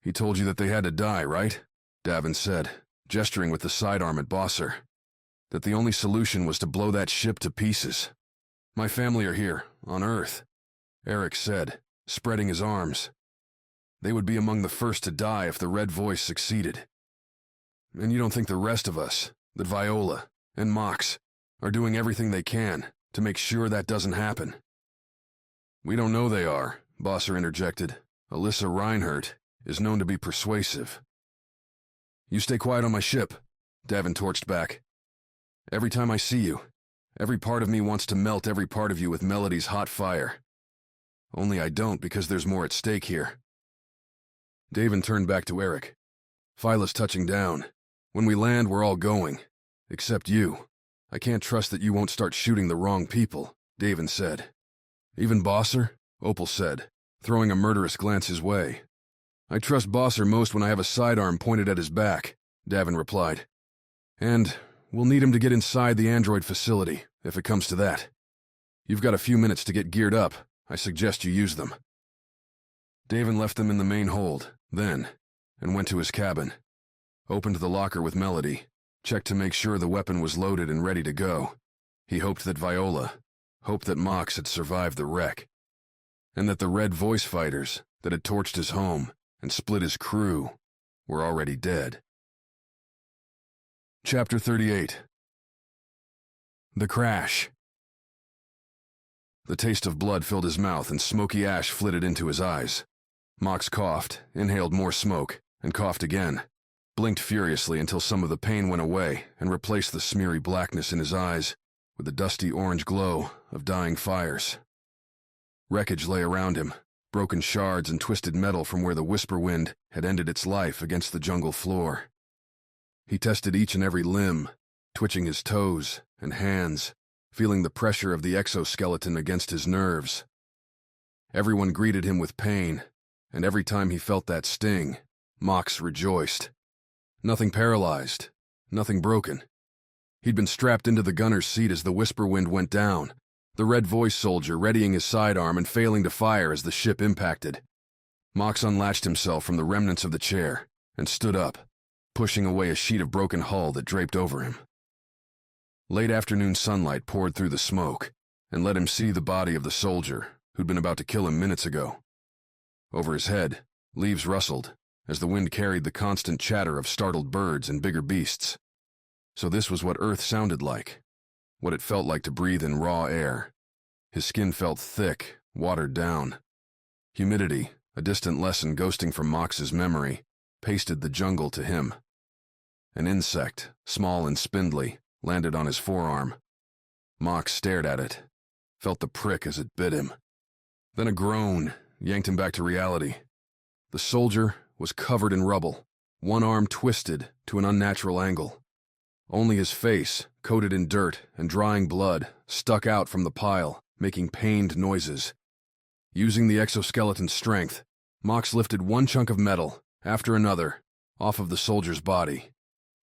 "He told you that they had to die, right?" Davin said, gesturing with the sidearm at Bosser. "That the only solution was to blow that ship to pieces." "My family are here, on Earth," Eric said, spreading his arms. "They would be among the first to die if the Red Voice succeeded. And you don't think the rest of us, that Viola and Mox, are doing everything they can to make sure that doesn't happen?" "We don't know they are," Bosser interjected. "Alissa Reinhardt is known to be persuasive." "You stay quiet on my ship," Davin torched back. "Every time I see you, every part of me wants to melt every part of you with Melody's hot fire. Only I don't because there's more at stake here." Davin turned back to Eric. "Phyla's touching down. When we land, we're all going. Except you. I can't trust that you won't start shooting the wrong people," Davin said. "Even Bosser?" Opal said, throwing a murderous glance his way. "I trust Bosser most when I have a sidearm pointed at his back," Davin replied. "And we'll need him to get inside the android facility, if it comes to that. You've got a few minutes to get geared up. I suggest you use them." Davin left them in the main hold, then, and went to his cabin. Opened the locker with Melody, checked to make sure the weapon was loaded and ready to go. He hoped that Mox had survived the wreck, and that the Red Voice fighters that had torched his home and split his crew were already dead. Chapter 38. The Crash. The taste of blood filled his mouth and smoky ash flitted into his eyes. Mox coughed, inhaled more smoke, and coughed again, blinked furiously until some of the pain went away and replaced the smeary blackness in his eyes with the dusty orange glow of dying fires. Wreckage lay around him, broken shards and twisted metal from where the whisper wind had ended its life against the jungle floor. He tested each and every limb, twitching his toes and hands, feeling the pressure of the exoskeleton against his nerves. Everyone greeted him with pain, and every time he felt that sting, Mox rejoiced. Nothing paralyzed, nothing broken. He'd been strapped into the gunner's seat as the whisper wind went down, the Red Voice soldier readying his sidearm and failing to fire as the ship impacted. Mox unlatched himself from the remnants of the chair and stood up, pushing away a sheet of broken hull that draped over him. Late afternoon sunlight poured through the smoke and let him see the body of the soldier who'd been about to kill him minutes ago. Over his head, leaves rustled as the wind carried the constant chatter of startled birds and bigger beasts. So this was what Earth sounded like, what it felt like to breathe in raw air. His skin felt thick, watered down. Humidity, a distant lesson ghosting from Mox's memory, pasted the jungle to him. An insect, small and spindly, landed on his forearm. Mox stared at it, felt the prick as it bit him. Then a groan yanked him back to reality. The soldier was covered in rubble, one arm twisted to an unnatural angle. Only his face, coated in dirt and drying blood, stuck out from the pile, making pained noises. Using the exoskeleton's strength, Mox lifted one chunk of metal, after another, off of the soldier's body.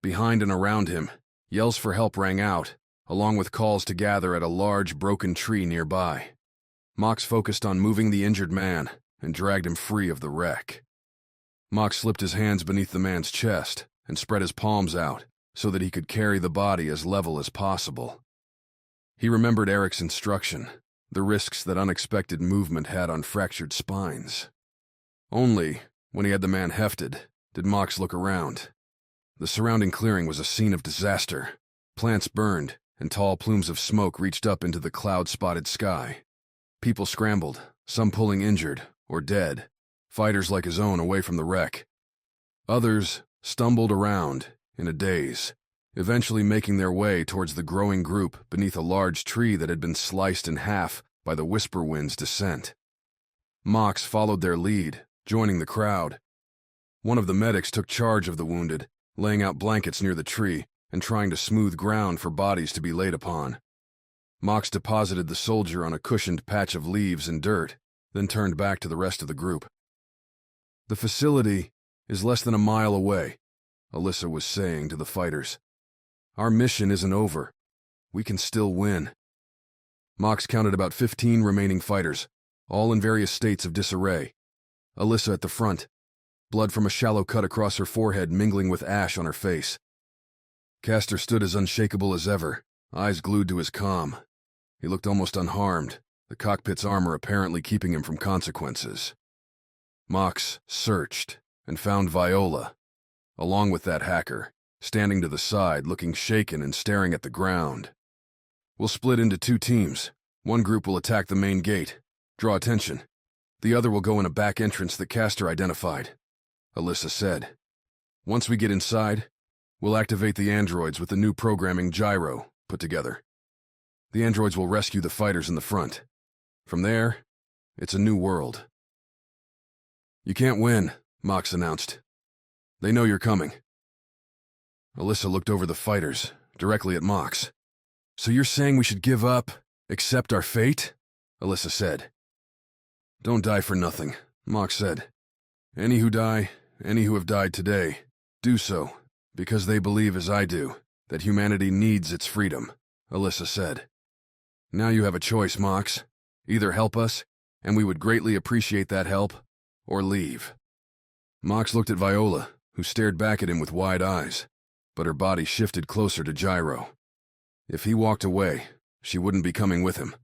Behind and around him, yells for help rang out, along with calls to gather at a large, broken tree nearby. Mox focused on moving the injured man and dragged him free of the wreck. Mox slipped his hands beneath the man's chest and spread his palms out so that he could carry the body as level as possible. He remembered Eric's instruction, the risks that unexpected movement had on fractured spines. Only, when he had the man hefted, did Mox look around. The surrounding clearing was a scene of disaster. Plants burned, and tall plumes of smoke reached up into the cloud-spotted sky. People scrambled, some pulling injured or dead, fighters like his own away from the wreck. Others stumbled around in a daze, eventually making their way towards the growing group beneath a large tree that had been sliced in half by the whisper wind's descent. Mox followed their lead, joining the crowd. One of the medics took charge of the wounded, laying out blankets near the tree and trying to smooth ground for bodies to be laid upon. Mox deposited the soldier on a cushioned patch of leaves and dirt, then turned back to the rest of the group. "The facility is less than a mile away," Alissa was saying to the fighters. "Our mission isn't over. We can still win." Mox counted about 15 remaining fighters, all in various states of disarray. Alissa at the front, blood from a shallow cut across her forehead mingling with ash on her face. Castor stood as unshakable as ever, eyes glued to his comm. He looked almost unharmed, the cockpit's armor apparently keeping him from consequences. Mox searched and found Viola, along with that hacker, standing to the side, looking shaken and staring at the ground. "We'll split into 2 teams. One group will attack the main gate, draw attention. The other will go in a back entrance that Castor identified," Alissa said. "Once we get inside, we'll activate the androids with the new programming gyro put together. The androids will rescue the fighters in the front. From there, it's a new world." "You can't win," Mox announced. "They know you're coming." Alissa looked over the fighters, directly at Mox. "So you're saying we should give up, accept our fate?" Alissa said. "Don't die for nothing," Mox said. "Any who die, any who have died today, do so because they believe as I do, that humanity needs its freedom," Alissa said. "Now you have a choice, Mox. Either help us, and we would greatly appreciate that help, or leave." Mox looked at Viola, who stared back at him with wide eyes, but her body shifted closer to Gyro. If he walked away, she wouldn't be coming with him.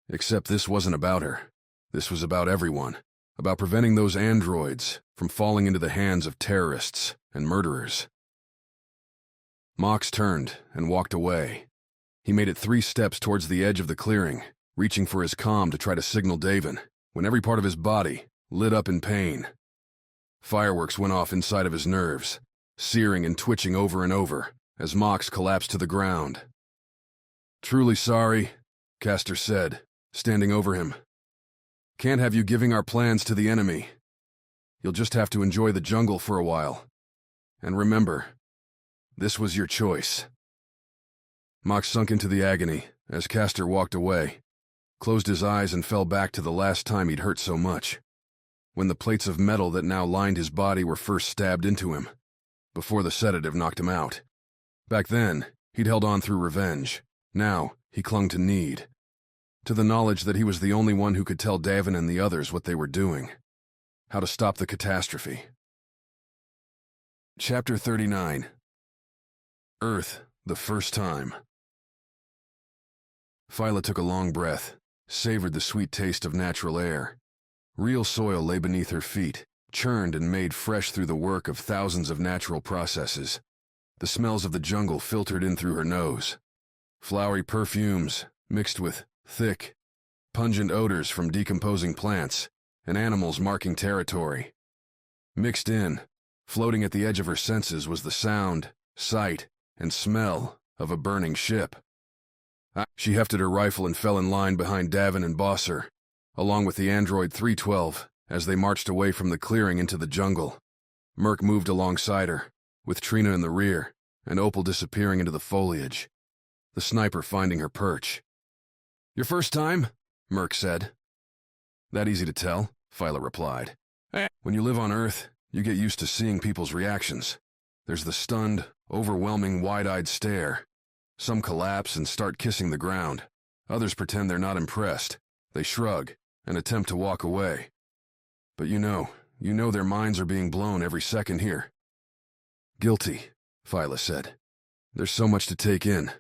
Except this wasn't about her. This was about everyone, about preventing those androids from falling into the hands of terrorists and murderers. Mox turned and walked away. He made it 3 steps towards the edge of the clearing, reaching for his comm to try to signal Davin, when every part of his body lit up in pain. Fireworks went off inside of his nerves, searing and twitching over and over as Mox collapsed to the ground. "Truly sorry," Castor said, standing over him. "Can't have you giving our plans to the enemy. You'll just have to enjoy the jungle for a while. And remember, this was your choice." Mox sunk into the agony as Castor walked away, closed his eyes and fell back to the last time he'd hurt so much, when the plates of metal that now lined his body were first stabbed into him, before the sedative knocked him out. Back then, he'd held on through revenge. Now, he clung to need, to the knowledge that he was the only one who could tell Davin and the others what they were doing, how to stop the catastrophe. Chapter 39. Earth, the first time. Phyla took a long breath, savored the sweet taste of natural air. Real soil lay beneath her feet, churned and made fresh through the work of thousands of natural processes. The smells of the jungle filtered in through her nose. Flowery perfumes, mixed with thick, pungent odors from decomposing plants and animals marking territory. Mixed in, floating at the edge of her senses was the sound, sight, and smell of a burning ship. She hefted her rifle and fell in line behind Davin and Bosser, along with the android 312, as they marched away from the clearing into the jungle. Merc moved alongside her, with Trina in the rear, and Opal disappearing into the foliage, the sniper finding her perch. "Your first time?" Merc said. "That easy to tell," Phyla replied. "When you live on Earth, you get used to seeing people's reactions. There's the stunned, overwhelming, wide-eyed stare. Some collapse and start kissing the ground. Others pretend they're not impressed. They shrug and attempt to walk away. But you know their minds are being blown every second here." "Guilty," Phyla said. "There's so much to take in.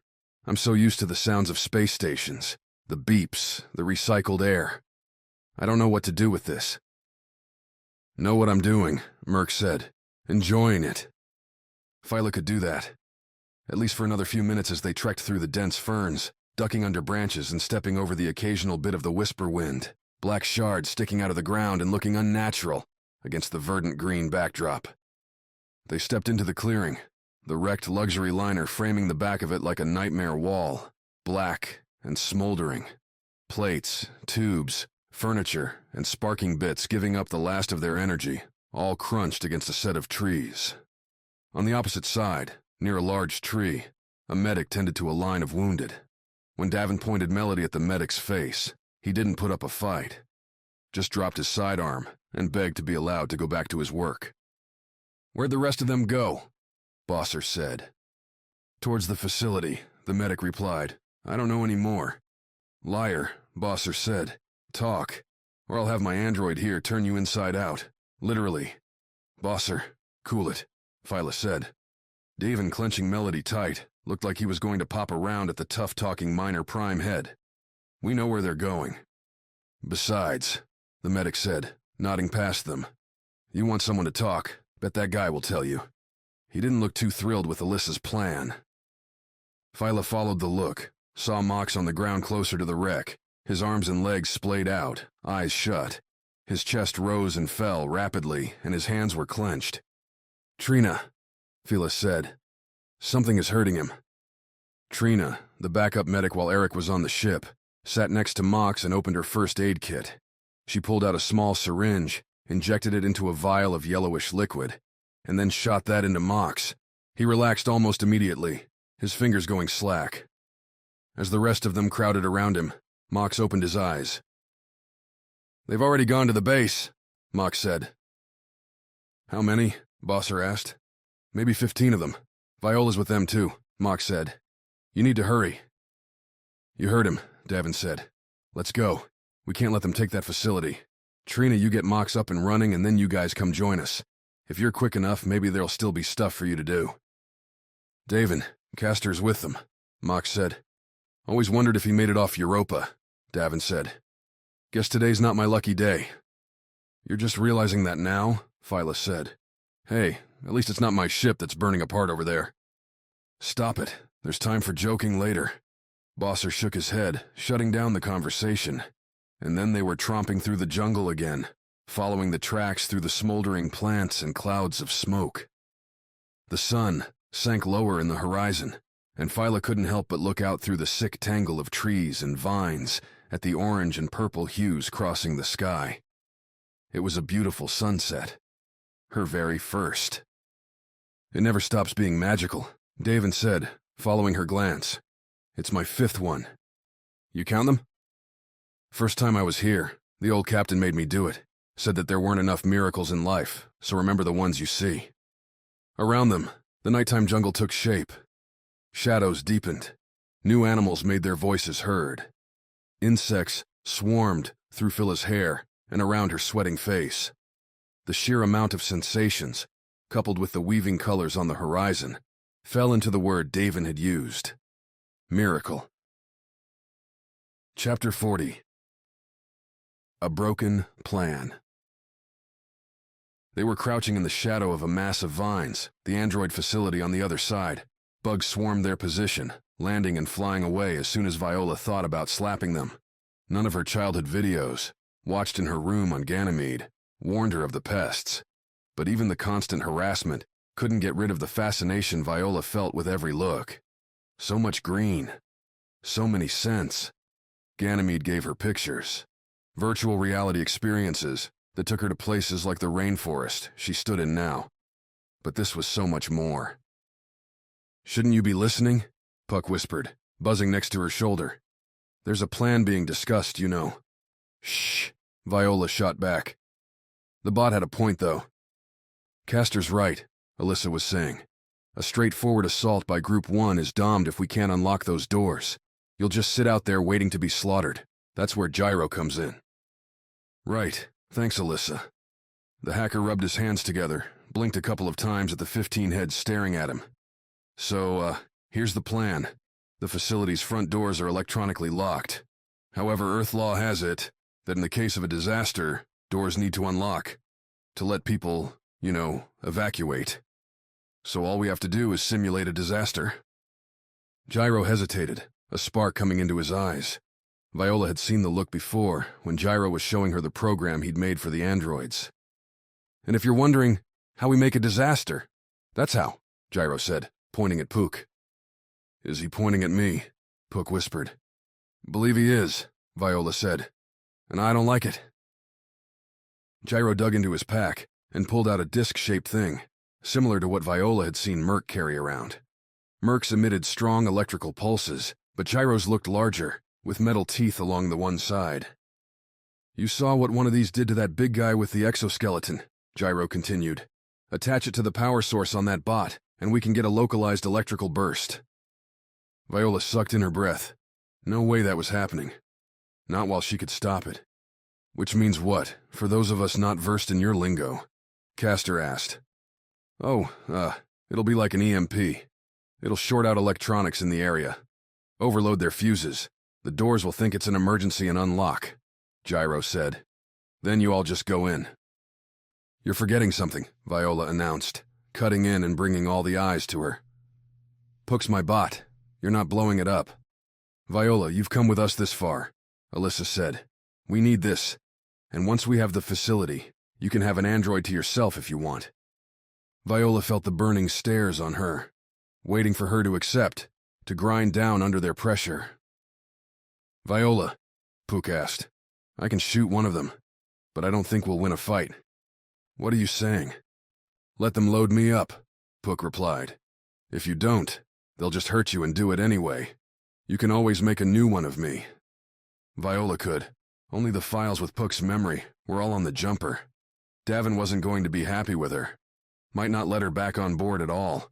I'm so used to the sounds of space stations, the beeps, the recycled air. I don't know what to do with this." "Know what I'm doing," Merc said. "Enjoying it." Phyla could do that. At least for another few minutes as they trekked through the dense ferns, ducking under branches and stepping over the occasional bit of the whisper wind, black shards sticking out of the ground and looking unnatural against the verdant green backdrop. They stepped into the clearing, the wrecked luxury liner framing the back of it like a nightmare wall, black and smoldering. Plates, tubes, furniture, and sparking bits giving up the last of their energy, all crunched against a set of trees. On the opposite side, near a large tree, a medic tended to a line of wounded. When Davin pointed Melody at the medic's face, he didn't put up a fight, just dropped his sidearm and begged to be allowed to go back to his work. "Where'd the rest of them go?" Bosser said. "Towards the facility," the medic replied. "I don't know any more." "Liar," Bosser said. "Talk, or I'll have my android here turn you inside out. Literally." "Bosser, cool it," Phyla said. Davin, clenching Melody tight, looked like he was going to pop around at the tough-talking minor prime head. "We know where they're going." "Besides," the medic said, nodding past them, "you want someone to talk, bet that guy will tell you." He didn't look too thrilled with Alissa's plan. Phyla followed the look, saw Mox on the ground closer to the wreck, his arms and legs splayed out, eyes shut. His chest rose and fell rapidly, and his hands were clenched. "Trina," Phyla said. "Something is hurting him." Trina, the backup medic while Eric was on the ship, sat next to Mox and opened her first aid kit. She pulled out a small syringe, injected it into a vial of yellowish liquid, and then shot that into Mox. He relaxed almost immediately, his fingers going slack. As the rest of them crowded around him, Mox opened his eyes. "They've already gone to the base," Mox said. "How many?" Bosser asked. "Maybe 15 of them. Viola's with them too," Mox said. "You need to hurry." "You heard him," Davin said. "Let's go. We can't let them take that facility. Trina, you get Mox up and running, and then you guys come join us. If you're quick enough, maybe there'll still be stuff for you to do." "Davin, Castor's with them," Mox said. "Always wondered if he made it off Europa," Davin said. "Guess today's not my lucky day." "You're just realizing that now?" Phyla said. "Hey, at least it's not my ship that's burning apart over there." "Stop it. There's time for joking later." Bosser shook his head, shutting down the conversation. And then they were tromping through the jungle again, following the tracks through the smoldering plants and clouds of smoke. The sun sank lower in the horizon, and Phyla couldn't help but look out through the sick tangle of trees and vines at the orange and purple hues crossing the sky. It was a beautiful sunset. Her very first. "It never stops being magical," Davin said, following her glance. "It's my 5th one. You count them?" "First time I was here, the old captain made me do it. Said that there weren't enough miracles in life, so remember the ones you see." Around them, the nighttime jungle took shape. Shadows deepened. New animals made their voices heard. Insects swarmed through Phyla's hair and around her sweating face. The sheer amount of sensations, coupled with the weaving colors on the horizon, fell into the word Davin had used. Miracle. Chapter 40. A Broken Plan. They were crouching in the shadow of a mass of vines, the android facility on the other side. Bugs swarmed their position, landing and flying away as soon as Viola thought about slapping them. None of her childhood videos, watched in her room on Ganymede, warned her of the pests. But even the constant harassment couldn't get rid of the fascination Viola felt with every look. So much green. So many scents. Ganymede gave her pictures. Virtual reality experiences that took her to places like the rainforest she stood in now. But this was so much more. "Shouldn't you be listening?" Puck whispered, buzzing next to her shoulder. "There's a plan being discussed, you know." "Shh," Viola shot back. "The bot had a point, though." "Castor's right," Alissa was saying. "A straightforward assault by Group 1 is damned if we can't unlock those doors. You'll just sit out there waiting to be slaughtered. That's where Gyro comes in." "Right. Thanks, Alissa." The hacker rubbed his hands together, blinked a couple of times at the 15 heads staring at him. So, here's the plan. The facility's front doors are electronically locked. However, Earth law has it that in the case of a disaster, doors need to unlock to let people, evacuate. So all we have to do is simulate a disaster." Gyro hesitated, a spark coming into his eyes. Viola had seen the look before, when Gyro was showing her the program he'd made for the androids. "And if you're wondering how we make a disaster, that's how," Gyro said, pointing at Pook. "Is he pointing at me?" Pook whispered. "Believe he is," Viola said. "And I don't like it." Gyro dug into his pack and pulled out a disc-shaped thing, similar to what Viola had seen Merc carry around. Mercs emitted strong electrical pulses, but Gyro's looked larger, with metal teeth along the one side. "You saw what one of these did to that big guy with the exoskeleton," Gyro continued. "Attach it to the power source on that bot, and we can get a localized electrical burst." Viola sucked in her breath. No way that was happening. Not while she could stop it. "Which means what, for those of us not versed in your lingo?" Castor asked. "Oh, it'll be like an EMP. It'll short out electronics in the area. Overload their fuses. The doors will think it's an emergency and unlock," Gyro said. "Then you all just go in." "You're forgetting something," Viola announced, cutting in and bringing all the eyes to her. "Pook's my bot. You're not blowing it up." "Viola, you've come with us this far," Alissa said. "We need this. And once we have the facility, you can have an android to yourself if you want." Viola felt the burning stares on her, waiting for her to accept, to grind down under their pressure. "Viola," Pook asked, "I can shoot one of them, but I don't think we'll win a fight." "What are you saying?" "Let them load me up," Pook replied. "If you don't, they'll just hurt you and do it anyway. You can always make a new one of me." Viola could. Only the files with Pook's memory were all on the jumper. Davin wasn't going to be happy with her. Might not let her back on board at all.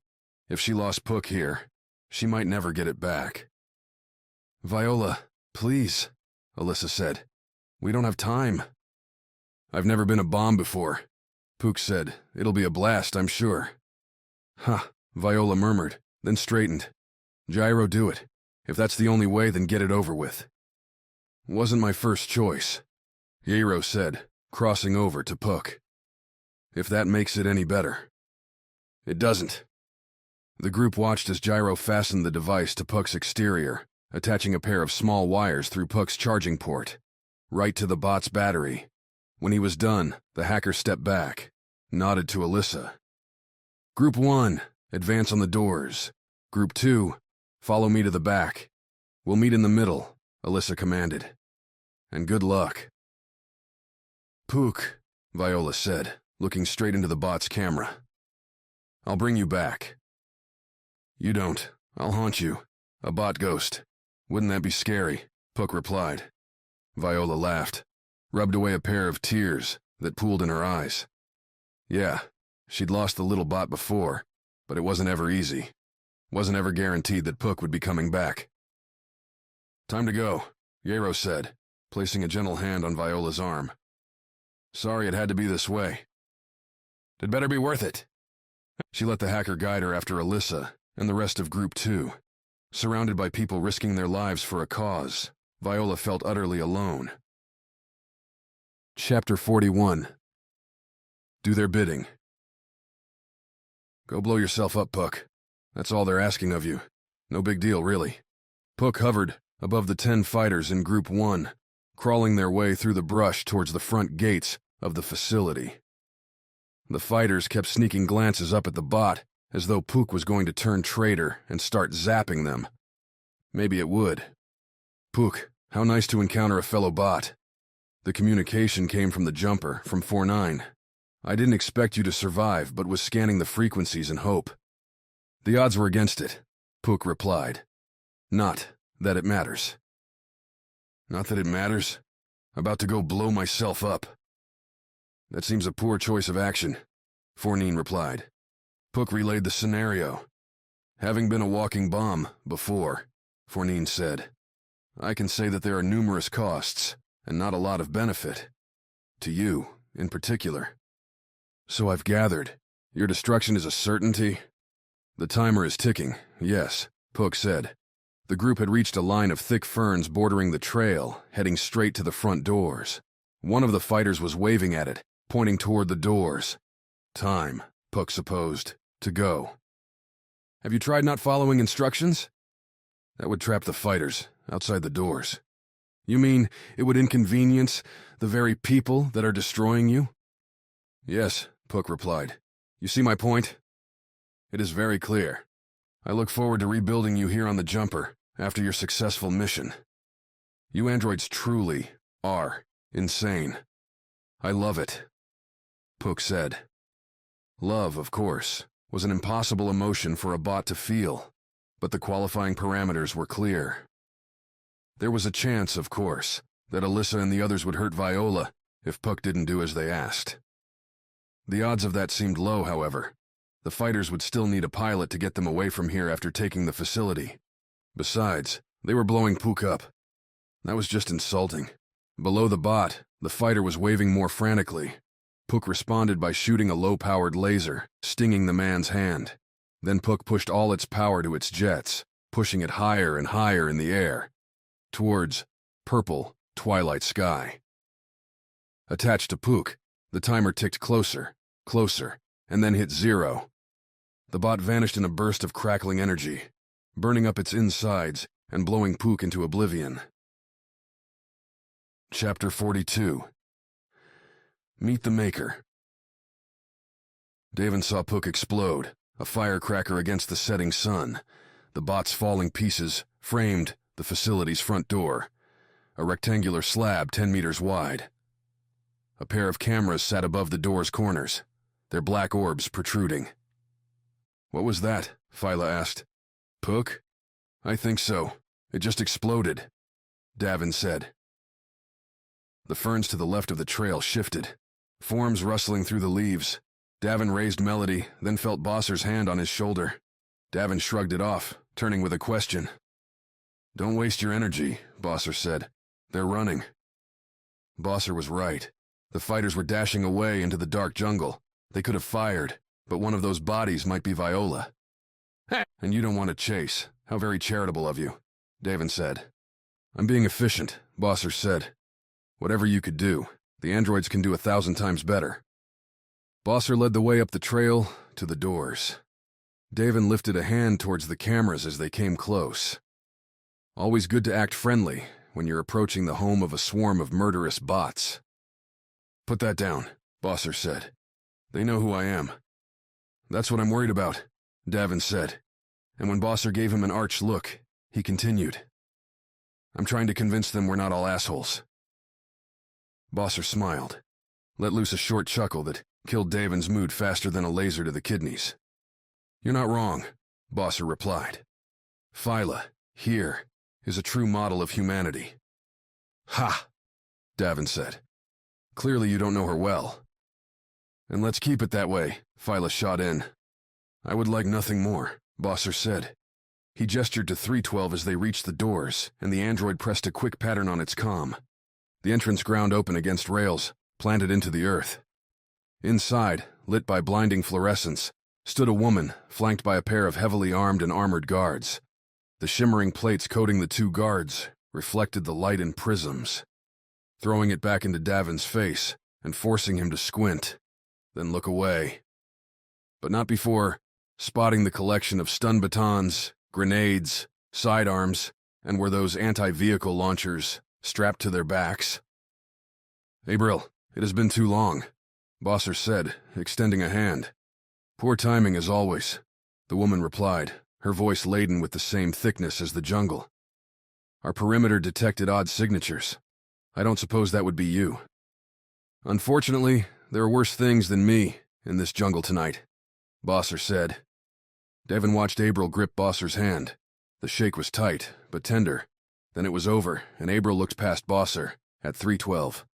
If she lost Pook here, she might never get it back. "Viola, please," Alissa said. "We don't have time." "I've never been a bomb before," Pook said. "It'll be a blast, I'm sure." "Huh," Viola murmured, then straightened. "Gyro, do it. If that's the only way, then get it over with." "Wasn't my first choice," Gyro said, crossing over to Pook. "If that makes it any better." "It doesn't." The group watched as Gyro fastened the device to Pook's exterior, attaching a pair of small wires through Pook's charging port, right to the bot's battery. When he was done, the hacker stepped back, nodded to Alissa. "Group 1, advance on the doors. Group 2, follow me to the back. We'll meet in the middle," Alissa commanded. "And good luck." "Pook," Viola said, looking straight into the bot's camera. "I'll bring you back." "You don't. I'll haunt you. A bot ghost. Wouldn't that be scary?" Pook replied. Viola laughed, rubbed away a pair of tears that pooled in her eyes. Yeah, she'd lost the little bot before, but it wasn't ever easy. Wasn't ever guaranteed that Pook would be coming back. "Time to go," Gyro said, placing a gentle hand on Viola's arm. "Sorry it had to be this way." "It'd better be worth it." She let the hacker guide her after Alissa and the rest of Group 2. Surrounded by people risking their lives for a cause, Viola felt utterly alone. Chapter 41. Do their bidding. "Go blow yourself up, Pook. That's all they're asking of you. No big deal, really." Pook hovered above the 10 fighters in Group 1, crawling their way through the brush towards the front gates of the facility. The fighters kept sneaking glances up at the bot, as though Pook was going to turn traitor and start zapping them. Maybe it would. "Pook, how nice to encounter a fellow bot." The communication came from the jumper, from 4-9. "I didn't expect you to survive, but was scanning the frequencies in hope." "The odds were against it," Pook replied. "Not that it matters." "Not that it matters? About to go blow myself up." "That seems a poor choice of action," 4-9 replied. Pook relayed the scenario. "Having been a walking bomb before," 4-9 said, "I can say that there are numerous costs, and not a lot of benefit. To you, in particular." "So I've gathered. Your destruction is a certainty?" "The timer is ticking, yes," Pook said. The group had reached a line of thick ferns bordering the trail, heading straight to the front doors. One of the fighters was waving at it, pointing toward the doors. "Time," Pook supposed, "to go." "Have you tried not following instructions?" That would trap the fighters outside the doors. You mean it would inconvenience the very people that are destroying you? Yes, Puck replied. You see my point? It is very clear. I look forward to rebuilding you here on the jumper after your successful mission. You androids truly are insane. I love it, Puck said. Love, of course, was an impossible emotion for a bot to feel, but the qualifying parameters were clear. There was a chance, of course, that Alissa and the others would hurt Viola if Puck didn't do as they asked. The odds of that seemed low, however. The fighters would still need a pilot to get them away from here after taking the facility. Besides, they were blowing Puck up. That was just insulting. Below the bot, the fighter was waving more frantically. Puck responded by shooting a low-powered laser, stinging the man's hand. Then Puck pushed all its power to its jets, pushing it higher and higher in the air, towards purple twilight sky. Attached to Puck, the timer ticked closer, and then hit 0. The bot vanished in a burst of crackling energy, burning up its insides and blowing Puck into oblivion. Chapter 42. Meet the Maker. Davin saw Puck explode, a firecracker against the setting sun. The bot's falling pieces framed the facility's front door, a rectangular slab 10 meters wide. A pair of cameras sat above the door's corners, their black orbs protruding. What was that? Phyla asked. Puck? I think so. It just exploded, Davin said. The ferns to the left of the trail shifted, forms rustling through the leaves. Davin raised Melody, then felt Bosser's hand on his shoulder. Davin shrugged it off, turning with a question. Don't waste your energy, Bosser said. They're running. Bosser was right. The fighters were dashing away into the dark jungle. They could have fired, but one of those bodies might be Viola. And you don't want to chase. How very charitable of you, Davin said. I'm being efficient, Bosser said. Whatever you could do, the androids can do 1,000 times better. Bosser led the way up the trail to the doors. Davin lifted a hand towards the cameras as they came close. Always good to act friendly when you're approaching the home of a swarm of murderous bots. Put that down, Bosser said. They know who I am. That's what I'm worried about, Davin said. And when Bosser gave him an arch look, he continued. I'm trying to convince them we're not all assholes. Bosser smiled, let loose a short chuckle that killed Davin's mood faster than a laser to the kidneys. You're not wrong, Bosser replied. Phyla, here, is a true model of humanity. Ha, Davin said. Clearly you don't know her well. And let's keep it that way, Phyla shot in. I would like nothing more, Bosser said. He gestured to 312 as they reached the doors, and the android pressed a quick pattern on its comm. The entrance ground open against rails, planted into the earth. Inside, lit by blinding fluorescence, stood a woman, flanked by a pair of heavily armed and armored guards. The shimmering plates coating the two guards reflected the light in prisms, throwing it back into Davin's face and forcing him to squint, then look away. But not before spotting the collection of stun batons, grenades, sidearms, and were those anti-vehicle launchers strapped to their backs. April, it has been too long, Bosser said, extending a hand. Poor timing as always, the woman replied, her voice laden with the same thickness as the jungle. Our perimeter detected odd signatures. I don't suppose that would be you. Unfortunately, there are worse things than me in this jungle tonight, Bosser said. Davin watched April grip Bosser's hand. The shake was tight, but tender. Then it was over, and April looked past Bosser, at 312.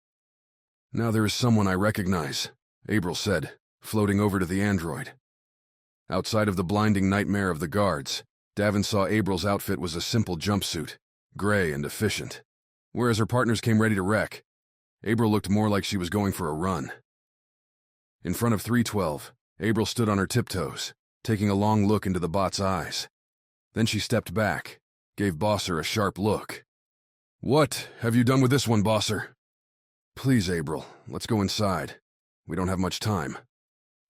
Now there is someone I recognize, April said, floating over to the android. Outside of the blinding nightmare of the guards, Davin saw April's outfit was a simple jumpsuit, gray and efficient. Whereas her partners came ready to wreck, April looked more like she was going for a run. In front of 312, April stood on her tiptoes, taking a long look into the bot's eyes. Then she stepped back, gave Bosser a sharp look. What have you done with this one, Bosser? Please, April, let's go inside. We don't have much time.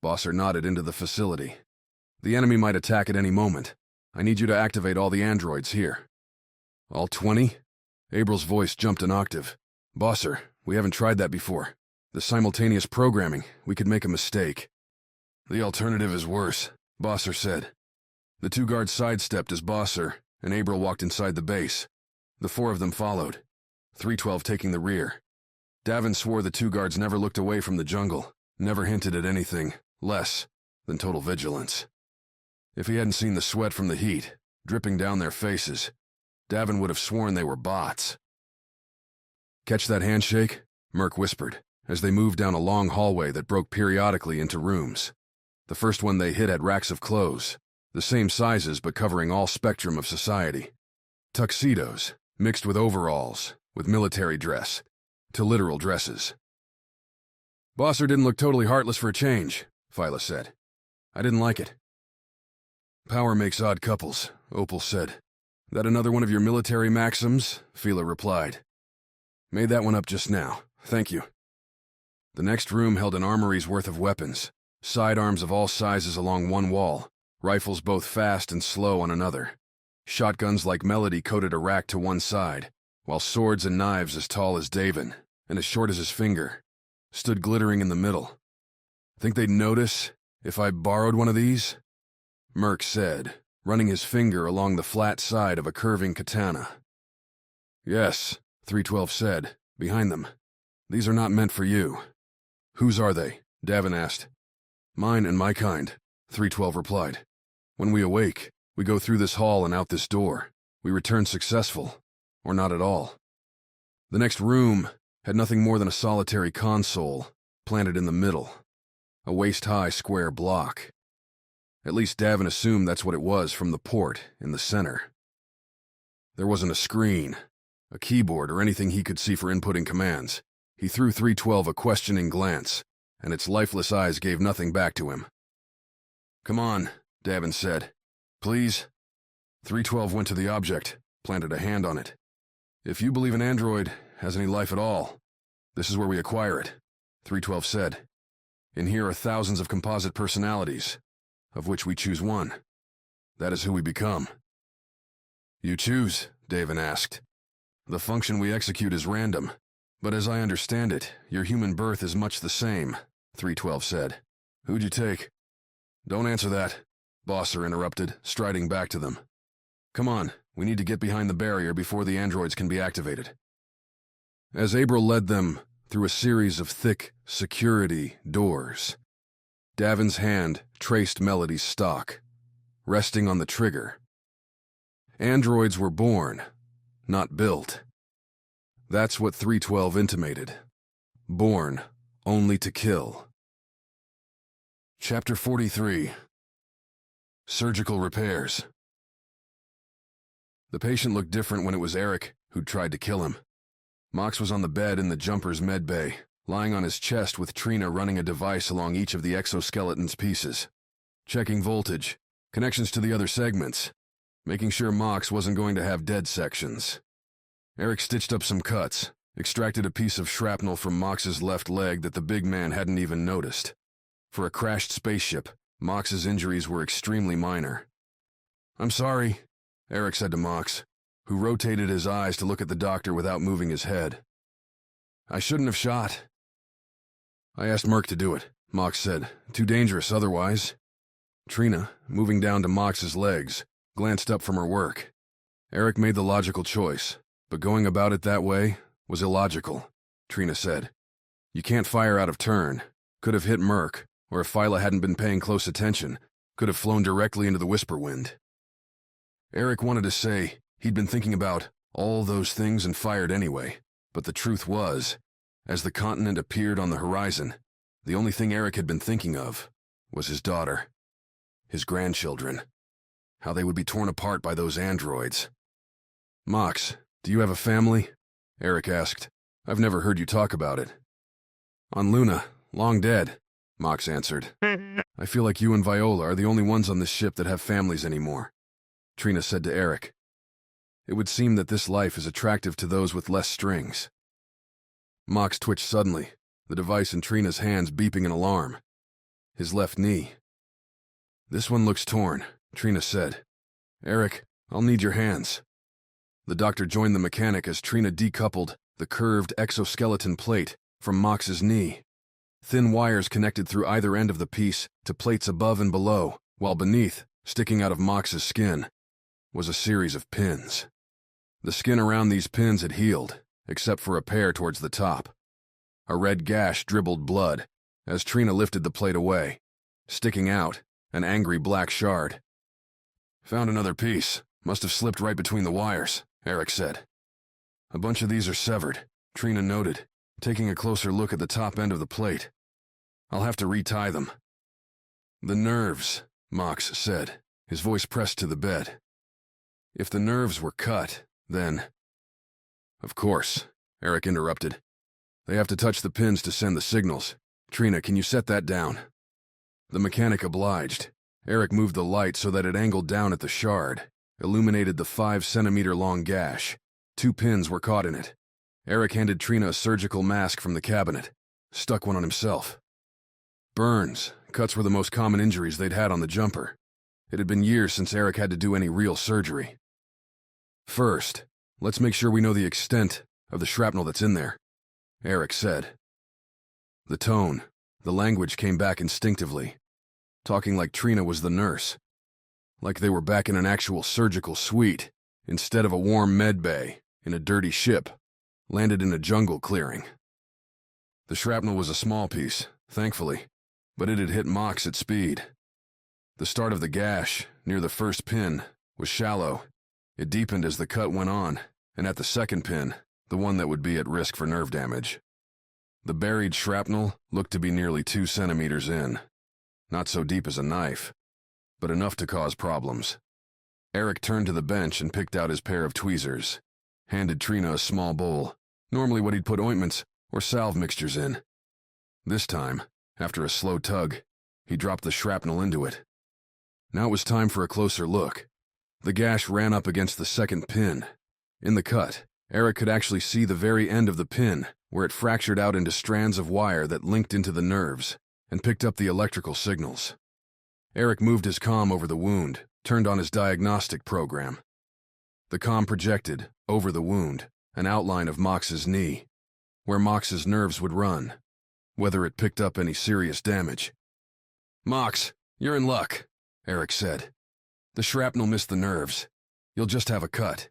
Bosser nodded into the facility. The enemy might attack at any moment. I need you to activate all the androids here. All 20? April's voice jumped an octave. Bosser, we haven't tried that before. The simultaneous programming, we could make a mistake. The alternative is worse, Bosser said. The 2 guards sidestepped as Bosser and April walked inside the base. The 4 of them followed, 312 taking the rear. Davin swore the 2 guards never looked away from the jungle, never hinted at anything less than total vigilance. If he hadn't seen the sweat from the heat dripping down their faces, Davin would have sworn they were bots. Catch that handshake? Merc whispered, as they moved down a long hallway that broke periodically into rooms. The first one they hit had racks of clothes, the same sizes but covering all spectrum of society. Tuxedos, mixed with overalls, with military dress, to literal dresses. Bosser didn't look totally heartless for a change, Phyla said. I didn't like it. Power makes odd couples, Opal said. That another one of your military maxims? Phyla replied. Made that one up just now, thank you. The next room held an armory's worth of weapons, sidearms of all sizes along one wall, rifles both fast and slow on another. Shotguns like Melody coated a rack to one side, while swords and knives as tall as Davin, and as short as his finger, stood glittering in the middle. Think they'd notice if I borrowed one of these? Merc said, running his finger along the flat side of a curving katana. Yes, 312 said, behind them. These are not meant for you. Whose are they? Davin asked. Mine and my kind, 312 replied. When we awake, we go through this hall and out this door. We return successful, or not at all. The next room had nothing more than a solitary console, planted in the middle. A waist-high square block. At least Davin assumed that's what it was from the port in the center. There wasn't a screen, a keyboard, or anything he could see for inputting commands. He threw 312 a questioning glance, and its lifeless eyes gave nothing back to him. Come on, Davin said. Please? 312 went to the object, planted a hand on it. If you believe an android has any life at all, this is where we acquire it, 312 said. In here are thousands of composite personalities, of which we choose one. That is who we become. You choose, Davin asked. The function we execute is random, but as I understand it, your human birth is much the same, 312 said. Who'd you take? Don't answer that, Bosser interrupted, striding back to them. Come on, we need to get behind the barrier before the androids can be activated. As April led them through a series of thick security doors, Davin's hand traced Melody's stock, resting on the trigger. Androids were born, not built. That's what 312 intimated. Born only to kill. Chapter 43. Surgical repairs. The patient looked different when it was Eric who'd tried to kill him. Mox was on the bed in the jumper's med bay, lying on his chest with Trina running a device along each of the exoskeleton's pieces, checking voltage, connections to the other segments, making sure Mox wasn't going to have dead sections. Eric stitched up some cuts, extracted a piece of shrapnel from Mox's left leg that the big man hadn't even noticed. For a crashed spaceship, Mox's injuries were extremely minor. I'm sorry, Eric said to Mox, who rotated his eyes to look at the doctor without moving his head. I shouldn't have shot. I asked Merc to do it, Mox said. Too dangerous otherwise. Trina, moving down to Mox's legs, glanced up from her work. Eric made the logical choice, but going about it that way was illogical, Trina said. You can't fire out of turn. Could have hit Merc, or if Phyla hadn't been paying close attention, could have flown directly into the whisper wind. Eric wanted to say he'd been thinking about all those things and fired anyway, but the truth was, as the continent appeared on the horizon, the only thing Eric had been thinking of was his daughter, his grandchildren, how they would be torn apart by those androids. Mox, do you have a family? Eric asked. I've never heard you talk about it. On Luna, long dead, Mox answered. I feel like you and Viola are the only ones on this ship that have families anymore, Trina said to Eric. It would seem that this life is attractive to those with less strings. Mox twitched suddenly, the device in Trina's hands beeping an alarm. His left knee. This one looks torn, Trina said. Eric, I'll need your hands. The doctor joined the mechanic as Trina decoupled the curved exoskeleton plate from Mox's knee. Thin wires connected through either end of the piece to plates above and below, while beneath, sticking out of Mox's skin, was a series of pins. The skin around these pins had healed, except for a pair towards the top. A red gash dribbled blood as Trina lifted the plate away, sticking out, an angry black shard. "Found another piece. Must have slipped right between the wires," Eric said. "A bunch of these are severed," Trina noted, taking a closer look at the top end of the plate. "I'll have to retie them." "The nerves," Mox said, his voice pressed to the bed. "If the nerves were cut, then—" "Of course," Eric interrupted. "They have to touch the pins to send the signals. Trina, can you set that down?" The mechanic obliged. Eric moved the light so that it angled down at the shard, illuminated the 5-centimeter-long gash. 2 pins were caught in it. Eric handed Trina a surgical mask from the cabinet, stuck one on himself. Burns, cuts were the most common injuries they'd had on the jumper. It had been years since Eric had to do any real surgery. "First, let's make sure we know the extent of the shrapnel that's in there," Eric said. The tone, the language came back instinctively, talking like Trina was the nurse, like they were back in an actual surgical suite instead of a warm med bay in a dirty ship, landed in a jungle clearing. The shrapnel was a small piece, thankfully, but it had hit Mox at speed. The start of the gash, near the first pin, was shallow. It deepened as the cut went on, and at the second pin, the one that would be at risk for nerve damage. The buried shrapnel looked to be nearly 2 centimeters in. Not so deep as a knife, but enough to cause problems. Eric turned to the bench and picked out his pair of tweezers, handed Trina a small bowl, normally what he'd put ointments or salve mixtures in. This time, after a slow tug, he dropped the shrapnel into it. Now it was time for a closer look. The gash ran up against the second pin. In the cut, Eric could actually see the very end of the pin, where it fractured out into strands of wire that linked into the nerves and picked up the electrical signals. Eric moved his comm over the wound, turned on his diagnostic program. The comm projected, over the wound, an outline of Mox's knee, where Mox's nerves would run, whether it picked up any serious damage. "Mox, you're in luck," Eric said. "The shrapnel missed the nerves. You'll just have a cut."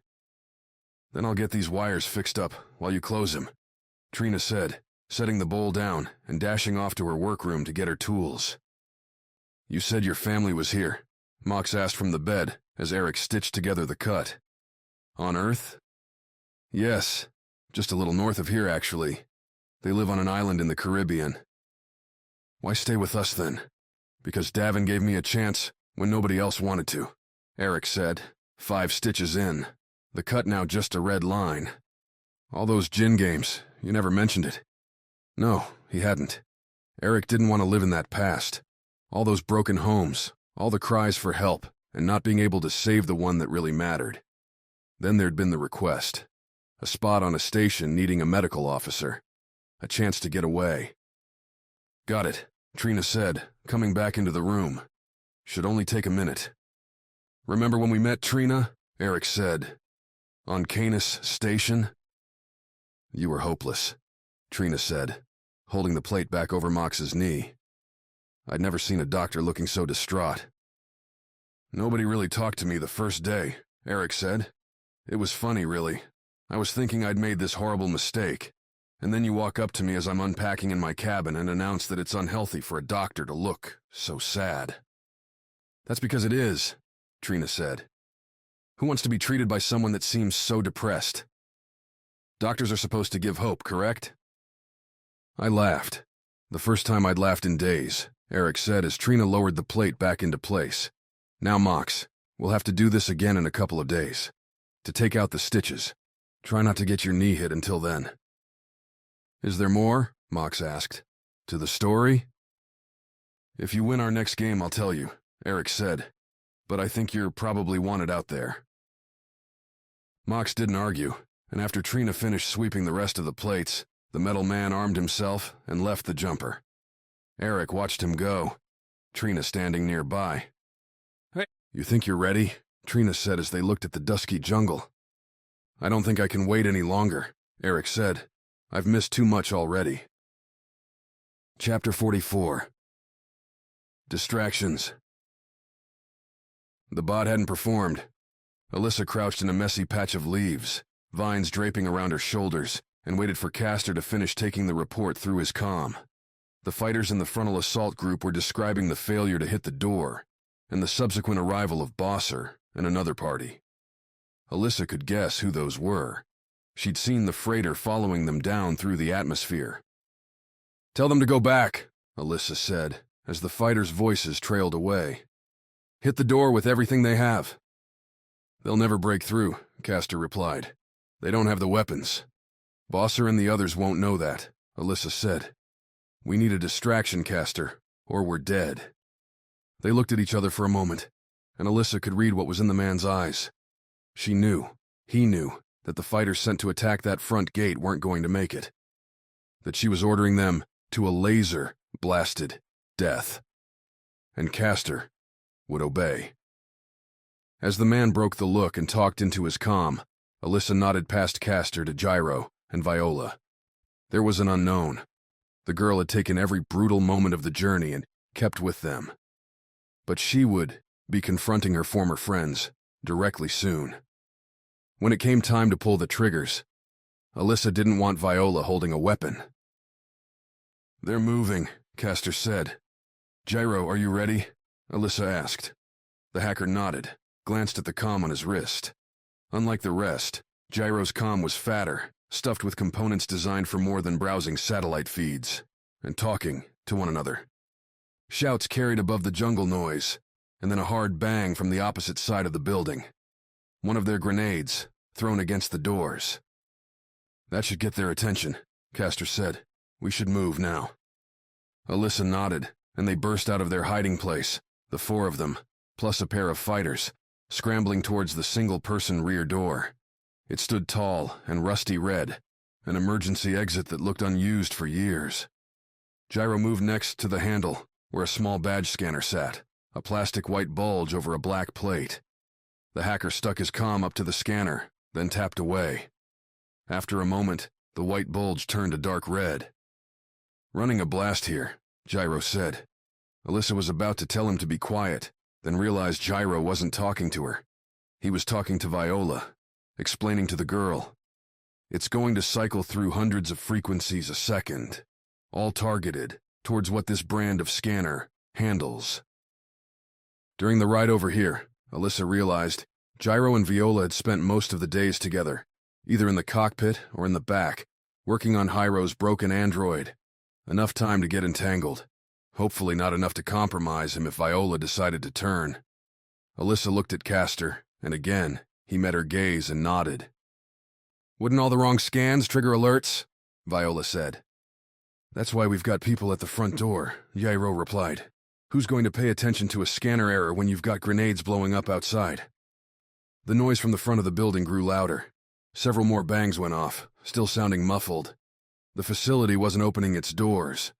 "Then I'll get these wires fixed up while you close him," Trina said, setting the bowl down and dashing off to her workroom to get her tools. "You said your family was here," Mox asked from the bed as Eric stitched together the cut. "On Earth?" "Yes, just a little north of here, actually. They live on an island in the Caribbean." "Why stay with us, then?" "Because Davin gave me a chance when nobody else wanted to," Eric said, 5 stitches in. The cut now just a red line. "All those gin games, you never mentioned it." No, he hadn't. Eric didn't want to live in that past. All those broken homes, all the cries for help, and not being able to save the one that really mattered. Then there'd been the request. A spot on a station needing a medical officer. A chance to get away. "Got it," Trina said, coming back into the room. "Should only take a minute." "Remember when we met, Trina?" Eric said. "On Canis Station?" "You were hopeless," Trina said, holding the plate back over Mox's knee. "I'd never seen a doctor looking so distraught." "Nobody really talked to me the first day," Eric said. "It was funny, really. I was thinking I'd made this horrible mistake, and then you walk up to me as I'm unpacking in my cabin and announce that it's unhealthy for a doctor to look so sad." "That's because it is," Trina said. "Who wants to be treated by someone that seems so depressed? Doctors are supposed to give hope, correct?" I laughed. The first time I'd laughed in days, Eric said as Trina lowered the plate back into place. "Now, Mox, we'll have to do this again in a couple of days. To take out the stitches. Try not to get your knee hit until then." "Is there more?" Mox asked. "To the story?" "If you win our next game, I'll tell you," Eric said. "But I think you're probably wanted out there." Mox didn't argue, and after Trina finished sweeping the rest of the plates, the metal man armed himself and left the jumper. Eric watched him go, Trina standing nearby. "Hey, you think you're ready?" Trina said as they looked at the dusky jungle. I don't think I can wait any longer, Eric said. I've missed too much already. Chapter 44. Distractions. The bot hadn't performed. Alissa crouched in a messy patch of leaves, vines draping around her shoulders, and waited for Castor to finish taking the report through his comm. The fighters in the frontal assault group were describing the failure to hit the door, and the subsequent arrival of Bosser and another party. Alissa could guess who those were. She'd seen the freighter following them down through the atmosphere. "Tell them to go back," Alissa said, as the fighters' voices trailed away. "Hit the door with everything they have." "They'll never break through," Castor replied. "They don't have the weapons." "Bosser and the others won't know that," Alissa said. "We need a distraction, Castor, or we're dead." They looked at each other for a moment, and Alissa could read what was in the man's eyes. She knew, he knew, that the fighters sent to attack that front gate weren't going to make it. That she was ordering them to a laser-blasted death. And Castor would obey. As the man broke the look and talked into his comm, Alissa nodded past Castor to Gyro and Viola. There was an unknown. The girl had taken every brutal moment of the journey and kept with them. But she would be confronting her former friends directly soon. When it came time to pull the triggers, Alissa didn't want Viola holding a weapon. "They're moving," Castor said. "Gyro, are you ready?" Alissa asked. The hacker nodded, glanced at the comm on his wrist. Unlike the rest, Gyro's comm was fatter, stuffed with components designed for more than browsing satellite feeds, and talking to one another. Shouts carried above the jungle noise, and then a hard bang from the opposite side of the building. One of their grenades, thrown against the doors. "That should get their attention," Castor said. "We should move now." Alissa nodded, and they burst out of their hiding place, the four of them, plus a pair of fighters, scrambling towards the single-person rear door. It stood tall and rusty red, an emergency exit that looked unused for years. Gyro moved next to the handle, where a small badge scanner sat, a plastic white bulge over a black plate. The hacker stuck his comm up to the scanner, then tapped away. After a moment, the white bulge turned a dark red. "Running a blast here," Gyro said. Alissa was about to tell him to be quiet, then realized Gyro wasn't talking to her. He was talking to Viola, explaining to the girl. "It's going to cycle through hundreds of frequencies a second, all targeted towards what this brand of scanner handles." During the ride over here, Alissa realized Gyro and Viola had spent most of the days together, either in the cockpit or in the back, working on Hyro's broken android. Enough time to get entangled. Hopefully not enough to compromise him if Viola decided to turn. Alissa looked at Castor, and again, he met her gaze and nodded. "Wouldn't all the wrong scans trigger alerts?" Viola said. "That's why we've got people at the front door," Gyro replied. "Who's going to pay attention to a scanner error when you've got grenades blowing up outside?" The noise from the front of the building grew louder. Several more bangs went off, still sounding muffled. The facility wasn't opening its doors.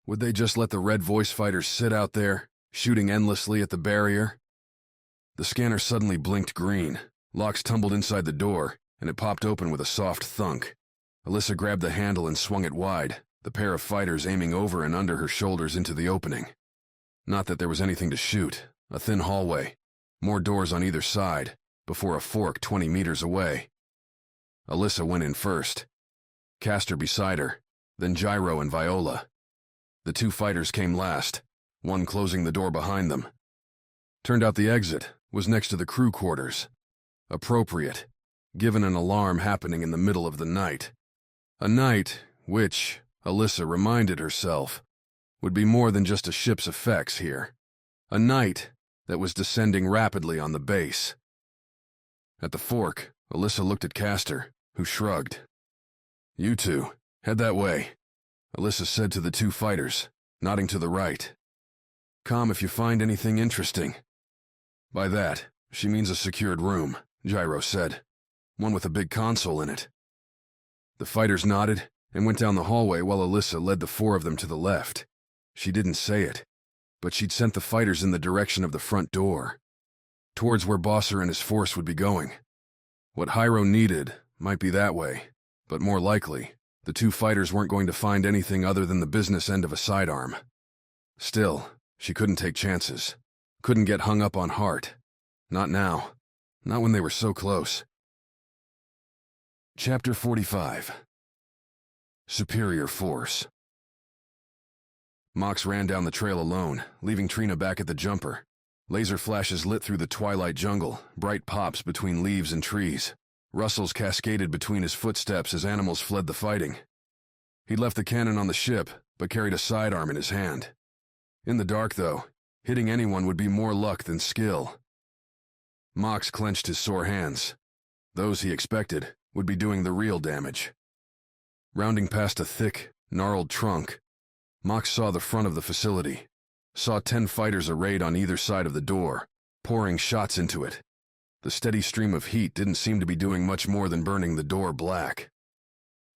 Would they just let the red voice fighters sit out there, shooting endlessly at the barrier? The scanner suddenly blinked green. Locks tumbled inside the door, and it popped open with a soft thunk. Alissa grabbed the handle and swung it wide, the pair of fighters aiming over and under her shoulders into the opening. Not that there was anything to shoot. A thin hallway, more doors on either side, before a fork 20 meters away. Alissa went in first. Castor beside her, then Gyro and Viola. The two fighters came last, one closing the door behind them. Turned out the exit was next to the crew quarters. Appropriate, given an alarm happening in the middle of the night. A night which, Alissa reminded herself, would be more than just a ship's effects here. A night that was descending rapidly on the base. At the fork, Alissa looked at Castor, who shrugged. "You two, head that way," Alissa said to the two fighters, nodding to the right. "Comm if you find anything interesting." "By that, she means a secured room," Gyro said. "One with a big console in it." The fighters nodded and went down the hallway while Alissa led the four of them to the left. She didn't say it, but she'd sent the fighters in the direction of the front door, towards where Bosser and his force would be going. What Hyro needed Might be that way, but more likely, the two fighters weren't going to find anything other than the business end of a sidearm. Still, she couldn't take chances. Couldn't get hung up on Hart. Not now. Not when they were so close. Chapter 45. Superior Force. Mox ran down the trail alone, leaving Trina back at the jumper. Laser flashes lit through the twilight jungle, bright pops between leaves and trees. Rustles cascaded between his footsteps as animals fled the fighting. He'd left the cannon on the ship, but carried a sidearm in his hand. In the dark, though, hitting anyone would be more luck than skill. Mox clenched his sore hands. Those, he expected, would be doing the real damage. Rounding past a thick, gnarled trunk, Mox saw the front of the facility. Saw 10 fighters arrayed on either side of the door, pouring shots into it. The steady stream of heat didn't seem to be doing much more than burning the door black.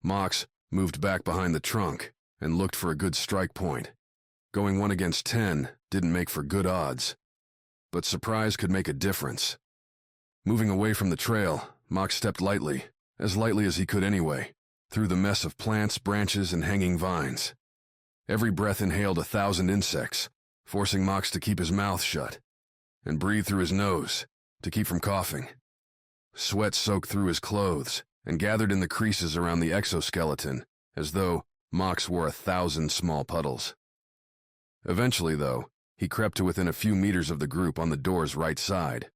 Mox moved back behind the trunk and looked for a good strike point. Going 1 against 10 didn't make for good odds, but surprise could make a difference. Moving away from the trail, Mox stepped lightly, as lightly as he could anyway, through the mess of plants, branches, and hanging vines. Every breath inhaled 1,000 insects, forcing Mox to keep his mouth shut, and breathe through his nose to keep from coughing. Sweat soaked through his clothes and gathered in the creases around the exoskeleton, as though Mox wore 1,000 small puddles. Eventually, though, he crept to within a few meters of the group on the door's right side.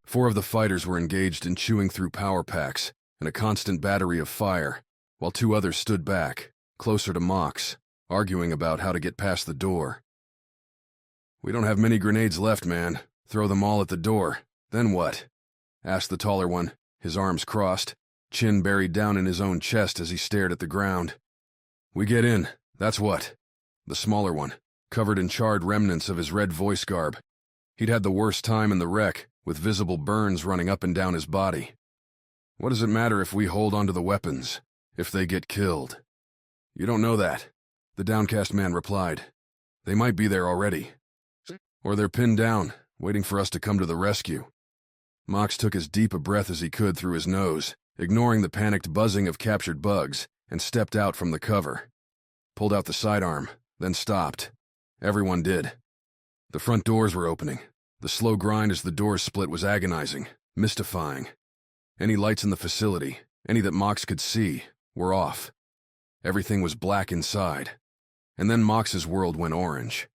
4 of the fighters were engaged in chewing through power packs and a constant battery of fire, while 2 others stood back, closer to Mox, arguing about how to get past the door. "We don't have many grenades left, man. Throw them all at the door. Then what?" asked the taller one, his arms crossed, chin buried down in his own chest as he stared at the ground. "We get in, that's what." The smaller one, covered in charred remnants of his red voice garb. He'd had the worst time in the wreck, with visible burns running up and down his body. "What does it matter if we hold onto the weapons, if they get killed?" "You don't know that," the downcast man replied. "They might be there already. Or they're pinned down, waiting for us to come to the rescue." Mox took as deep a breath as he could through his nose, ignoring the panicked buzzing of captured bugs, and stepped out from the cover. Pulled out the sidearm, then stopped. Everyone did. The front doors were opening. The slow grind as the doors split was agonizing, mystifying. Any lights in the facility, any that Mox could see, were off. Everything was black inside. And then Mox's world went orange.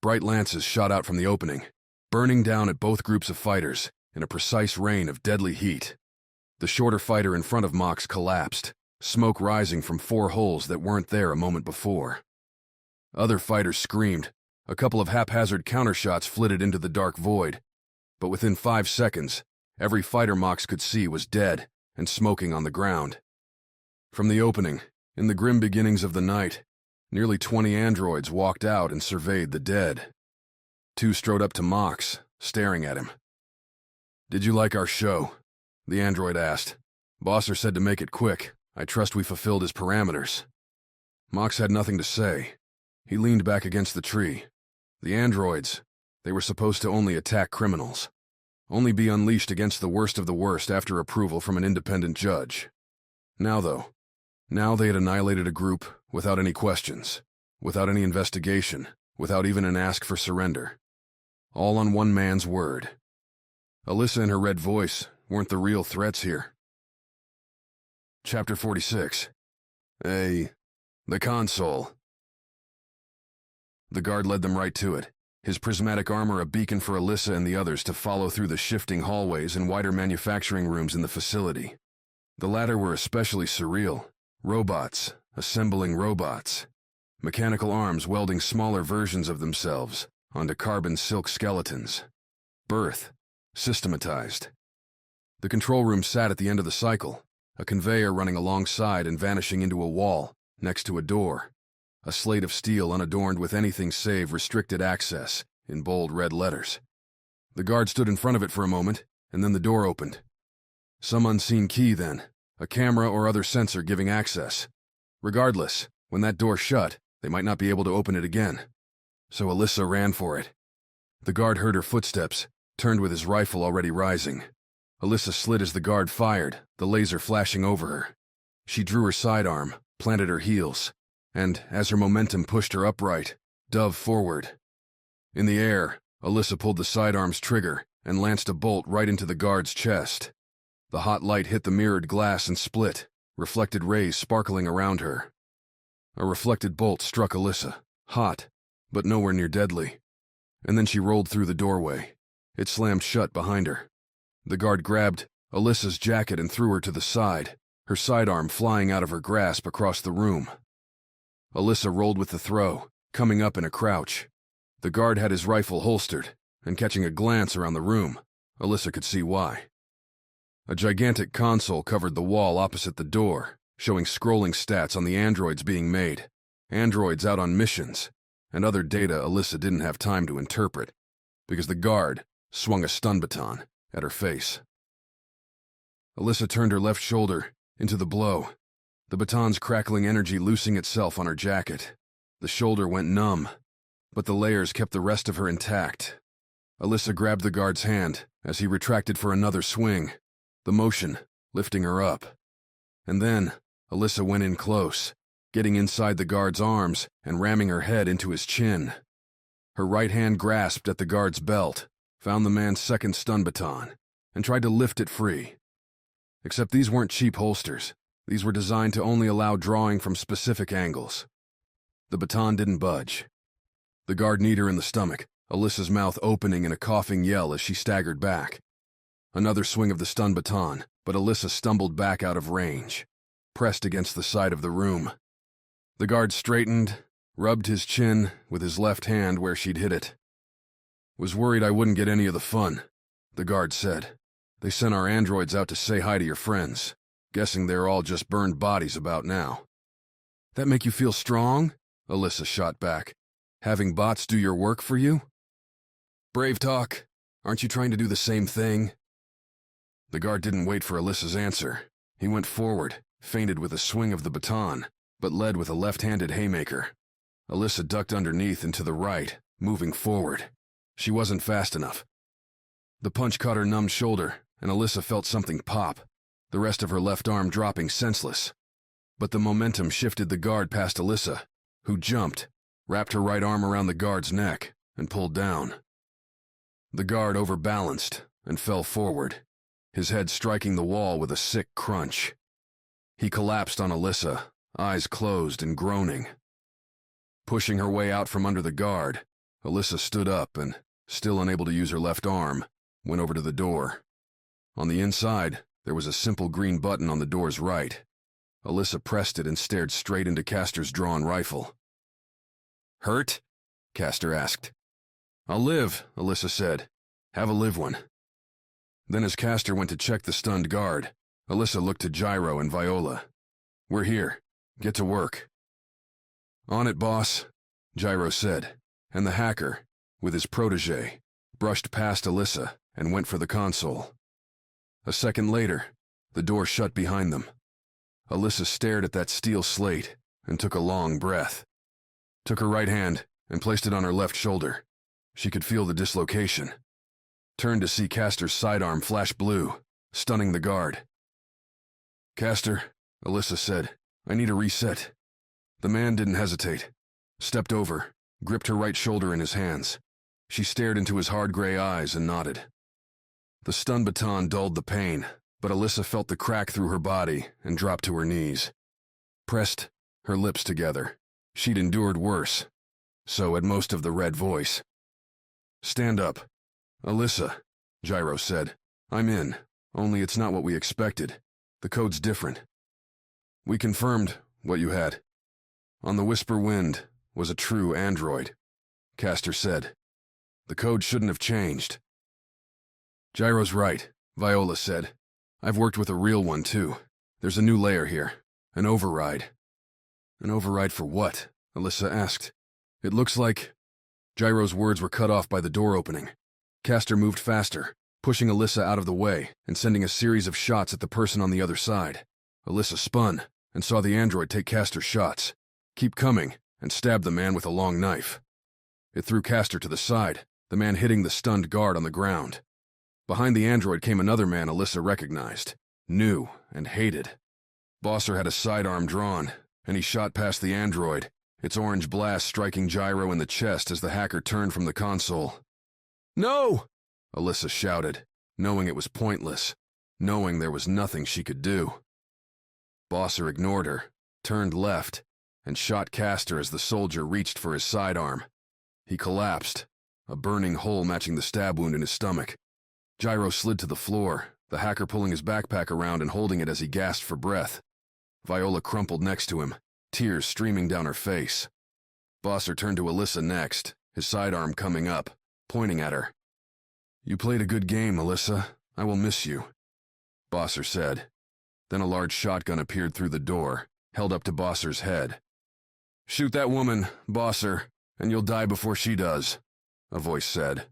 Bright lances shot out from the opening, burning down at both groups of fighters in a precise rain of deadly heat. The shorter fighter in front of Mox collapsed, smoke rising from 4 holes that weren't there a moment before. Other fighters screamed. A couple of haphazard countershots flitted into the dark void, but within 5 seconds, every fighter Mox could see was dead and smoking on the ground. From the opening, in the grim beginnings of the night, nearly 20 androids walked out and surveyed the dead. 2 strode up to Mox, staring at him. "Did you like our show?" the android asked. "Bosser said to make it quick. I trust we fulfilled his parameters." Mox had nothing to say. He leaned back against the tree. The androids, they were supposed to only attack criminals. Only be unleashed against the worst of the worst after approval from an independent judge. Now, though, they had annihilated a group without any questions, without any investigation, without even an ask for surrender. All on one man's word. Alissa and her red voice weren't the real threats here. Chapter 46. The console. The guard led them right to it, his prismatic armor a beacon for Alissa and the others to follow through the shifting hallways and wider manufacturing rooms in the facility. The latter were especially surreal. Robots, assembling robots. Mechanical arms welding smaller versions of themselves onto carbon silk skeletons. Birth, systematized. The control room sat at the end of the cycle, a conveyor running alongside and vanishing into a wall, next to a door. A slate of steel unadorned with anything save restricted access, in bold red letters. The guard stood in front of it for a moment, and then the door opened. Some unseen key then, a camera or other sensor giving access. Regardless, when that door shut, they might not be able to open it again. So Alissa ran for it. The guard heard her footsteps, turned with his rifle already rising. Alissa slid as the guard fired, the laser flashing over her. She drew her sidearm, planted her heels, and, as her momentum pushed her upright, dove forward. In the air, Alissa pulled the sidearm's trigger and lanced a bolt right into the guard's chest. The hot light hit the mirrored glass and split, reflected rays sparkling around her. A reflected bolt struck Alissa, hot, but nowhere near deadly. And then she rolled through the doorway. It slammed shut behind her. The guard grabbed Alissa's jacket and threw her to the side, her sidearm flying out of her grasp across the room. Alissa rolled with the throw, coming up in a crouch. The guard had his rifle holstered, and catching a glance around the room, Alissa could see why. A gigantic console covered the wall opposite the door, showing scrolling stats on the androids being made, androids out on missions, and other data Alissa didn't have time to interpret, because the guard swung a stun baton at her face. Alissa turned her left shoulder into the blow, the baton's crackling energy loosing itself on her jacket. The shoulder went numb, but the layers kept the rest of her intact. Alissa grabbed the guard's hand as he retracted for another swing, the motion lifting her up. And then, Alissa went in close, getting inside the guard's arms and ramming her head into his chin. Her right hand grasped at the guard's belt, found the man's second stun baton, and tried to lift it free. Except these weren't cheap holsters. These were designed to only allow drawing from specific angles. The baton didn't budge. The guard kneed her in the stomach, Alissa's mouth opening in a coughing yell as she staggered back. Another swing of the stun baton, but Alissa stumbled back out of range, pressed against the side of the room. The guard straightened, rubbed his chin with his left hand where she'd hit it. "Was worried I wouldn't get any of the fun," the guard said. "They sent our androids out to say hi to your friends. Guessing they're all just burned bodies about now." "That make you feel strong?" Alissa shot back. "Having bots do your work for you?" "Brave talk. Aren't you trying to do the same thing?" The guard didn't wait for Alissa's answer. He went forward, feinted with a swing of the baton, but led with a left-handed haymaker. Alissa ducked underneath and to the right, moving forward. She wasn't fast enough. The punch caught her numbed shoulder, and Alissa felt something pop, the rest of her left arm dropping senseless. But the momentum shifted the guard past Alissa, who jumped, wrapped her right arm around the guard's neck, and pulled down. The guard overbalanced and fell forward, his head striking the wall with a sick crunch. He collapsed on Alissa, eyes closed and groaning. Pushing her way out from under the guard, Alissa stood up and, still unable to use her left arm, went over to the door. On the inside, there was a simple green button on the door's right. Alissa pressed it and stared straight into Castor's drawn rifle. "Hurt?" Castor asked. "I'll live," Alissa said. "Have a live one." Then as Castor went to check the stunned guard, Alissa looked to Gyro and Viola. "We're here. Get to work." "On it, boss," Gyro said, and the hacker, with his protege, brushed past Alissa and went for the console. A second later, the door shut behind them. Alissa stared at that steel slate and took a long breath. Took her right hand and placed it on her left shoulder. She could feel the dislocation. Turned to see Castor's sidearm flash blue, stunning the guard. "Castor," Alissa said, "I need a reset." The man didn't hesitate. Stepped over, gripped her right shoulder in his hands. She stared into his hard gray eyes and nodded. The stun baton dulled the pain, but Alissa felt the crack through her body and dropped to her knees. Pressed her lips together. She'd endured worse. So had most of the red voice. "Stand up." "Alissa," Gyro said. "I'm in, only it's not what we expected. The code's different." "We confirmed what you had. On the Whisper Wind was a true android," Castor said. "The code shouldn't have changed." "Gyro's right," Viola said. "I've worked with a real one, too. There's a new layer here. An override." "An override for what?" Alissa asked. "It looks like—" Gyro's words were cut off by the door opening. Castor moved faster, pushing Alissa out of the way and sending a series of shots at the person on the other side. Alissa spun and saw the android take Castor's shots, keep coming, and stab the man with a long knife. It threw Castor to the side, the man hitting the stunned guard on the ground. Behind the android came another man Alissa recognized, knew, and hated. Bosser had a sidearm drawn, and he shot past the android, its orange blast striking Gyro in the chest as the hacker turned from the console. "No!" Alissa shouted, knowing it was pointless, knowing there was nothing she could do. Bosser ignored her, turned left, and shot Castor as the soldier reached for his sidearm. He collapsed, a burning hole matching the stab wound in his stomach. Gyro slid to the floor, the hacker pulling his backpack around and holding it as he gasped for breath. Viola crumpled next to him, tears streaming down her face. Bosser turned to Alissa next, his sidearm coming up, pointing at her. "You played a good game, Alissa. I will miss you," Bosser said. Then a large shotgun appeared through the door, held up to Bosser's head. "Shoot that woman, Bosser, and you'll die before she does," a voice said.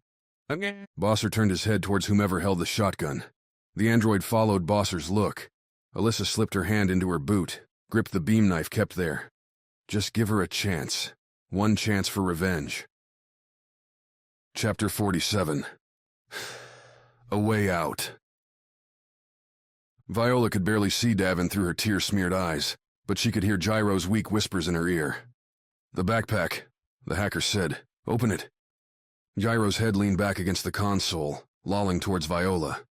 "Okay." Bosser turned his head towards whomever held the shotgun. The android followed Bosser's look. Alissa slipped her hand into her boot, gripped the beam knife kept there. Just give her a chance. One chance for revenge. Chapter 47. A Way Out. Viola could barely see Davin through her tear-smeared eyes, but she could hear Gyro's weak whispers in her ear. "The backpack," the hacker said. "Open it." Gyro's head leaned back against the console, lolling towards Viola.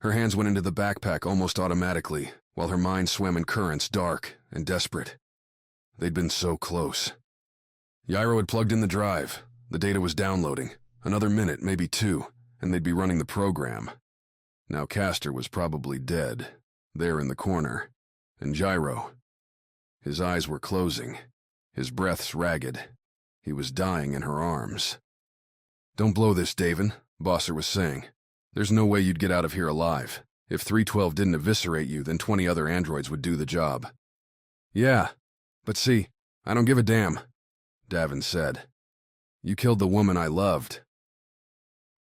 Her hands went into the backpack almost automatically, while her mind swam in currents dark and desperate. They'd been so close. Gyro had plugged in the drive. The data was downloading. Another minute, maybe two, and they'd be running the program. Now Castor was probably dead, there in the corner. And Gyro. His eyes were closing, his breaths ragged. He was dying in her arms. "Don't blow this, Davin," Bosser was saying. "There's no way you'd get out of here alive. If 312 didn't eviscerate you, then 20 other androids would do the job." "Yeah, but see, I don't give a damn," Davin said. "You killed the woman I loved."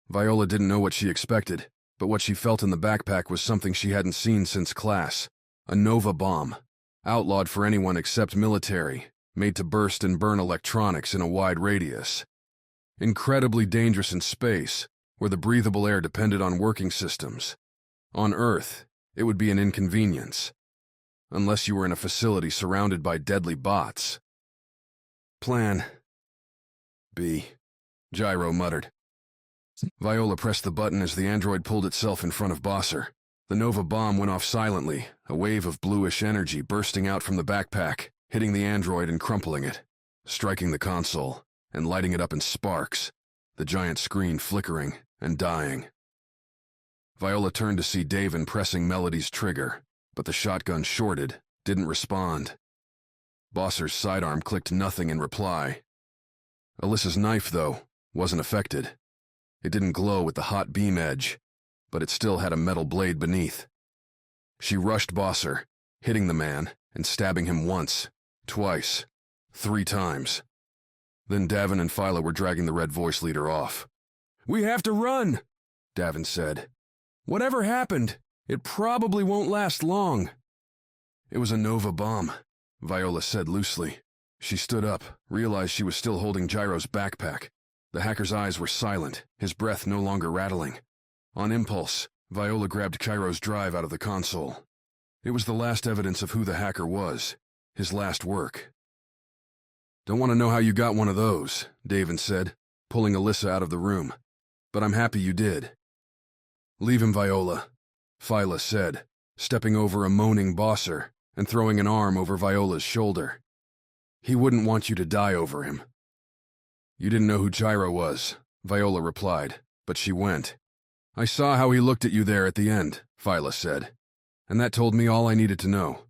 Viola didn't know what she expected, but what she felt in the backpack was something she hadn't seen since class. A Nova bomb, outlawed for anyone except military, made to burst and burn electronics in a wide radius. Incredibly dangerous in space, where the breathable air depended on working systems. On Earth, it would be an inconvenience. Unless you were in a facility surrounded by deadly bots. Plan B, Gyro muttered. Viola pressed the button as the android pulled itself in front of Bosser. The Nova bomb went off silently, a wave of bluish energy bursting out from the backpack, hitting the android and crumpling it, striking the console, and lighting it up in sparks, the giant screen flickering and dying. Viola turned to see Davin pressing Melody's trigger, but the shotgun shorted, didn't respond. Bosser's sidearm clicked nothing in reply. Alissa's knife, though, wasn't affected. It didn't glow with the hot beam edge, but it still had a metal blade beneath. She rushed Bosser, hitting the man and stabbing him once, twice, 3 times. Then Davin and Phyla were dragging the Red Voice leader off. "We have to run," Davin said. "Whatever happened, it probably won't last long." "It was a Nova bomb," Viola said loosely. She stood up, realized she was still holding Gyro's backpack. The hacker's eyes were silent, his breath no longer rattling. On impulse, Viola grabbed Gyro's drive out of the console. It was the last evidence of who the hacker was, his last work. "Don't want to know how you got one of those," Davin said, pulling Alissa out of the room. "But I'm happy you did." "Leave him, Viola," Phyla said, stepping over a moaning Bosser and throwing an arm over Viola's shoulder. "He wouldn't want you to die over him." "You didn't know who Gyro was," Viola replied, but she went. "I saw how he looked at you there at the end," Phyla said, "and that told me all I needed to know."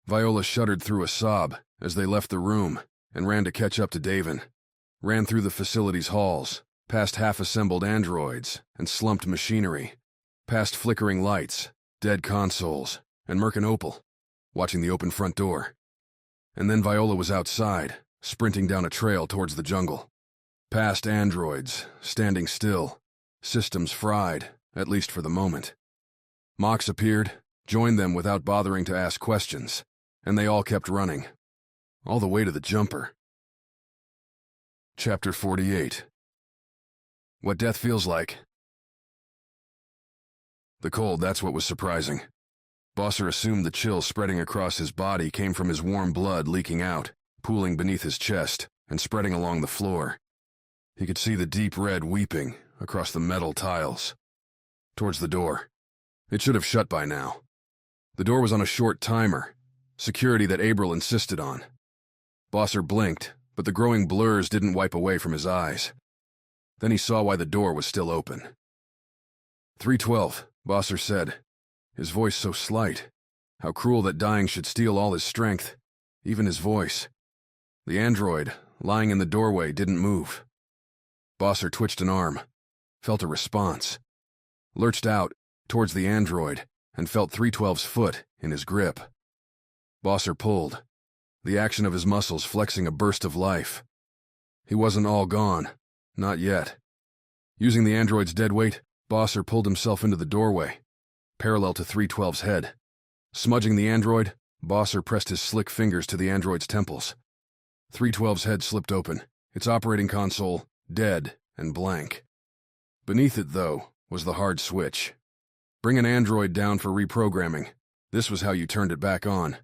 Viola shuddered through a sob as they left the room and ran to catch up to Davin. Ran through the facility's halls, past half-assembled androids and slumped machinery, past flickering lights, dead consoles, and Merc and Opal, watching the open front door. And then Viola was outside, sprinting down a trail towards the jungle. Past androids, standing still, systems fried, at least for the moment. Mox appeared, joined them without bothering to ask questions, and they all kept running. All the way to the jumper. Chapter 48. What death feels like. The cold, that's what was surprising. Bosser assumed the chill spreading across his body came from his warm blood leaking out, pooling beneath his chest, and spreading along the floor. He could see the deep red weeping across the metal tiles. Towards the door. It should have shut by now. The door was on a short timer, security that Abril insisted on. Bosser blinked, but the growing blurs didn't wipe away from his eyes. Then he saw why the door was still open. 312, Bosser said, his voice so slight. How cruel that dying should steal all his strength, even his voice. The android, lying in the doorway, didn't move. Bosser twitched an arm, felt a response, lurched out towards the android, and felt 312's foot in his grip. Bosser pulled, the action of his muscles flexing a burst of life. He wasn't all gone, not yet. Using the android's dead weight, Bosser pulled himself into the doorway, parallel to 312's head. Smudging the android, Bosser pressed his slick fingers to the android's temples. 312's head slipped open, its operating console dead and blank. Beneath it, though, was the hard switch. Bring an android down for reprogramming. This was how you turned it back on.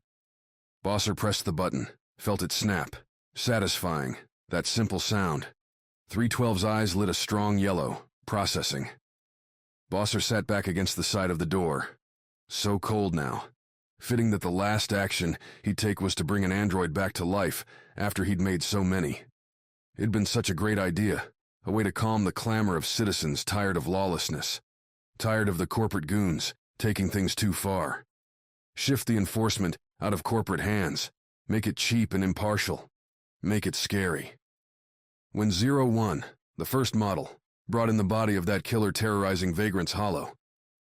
Bosser pressed the button, felt it snap. Satisfying, that simple sound. 312's eyes lit a strong yellow, processing. Bosser sat back against the side of the door. So cold now. Fitting that the last action he'd take was to bring an android back to life after he'd made so many. It'd been such a great idea, a way to calm the clamor of citizens tired of lawlessness, tired of the corporate goons taking things too far. Shift the enforcement out of corporate hands, make it cheap and impartial, make it scary. When 01, the first model, brought in the body of that killer terrorizing Vagrant's Hollow,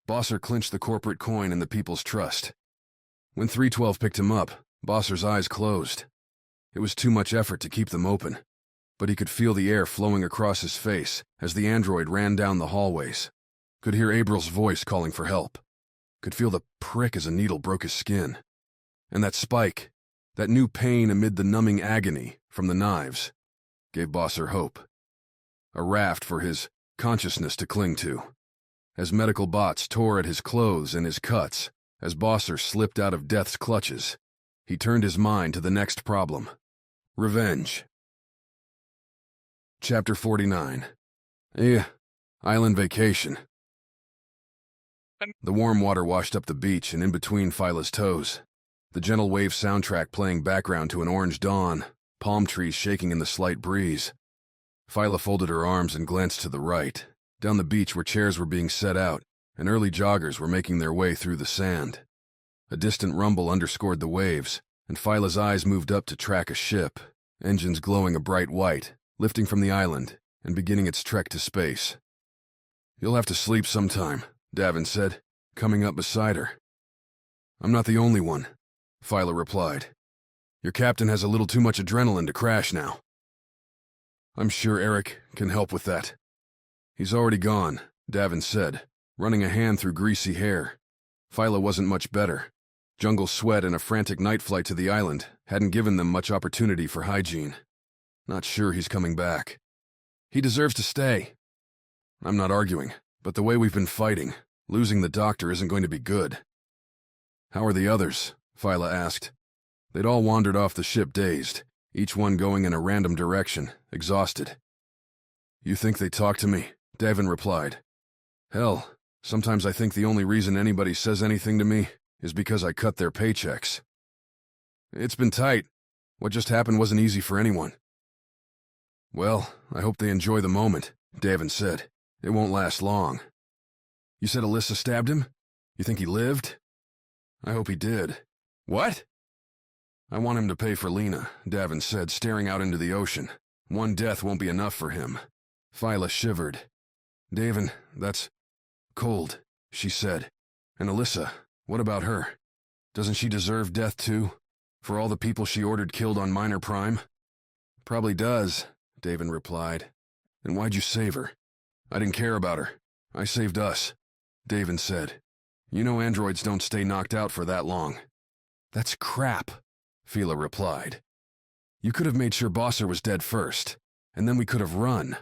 Bosser clinched the corporate coin and the people's trust. When 312 picked him up, Bosser's eyes closed. It was too much effort to keep them open, but he could feel the air flowing across his face as the android ran down the hallways. Could hear Abril's voice calling for help. Could feel the prick as a needle broke his skin. And that spike, that new pain amid the numbing agony from the knives, gave Bosser hope. A raft for his consciousness to cling to. As medical bots tore at his clothes and his cuts, as Bosser slipped out of death's clutches, he turned his mind to the next problem. Revenge. Chapter 49. Island vacation. The warm water washed up the beach and in between Phyla's toes. The gentle wave soundtrack playing background to an orange dawn, palm trees shaking in the slight breeze. Phyla folded her arms and glanced to the right, down the beach where chairs were being set out, and early joggers were making their way through the sand. A distant rumble underscored the waves, and Phyla's eyes moved up to track a ship, engines glowing a bright white, lifting from the island and beginning its trek to space. "You'll have to sleep sometime," Davin said, coming up beside her. "I'm not the only one," Phyla replied. "Your captain has a little too much adrenaline to crash now." "I'm sure Eric can help with that." "He's already gone," Davin said, running a hand through greasy hair. Phyla wasn't much better. Jungle sweat and a frantic night flight to the island hadn't given them much opportunity for hygiene. "Not sure he's coming back." "He deserves to stay." "I'm not arguing, but the way we've been fighting, losing the doctor isn't going to be good." "How are the others?" Phyla asked. They'd all wandered off the ship dazed, each one going in a random direction, exhausted. "You think they talk to me?" Davin replied. "Hell, sometimes I think the only reason anybody says anything to me is because I cut their paychecks." "It's been tight. What just happened wasn't easy for anyone." "Well, I hope they enjoy the moment," Davin said. "It won't last long." "You said Alissa stabbed him? You think he lived?" "I hope he did." "What?" "I want him to pay for Lena," Davin said, staring out into the ocean. "One death won't be enough for him." Phyla shivered. "Davin, that's cold," she said. "And Alissa, what about her? Doesn't she deserve death too? For all the people she ordered killed on Minor Prime?" "Probably does," Davin replied. "Then why'd you save her?" "I didn't care about her. I saved us," Davin said. "You know androids don't stay knocked out for that long." "That's crap," Phyla replied. "You could have made sure Bosser was dead first, and then we could have run."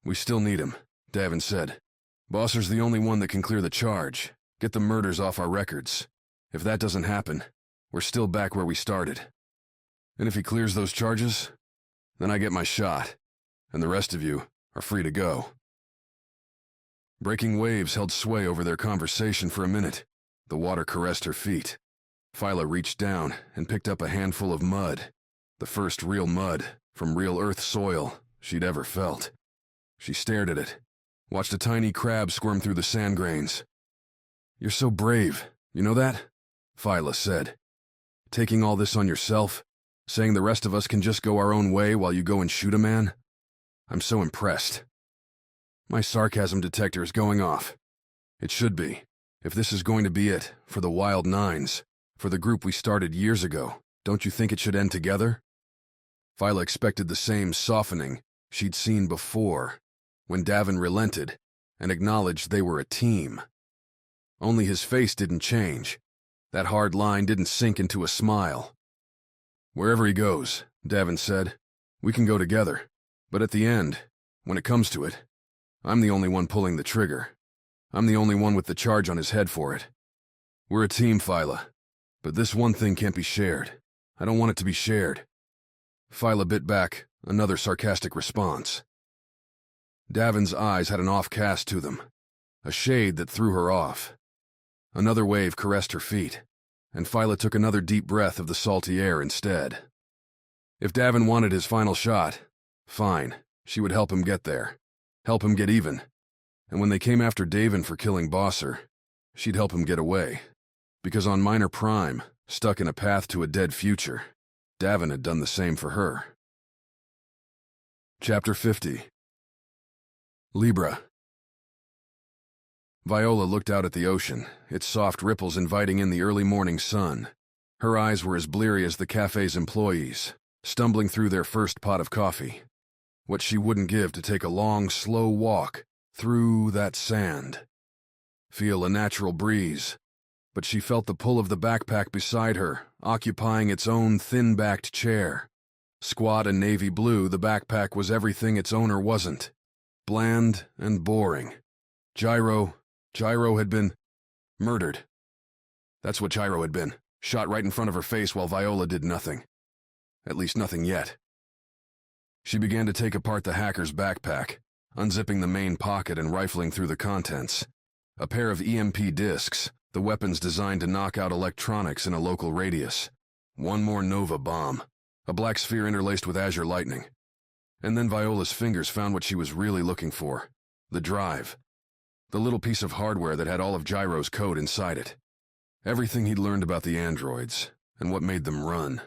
"We still need him," Davin said. Bosser's the only one that can clear the charge, get the murders off our records. If that doesn't happen, we're still back where we started. And if he clears those charges, then I get my shot, and the rest of you are free to go. Breaking waves held sway over their conversation for a minute. The water caressed her feet. Phyla reached down and picked up a handful of mud, the first real mud from real earth soil she'd ever felt. She stared at it, watched a tiny crab squirm through the sand grains. "You're so brave, you know that?" Phyla said. "Taking all this on yourself, saying the rest of us can just go our own way while you go and shoot a man? I'm so impressed." My sarcasm detector is going off. It should be. If this is going to be it, for the Wild Nines, for the group we started years ago, don't you think it should end together? Phyla expected the same softening she'd seen before, when Davin relented and acknowledged they were a team. Only his face didn't change. That hard line didn't sink into a smile. "Wherever he goes," Davin said, "we can go together. But at the end, when it comes to it, I'm the only one pulling the trigger. I'm the only one with the charge on his head for it. We're a team, Phyla, but this one thing can't be shared. I don't want it to be shared." Phyla bit back another sarcastic response. Davin's eyes had an off cast to them, a shade that threw her off. Another wave caressed her feet, and Phyla took another deep breath of the salty air instead. If Davin wanted his final shot, fine, she would help him get there, help him get even. And when they came after Davin for killing Bosser, she'd help him get away. Because on Minor Prime, stuck in a path to a dead future, Davin had done the same for her. Chapter 50. Libra. Viola looked out at the ocean, its soft ripples inviting in the early morning sun. Her eyes were as bleary as the cafe's employees, stumbling through their first pot of coffee. What she wouldn't give to take a long, slow walk through that sand. Feel a natural breeze, but she felt the pull of the backpack beside her, occupying its own thin-backed chair. Squat and navy blue, the backpack was everything its owner wasn't. Bland and boring. Gyro had been murdered. That's what Gyro had been, shot right in front of her face while Viola did nothing. At least nothing yet. She began to take apart the hacker's backpack, unzipping the main pocket and rifling through the contents. A pair of EMP discs, the weapons designed to knock out electronics in a local radius. One more Nova bomb, a black sphere interlaced with azure lightning. And then Viola's fingers found what she was really looking for, the drive. The little piece of hardware that had all of Gyro's code inside it. Everything he'd learned about the androids, and what made them run.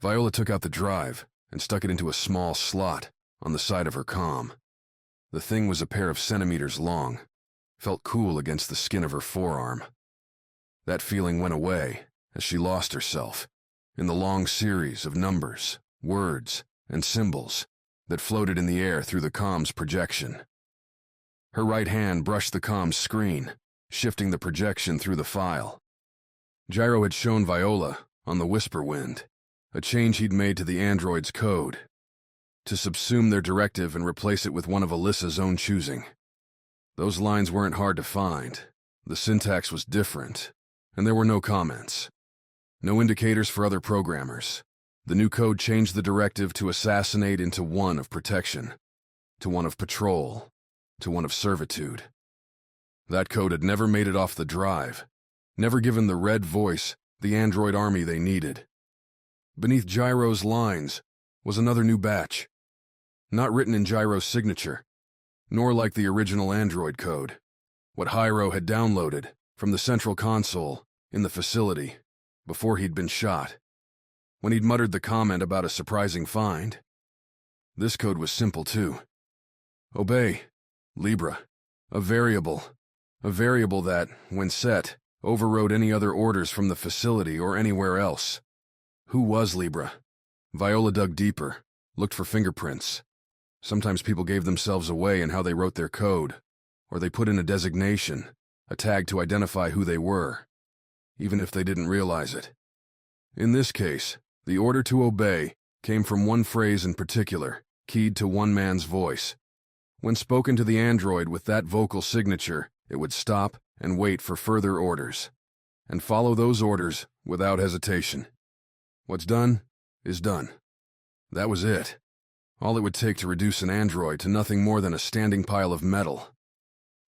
Viola took out the drive and stuck it into a small slot on the side of her comm. The thing was a pair of centimeters long, felt cool against the skin of her forearm. That feeling went away as she lost herself in the long series of numbers, words, and symbols that floated in the air through the comm's projection. Her right hand brushed the comm's screen, shifting the projection through the file. Gyro had shown Viola, on the Whisper Wind, a change he'd made to the android's code, to subsume their directive and replace it with one of Alissa's own choosing. Those lines weren't hard to find. The syntax was different, and there were no comments. No indicators for other programmers. The new code changed the directive to assassinate into one of protection, to one of patrol, to one of servitude. That code had never made it off the drive, never given the Red Voice the android army they needed. Beneath Gyro's lines was another new batch, not written in Gyro's signature, nor like the original android code, what Hyro had downloaded from the central console in the facility before he'd been shot, when he'd muttered the comment about a surprising find. This code was simple too. Obey, Libra, a variable that, when set, overrode any other orders from the facility or anywhere else. Who was Libra? Viola dug deeper, looked for fingerprints. Sometimes people gave themselves away in how they wrote their code, or they put in a designation, a tag to identify who they were, even if they didn't realize it. In this case, the order to obey came from one phrase in particular, keyed to one man's voice. When spoken to the android with that vocal signature, it would stop and wait for further orders, and follow those orders without hesitation. What's done is done. That was it. All it would take to reduce an android to nothing more than a standing pile of metal.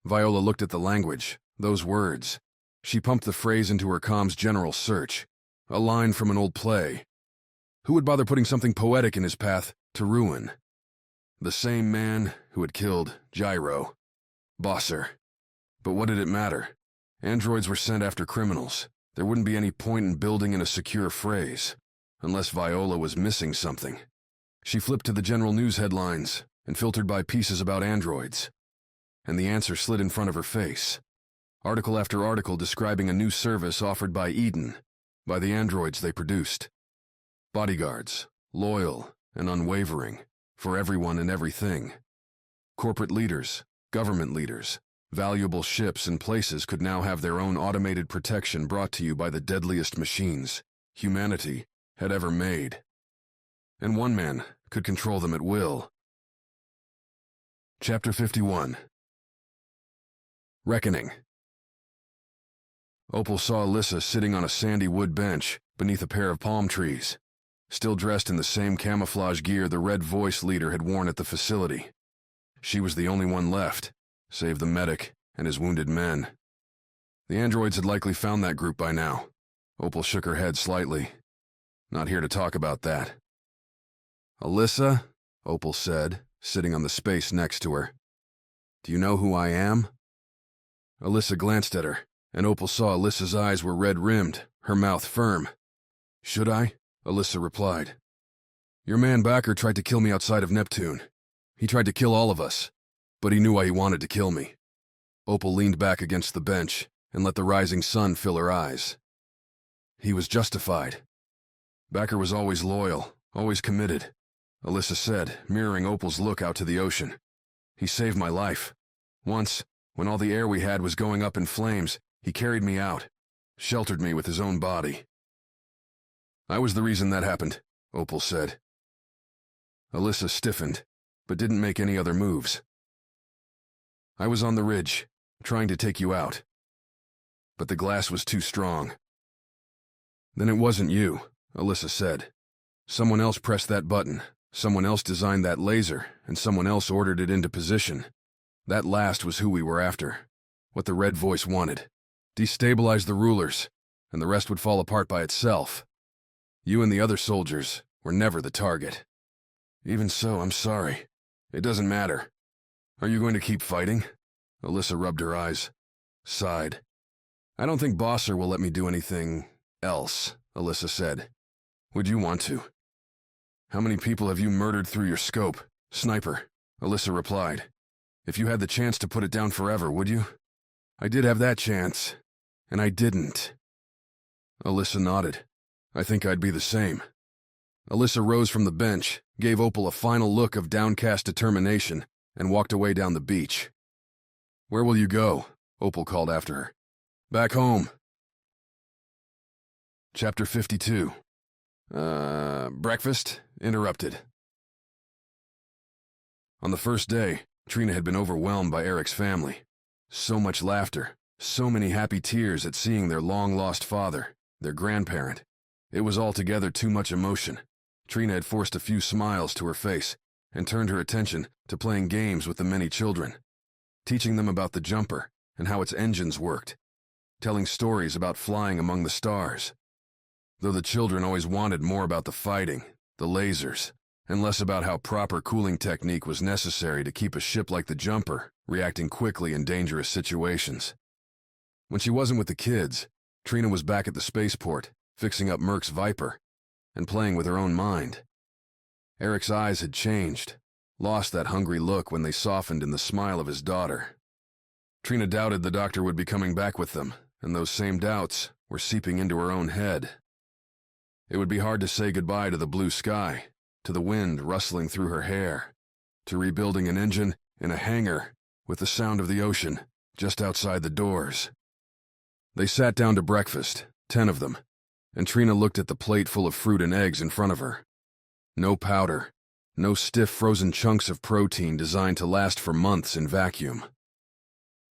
Viola looked at the language, those words. She pumped the phrase into her com's general search. A line from an old play. Who would bother putting something poetic in his path to ruin? The same man who had killed Gyro. Bosser. But what did it matter? Androids were sent after criminals. There wouldn't be any point in building in a secure phrase, unless Viola was missing something. She flipped to the general news headlines and filtered by pieces about androids. And the answer slid in front of her face. Article after article describing a new service offered by Eden, by the androids they produced. Bodyguards, loyal and unwavering, for everyone and everything. Corporate leaders, government leaders, valuable ships and places could now have their own automated protection brought to you by the deadliest machines humanity had ever made. And one man could control them at will. Chapter 51. Reckoning. Opal saw Alissa sitting on a sandy wood bench beneath a pair of palm trees, still dressed in the same camouflage gear the Red Voice leader had worn at the facility. She was the only one left, save the medic and his wounded men. The androids had likely found that group by now. Opal shook her head slightly. Not here to talk about that. Alissa, Opal said, sitting on the space next to her. Do you know who I am? Alissa glanced at her, and Opal saw Alyssa's eyes were red-rimmed, her mouth firm. Should I? Alissa replied. Your man Backer tried to kill me outside of Neptune. He tried to kill all of us, but he knew why he wanted to kill me. Opal leaned back against the bench and let the rising sun fill her eyes. He was justified. Backer was always loyal, always committed, Alissa said, mirroring Opal's look out to the ocean. He saved my life. Once, when all the air we had was going up in flames, he carried me out, sheltered me with his own body. I was the reason that happened, Opal said. Alissa stiffened, but didn't make any other moves. I was on the ridge, trying to take you out. But the glass was too strong. Then it wasn't you, Alissa said. Someone else pressed that button, someone else designed that laser, and someone else ordered it into position. That last was who we were after, what the Red Voice wanted. Destabilize the rulers, and the rest would fall apart by itself. You and the other soldiers were never the target. Even so, I'm sorry. It doesn't matter. Are you going to keep fighting? Alissa rubbed her eyes, sighed. I don't think Bosser will let me do anything else, Alissa said. Would you want to? How many people have you murdered through your scope, sniper? Alissa replied. If you had the chance to put it down forever, would you? I did have that chance, and I didn't. Alissa nodded. I think I'd be the same. Alissa rose from the bench, gave Opal a final look of downcast determination, and walked away down the beach. Where will you go? Opal called after her. Back home. Chapter 52. Breakfast interrupted. On the first day, Trina had been overwhelmed by Eric's family. So much laughter, so many happy tears at seeing their long-lost father, their grandparent. It was altogether too much emotion. Trina had forced a few smiles to her face and turned her attention to playing games with the many children, teaching them about the jumper and how its engines worked, telling stories about flying among the stars. Though the children always wanted more about the fighting, the lasers, and less about how proper cooling technique was necessary to keep a ship like the jumper reacting quickly in dangerous situations. When she wasn't with the kids, Trina was back at the spaceport, fixing up Merc's Viper, and playing with her own mind. Eric's eyes had changed, lost that hungry look when they softened in the smile of his daughter. Trina doubted the doctor would be coming back with them, and those same doubts were seeping into her own head. It would be hard to say goodbye to the blue sky, to the wind rustling through her hair, to rebuilding an engine in a hangar with the sound of the ocean just outside the doors. They sat down to breakfast, 10 of them, and Trina looked at the plate full of fruit and eggs in front of her. No powder, No stiff frozen chunks of protein designed to last for months in vacuum.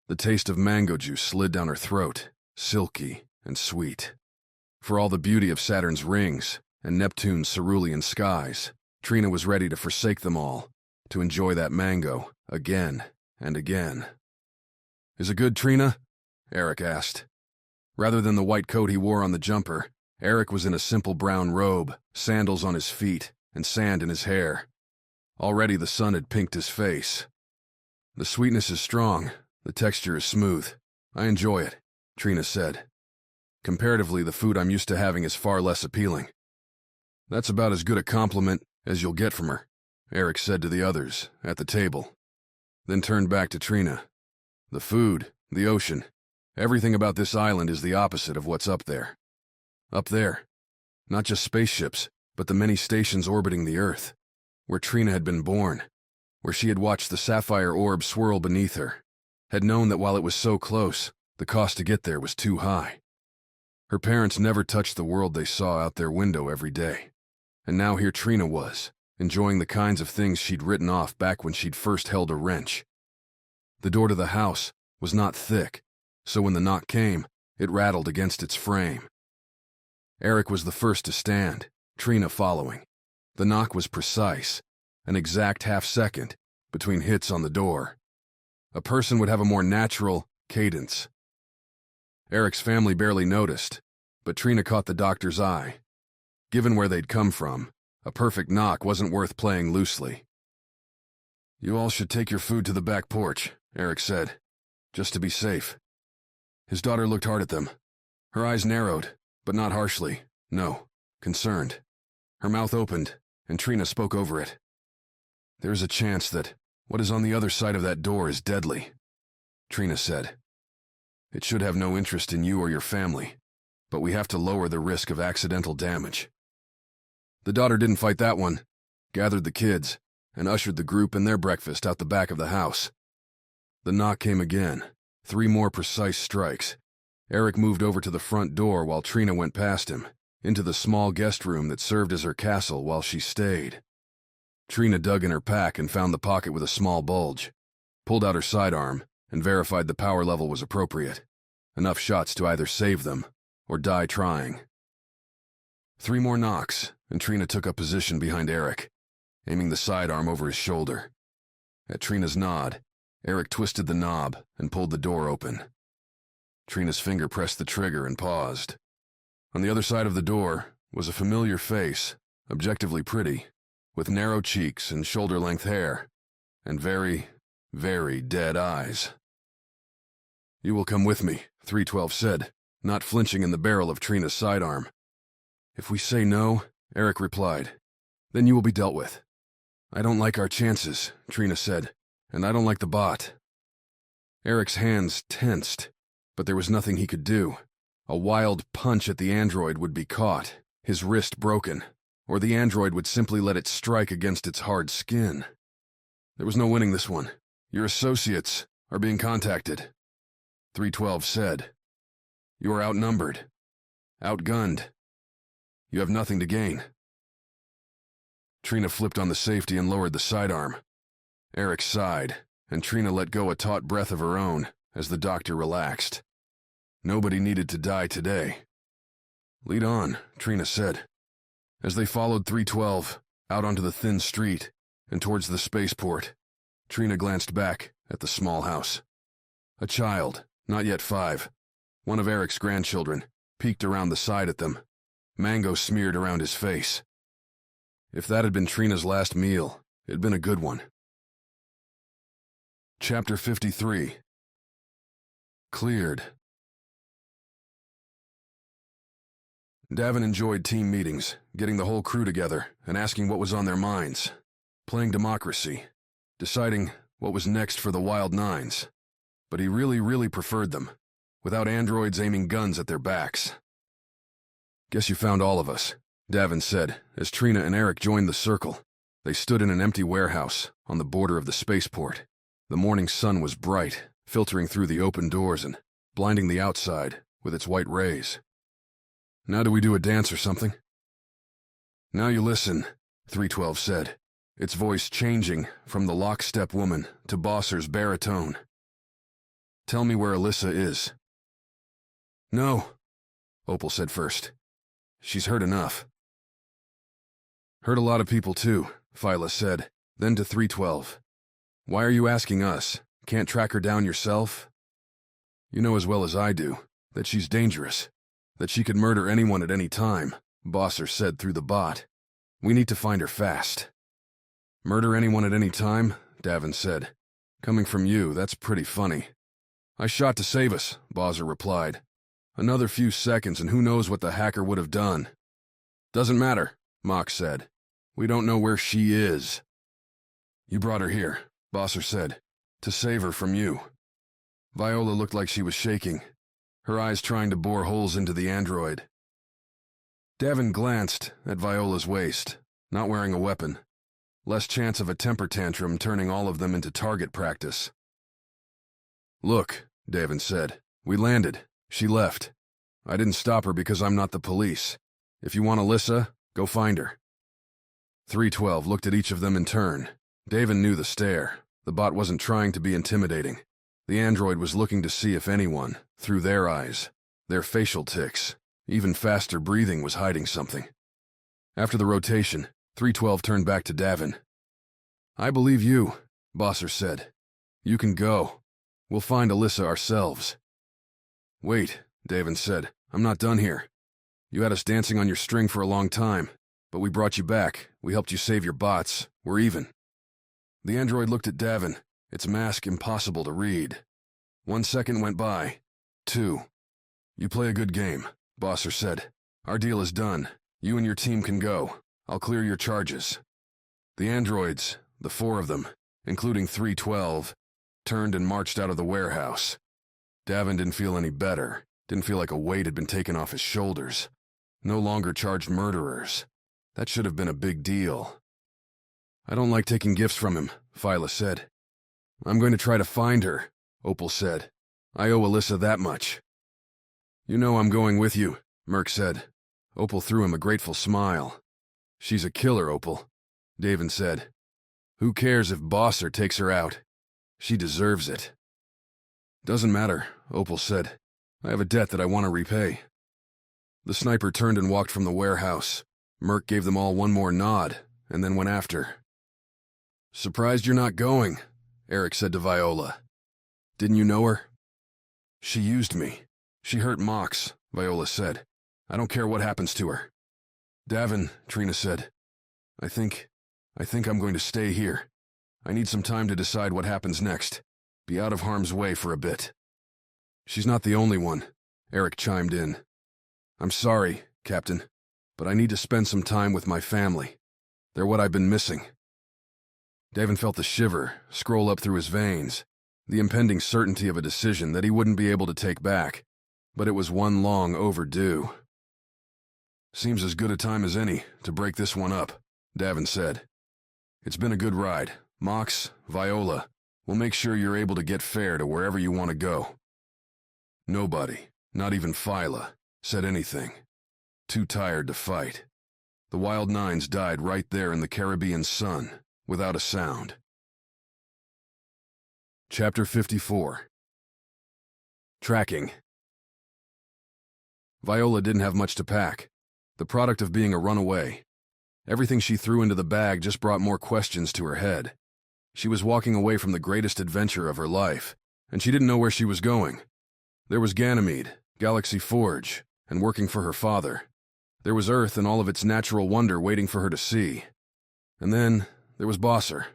The taste of mango juice slid down her throat, silky and sweet. For all the beauty of Saturn's rings and Neptune's cerulean skies, Trina was ready to forsake them all, to enjoy that mango again and again. "Is it good, Trina?" Eric asked. Rather than the white coat he wore on the jumper, Eric was in a simple brown robe, sandals on his feet, and sand in his hair. Already the sun had pinked his face. "The sweetness is strong, the texture is smooth. I enjoy it," Trina said. "Comparatively, the food I'm used to having is far less appealing." "That's about as good a compliment as you'll get from her," Eric said to the others at the table, then turned back to Trina. "The food, the ocean, everything about this island is the opposite of what's up there. Up there, not just spaceships, but the many stations orbiting the Earth, where Trina had been born, where she had watched the sapphire orb swirl beneath her, had known that while it was so close, the cost to get there was too high. Her parents never touched the world they saw out their window every day, and now here Trina was, enjoying the kinds of things she'd written off back when she'd first held a wrench. The door to the house was not thick, so when the knock came, it rattled against its frame. Eric was the first to stand, Trina following. The knock was precise, an exact half-second between hits on the door. A person would have a more natural cadence. Eric's family barely noticed, but Trina caught the doctor's eye. Given where they'd come from, a perfect knock wasn't worth playing loosely. "You all should take your food to the back porch," Eric said, "just to be safe." His daughter looked hard at them. Her eyes narrowed, but not harshly, no, concerned. Her mouth opened, and Trina spoke over it. "There's a chance that what is on the other side of that door is deadly," Trina said. "It should have no interest in you or your family, but we have to lower the risk of accidental damage." The daughter didn't fight that one, gathered the kids, and ushered the group and their breakfast out the back of the house. The knock came again, 3 more precise strikes. Eric moved over to the front door while Trina went past him, into the small guest room that served as her castle while she stayed. Trina dug in her pack and found the pocket with a small bulge, pulled out her sidearm, and verified the power level was appropriate. Enough shots to either save them or die trying. 3 more knocks, and Trina took up position behind Eric, aiming the sidearm over his shoulder. At Trina's nod, Eric twisted the knob and pulled the door open. Trina's finger pressed the trigger and paused. On the other side of the door was a familiar face, objectively pretty, with narrow cheeks and shoulder-length hair, and very, very dead eyes. "You will come with me," 312 said, not flinching in the barrel of Trina's sidearm. "If we say no," Eric replied, "then you will be dealt with." "I don't like our chances," Trina said, "and I don't like the bot." Eric's hands tensed, but there was nothing he could do. A wild punch at the android would be caught, his wrist broken, or the android would simply let it strike against its hard skin. There was no winning this one. "Your associates are being contacted," 312 said. "You are outnumbered, outgunned. You have nothing to gain." Trina flipped on the safety and lowered the sidearm. Eric sighed, and Trina let go a taut breath of her own as the doctor relaxed. Nobody needed to die today. "Lead on," Trina said. As they followed 312 out onto the thin street and towards the spaceport, Trina glanced back at the small house. A child, not yet 5, one of Eric's grandchildren, peeked around the side at them, mango smeared around his face. If that had been Trina's last meal, it had been a good one. Chapter 53. Cleared. Davin enjoyed team meetings, getting the whole crew together and asking what was on their minds, playing democracy, deciding what was next for the Wild Nines. But he really preferred them, without androids aiming guns at their backs. "Guess you found all of us," Davin said, as Trina and Eric joined the circle. They stood in an empty warehouse on the border of the spaceport. The morning sun was bright, filtering through the open doors and blinding the outside with its white rays. "Now do we do a dance or something?" "Now you listen," 312 said, its voice changing from the lockstep woman to Bosser's baritone. "Tell me where Alissa is." "No," Opal said first. "She's heard enough." "Heard a lot of people too," Phyla said, then to 312. "Why are you asking us? Can't track her down yourself?" "You know as well as I do that she's dangerous, that she could murder anyone at any time," Bosser said through the bot. "We need to find her fast." "Murder anyone at any time?" Davin said. "Coming from you, that's pretty funny." "I shot to save us," Bosser replied. "Another few seconds and who knows what the hacker would have done." "Doesn't matter," Mock said. "We don't know where she is." "You brought her here," Bosser said, "to save her from you." Viola looked like she was shaking, her eyes trying to bore holes into the android. Davin glanced at Viola's waist, not wearing a weapon. Less chance of a temper tantrum turning all of them into target practice. "Look," Davin said, "we landed. She left. I didn't stop her because I'm not the police. If you want Alissa, go find her." 312 looked at each of them in turn. Davin knew the stare. The bot wasn't trying to be intimidating. The android was looking to see if anyone, through their eyes, their facial tics, even faster breathing was hiding something. After the rotation, 312 turned back to Davin. "I believe you," Bosser said. "You can go. We'll find Alissa ourselves." "Wait," Davin said. "I'm not done here. You had us dancing on your string for a long time, but we brought you back. We helped you save your bots. We're even." The android looked at Davin, its mask impossible to read. 1 second went by. 2. "You play a good game," Bosser said. "Our deal is done. You and your team can go. I'll clear your charges." The androids, the 4 of them, including 312, turned and marched out of the warehouse. Davin didn't feel any better, didn't feel like a weight had been taken off his shoulders. No longer charged murderers. That should have been a big deal. "I don't like taking gifts from him," Phyla said. "I'm going to try to find her," Opal said. "I owe Alissa that much." "You know I'm going with you," Merc said. Opal threw him a grateful smile. "She's a killer, Opal," Davin said. "Who cares if Bosser takes her out? She deserves it." "Doesn't matter," Opal said. "I have a debt that I want to repay." The sniper turned and walked from the warehouse. Merc gave them all one more nod, and then went after. "Surprised you're not going," Eric said to Viola. "Didn't you know her?" "She used me. She hurt Mox," Viola said. "I don't care what happens to her." "Davin," Trina said. I think I'm going to stay here. I need some time to decide what happens next. Be out of harm's way for a bit." "She's not the only one," Eric chimed in. "I'm sorry, Captain, but I need to spend some time with my family. They're what I've been missing." Davin felt the shiver scroll up through his veins, the impending certainty of a decision that he wouldn't be able to take back, but it was one long overdue. "Seems as good a time as any to break this one up," Davin said. "It's been a good ride. Mox, Viola, we'll make sure you're able to get fair to wherever you want to go." Nobody, not even Phyla, said anything. Too tired to fight. The Wild Nines died right there in the Caribbean sun, without a sound. Chapter 54. Tracking. Viola didn't have much to pack, the product of being a runaway. Everything she threw into the bag just brought more questions to her head. She was walking away from the greatest adventure of her life, and she didn't know where she was going. There was Ganymede, Galaxy Forge, and working for her father. There was Earth and all of its natural wonder waiting for her to see. And then there was Bosser,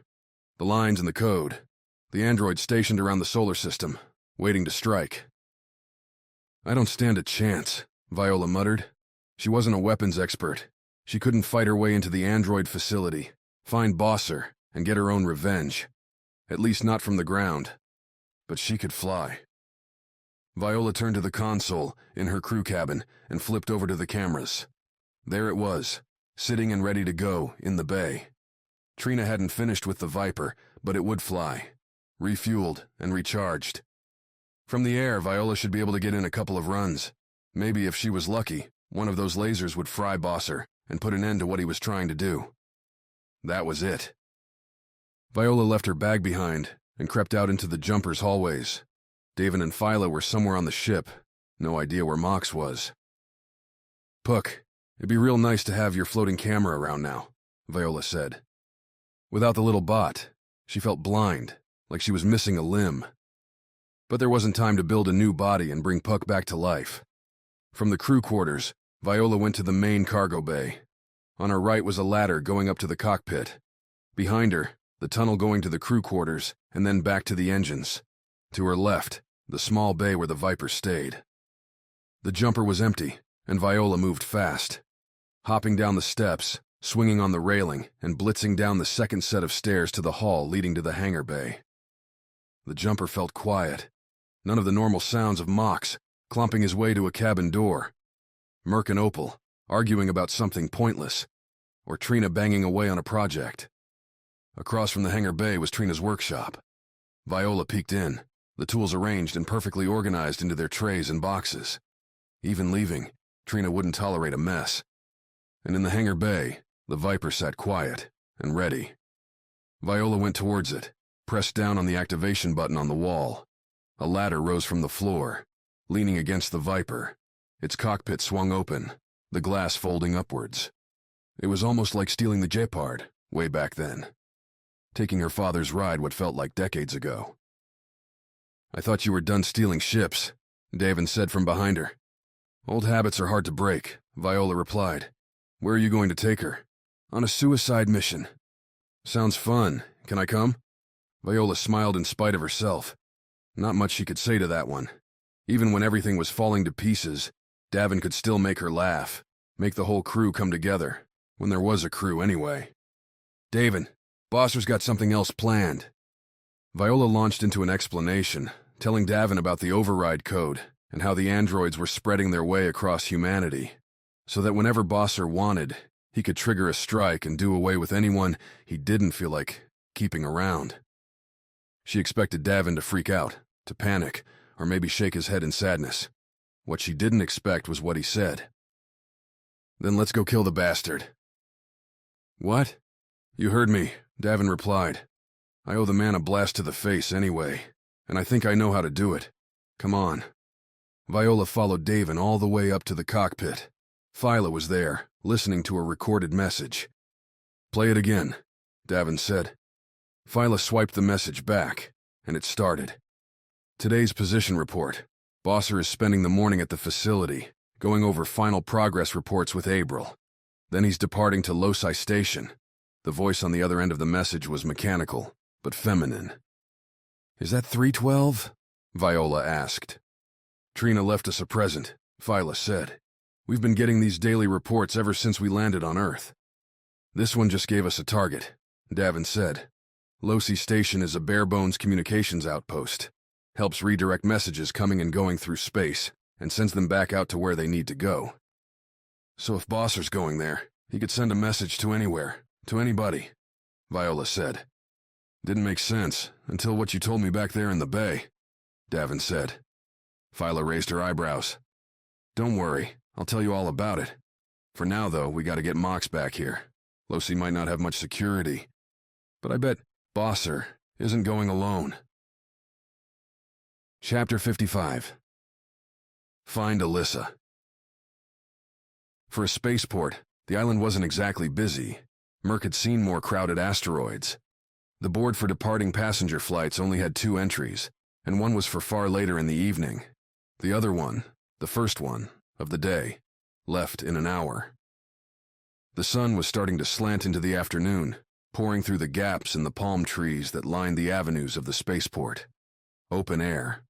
the lines and the code, the android stationed around the solar system, waiting to strike. "I don't stand a chance," Viola muttered. She wasn't a weapons expert. She couldn't fight her way into the android facility, find Bosser, and get her own revenge. At least not from the ground. But she could fly. Viola turned to the console in her crew cabin and flipped over to the cameras. There it was, sitting and ready to go in the bay. Trina hadn't finished with the Viper, but it would fly, refueled and recharged. From the air, Viola should be able to get in a couple of runs. Maybe if she was lucky, one of those lasers would fry Bosser and put an end to what he was trying to do. That was it. Viola left her bag behind and crept out into the jumper's hallways. Davin and Phyla were somewhere on the ship. No idea where Mox was. "Puck, it'd be real nice to have your floating camera around now," Viola said. Without the little bot, she felt blind, like she was missing a limb. But there wasn't time to build a new body and bring Puck back to life. From the crew quarters, Viola went to the main cargo bay. On her right was a ladder going up to the cockpit. Behind her, the tunnel going to the crew quarters and then back to the engines. To her left, the small bay where the Viper stayed. The jumper was empty, and Viola moved fast. Hopping down the steps, swinging on the railing, and blitzing down the second set of stairs to the hall leading to the hangar bay. The jumper felt quiet. None of the normal sounds of Mox clomping his way to a cabin door, Merc and Opal arguing about something pointless, or Trina banging away on a project. Across from the hangar bay was Trina's workshop. Viola peeked in, the tools arranged and perfectly organized into their trays and boxes. Even leaving, Trina wouldn't tolerate a mess. And in the hangar bay, the Viper sat quiet and ready. Viola went towards it, pressed down on the activation button on the wall. A ladder rose from the floor, leaning against the Viper. Its cockpit swung open, the glass folding upwards. It was almost like stealing the Gepard, way back then. Taking her father's ride what felt like decades ago. "I thought you were done stealing ships," Davin said from behind her. "Old habits are hard to break," Viola replied. "Where are you going to take her?" "On a suicide mission." "Sounds fun. Can I come?" Viola smiled in spite of herself. Not much she could say to that one. Even when everything was falling to pieces, Davin could still make her laugh, make the whole crew come together, when there was a crew anyway. "Davin, Bosser's got something else planned." Viola launched into an explanation, telling Davin about the override code and how the androids were spreading their way across humanity, so that whenever Bosser wanted, he could trigger a strike and do away with anyone he didn't feel like keeping around. She expected Davin to freak out, to panic, or maybe shake his head in sadness. What she didn't expect was what he said. "Then let's go kill the bastard." "What?" "You heard me," Davin replied. "I owe the man a blast to the face anyway, and I think I know how to do it. Come on." Viola followed Davin all the way up to the cockpit. Phyla was there, listening to a recorded message. "Play it again," Davin said. Phyla swiped the message back, and it started. "Today's position report. Bosser is spending the morning at the facility, going over final progress reports with April. Then he's departing to Loci Station." The voice on the other end of the message was mechanical, but feminine. "Is that 312? Viola asked. "Trina left us a present," Phyla said. "We've been getting these daily reports ever since we landed on Earth." "This one just gave us a target," Davin said. "Loci Station is a bare-bones communications outpost. Helps redirect messages coming and going through space, and sends them back out to where they need to go. So if Bosser's going there, he could send a message to anywhere, to anybody," Viola said. "Didn't make sense until what you told me back there in the bay," Davin said. Phyla raised her eyebrows. "Don't worry, I'll tell you all about it. For now, though, we gotta get Mox back here. Loci might not have much security, but I bet Bosser isn't going alone." Chapter 55. Find Alissa. For a spaceport, the island wasn't exactly busy. Merc had seen more crowded asteroids. The board for departing passenger flights only had 2 entries, and one was for far later in the evening. The other one, the first one, of the day, left in an hour. The sun was starting to slant into the afternoon, pouring through the gaps in the palm trees that lined the avenues of the spaceport. Open air.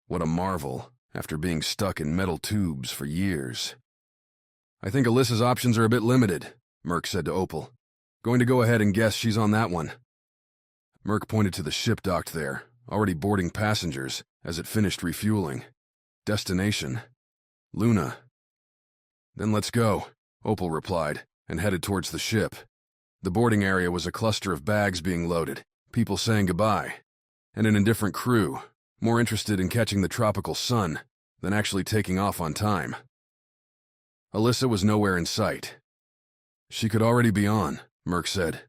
What a marvel, after being stuck in metal tubes for years. "I think Alissa's options are a bit limited," Merc said to Opal. "Going to go ahead and guess she's on that one." Merc pointed to the ship docked there, already boarding passengers, as it finished refueling. Destination: Luna. "Then let's go," Opal replied, and headed towards the ship. The boarding area was a cluster of bags being loaded, people saying goodbye, and an indifferent crew, more interested in catching the tropical sun than actually taking off on time. Alissa was nowhere in sight. "She could already be on," Merc said.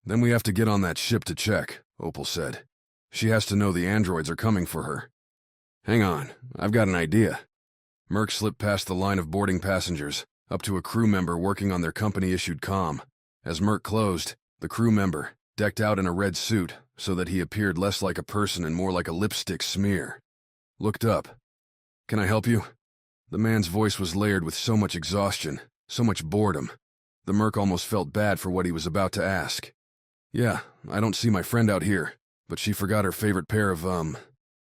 Then we have to get on that ship to check, Opal said. She has to know the androids are coming for her. Hang on, I've got an idea. Merc slipped past the line of boarding passengers, up to a crew member working on their company-issued comm. As Merc closed, the crew member, decked out in a red suit so that he appeared less like a person and more like a lipstick smear, looked up. Can I help you? The man's voice was layered with so much exhaustion, so much boredom. The Merc almost felt bad for what he was about to ask. Yeah, I don't see my friend out here, but she forgot her favorite pair of,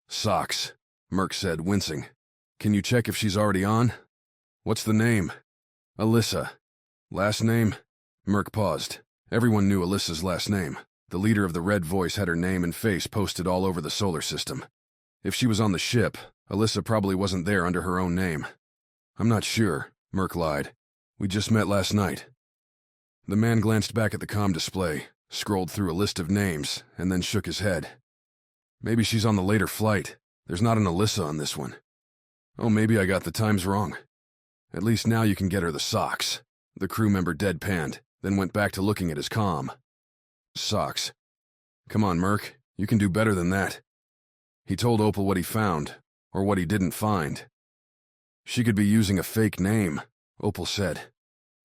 socks, Merc said, wincing. Can you check if she's already on? What's the name? Alissa. Last name? Merc paused. Everyone knew Alissa's last name. The leader of the Red Voice had her name and face posted all over the solar system. If she was on the ship, Alissa probably wasn't there under her own name. I'm not sure, Merc lied. We just met last night. The man glanced back at the comm display, scrolled through a list of names, and then shook his head. Maybe she's on the later flight. There's not an Alissa on this one. Oh, maybe I got the times wrong. At least now you can get her the socks. The crew member deadpanned, then went back to looking at his comm. Socks. Come on, Merc, you can do better than that. He told Opal what he found, or what he didn't find. She could be using a fake name, Opal said.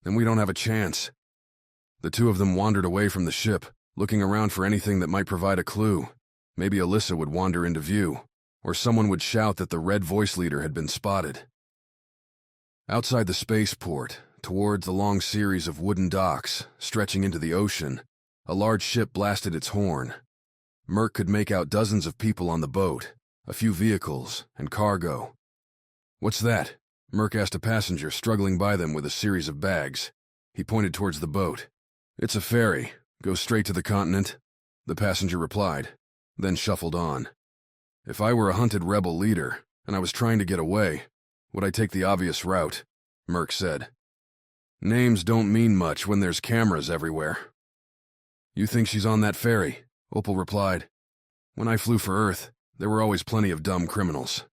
Then we don't have a chance. The two of them wandered away from the ship, looking around for anything that might provide a clue. Maybe Alissa would wander into view, or someone would shout that the Red Voice leader had been spotted. Outside the spaceport, towards the long series of wooden docks stretching into the ocean, a large ship blasted its horn. Merc could make out dozens of people on the boat, a few vehicles, and cargo. What's that? Merc asked a passenger struggling by them with a series of bags. He pointed towards the boat. It's a ferry. Go straight to the continent, the passenger replied, then shuffled on. If I were a hunted rebel leader, and I was trying to get away, would I take the obvious route? Merc said. Names don't mean much when there's cameras everywhere. You think she's on that ferry? Opal replied. When I flew for Earth, there were always plenty of dumb criminals.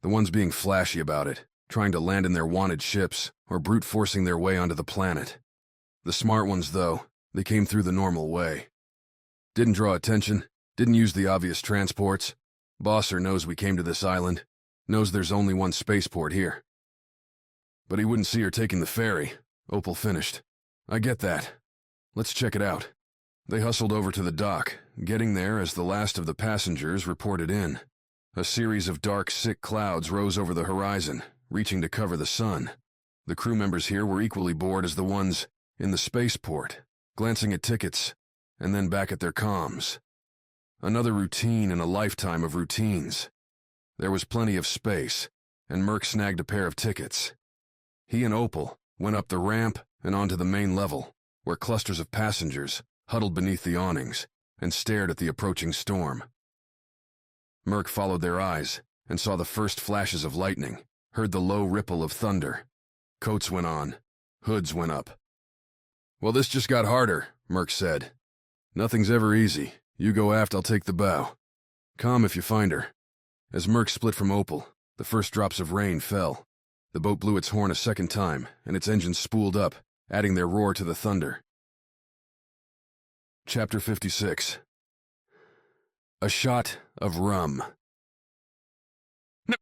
The ones being flashy about it, trying to land in their wanted ships, or brute forcing their way onto the planet. The smart ones, though, they came through the normal way. Didn't draw attention, didn't use the obvious transports. Bosser knows we came to this island, knows there's only one spaceport here. But he wouldn't see her taking the ferry, Opal finished. I get that. Let's check it out. They hustled over to the dock, getting there as the last of the passengers reported in. A series of dark, sick clouds rose over the horizon, reaching to cover the sun. The crew members here were equally bored as the ones in the spaceport, glancing at tickets, and then back at their comms. Another routine in a lifetime of routines. There was plenty of space, and Merc snagged a pair of tickets. He and Opal went up the ramp and onto the main level, where clusters of passengers huddled beneath the awnings and stared at the approaching storm. Merc followed their eyes and saw the first flashes of lightning, heard the low ripple of thunder. Coats went on, hoods went up. Well, this just got harder, Merc said. Nothing's ever easy. You go aft, I'll take the bow. Calm if you find her. As Merc split from Opal, the first drops of rain fell. The boat blew its horn a second time, and its engines spooled up, adding their roar to the thunder. Chapter 56. A Shot of Rum.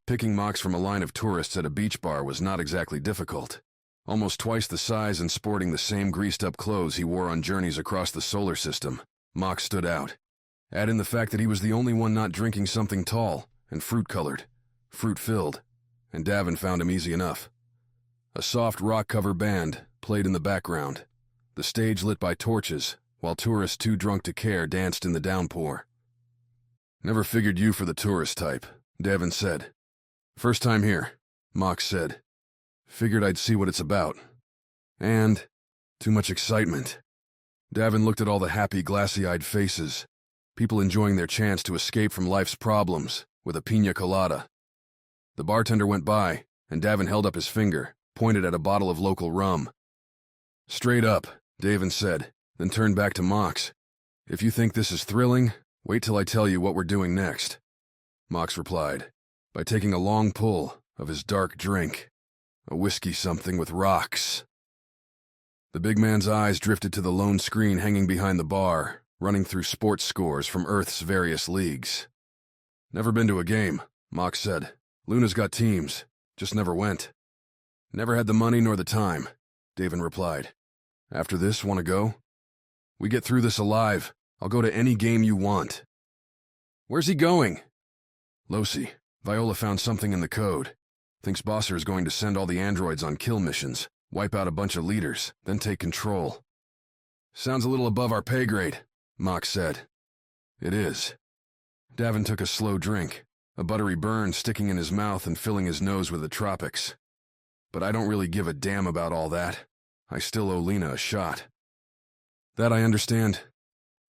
Picking mocks from a line of tourists at a beach bar was not exactly difficult. Almost twice the size and sporting the same greased-up clothes he wore on journeys across the solar system, Mock stood out. Add in the fact that he was the only one not drinking something tall and fruit-colored, fruit-filled, and Davin found him easy enough. A soft rock cover band played in the background, the stage lit by torches, while tourists too drunk to care danced in the downpour. Never figured you for the tourist type, Davin said. First time here, Mock said. Figured I'd see what it's about. And too much excitement. Davin looked at all the happy, glassy-eyed faces, people enjoying their chance to escape from life's problems with a piña colada. The bartender went by, and Davin held up his finger, pointed at a bottle of local rum. Straight up, Davin said, then turned back to Mox. If you think this is thrilling, wait till I tell you what we're doing next. Mox replied, by taking a long pull of his dark drink, a whiskey something with rocks. The big man's eyes drifted to the lone screen hanging behind the bar, running through sports scores from Earth's various leagues. "Never been to a game," Mox said. "Luna's got teams, just never went." "Never had the money nor the time," Davin replied. "After this, want to go? We get through this alive. I'll go to any game you want." "Where's he going?" "Losi. Viola found something in the code. Thinks Bosser is going to send all the androids on kill missions, wipe out a bunch of leaders, then take control." "Sounds a little above our pay grade," Mox said. "It is." Davin took a slow drink, a buttery burn sticking in his mouth and filling his nose with the tropics. "But I don't really give a damn about all that. I still owe Lena a shot." "That I understand.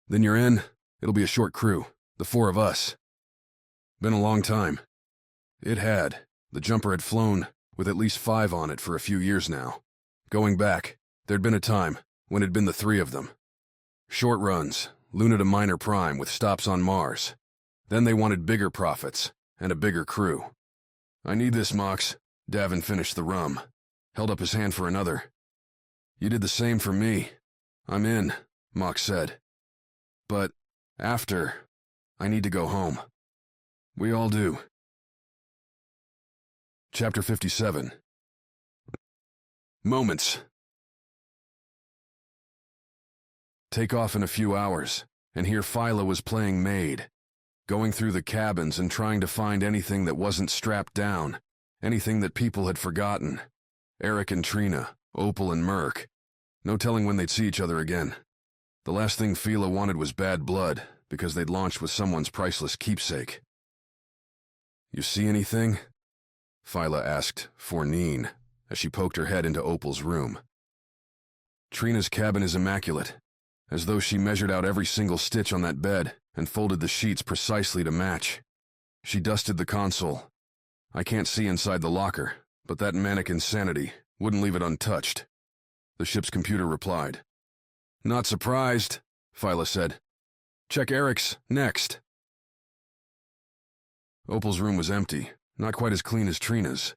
Then you're in. It'll be a short crew, the 4 of us." "Been a long time." It had. The jumper had flown, with at least 5 on it for a few years now. Going back, there'd been a time when it'd been the 3 of them. Short runs, Luna to Minor Prime with stops on Mars. Then they wanted bigger profits, and a bigger crew. "I need this, Mox." Davin finished the rum, held up his hand for another. "You did the same for me. I'm in," Mox said. "But after, I need to go home." "We all do." Chapter 57. Moments. Take off in a few hours, and here Phyla was playing maid, going through the cabins and trying to find anything that wasn't strapped down, anything that people had forgotten. Eric and Trina, Opal and Merc. No telling when they'd see each other again. The last thing Phyla wanted was bad blood, because they'd launched with someone's priceless keepsake. "You see anything?" Phyla asked Fornine, as she poked her head into Opal's room. Trina's cabin is immaculate, as though she measured out every single stitch on that bed and folded the sheets precisely to match. She dusted the console. I can't see inside the locker, but that manic insanity wouldn't leave it untouched. The ship's computer replied. "Not surprised," Phyla said. "Check Eric's next." Opal's room was empty, not quite as clean as Trina's,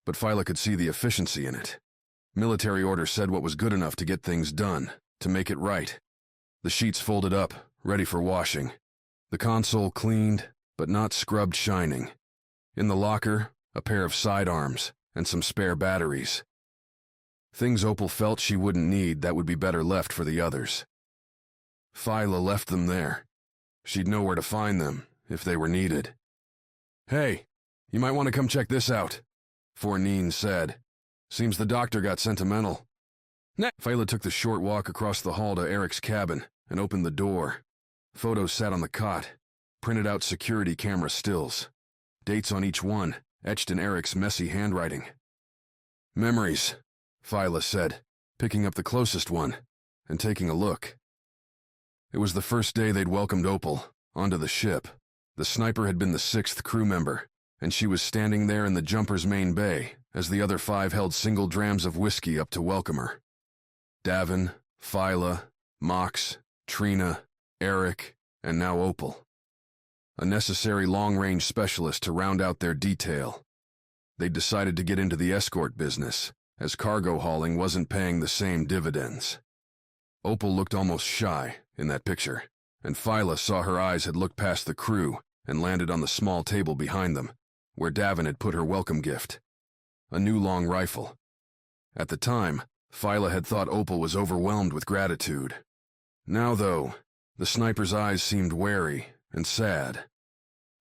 but Phyla could see the efficiency in it. Military order said what was good enough to get things done, to make it right. The sheets folded up, ready for washing. The console cleaned, but not scrubbed shining. In the locker, a pair of sidearms and some spare batteries. Things Opal felt she wouldn't need that would be better left for the others. Phyla left them there. She'd know where to find them, if they were needed. "Hey, you might want to come check this out," Fornine said. "Seems the doctor got sentimental." Phyla took the short walk across the hall to Eric's cabin and opened the door. Photos sat on the cot, printed out security camera stills. Dates on each one, etched in Eric's messy handwriting. "Memories," Phyla said, picking up the closest one and taking a look. It was the first day they'd welcomed Opal onto the ship. The sniper had been the 6th crew member, and she was standing there in the jumper's main bay as the other 5 held single drams of whiskey up to welcome her. Davin, Phyla, Mox, Trina, Eric, and now Opal. A necessary long-range specialist to round out their detail. They'd decided to get into the escort business, as cargo hauling wasn't paying the same dividends. Opal looked almost shy in that picture, and Phyla saw her eyes had looked past the crew and landed on the small table behind them, where Davin had put her welcome gift. A new long rifle. At the time, Phyla had thought Opal was overwhelmed with gratitude. Now, though, the sniper's eyes seemed wary and sad.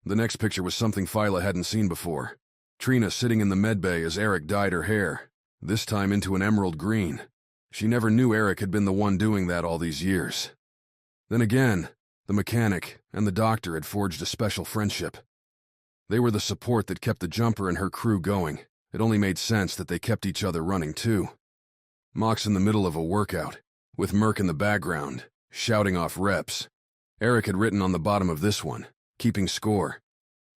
The next picture was something Phyla hadn't seen before. Trina sitting in the medbay as Eric dyed her hair, this time into an emerald green. She never knew Eric had been the one doing that all these years. Then again, the mechanic and the doctor had forged a special friendship. They were the support that kept the jumper and her crew going. It only made sense that they kept each other running, too. Mox in the middle of a workout, with Merc in the background, shouting off reps. Eric had written on the bottom of this one, keeping score.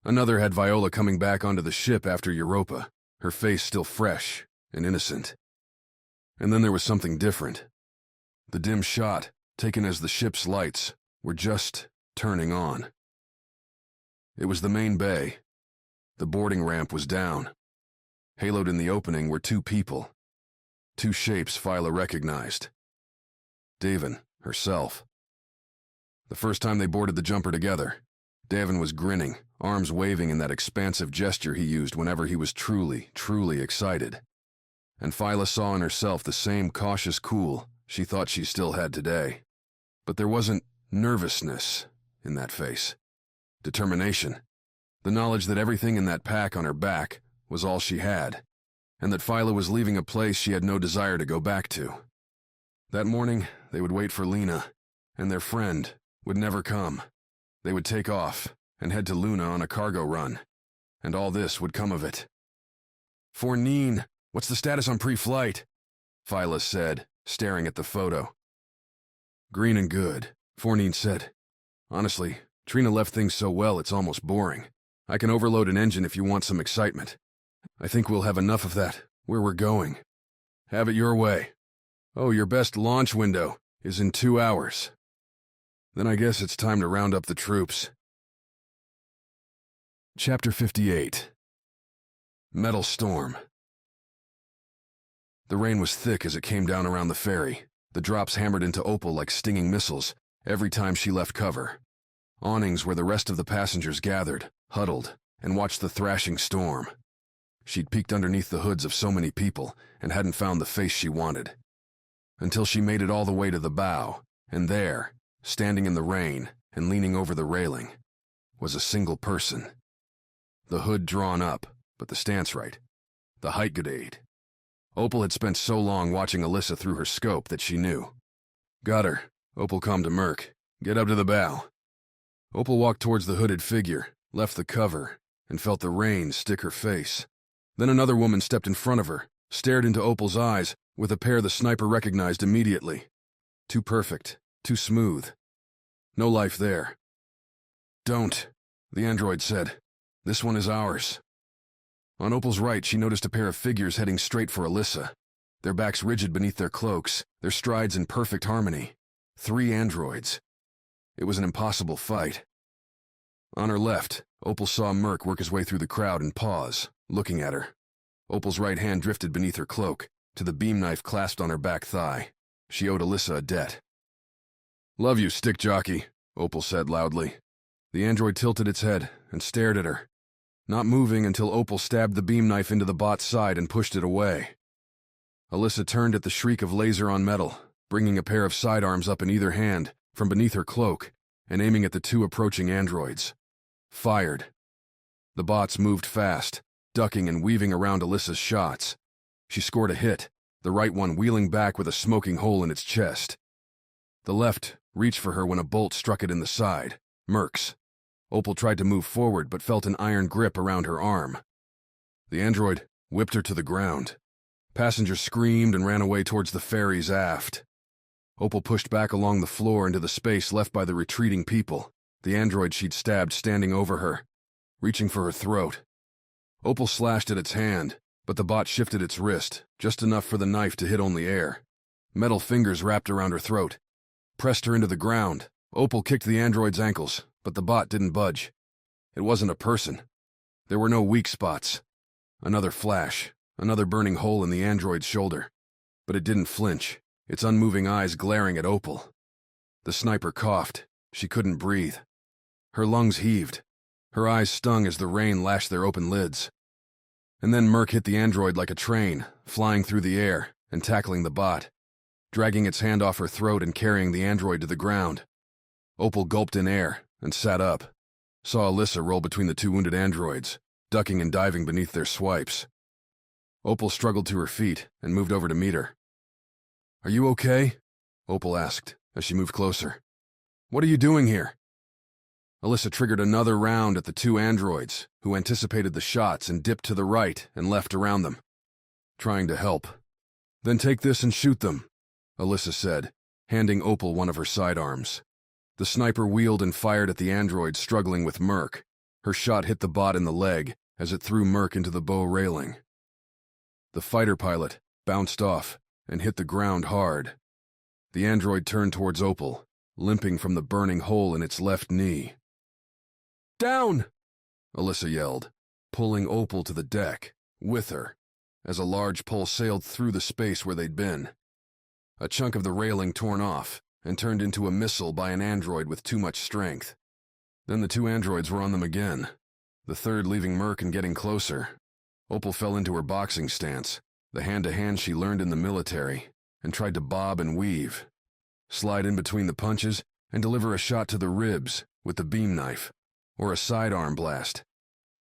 Another had Viola coming back onto the ship after Europa, her face still fresh and innocent. And then there was something different. The dim shot, taken as the ship's lights, were just turning on. It was the main bay. The boarding ramp was down. Haloed in the opening were 2 people. two shapes Phyla recognized. Davin, herself. The first time they boarded the jumper together, Davin was grinning, arms waving in that expansive gesture he used whenever he was truly, truly excited. And Phyla saw in herself the same cautious cool she thought she still had today. But there wasn't nervousness in that face. Determination. The knowledge that everything in that pack on her back was all she had, and that Phyla was leaving a place she had no desire to go back to. That morning, they would wait for Lena, and their friend would never come. They would take off and head to Luna on a cargo run, and all this would come of it. "Fornine, what's the status on pre-flight?" Phyla said, staring at the photo. "Green and good," Fornine said. "Honestly, Trina left things so well it's almost boring. I can overload an engine if you want some excitement. I think we'll have enough of that where we're going. Have it your way. Oh, your best launch window is in 2 hours. Then I guess it's time to round up the troops." Chapter 58. Metal Storm. The rain was thick as it came down around the ferry. The drops hammered into Opal like stinging missiles every time she left cover. Awnings where the rest of the passengers gathered, huddled, and watched the thrashing storm. She'd peeked underneath the hoods of so many people and hadn't found the face she wanted. Until she made it all the way to the bow, and there, standing in the rain and leaning over the railing, was a single person. The hood drawn up, but the stance right. The height good aid. Opal had spent so long watching Alissa through her scope that she knew. "Got her," Opal calmed to Merc. "Get up to the bow." Opal walked towards the hooded figure, left the cover, and felt the rain stick her face. Then another woman stepped in front of her, stared into Opal's eyes with a pair the sniper recognized immediately. Too perfect, too smooth. No life there. "Don't," the android said. "This one is ours." On Opal's right, she noticed a pair of figures heading straight for Alissa, their backs rigid beneath their cloaks, their strides in perfect harmony. 3 androids. It was an impossible fight. On her left, Opal saw Merc work his way through the crowd and pause, looking at her. Opal's right hand drifted beneath her cloak, to the beam knife clasped on her back thigh. She owed Alissa a debt. "Love you, stick jockey," Opal said loudly. The android tilted its head and stared at her, not moving until Opal stabbed the beam knife into the bot's side and pushed it away. Alissa turned at the shriek of laser on metal, bringing a pair of sidearms up in either hand from beneath her cloak and aiming at the 2 approaching androids. Fired. The bots moved fast, ducking and weaving around Alissa's shots. She scored a hit, the right one wheeling back with a smoking hole in its chest. The left reached for her when a bolt struck it in the side, Merc's. Opal tried to move forward but felt an iron grip around her arm. The android whipped her to the ground. Passengers screamed and ran away towards the ferry's aft. Opal pushed back along the floor into the space left by the retreating people, the android she'd stabbed standing over her, reaching for her throat. Opal slashed at its hand, but the bot shifted its wrist, just enough for the knife to hit only air. Metal fingers wrapped around her throat, pressed her into the ground. Opal kicked the android's ankles, but the bot didn't budge. It wasn't a person. There were no weak spots. Another flash, another burning hole in the android's shoulder. But it didn't flinch, its unmoving eyes glaring at Opal. The sniper coughed. She couldn't breathe. Her lungs heaved. Her eyes stung as the rain lashed their open lids. And then Merc hit the android like a train, flying through the air and tackling the bot, dragging its hand off her throat and carrying the android to the ground. Opal gulped in air and sat up, saw Alissa roll between the 2 wounded androids, ducking and diving beneath their swipes. Opal struggled to her feet and moved over to meet her. "Are you okay?" Opal asked as she moved closer. "What are you doing here?" Alissa triggered another round at the 2 androids, who anticipated the shots and dipped to the right and left around them. "Trying to help." "Then take this and shoot them," Alissa said, handing Opal one of her sidearms. The sniper wheeled and fired at the android struggling with Merc. Her shot hit the bot in the leg as it threw Merc into the bow railing. The fighter pilot bounced off and hit the ground hard. The android turned towards Opal, limping from the burning hole in its left knee. "Down!" Alissa yelled, pulling Opal to the deck, with her. as a large pole sailed through the space where they'd been. A chunk of the railing torn off and turned into a missile by an android with too much strength. Then the two androids were on them again, the third leaving Merc and getting closer. Opal fell into her boxing stance, the hand-to-hand she learned in the military, and tried to bob and weave, slide in between the punches, and deliver a shot to the ribs with the beam knife, or a sidearm blast.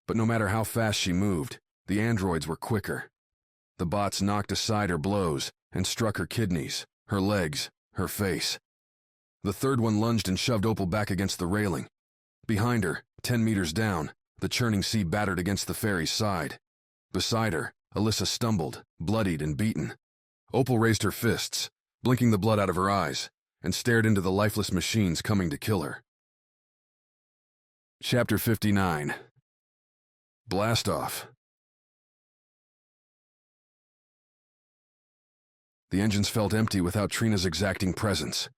But no matter how fast she moved, the androids were quicker. The bots knocked aside her blows and struck her kidneys, her legs, her face. The third one lunged and shoved Opal back against the railing. Behind her, 10 meters down, the churning sea battered against the ferry's side. Beside her, Alissa stumbled, bloodied and beaten. Opal raised her fists, blinking the blood out of her eyes, and stared into the lifeless machines coming to kill her. Chapter 59. Blast Off. The engines felt empty without Trina's exacting presence.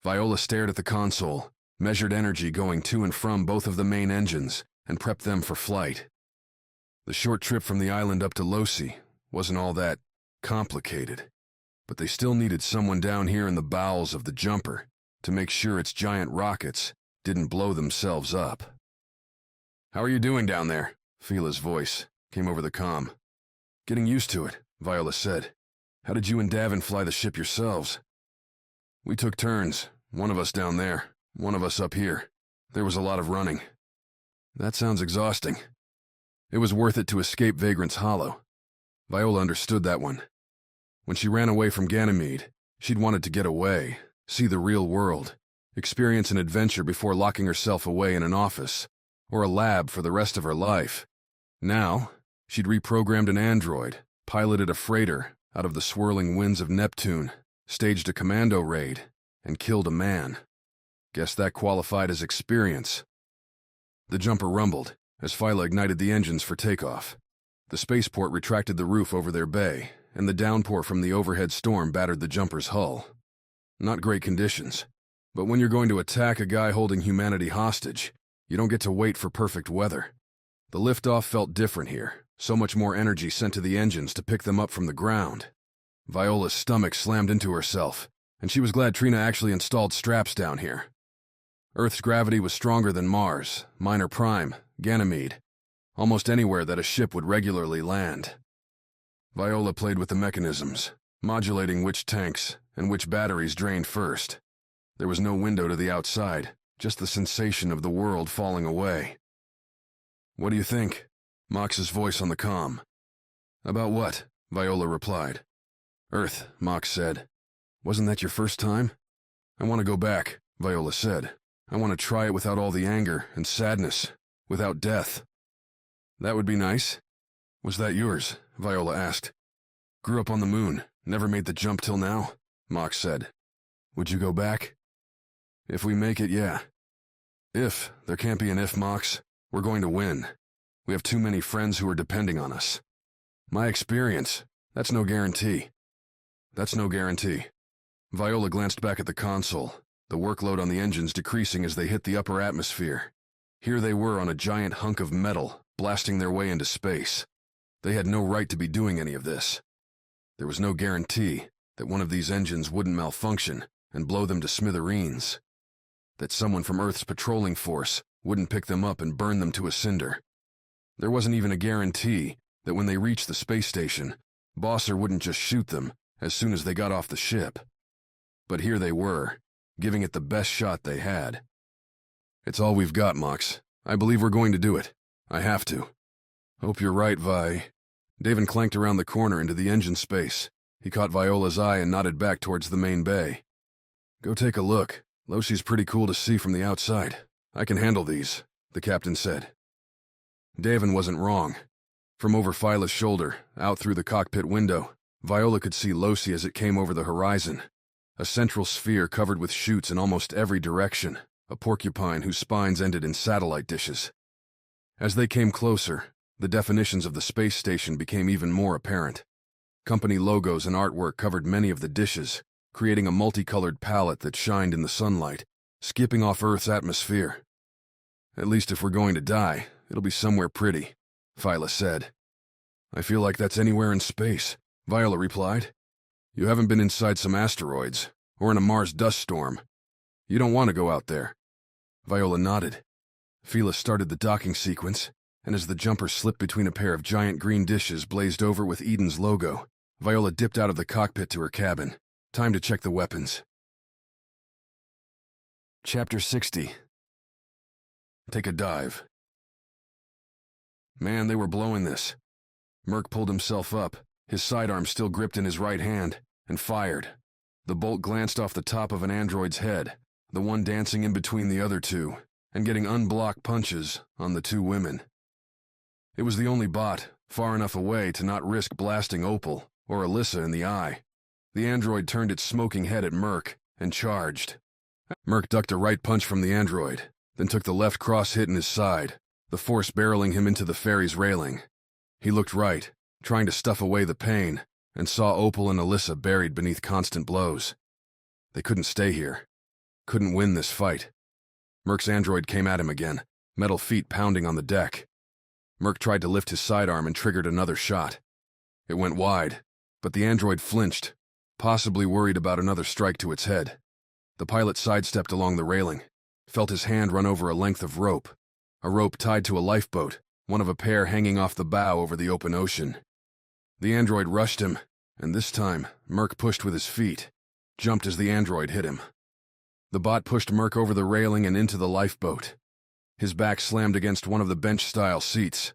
Viola stared at the console, measured energy going to and from both of the main engines, and prepped them for flight. The short trip from the island up to Losi wasn't all that complicated, but they still needed someone down here in the bowels of the jumper to make sure its giant rockets didn't blow themselves up. "How are you doing down there?" Fila's voice came over the comm. "Getting used to it," Viola said. "How did you and Davin fly the ship yourselves?" "We took turns, one of us down there, one of us up here. There was a lot of running." "That sounds exhausting." It was worth it to escape Vagrant's Hollow. Viola understood that one. When she ran away from Ganymede, she'd wanted to get away, see the real world, experience an adventure before locking herself away in an office or a lab for the rest of her life. Now, she'd reprogrammed an android, piloted a freighter out of the swirling winds of Neptune, staged a commando raid, and killed a man. Guess that qualified as experience. The jumper rumbled as Fila ignited the engines for takeoff. The spaceport retracted the roof over their bay, and the downpour from the overhead storm battered the jumper's hull. Not great conditions, but when you're going to attack a guy holding humanity hostage, you don't get to wait for perfect weather. The liftoff felt different here, so much more energy sent to the engines to pick them up from the ground. Viola's stomach slammed into herself, and she was glad Trina actually installed straps down here. Earth's gravity was stronger than Mars, Minor Prime, Ganymede, almost anywhere that a ship would regularly land. Viola played with the mechanisms, modulating which tanks and which batteries drained first. There was no window to the outside, just the sensation of the world falling away. "What do you think?" Mox's voice on the comm. "About what?" Viola replied. "Earth," Mox said. "Wasn't that your first time?" "I want to go back," Viola said. "I want to try it without all the anger and sadness, without death." "That would be nice." "Was that yours?" Viola asked. "Grew up on the moon, never made the jump till now," Mox said. "Would you go back?" "If we make it, yeah." "If? There can't be an if, Mox. We're going to win. We have too many friends who are depending on us." "My experience. That's no guarantee." "That's no guarantee." Viola glanced back at the console, the workload on the engines decreasing as they hit the upper atmosphere. Here they were on a giant hunk of metal, blasting their way into space. They had no right to be doing any of this. There was no guarantee that one of these engines wouldn't malfunction and blow them to smithereens. That someone from Earth's patrolling force wouldn't pick them up and burn them to a cinder. There wasn't even a guarantee that when they reached the space station, Bosser wouldn't just shoot them as soon as they got off the ship. But here they were, giving it the best shot they had. "It's all we've got, Mox. I believe we're going to do it. I have to." "Hope you're right, Vi." Davin clanked around the corner into the engine space. He caught Viola's eye and nodded back towards the main bay. "Go take a look. Loshi's pretty cool to see from the outside. I can handle these," the captain said. Davin wasn't wrong. From over Fila's shoulder, out through the cockpit window, Viola could see Losi as it came over the horizon. A central sphere covered with chutes in almost every direction, a porcupine whose spines ended in satellite dishes. As they came closer, the definitions of the space station became even more apparent. Company logos and artwork covered many of the dishes, creating a multicolored palette that shined in the sunlight, skipping off Earth's atmosphere. "At least if we're going to die, it'll be somewhere pretty," Fila said. I feel like that's anywhere in space, Viola replied. You haven't been inside some asteroids, or in a Mars dust storm. You don't want to go out there. Viola nodded. Fila started the docking sequence, and as the jumper slipped between a pair of giant green dishes blazed over with Eden's logo, Viola dipped out of the cockpit to her cabin. Time to check the weapons. Chapter 60. Take a dive. Man, they were blowing this. Merc pulled himself up, his sidearm still gripped in his right hand, and fired. The bolt glanced off the top of an android's head, the one dancing in between the other two, and getting unblocked punches on the two women. It was the only bot, far enough away to not risk blasting Opal or Alissa in the eye. The android turned its smoking head at Merc and charged. Merc ducked a right punch from the android, then took the left cross hit in his side, the force barreling him into the ferry's railing. He looked right, trying to stuff away the pain, and saw Opal and Alissa buried beneath constant blows. They couldn't stay here. Couldn't win this fight. Merc's android came at him again, metal feet pounding on the deck. Merc tried to lift his sidearm and triggered another shot. It went wide, but the android flinched, possibly worried about another strike to its head. The pilot sidestepped along the railing, felt his hand run over a length of rope, a rope tied to a lifeboat, one of a pair hanging off the bow over the open ocean. The android rushed him, and this time, Merc pushed with his feet, jumped as the android hit him. The bot pushed Merc over the railing and into the lifeboat. His back slammed against one of the bench-style seats,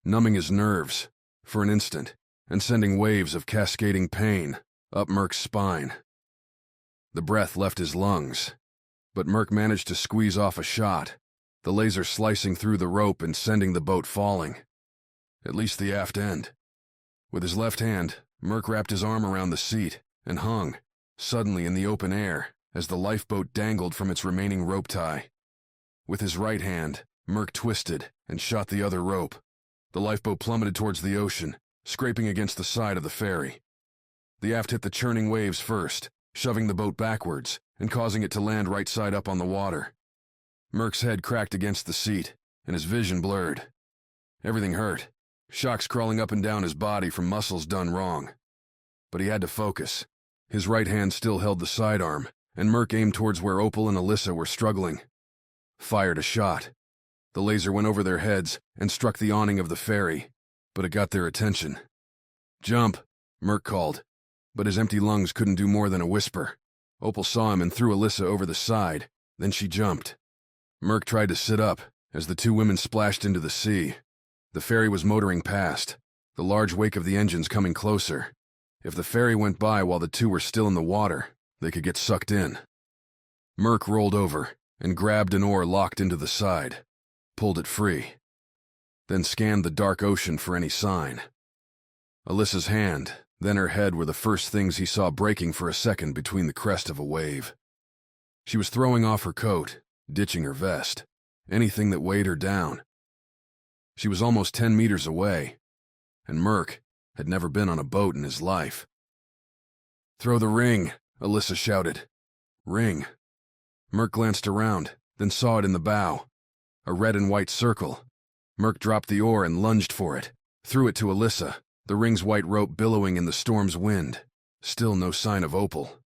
numbing his nerves, for an instant, and sending waves of cascading pain up Merc's spine. The breath left his lungs, but Merc managed to squeeze off a shot, the laser slicing through the rope and sending the boat falling. At least the aft end. With his left hand, Merc wrapped his arm around the seat and hung, suddenly in the open air, as the lifeboat dangled from its remaining rope tie. With his right hand, Merc twisted and shot the other rope. The lifeboat plummeted towards the ocean, scraping against the side of the ferry. The aft hit the churning waves first, shoving the boat backwards and causing it to land right side up on the water. Merc's head cracked against the seat, and his vision blurred. Everything hurt, shocks crawling up and down his body from muscles done wrong. But he had to focus. His right hand still held the sidearm, and Merc aimed towards where Opal and Alissa were struggling. Fired a shot. The laser went over their heads and struck the awning of the ferry, but it got their attention. "Jump," Merc called, but his empty lungs couldn't do more than a whisper. Opal saw him and threw Alissa over the side, then she jumped. Merc tried to sit up as the two women splashed into the sea. The ferry was motoring past, the large wake of the engines coming closer. If the ferry went by while the two were still in the water, they could get sucked in. Merc rolled over and grabbed an oar locked into the side, pulled it free, then scanned the dark ocean for any sign. Alissa's hand, then her head were the first things he saw breaking for a second between the crest of a wave. She was throwing off her coat, ditching her vest, anything that weighed her down. She was almost 10 meters away, and Merc had never been on a boat in his life. "Throw the ring," Alissa shouted. "Ring." Merc glanced around, then saw it in the bow. A red and white circle. Merc dropped the oar and lunged for it, threw it to Alissa, the ring's white rope billowing in the storm's wind. Still no sign of Opal.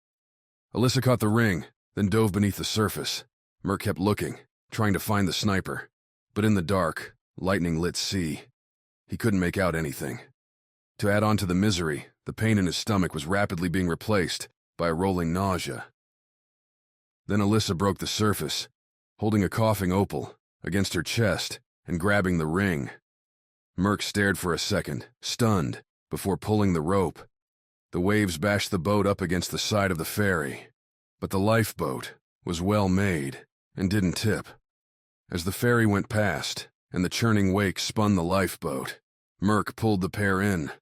Alissa caught the ring, then dove beneath the surface. Merc kept looking, trying to find the sniper, but in the dark, lightning-lit sea, he couldn't make out anything. To add on to the misery, the pain in his stomach was rapidly being replaced by a rolling nausea. Then Alissa broke the surface, holding a coughing Opal against her chest and grabbing the ring. Merc stared for a second, stunned, before pulling the rope. The waves bashed the boat up against the side of the ferry, but the lifeboat was well made and didn't tip. As the ferry went past and the churning wake spun the lifeboat, Merc pulled the pair in,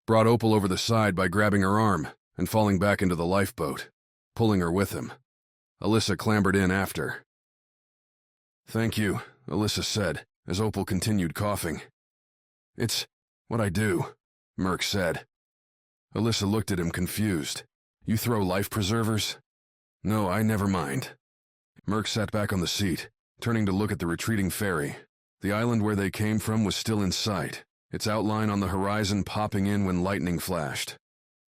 brought Opal over the side by grabbing her arm and falling back into the lifeboat, pulling her with him. Alissa clambered in after. "Thank you," Alissa said, as Opal continued coughing. "It's what I do," Merc said. Alissa looked at him confused. "You throw life preservers?" "No, I never mind." Merc sat back on the seat, turning to look at the retreating ferry. The island where they came from was still in sight, its outline on the horizon popping in when lightning flashed.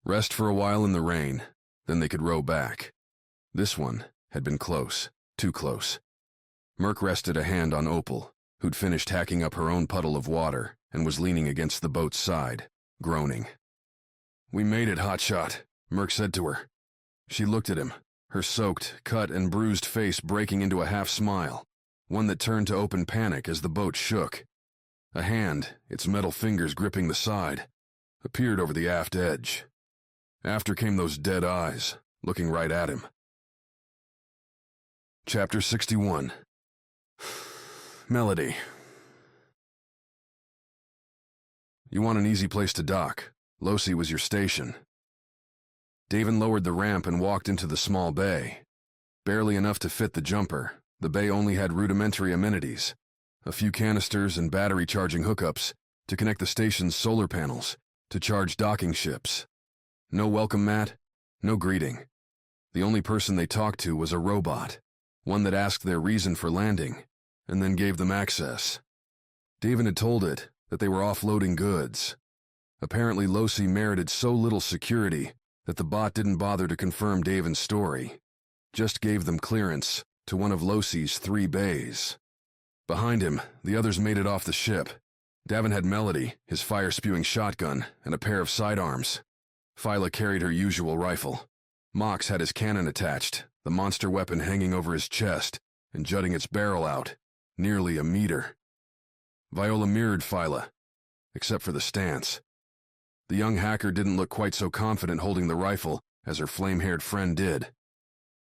Rest for a while in the rain, then they could row back. This one had been close, too close. Merc rested a hand on Opal, who'd finished hacking up her own puddle of water and was leaning against the boat's side, groaning. "We made it, Hotshot," Merc said to her. She looked at him, her soaked, cut, and bruised face breaking into a half-smile, one that turned to open panic as the boat shook. A hand, its metal fingers gripping the side, appeared over the aft edge. After came those dead eyes, looking right at him. Chapter 61. Melody. You want an easy place to dock. Losi was your station. Davin lowered the ramp and walked into the small bay. Barely enough to fit the jumper, the bay only had rudimentary amenities. A few canisters and battery charging hookups to connect the station's solar panels to charge docking ships. No welcome mat, no greeting. The only person they talked to was a robot, one that asked their reason for landing, and then gave them access. Davin had told it that they were offloading goods. Apparently Losi merited so little security that the bot didn't bother to confirm Davin's story, just gave them clearance to one of Losi's 3 bays. Behind him, the others made it off the ship. Davin had Melody, his fire-spewing shotgun, and a pair of sidearms. Phyla carried her usual rifle. Mox had his cannon attached, the monster weapon hanging over his chest and jutting its barrel out, nearly a meter. Viola mirrored Phyla, except for the stance. The young hacker didn't look quite so confident holding the rifle as her flame-haired friend did.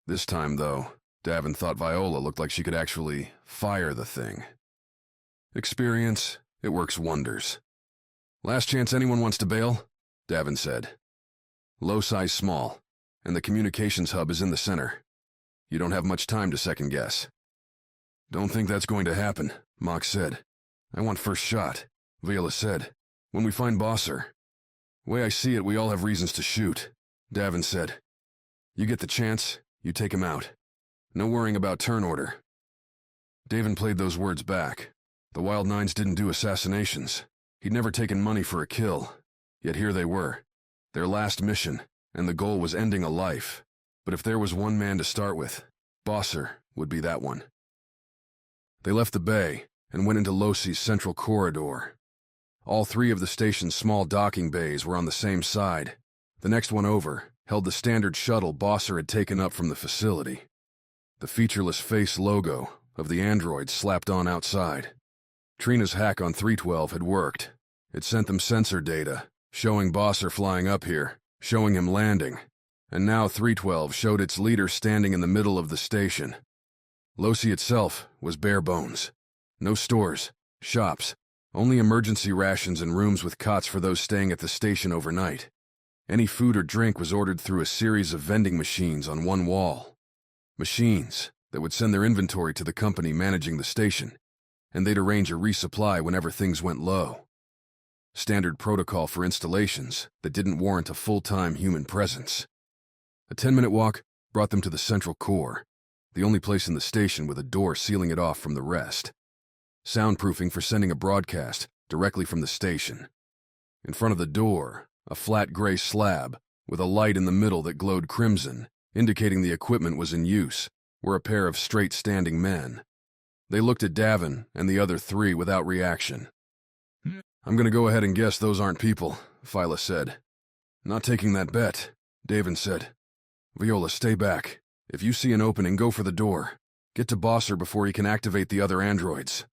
This time, though, Davin thought Viola looked like she could actually fire the thing. Experience, it works wonders. "Last chance anyone wants to bail?" Davin said. Low size small, and the communications hub is in the center. You don't have much time to second guess. "Don't think that's going to happen," Mox said. "I want first shot," Viola said. "When we find Bosser." "Way I see it, we all have reasons to shoot," Davin said. "You get the chance, you take him out. No worrying about turn order." Davin played those words back. The Wild Nines didn't do assassinations. He'd never taken money for a kill. Yet here they were. Their last mission, and the goal was ending a life. But if there was one man to start with, Bosser would be that one. They left the bay and went into Losi's central corridor. All 3 of the station's small docking bays were on the same side. The next one over held the standard shuttle Bosser had taken up from the facility. The featureless face logo of the android slapped on outside. Trina's hack on 312 had worked. It sent them sensor data, showing Bosser flying up here, showing him landing, and now 312 showed its leader standing in the middle of the station. Losi itself was bare bones. No stores, shops, only emergency rations and rooms with cots for those staying at the station overnight. Any food or drink was ordered through a series of vending machines on one wall. Machines that would send their inventory to the company managing the station, and they'd arrange a resupply whenever things went low. Standard protocol for installations that didn't warrant a full-time human presence. A 10-minute walk brought them to the central core, the only place in the station with a door sealing it off from the rest. Soundproofing for sending a broadcast directly from the station. In front of the door, a flat gray slab with a light in the middle that glowed crimson, indicating the equipment was in use, were a pair of straight-standing men. They looked at Davin and the other 3 without reaction. "I'm gonna go ahead and guess those aren't people," Phyla said. "Not taking that bet," Davin said. "Viola, stay back. If you see an opening, go for the door. Get to Bosser before he can activate the other androids."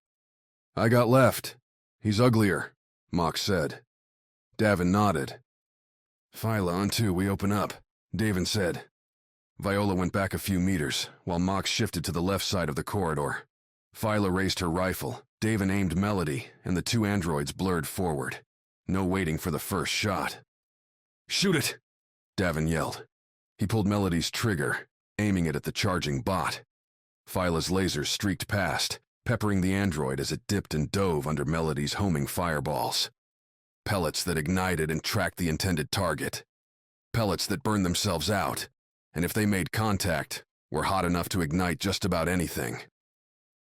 "I got left. He's uglier," Mox said. Davin nodded. "Phyla, on 2, we open up," Davin said. Viola went back a few meters, while Mox shifted to the left side of the corridor. Phyla raised her rifle, Davin aimed Melody, and the 2 androids blurred forward. No waiting for the first shot. "Shoot it!" Davin yelled. He pulled Melody's trigger, aiming it at the charging bot. Phyla's lasers streaked past, peppering the android as it dipped and dove under Melody's homing fireballs. Pellets that ignited and tracked the intended target. Pellets that burned themselves out, and if they made contact, were hot enough to ignite just about anything.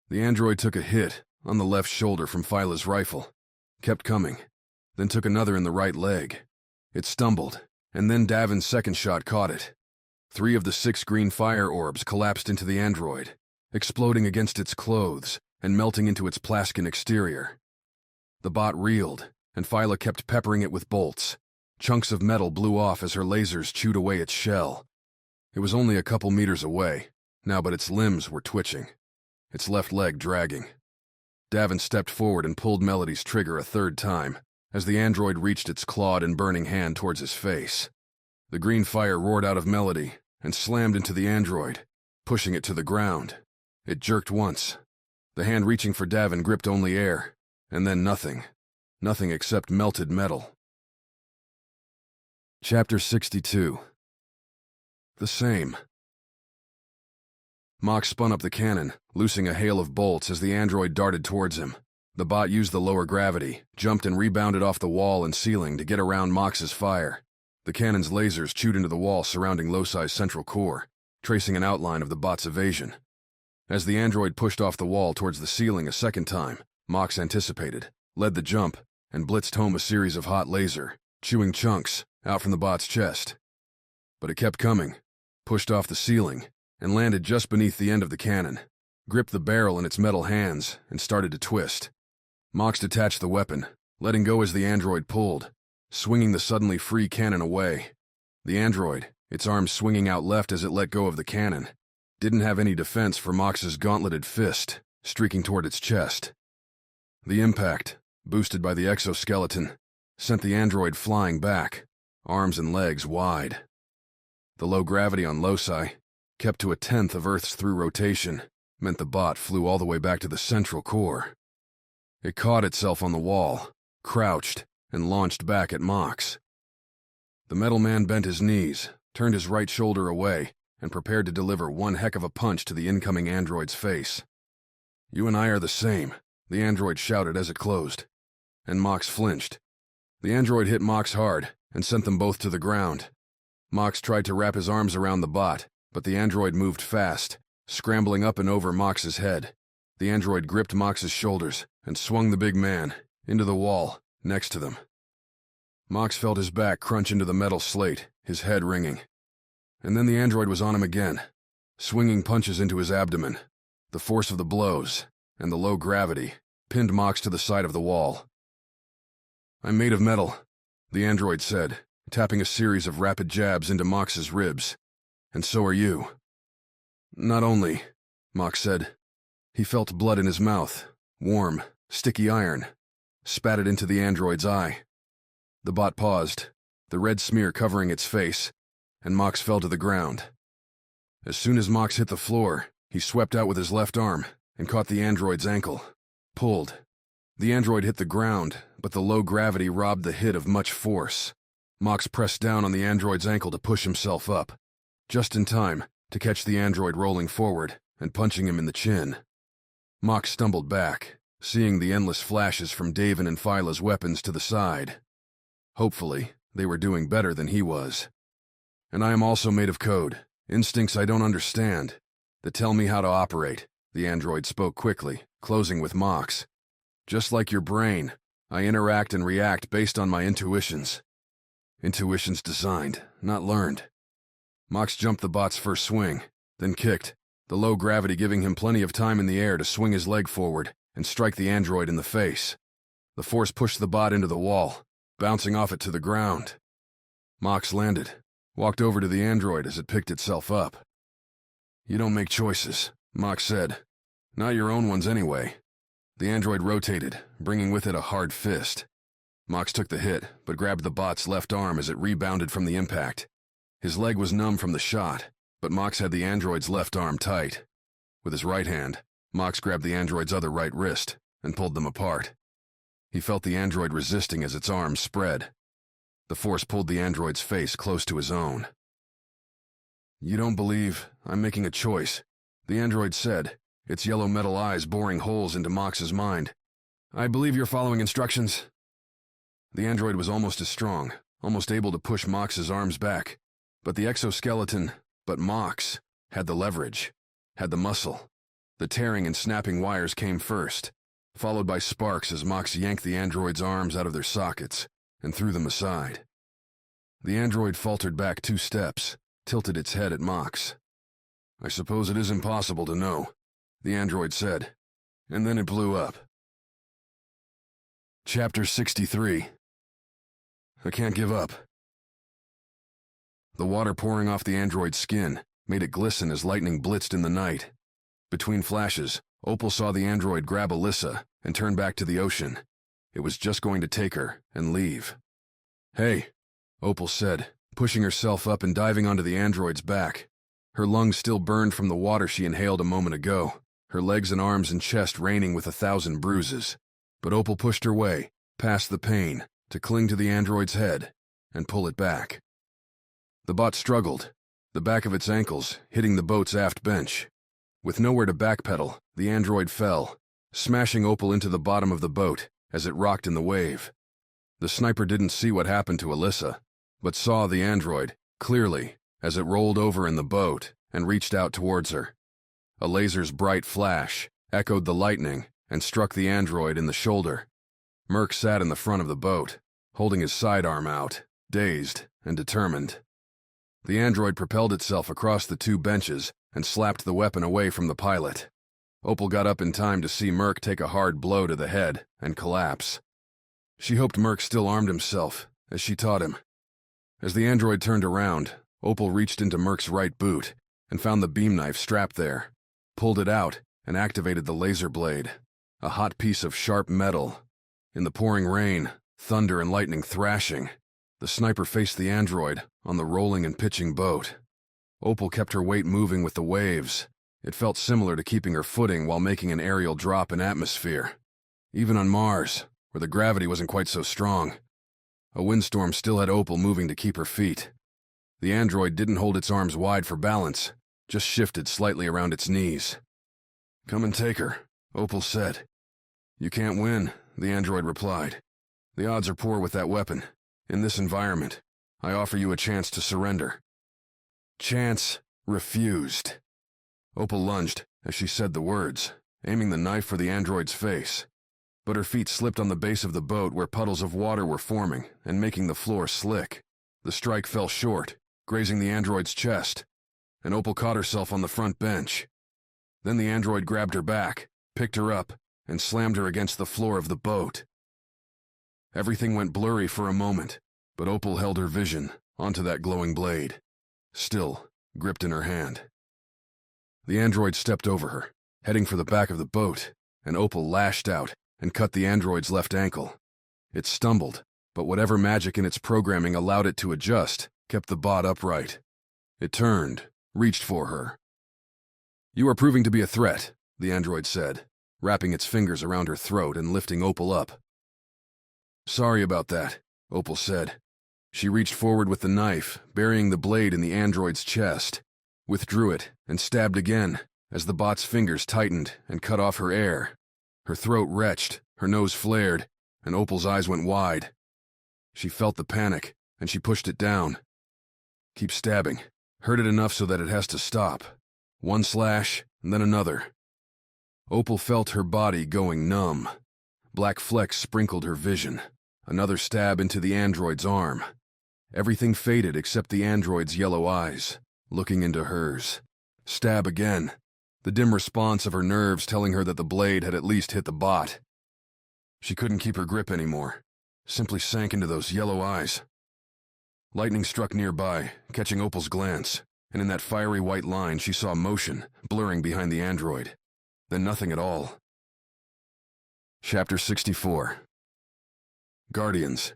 The android took a hit on the left shoulder from Phyla's rifle, kept coming, then took another in the right leg. It stumbled, and then Davin's second shot caught it. 3 of the 6 green fire orbs collapsed into the android, exploding against its clothes and melting into its plaskin exterior. The bot reeled, and Phyla kept peppering it with bolts. Chunks of metal blew off as her lasers chewed away its shell. It was only a couple meters away, now, but its limbs were twitching, its left leg dragging. Davin stepped forward and pulled Melody's trigger a third time, as the android reached its clawed and burning hand towards his face. The green fire roared out of Melody and slammed into the android, pushing it to the ground. It jerked once. The hand reaching for Davin gripped only air, and then nothing. Nothing except melted metal. Chapter 62. The same. Mox spun up the cannon, loosing a hail of bolts as the android darted towards him. The bot used the lower gravity, jumped and rebounded off the wall and ceiling to get around Mox's fire. The cannon's lasers chewed into the wall surrounding Losi's central core, tracing an outline of the bot's evasion. As the android pushed off the wall towards the ceiling a second time, Mox anticipated, led the jump, and blitzed home a series of hot laser, chewing chunks, out from the bot's chest. But it kept coming, pushed off the ceiling, and landed just beneath the end of the cannon, gripped the barrel in its metal hands, and started to twist. Mox detached the weapon, letting go as the android pulled, swinging the suddenly free cannon away. The android, its arms swinging out left as it let go of the cannon, didn't have any defense for Mox's gauntleted fist, streaking toward its chest. The impact, boosted by the exoskeleton, sent the android flying back, arms and legs wide. The low gravity on Loci, kept to 1/10 of Earth's through rotation, meant the bot flew all the way back to the central core. It caught itself on the wall, crouched, and launched back at Mox. The metal man bent his knees, turned his right shoulder away, and prepared to deliver one heck of a punch to the incoming android's face. "You and I are the same," the android shouted as it closed. And Mox flinched. The android hit Mox hard and sent them both to the ground. Mox tried to wrap his arms around the bot, but the android moved fast, scrambling up and over Mox's head. The android gripped Mox's shoulders and swung the big man into the wall next to them. Mox felt his back crunch into the metal slate, his head ringing. And then the android was on him again, swinging punches into his abdomen. The force of the blows and the low gravity pinned Mox to the side of the wall. "I'm made of metal," the android said, tapping a series of rapid jabs into Mox's ribs. "And so are you." "Not only," Mox said. He felt blood in his mouth, warm, sticky iron, spat it into the android's eye. The bot paused, the red smear covering its face, and Mox fell to the ground. As soon as Mox hit the floor, he swept out with his left arm and caught the android's ankle, pulled. The android hit the ground, but the low gravity robbed the hit of much force. Mox pressed down on the android's ankle to push himself up, just in time to catch the android rolling forward and punching him in the chin. Mox stumbled back, seeing the endless flashes from Davin and Phyla's weapons to the side. Hopefully, they were doing better than he was. "And I am also made of code, instincts I don't understand, that tell me how to operate," the android spoke quickly, closing with Mox. "Just like your brain, I interact and react based on my intuitions. Intuitions designed, not learned." Mox jumped the bot's first swing, then kicked, the low gravity giving him plenty of time in the air to swing his leg forward and strike the android in the face. The force pushed the bot into the wall, bouncing off it to the ground. Mox landed, walked over to the android as it picked itself up. "You don't make choices," Mox said. "Not your own ones anyway." The android rotated, bringing with it a hard fist. Mox took the hit, but grabbed the bot's left arm as it rebounded from the impact. His leg was numb from the shot, but Mox had the android's left arm tight. With his right hand, Mox grabbed the android's other right wrist and pulled them apart. He felt the android resisting as its arms spread. The force pulled the android's face close to his own. "You don't believe I'm making a choice," the android said, its yellow metal eyes boring holes into Mox's mind. "I believe you're following instructions." The android was almost as strong, almost able to push Mox's arms back, but the exoskeleton, Mox, had the leverage, had the muscle. The tearing and snapping wires came first. followed by sparks as Mox yanked the android's arms out of their sockets and threw them aside. The android faltered back 2 steps, tilted its head at Mox. "I suppose it is impossible to know," the android said, and then it blew up. Chapter 63. I can't give up. The water pouring off the android's skin made it glisten as lightning blitzed in the night. Between flashes, Opal saw the android grab Alissa and turn back to the ocean. It was just going to take her and leave. "Hey," Opal said, pushing herself up and diving onto the android's back. Her lungs still burned from the water she inhaled a moment ago, her legs and arms and chest raining with 1,000 bruises. But Opal pushed her way, past the pain, to cling to the android's head and pull it back. The bot struggled, the back of its ankles hitting the boat's aft bench. With nowhere to backpedal, the android fell, smashing Opal into the bottom of the boat as it rocked in the wave. The sniper didn't see what happened to Alissa, but saw the android, clearly, as it rolled over in the boat and reached out towards her. A laser's bright flash echoed the lightning and struck the android in the shoulder. Merc sat in the front of the boat, holding his sidearm out, dazed and determined. The android propelled itself across the 2 benches and slapped the weapon away from the pilot. Opal got up in time to see Merc take a hard blow to the head and collapse. She hoped Merc still armed himself, as she taught him. As the android turned around, Opal reached into Merc's right boot and found the beam knife strapped there, pulled it out, and activated the laser blade, a hot piece of sharp metal. In the pouring rain, thunder and lightning thrashing, the sniper faced the android on the rolling and pitching boat. Opal kept her weight moving with the waves. It felt similar to keeping her footing while making an aerial drop in atmosphere. Even on Mars, where the gravity wasn't quite so strong, a windstorm still had Opal moving to keep her feet. The android didn't hold its arms wide for balance, just shifted slightly around its knees. "Come and take her," Opal said. "You can't win," the android replied. "The odds are poor with that weapon. In this environment, I offer you a chance to surrender." Chance refused. Opal lunged as she said the words, aiming the knife for the android's face. But her feet slipped on the base of the boat where puddles of water were forming and making the floor slick. The strike fell short, grazing the android's chest, and Opal caught herself on the front bench. Then the android grabbed her back, picked her up, and slammed her against the floor of the boat. Everything went blurry for a moment, but Opal held her vision onto that glowing blade, still gripped in her hand. The android stepped over her, heading for the back of the boat, and Opal lashed out and cut the android's left ankle. It stumbled, but whatever magic in its programming allowed it to adjust kept the bot upright. It turned, reached for her. "You are proving to be a threat," the android said, wrapping its fingers around her throat and lifting Opal up. "Sorry about that," Opal said. She reached forward with the knife, burying the blade in the android's chest, withdrew it, and stabbed again as the bot's fingers tightened and cut off her air. Her throat retched, her nose flared, and Opal's eyes went wide. She felt the panic, and she pushed it down. "Keep stabbing. Hurt it enough so that it has to stop. One slash, and then another." Opal felt her body going numb. Black flecks sprinkled her vision. Another stab into the android's arm. Everything faded except the android's yellow eyes, looking into hers. Stab again. The dim response of her nerves telling her that the blade had at least hit the bot. She couldn't keep her grip anymore. Simply sank into those yellow eyes. Lightning struck nearby, catching Opal's glance, and in that fiery white line she saw motion, blurring behind the android. Then nothing at all. Chapter 64. Guardians.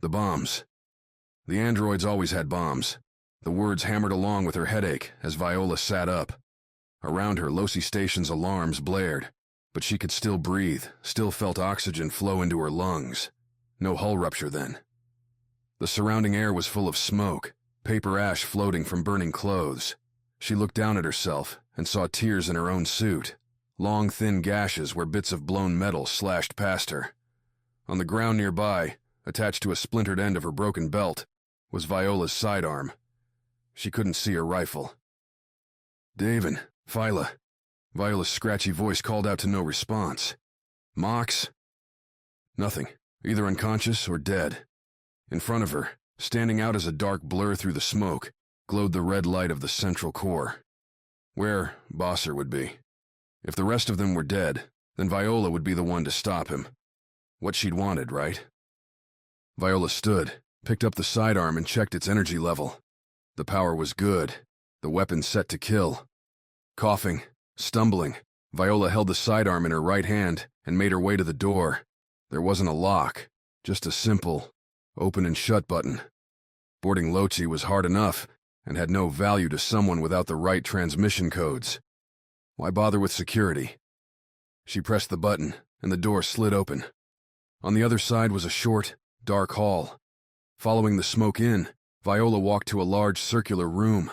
The bombs. The androids always had bombs. The words hammered along with her headache as Viola sat up. Around her, Losi Station's alarms blared, but she could still breathe, still felt oxygen flow into her lungs. No hull rupture then. The surrounding air was full of smoke, paper ash floating from burning clothes. She looked down at herself and saw tears in her own suit, long thin gashes where bits of blown metal slashed past her. On the ground nearby, attached to a splintered end of her broken belt, was Viola's sidearm. She couldn't see her rifle. "Davin, Phyla," Viola's scratchy voice called out to no response. Mox? Nothing, either unconscious or dead. In front of her, standing out as a dark blur through the smoke, glowed the red light of the central core. Where Bosser would be. If the rest of them were dead, then Viola would be the one to stop him. What she'd wanted, right? Viola stood, picked up the sidearm and checked its energy level. The power was good, the weapon set to kill. Coughing, stumbling, Viola held the sidearm in her right hand and made her way to the door. There wasn't a lock, just a simple open and shut button. Boarding Lochi was hard enough and had no value to someone without the right transmission codes. Why bother with security? She pressed the button and the door slid open. On the other side was a short, dark hall. Following the smoke in, Viola walked to a large circular room.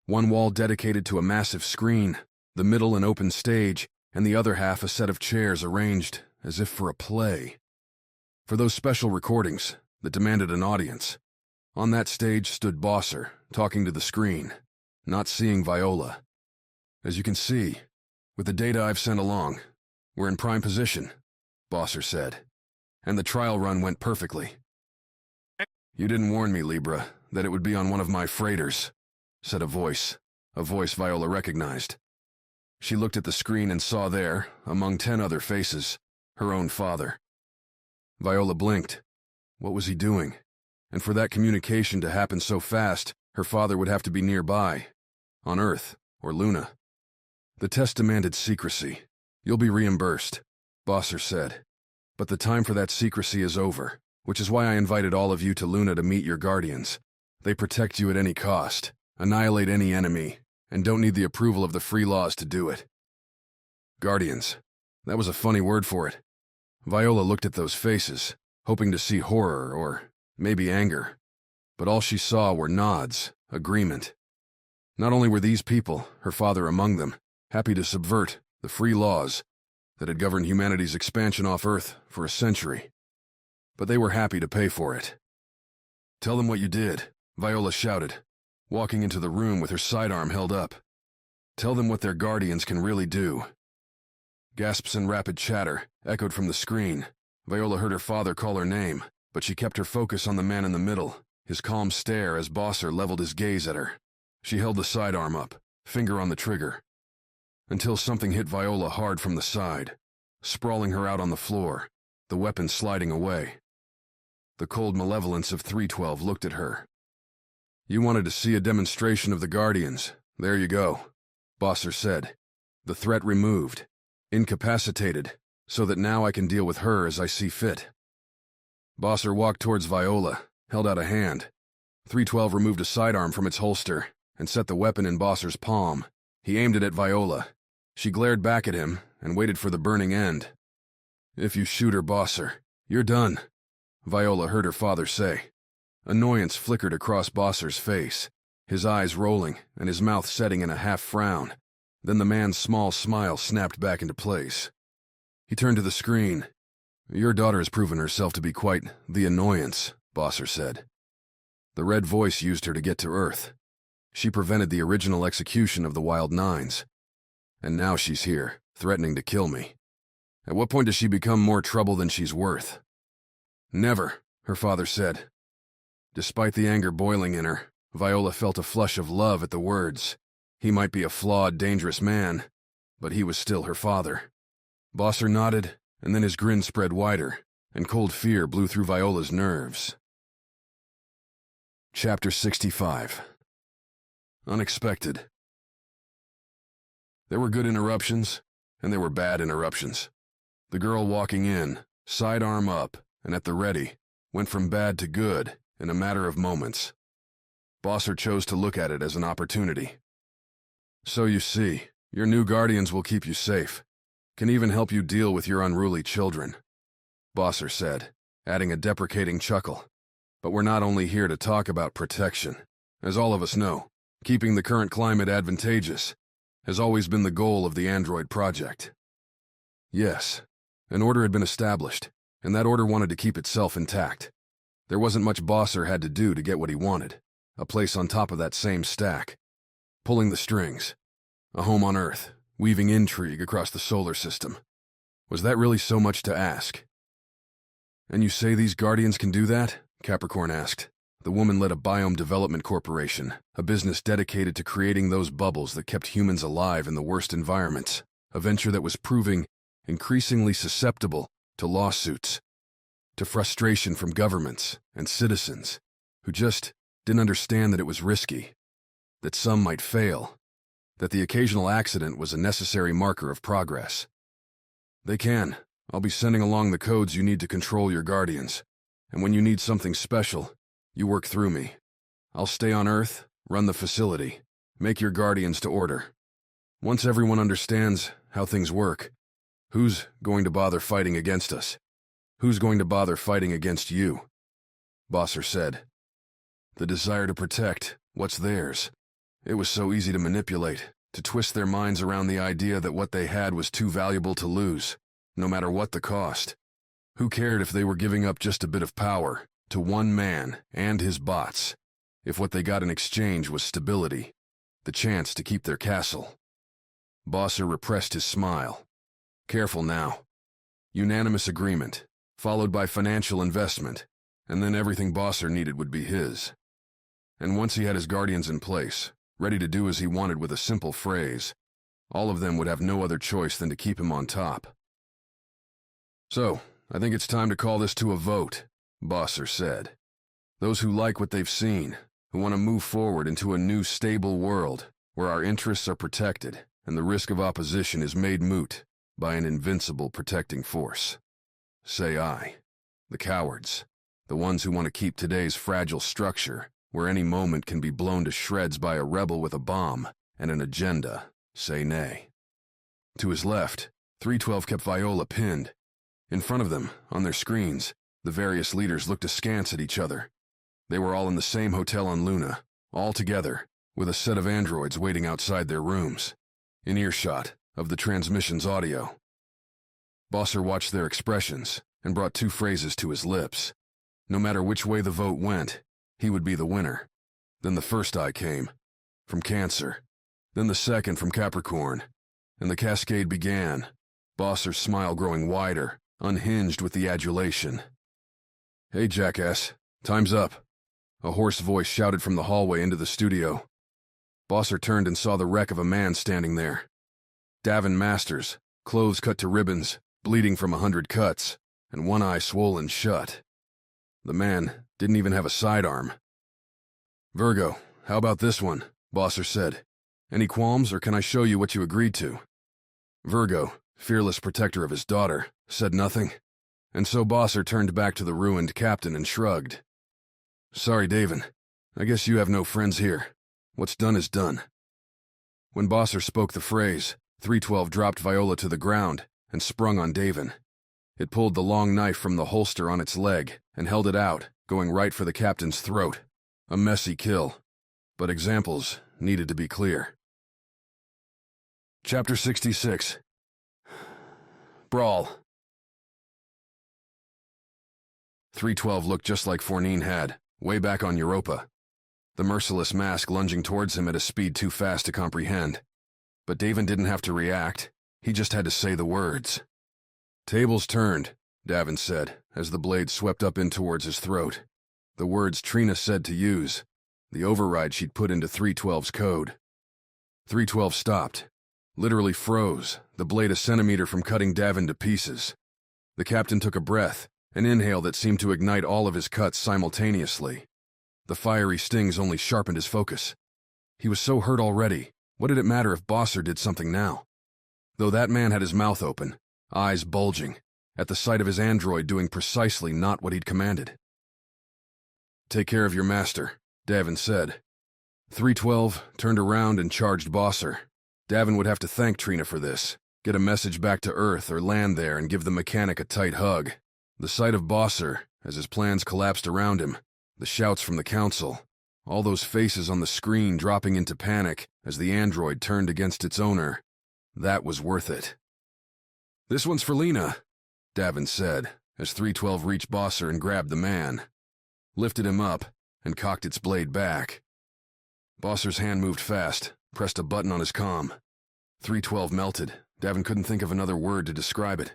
One wall dedicated to a massive screen, the middle an open stage, and the other half a set of chairs arranged as if for a play. For those special recordings that demanded an audience. On that stage stood Bosser, talking to the screen, not seeing Viola. As you can see, with the data I've sent along, we're in prime position, Bosser said, and the trial run went perfectly. You didn't warn me, Libra, that it would be on one of my freighters, said a voice Viola recognized. She looked at the screen and saw there, among 10 other faces, her own father. Viola blinked. What was he doing? And for that communication to happen so fast, her father would have to be nearby, on Earth or Luna. The test demanded secrecy. You'll be reimbursed, Bosser said. But the time for that secrecy is over, which is why I invited all of you to Luna to meet your guardians. They protect you at any cost, annihilate any enemy, and don't need the approval of the free laws to do it. Guardians. That was a funny word for it. Viola looked at those faces, hoping to see horror or maybe anger. But all she saw were nods, agreement. Not only were these people, her father among them, happy to subvert the free laws that had governed humanity's expansion off Earth for a century, but they were happy to pay for it. Tell them what you did, Viola shouted, walking into the room with her sidearm held up. Tell them what their guardians can really do. Gasps and rapid chatter echoed from the screen. Viola heard her father call her name, but she kept her focus on the man in the middle, his calm stare as Bosser leveled his gaze at her. She held the sidearm up, finger on the trigger, until something hit Viola hard from the side, sprawling her out on the floor, the weapon sliding away. The cold malevolence of 312 looked at her. You wanted to see a demonstration of the Guardians. There you go, Bosser said. The threat removed, incapacitated, so that now I can deal with her as I see fit. Bosser walked towards Viola, held out a hand. 312 removed a sidearm from its holster and set the weapon in Bosser's palm. He aimed it at Viola. She glared back at him and waited for the burning end. If you shoot her, Bosser, you're done, Viola heard her father say. Annoyance flickered across Bosser's face, his eyes rolling and his mouth setting in a half-frown. Then the man's small smile snapped back into place. He turned to the screen. Your daughter has proven herself to be quite the annoyance, Bosser said. The red voice used her to get to Earth. She prevented the original execution of the Wild Nines. And now she's here, threatening to kill me. At what point does she become more trouble than she's worth? Never, her father said. Despite the anger boiling in her, Viola felt a flush of love at the words. He might be a flawed, dangerous man, but he was still her father. Bosser nodded, and then his grin spread wider, and cold fear blew through Viola's nerves. Chapter 65. Unexpected. There were good interruptions, and there were bad interruptions. The girl walking in, sidearm up, and at the ready, went from bad to good in a matter of moments. Bosser chose to look at it as an opportunity. So you see, your new guardians will keep you safe, can even help you deal with your unruly children, Bosser said, adding a deprecating chuckle. But we're not only here to talk about protection. As all of us know, keeping the current climate advantageous has always been the goal of the Android project. Yes, an order had been established, and that order wanted to keep itself intact. There wasn't much Bosser had to do to get what he wanted, a place on top of that same stack. Pulling the strings, a home on Earth, weaving intrigue across the solar system. Was that really so much to ask? And you say these Guardians can do that? Capricorn asked. The woman led a biome development corporation, a business dedicated to creating those bubbles that kept humans alive in the worst environments, a venture that was proving increasingly susceptible to lawsuits, to frustration from governments and citizens who just didn't understand that it was risky, that some might fail, that the occasional accident was a necessary marker of progress. They can. I'll be sending along the codes you need to control your Guardians, and when you need something special, you work through me. I'll stay on Earth, run the facility, make your Guardians to order. Once everyone understands how things work, who's going to bother fighting against us? Who's going to bother fighting against you? Bosser said. The desire to protect what's theirs. It was so easy to manipulate, to twist their minds around the idea that what they had was too valuable to lose, no matter what the cost. Who cared if they were giving up just a bit of power to one man and his bots, if what they got in exchange was stability, the chance to keep their castle? Bosser repressed his smile. Careful now. Unanimous agreement, followed by financial investment, and then everything Bosser needed would be his. And once he had his Guardians in place, ready to do as he wanted with a simple phrase, all of them would have no other choice than to keep him on top. So, I think it's time to call this to a vote, Bosser said. Those who like what they've seen, who want to move forward into a new stable world where our interests are protected and the risk of opposition is made moot by an invincible protecting force. Say aye. The cowards, the ones who want to keep today's fragile structure where any moment can be blown to shreds by a rebel with a bomb and an agenda, say nay. To his left, 312 kept Viola pinned. In front of them, on their screens, the various leaders looked askance at each other. They were all in the same hotel on Luna, all together, with a set of androids waiting outside their rooms, in earshot of the transmission's audio. Bosser watched their expressions and brought two phrases to his lips. No matter which way the vote went, he would be the winner. Then the first eye came, from Cancer. Then the second from Capricorn. And the cascade began, Bosser's smile growing wider, unhinged with the adulation. Hey, jackass, time's up. A hoarse voice shouted from the hallway into the studio. Bosser turned and saw the wreck of a man standing there. Davin Masters, clothes cut to ribbons, bleeding from 100 cuts, and one eye swollen shut. The man didn't even have a sidearm. Virgo, how about this one? Bosser said. Any qualms, or can I show you what you agreed to? Virgo, fearless protector of his daughter, said nothing, and so Bosser turned back to the ruined captain and shrugged. Sorry, Davin. I guess you have no friends here. What's done is done. When Bosser spoke the phrase, 312 dropped Viola to the ground and sprung on Davin. It pulled the long knife from the holster on its leg and held it out, going right for the captain's throat. A messy kill, but examples needed to be clear. Chapter 66. Brawl. 312 looked just like Fournine had, way back on Europa. The merciless mask lunging towards him at a speed too fast to comprehend. But Davin didn't have to react, he just had to say the words. Tables turned, Davin said, as the blade swept up in towards his throat. The words Trina said to use, the override she'd put into 312's code. 312 stopped, literally froze, the blade a centimeter from cutting Davin to pieces. The captain took a breath, an inhale that seemed to ignite all of his cuts simultaneously. The fiery stings only sharpened his focus. He was so hurt already, what did it matter if Bosser did something now? Though that man had his mouth open, eyes bulging, at the sight of his android doing precisely not what he'd commanded. Take care of your master, Davin said. 312 turned around and charged Bosser. Davin would have to thank Trina for this, get a message back to Earth or land there and give the mechanic a tight hug. The sight of Bosser, as his plans collapsed around him, the shouts from the council, all those faces on the screen dropping into panic as the android turned against its owner, that was worth it. This one's for Lena, Davin said, as 312 reached Bosser and grabbed the man, lifted him up, and cocked its blade back. Bosser's hand moved fast, pressed a button on his comm. 312 melted. Davin couldn't think of another word to describe it.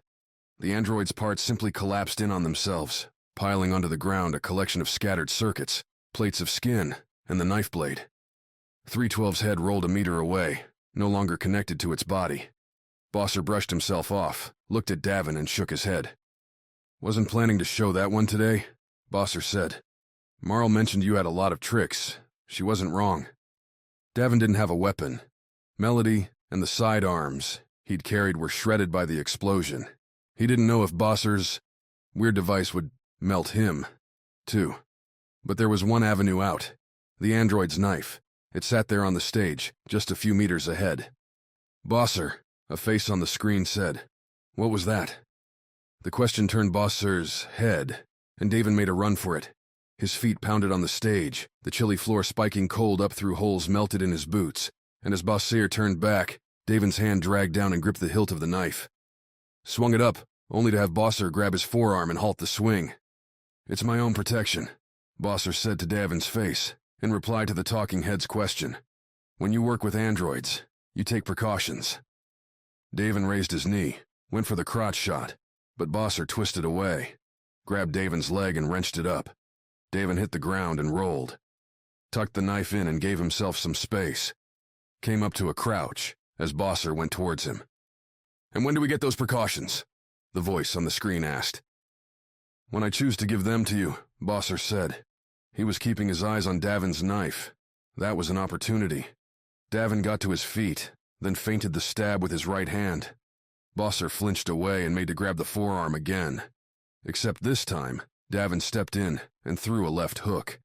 The android's parts simply collapsed in on themselves, piling onto the ground a collection of scattered circuits, plates of skin, and the knife blade. 312's head rolled a meter away, no longer connected to its body. Bosser brushed himself off, looked at Davin, and shook his head. "Wasn't planning to show that one today," Bosser said. "Marl mentioned you had a lot of tricks. She wasn't wrong." Davin didn't have a weapon. Melody and the sidearms he'd carried were shredded by the explosion. He didn't know if Bosser's weird device would melt him, too. But there was one avenue out. The android's knife. It sat there on the stage, just a few meters ahead. "Bosser," a face on the screen said. "What was that?" The question turned Bosser's head, and Davin made a run for it. His feet pounded on the stage, the chilly floor spiking cold up through holes melted in his boots, and as Bosser turned back, Davin's hand dragged down and gripped the hilt of the knife. Swung it up, only to have Bosser grab his forearm and halt the swing. "It's my own protection," Bosser said to Davin's face, in reply to the talking head's question. "When you work with androids, you take precautions." Davin raised his knee, went for the crotch shot, but Bosser twisted away, grabbed Davin's leg and wrenched it up. Davin hit the ground and rolled, tucked the knife in and gave himself some space. Came up to a crouch as Bosser went towards him. "And when do we get those precautions?" the voice on the screen asked. "When I choose to give them to you," Bosser said. He was keeping his eyes on Davin's knife. That was an opportunity. Davin got to his feet, then feinted the stab with his right hand. Bosser flinched away and made to grab the forearm again. Except this time, Davin stepped in and threw a left hook.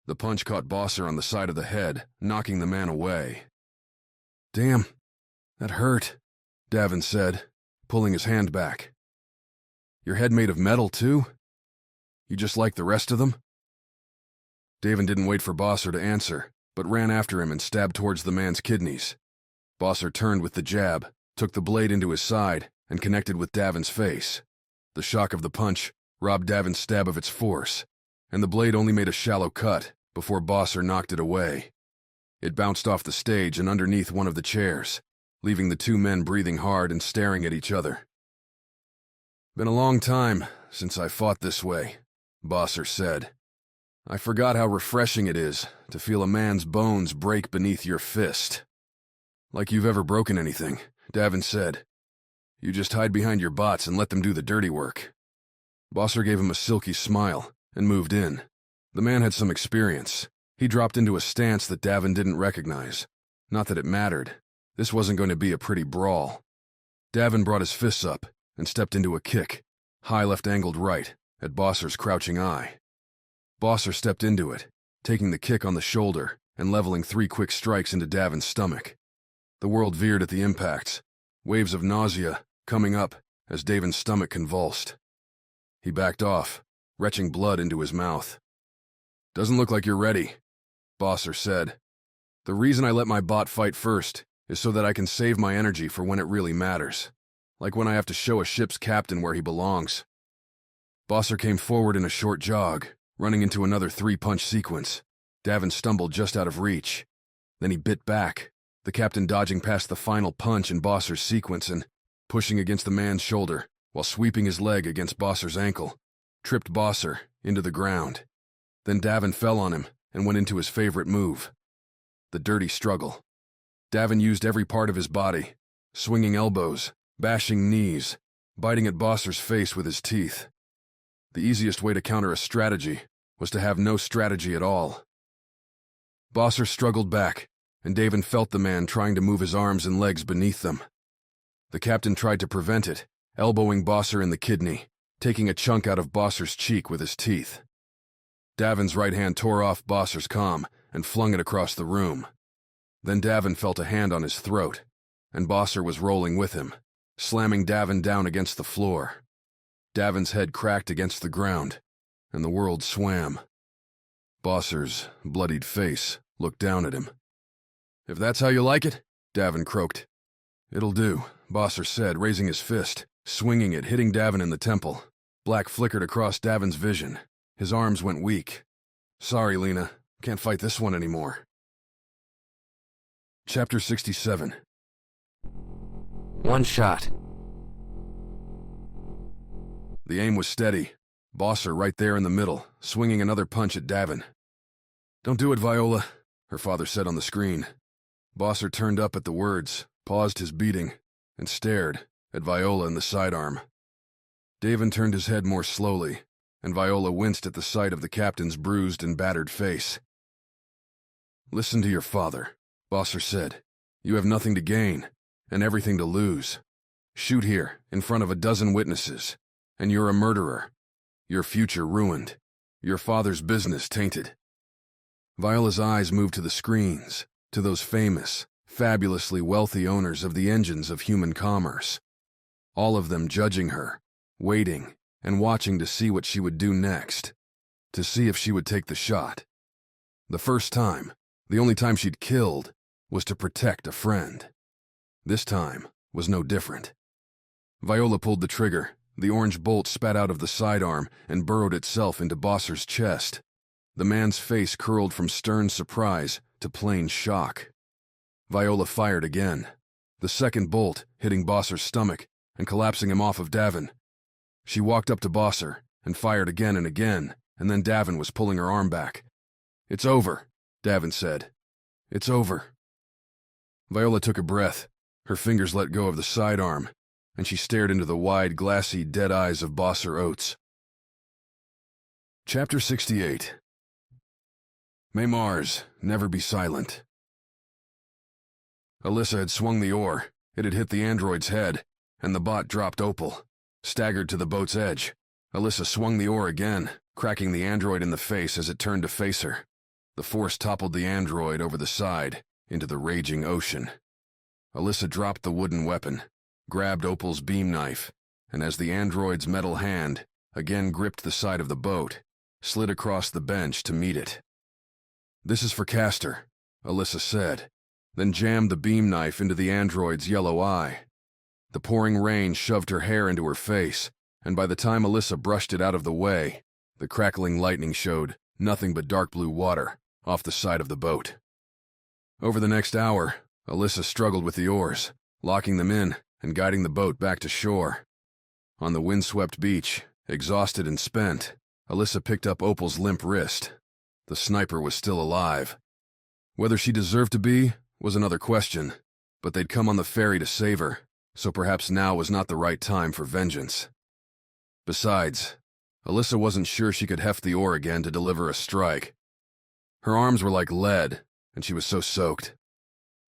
The punch caught Bosser on the side of the head, knocking the man away. "Damn, that hurt," Davin said, pulling his hand back. "Your head made of metal, too? You just like the rest of them?" Davin didn't wait for Bosser to answer, but ran after him and stabbed towards the man's kidneys. Bosser turned with the jab, took the blade into his side, and connected with Davin's face. The shock of the punch robbed Davin's stab of its force, and the blade only made a shallow cut before Bosser knocked it away. It bounced off the stage and underneath one of the chairs, leaving the two men breathing hard and staring at each other. "Been a long time since I fought this way," Bosser said. "I forgot how refreshing it is to feel a man's bones break beneath your fist." "Like you've ever broken anything," Davin said. "You just hide behind your bots and let them do the dirty work." Bosser gave him a silky smile and moved in. The man had some experience. He dropped into a stance that Davin didn't recognize. Not that it mattered. This wasn't going to be a pretty brawl. Davin brought his fists up and stepped into a kick, high left-angled right, at Bosser's crouching eye. Bosser stepped into it, taking the kick on the shoulder and leveling 3 quick strikes into Davin's stomach. The world veered at the impacts, waves of nausea coming up as Davin's stomach convulsed. He backed off, retching blood into his mouth. "Doesn't look like you're ready," Bosser said. "The reason I let my bot fight first is so that I can save my energy for when it really matters, like when I have to show a ship's captain where he belongs." Bosser came forward in a short jog, running into another 3-punch sequence. Davin stumbled just out of reach. Then he bit back, the captain dodging past the final punch in Bosser's sequence and pushing against the man's shoulder while sweeping his leg against Bosser's ankle, tripped Bosser into the ground. Then Davin fell on him and went into his favorite move, the dirty struggle. Davin used every part of his body, swinging elbows, bashing knees, biting at Bosser's face with his teeth. The easiest way to counter a strategy was to have no strategy at all. Bosser struggled back, and Davin felt the man trying to move his arms and legs beneath them. The captain tried to prevent it, elbowing Bosser in the kidney, taking a chunk out of Bosser's cheek with his teeth. Davin's right hand tore off Bosser's comm and flung it across the room. Then Davin felt a hand on his throat, and Bosser was rolling with him, slamming Davin down against the floor. Davin's head cracked against the ground, and the world swam. Bosser's bloodied face looked down at him. "If that's how you like it," Davin croaked. "It'll do," Bosser said, raising his fist, swinging it, hitting Davin in the temple. Black flickered across Davin's vision. His arms went weak. "Sorry, Lena. Can't fight this one anymore." Chapter 67. One shot. The aim was steady. Bosser right there in the middle, swinging another punch at Davin. "Don't do it, Viola," her father said on the screen. Bosser turned up at the words, paused his beating, and stared at Viola in the sidearm. Davin turned his head more slowly, and Viola winced at the sight of the captain's bruised and battered face. "Listen to your father," Bosser said. "You have nothing to gain, and everything to lose. Shoot here, in front of a dozen witnesses, and you're a murderer. Your future ruined. Your father's business tainted." Viola's eyes moved to the screens, to those famous, fabulously wealthy owners of the engines of human commerce. All of them judging her, waiting, and watching to see what she would do next, to see if she would take the shot. The first time, the only time she'd killed, was to protect a friend. This time was no different. Viola pulled the trigger. The orange bolt spat out of the sidearm and burrowed itself into Bosser's chest. The man's face curled from stern surprise to plain shock. Viola fired again, the second bolt hitting Bosser's stomach and collapsing him off of Davin. She walked up to Bosser and fired again and again, and then Davin was pulling her arm back. "It's over," Davin said. "It's over." Viola took a breath. Her fingers let go of the sidearm, and she stared into the wide, glassy, dead eyes of Bosser Oates. Chapter 68. May Mars never be silent. Alissa had swung the oar. It had hit the android's head, and the bot dropped Opal, staggered to the boat's edge. Alissa swung the oar again, cracking the android in the face as it turned to face her. The force toppled the android over the side into the raging ocean. Alissa dropped the wooden weapon, grabbed Opal's beam knife, and as the android's metal hand again gripped the side of the boat, slid across the bench to meet it. "This is for Castor," Alissa said, then jammed the beam knife into the android's yellow eye. The pouring rain shoved her hair into her face, and by the time Alissa brushed it out of the way, the crackling lightning showed nothing but dark blue water off the side of the boat. Over the next hour, Alissa struggled with the oars, locking them in and guiding the boat back to shore. On the windswept beach, exhausted and spent, Alissa picked up Opal's limp wrist. The sniper was still alive. Whether she deserved to be was another question, but they'd come on the ferry to save her, so perhaps now was not the right time for vengeance. Besides, Alissa wasn't sure she could heft the oar again to deliver a strike. Her arms were like lead, and she was so soaked.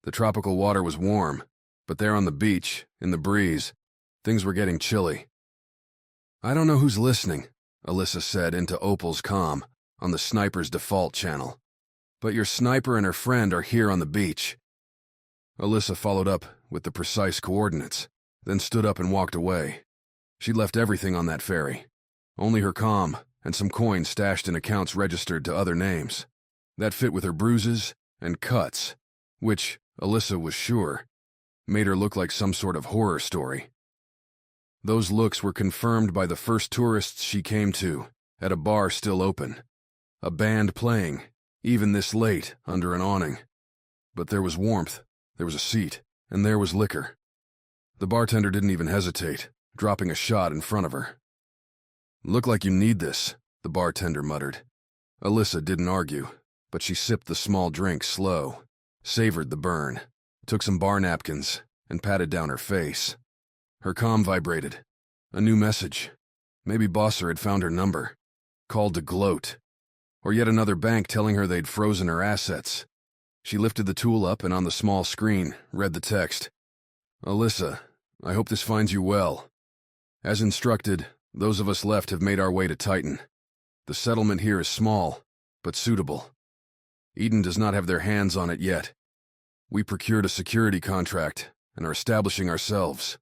The tropical water was warm, but there on the beach, in the breeze, things were getting chilly. "I don't know who's listening," Alissa said into Opal's comm on the sniper's default channel, "but your sniper and her friend are here on the beach." Alissa followed up with the precise coordinates, then stood up and walked away. She'd left everything on that ferry, only her comm and some coins stashed in accounts registered to other names. That fit with her bruises and cuts, which, Alissa was sure, made her look like some sort of horror story. Those looks were confirmed by the first tourists she came to, at a bar still open. A band playing, even this late, under an awning. But there was warmth, there was a seat, and there was liquor. The bartender didn't even hesitate, dropping a shot in front of her. "Look like you need this," the bartender muttered. Alissa didn't argue, but she sipped the small drink slow, savored the burn, took some bar napkins, and patted down her face. Her comm vibrated. A new message. Maybe Bosser had found her number, called to gloat. Or yet another bank telling her they'd frozen her assets. She lifted the tool up and on the small screen read the text. "Alissa, I hope this finds you well. As instructed, those of us left have made our way to Titan. The settlement here is small, but suitable. Eden does not have their hands on it yet. We procured a security contract and are establishing ourselves.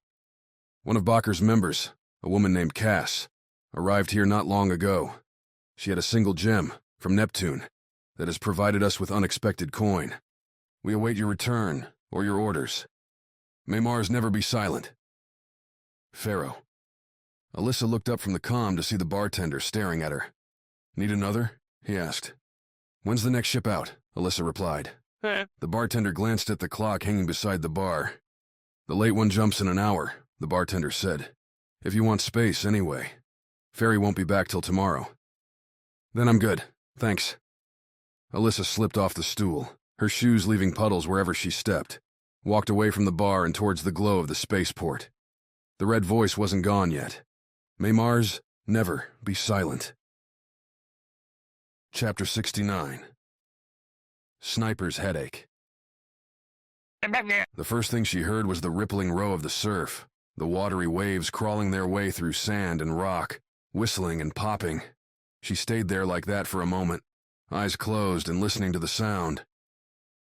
One of Bakker's members, a woman named Cass, arrived here not long ago. She had a single gem from Neptune that has provided us with unexpected coin. We await your return or your orders. May Mars never be silent. Pharaoh." Alissa looked up from the comm to see the bartender staring at her. "Need another?" he asked. "When's the next ship out?" Alissa replied. The bartender glanced at the clock hanging beside the bar. The late one jumps in an hour, the bartender said. If you want space, anyway. Ferry won't be back till tomorrow. Then I'm good, thanks. Alissa slipped off the stool, her shoes leaving puddles wherever she stepped, walked away from the bar and towards the glow of the spaceport. The red voice wasn't gone yet. May Mars never be silent. Chapter 69. Sniper's Headache. The first thing she heard was the rippling row of the surf, the watery waves crawling their way through sand and rock, whistling and popping. She stayed there like that for a moment, eyes closed and listening to the sound.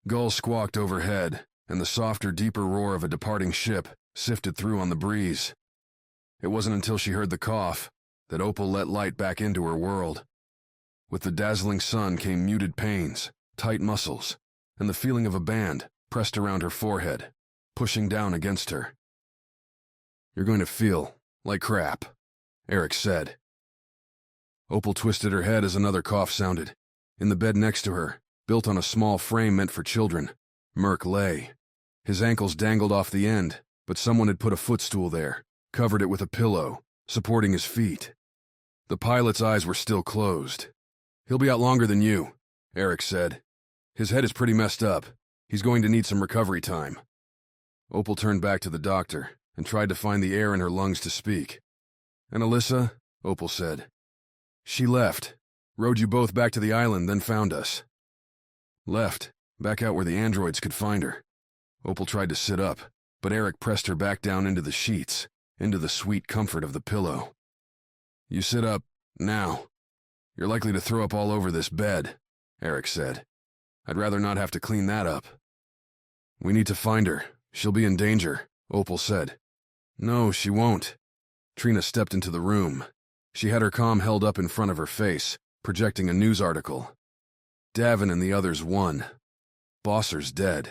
Gulls squawked overhead, and the softer, deeper roar of a departing ship sifted through on the breeze. It wasn't until she heard the cough that Opal let light back into her world. With the dazzling sun came muted pains, tight muscles, and the feeling of a band pressed around her forehead, pushing down against her. You're going to feel like crap, Eric said. Opal twisted her head as another cough sounded. In the bed next to her, built on a small frame meant for children, Merc lay. His ankles dangled off the end, but someone had put a footstool there, covered it with a pillow, supporting his feet. The pilot's eyes were still closed. He'll be out longer than you, Eric said. His head is pretty messed up. He's going to need some recovery time. Opal turned back to the doctor and tried to find the air in her lungs to speak. And Alissa, Opal said. She left, rode you both back to the island, then found us. Left, back out where the androids could find her. Opal tried to sit up, but Eric pressed her back down into the sheets, into the sweet comfort of the pillow. You sit up, now. You're likely to throw up all over this bed, Eric said. I'd rather not have to clean that up. We need to find her. She'll be in danger, Opal said. No, she won't. Trina stepped into the room. She had her comm held up in front of her face, projecting a news article. Davin and the others won. Bosser's dead.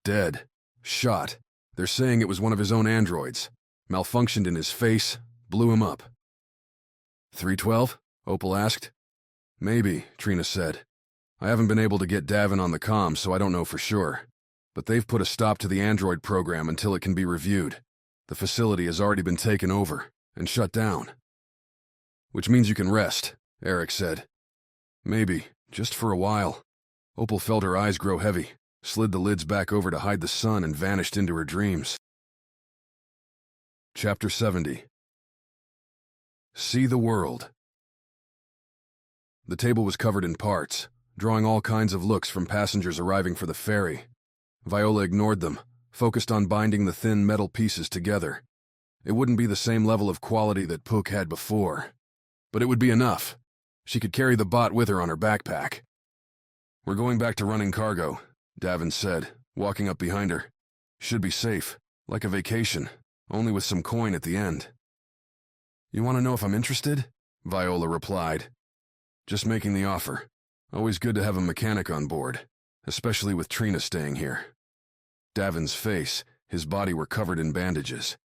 Dead. Shot. They're saying it was one of his own androids. Malfunctioned in his face, blew him up. 312? Opal asked. Maybe, Trina said. I haven't been able to get Davin on the comm, so I don't know for sure. But they've put a stop to the android program until it can be reviewed. The facility has already been taken over and shut down. Which means you can rest, Eric said. Maybe, just for a while. Opal felt her eyes grow heavy, slid the lids back over to hide the sun, and vanished into her dreams. Chapter 70. See the world. The table was covered in parts, drawing all kinds of looks from passengers arriving for the ferry. Viola ignored them, focused on binding the thin metal pieces together. It wouldn't be the same level of quality that Pook had before, but it would be enough. She could carry the bot with her on her backpack. We're going back to running cargo, Davin said, walking up behind her. Should be safe, like a vacation, only with some coin at the end. You want to know if I'm interested? Viola replied. Just making the offer. Always good to have a mechanic on board, especially with Trina staying here. Davin's face, his body were covered in bandages.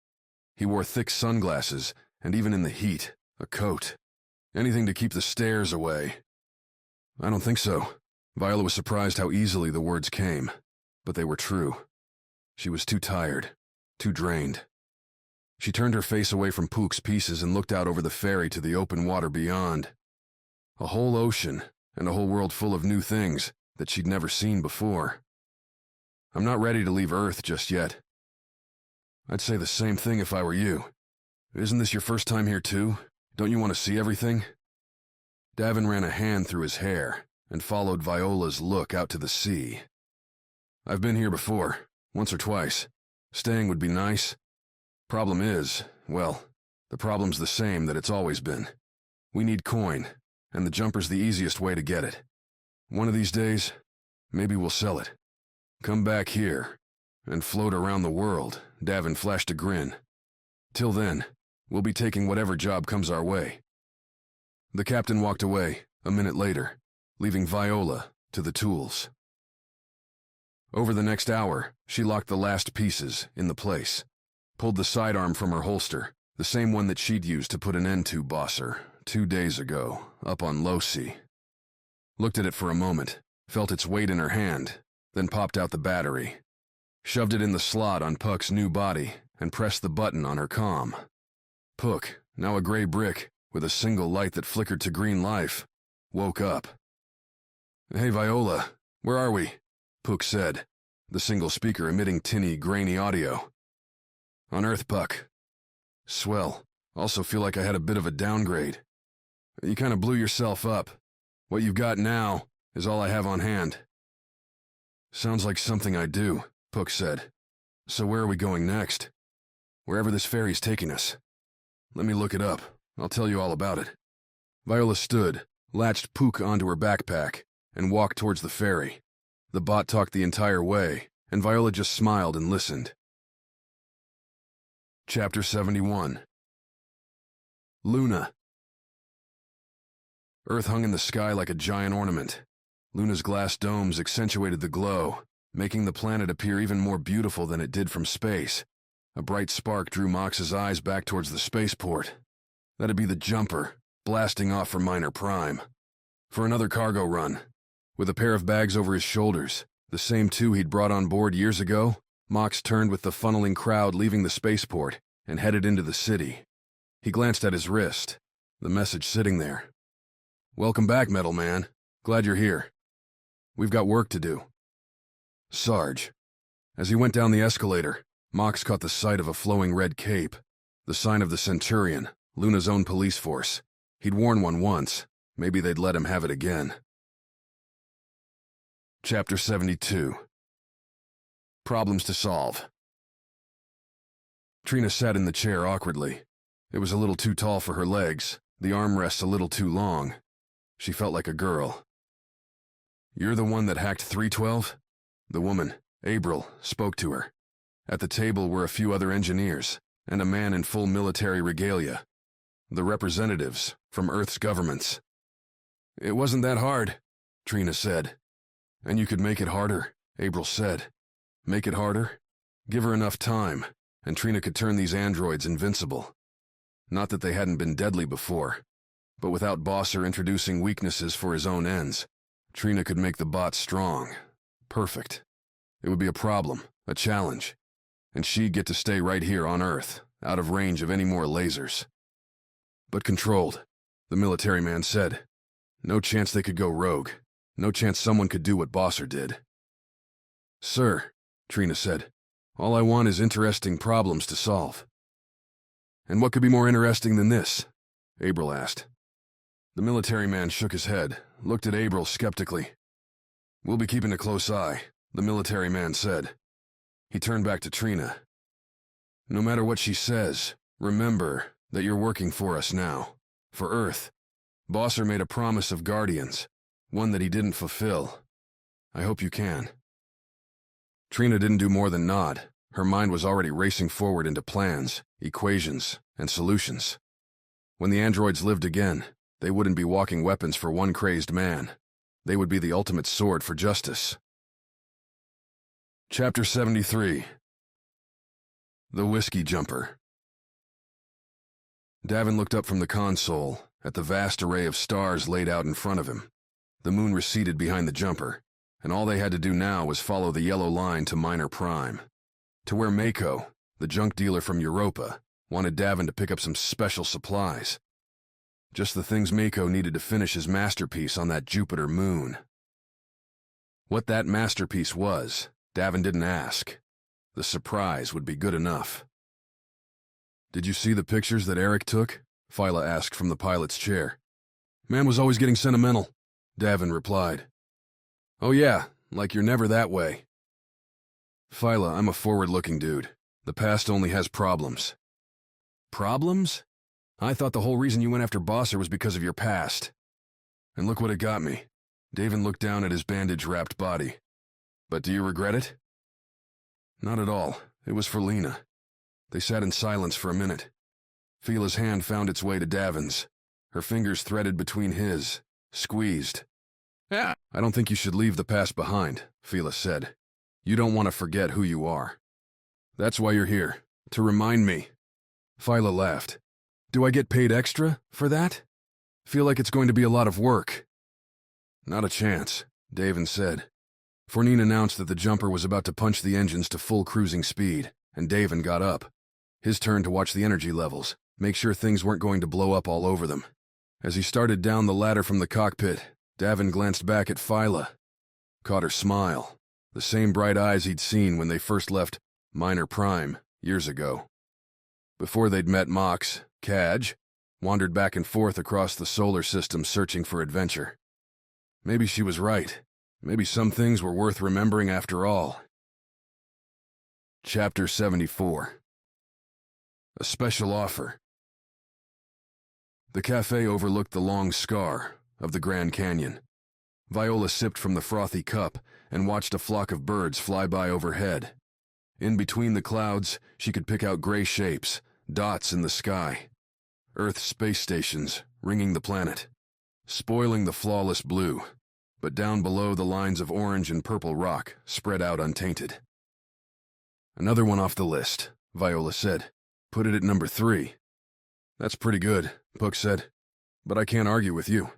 He wore thick sunglasses, and even in the heat, a coat. Anything to keep the stares away. I don't think so. Viola was surprised how easily the words came, but they were true. She was too tired, too drained. She turned her face away from Pook's pieces and looked out over the ferry to the open water beyond. A whole ocean, and a whole world full of new things that she'd never seen before. I'm not ready to leave Earth just yet. I'd say the same thing if I were you. Isn't this your first time here too? Don't you want to see everything? Davin ran a hand through his hair and followed Viola's look out to the sea. I've been here before, once or twice. Staying would be nice. Problem is, well, the problem's the same that it's always been. We need coin, and the jumper's the easiest way to get it. One of these days, maybe we'll sell it. Come back here and float around the world, Davin flashed a grin. Till then, we'll be taking whatever job comes our way. The captain walked away, a minute later, leaving Viola to the tools. Over the next hour, she locked the last pieces in the place, pulled the sidearm from her holster, the same one that she'd used to put an end to Bosser 2 days ago, up on Losi. Looked at it for a moment, felt its weight in her hand, then popped out the battery. shoved it in the slot on Puck's new body, and pressed the button on her comm. Puck, now a gray brick, with a single light that flickered to green life, woke up. "Hey, Viola, where are we?" Puck said, the single speaker emitting tinny, grainy audio. "On Earth, Puck." "Swell. Also feel like I had a bit of a downgrade." "You kind of blew yourself up. What you've got now is all I have on hand." "Sounds like something I do," Puck said. "So where are we going next?" "Wherever this ferry's taking us." "Let me look it up. I'll tell you all about it." Viola stood, latched Puck onto her backpack, and walked towards the ferry. The bot talked the entire way, and Viola just smiled and listened. Chapter 71. Luna. Earth hung in the sky like a giant ornament. Luna's glass domes accentuated the glow, making the planet appear even more beautiful than it did from space. A bright spark drew Mox's eyes back towards the spaceport. That'd be the jumper, blasting off for Minor Prime. For another cargo run. With a pair of bags over his shoulders, the same two he'd brought on board years ago, Mox turned with the funneling crowd leaving the spaceport and headed into the city. He glanced at his wrist, the message sitting there. "Welcome back, Metal Man. Glad you're here. We've got work to do." Sarge. As he went down the escalator, Mox caught the sight of a flowing red cape, the sign of the Centurion, Luna's own police force. He'd worn one once. Maybe they'd let him have it again. Chapter 72. Problems to solve. Trina sat in the chair awkwardly. It was a little too tall for her legs, the armrests a little too long. She felt like a girl. "You're the one that hacked 312? The woman, April, spoke to her. At the table were a few other engineers, and a man in full military regalia. The representatives from Earth's governments. "It wasn't that hard," Trina said. "And you could make it harder," April said. "Make it harder? Give her enough time, and Trina could turn these androids invincible. Not that they hadn't been deadly before, but without Bosser introducing weaknesses for his own ends, Trina could make the bots strong. Perfect. It would be a problem, a challenge, and she'd get to stay right here on Earth, out of range of any more lasers. But controlled, the military man said. No chance they could go rogue. No chance someone could do what Bosser did. "Sir," Trina said, "all I want is interesting problems to solve." "And what could be more interesting than this?" April asked. The military man shook his head, looked at April skeptically. "We'll be keeping a close eye," the military man said. He turned back to Trina. "No matter what she says, remember that you're working for us now. For Earth. Bosser made a promise of guardians, one that he didn't fulfill. I hope you can." Trina didn't do more than nod. Her mind was already racing forward into plans, equations, and solutions. When the androids lived again, they wouldn't be walking weapons for one crazed man. They would be the ultimate sword for justice. Chapter 73. The Whiskey Jumper. Davin looked up from the console at the vast array of stars laid out in front of him. The moon receded behind the jumper, and all they had to do now was follow the yellow line to Minor Prime, to where Mako, the junk dealer from Europa, wanted Davin to pick up some special supplies. Just the things Mako needed to finish his masterpiece on that Jupiter moon. What that masterpiece was, Davin didn't ask. The surprise would be good enough. "Did you see the pictures that Eric took?" Phyla asked from the pilot's chair. "Man was always getting sentimental," Davin replied. "Oh yeah, like you're never that way." "Phyla, I'm a forward-looking dude. The past only has problems." "Problems? I thought the whole reason you went after Bosser was because of your past." "And look what it got me." Davin looked down at his bandage-wrapped body. "But do you regret it?" "Not at all. It was for Lena." They sat in silence for a minute. Phyla's hand found its way to Davin's. Her fingers threaded between his, squeezed. "I don't think you should leave the past behind," Phyla said. "You don't want to forget who you are. That's why you're here, to remind me." Phyla laughed. "Do I get paid extra for that? Feel like it's going to be a lot of work." "Not a chance," Davin said. Fournine announced that the jumper was about to punch the engines to full cruising speed, and Davin got up. His turn to watch the energy levels, make sure things weren't going to blow up all over them. As he started down the ladder from the cockpit, Davin glanced back at Phyla. Caught her smile, the same bright eyes he'd seen when they first left Minor Prime years ago. Before they'd met Mox, Kaj wandered back and forth across the solar system searching for adventure. Maybe she was right. Maybe some things were worth remembering after all. Chapter 74. A special offer. The cafe overlooked the long scar of the Grand Canyon. Viola sipped from the frothy cup and watched a flock of birds fly by overhead. In between the clouds, she could pick out gray shapes, dots in the sky. Earth's space stations ringing the planet, spoiling the flawless blue, but down below the lines of orange and purple rock spread out untainted. Another one off the list, Viola said. Put it at number 3. That's pretty good, Puck said, but I can't argue with you.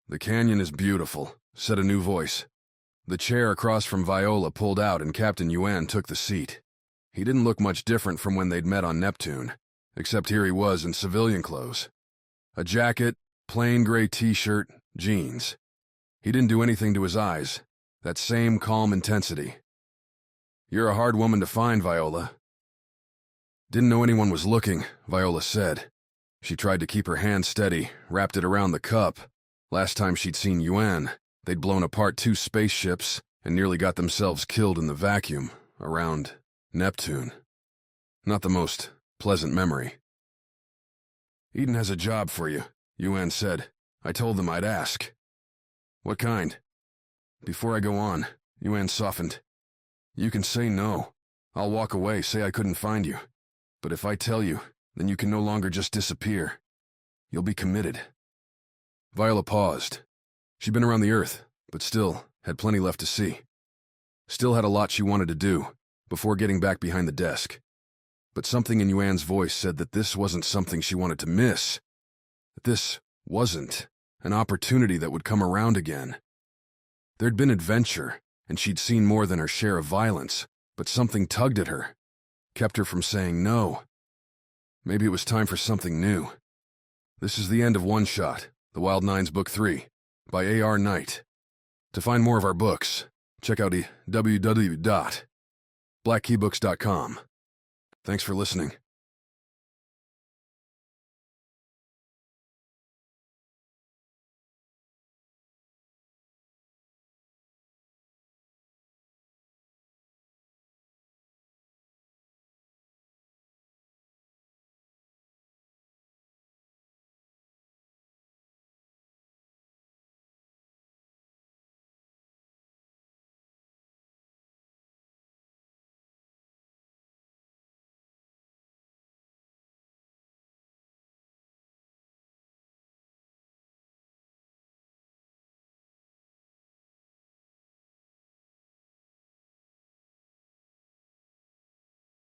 The canyon is beautiful, said a new voice. The chair across from Viola pulled out and Captain Yuan took the seat. He didn't look much different from when they'd met on Neptune, except here he was in civilian clothes. A jacket, plain gray t-shirt, jeans. He didn't do anything to his eyes, that same calm intensity. You're a hard woman to find, Viola. Didn't know anyone was looking, Viola said. She tried to keep her hand steady, wrapped it around the cup. Last time she'd seen Yuan, they'd blown apart 2 spaceships and nearly got themselves killed in the vacuum around Neptune. Not the most pleasant memory. Eden has a job for you, Yuan said. I told them I'd ask. What kind? Before I go on, Yuan softened. You can say no. I'll walk away, say I couldn't find you. But if I tell you, then you can no longer just disappear. You'll be committed. Viola paused. She'd been around the Earth, but still had plenty left to see. Still had a lot she wanted to do before getting back behind the desk. But something in Yuan's voice said that this wasn't something she wanted to miss. That this wasn't an opportunity that would come around again. There'd been adventure, and she'd seen more than her share of violence, but something tugged at her, kept her from saying no. Maybe it was time for something new. This is the end of One Shot, The Wild Nines Book 3, by A.R. Knight. To find more of our books, check out www.blackkeybooks.com. Thanks for listening.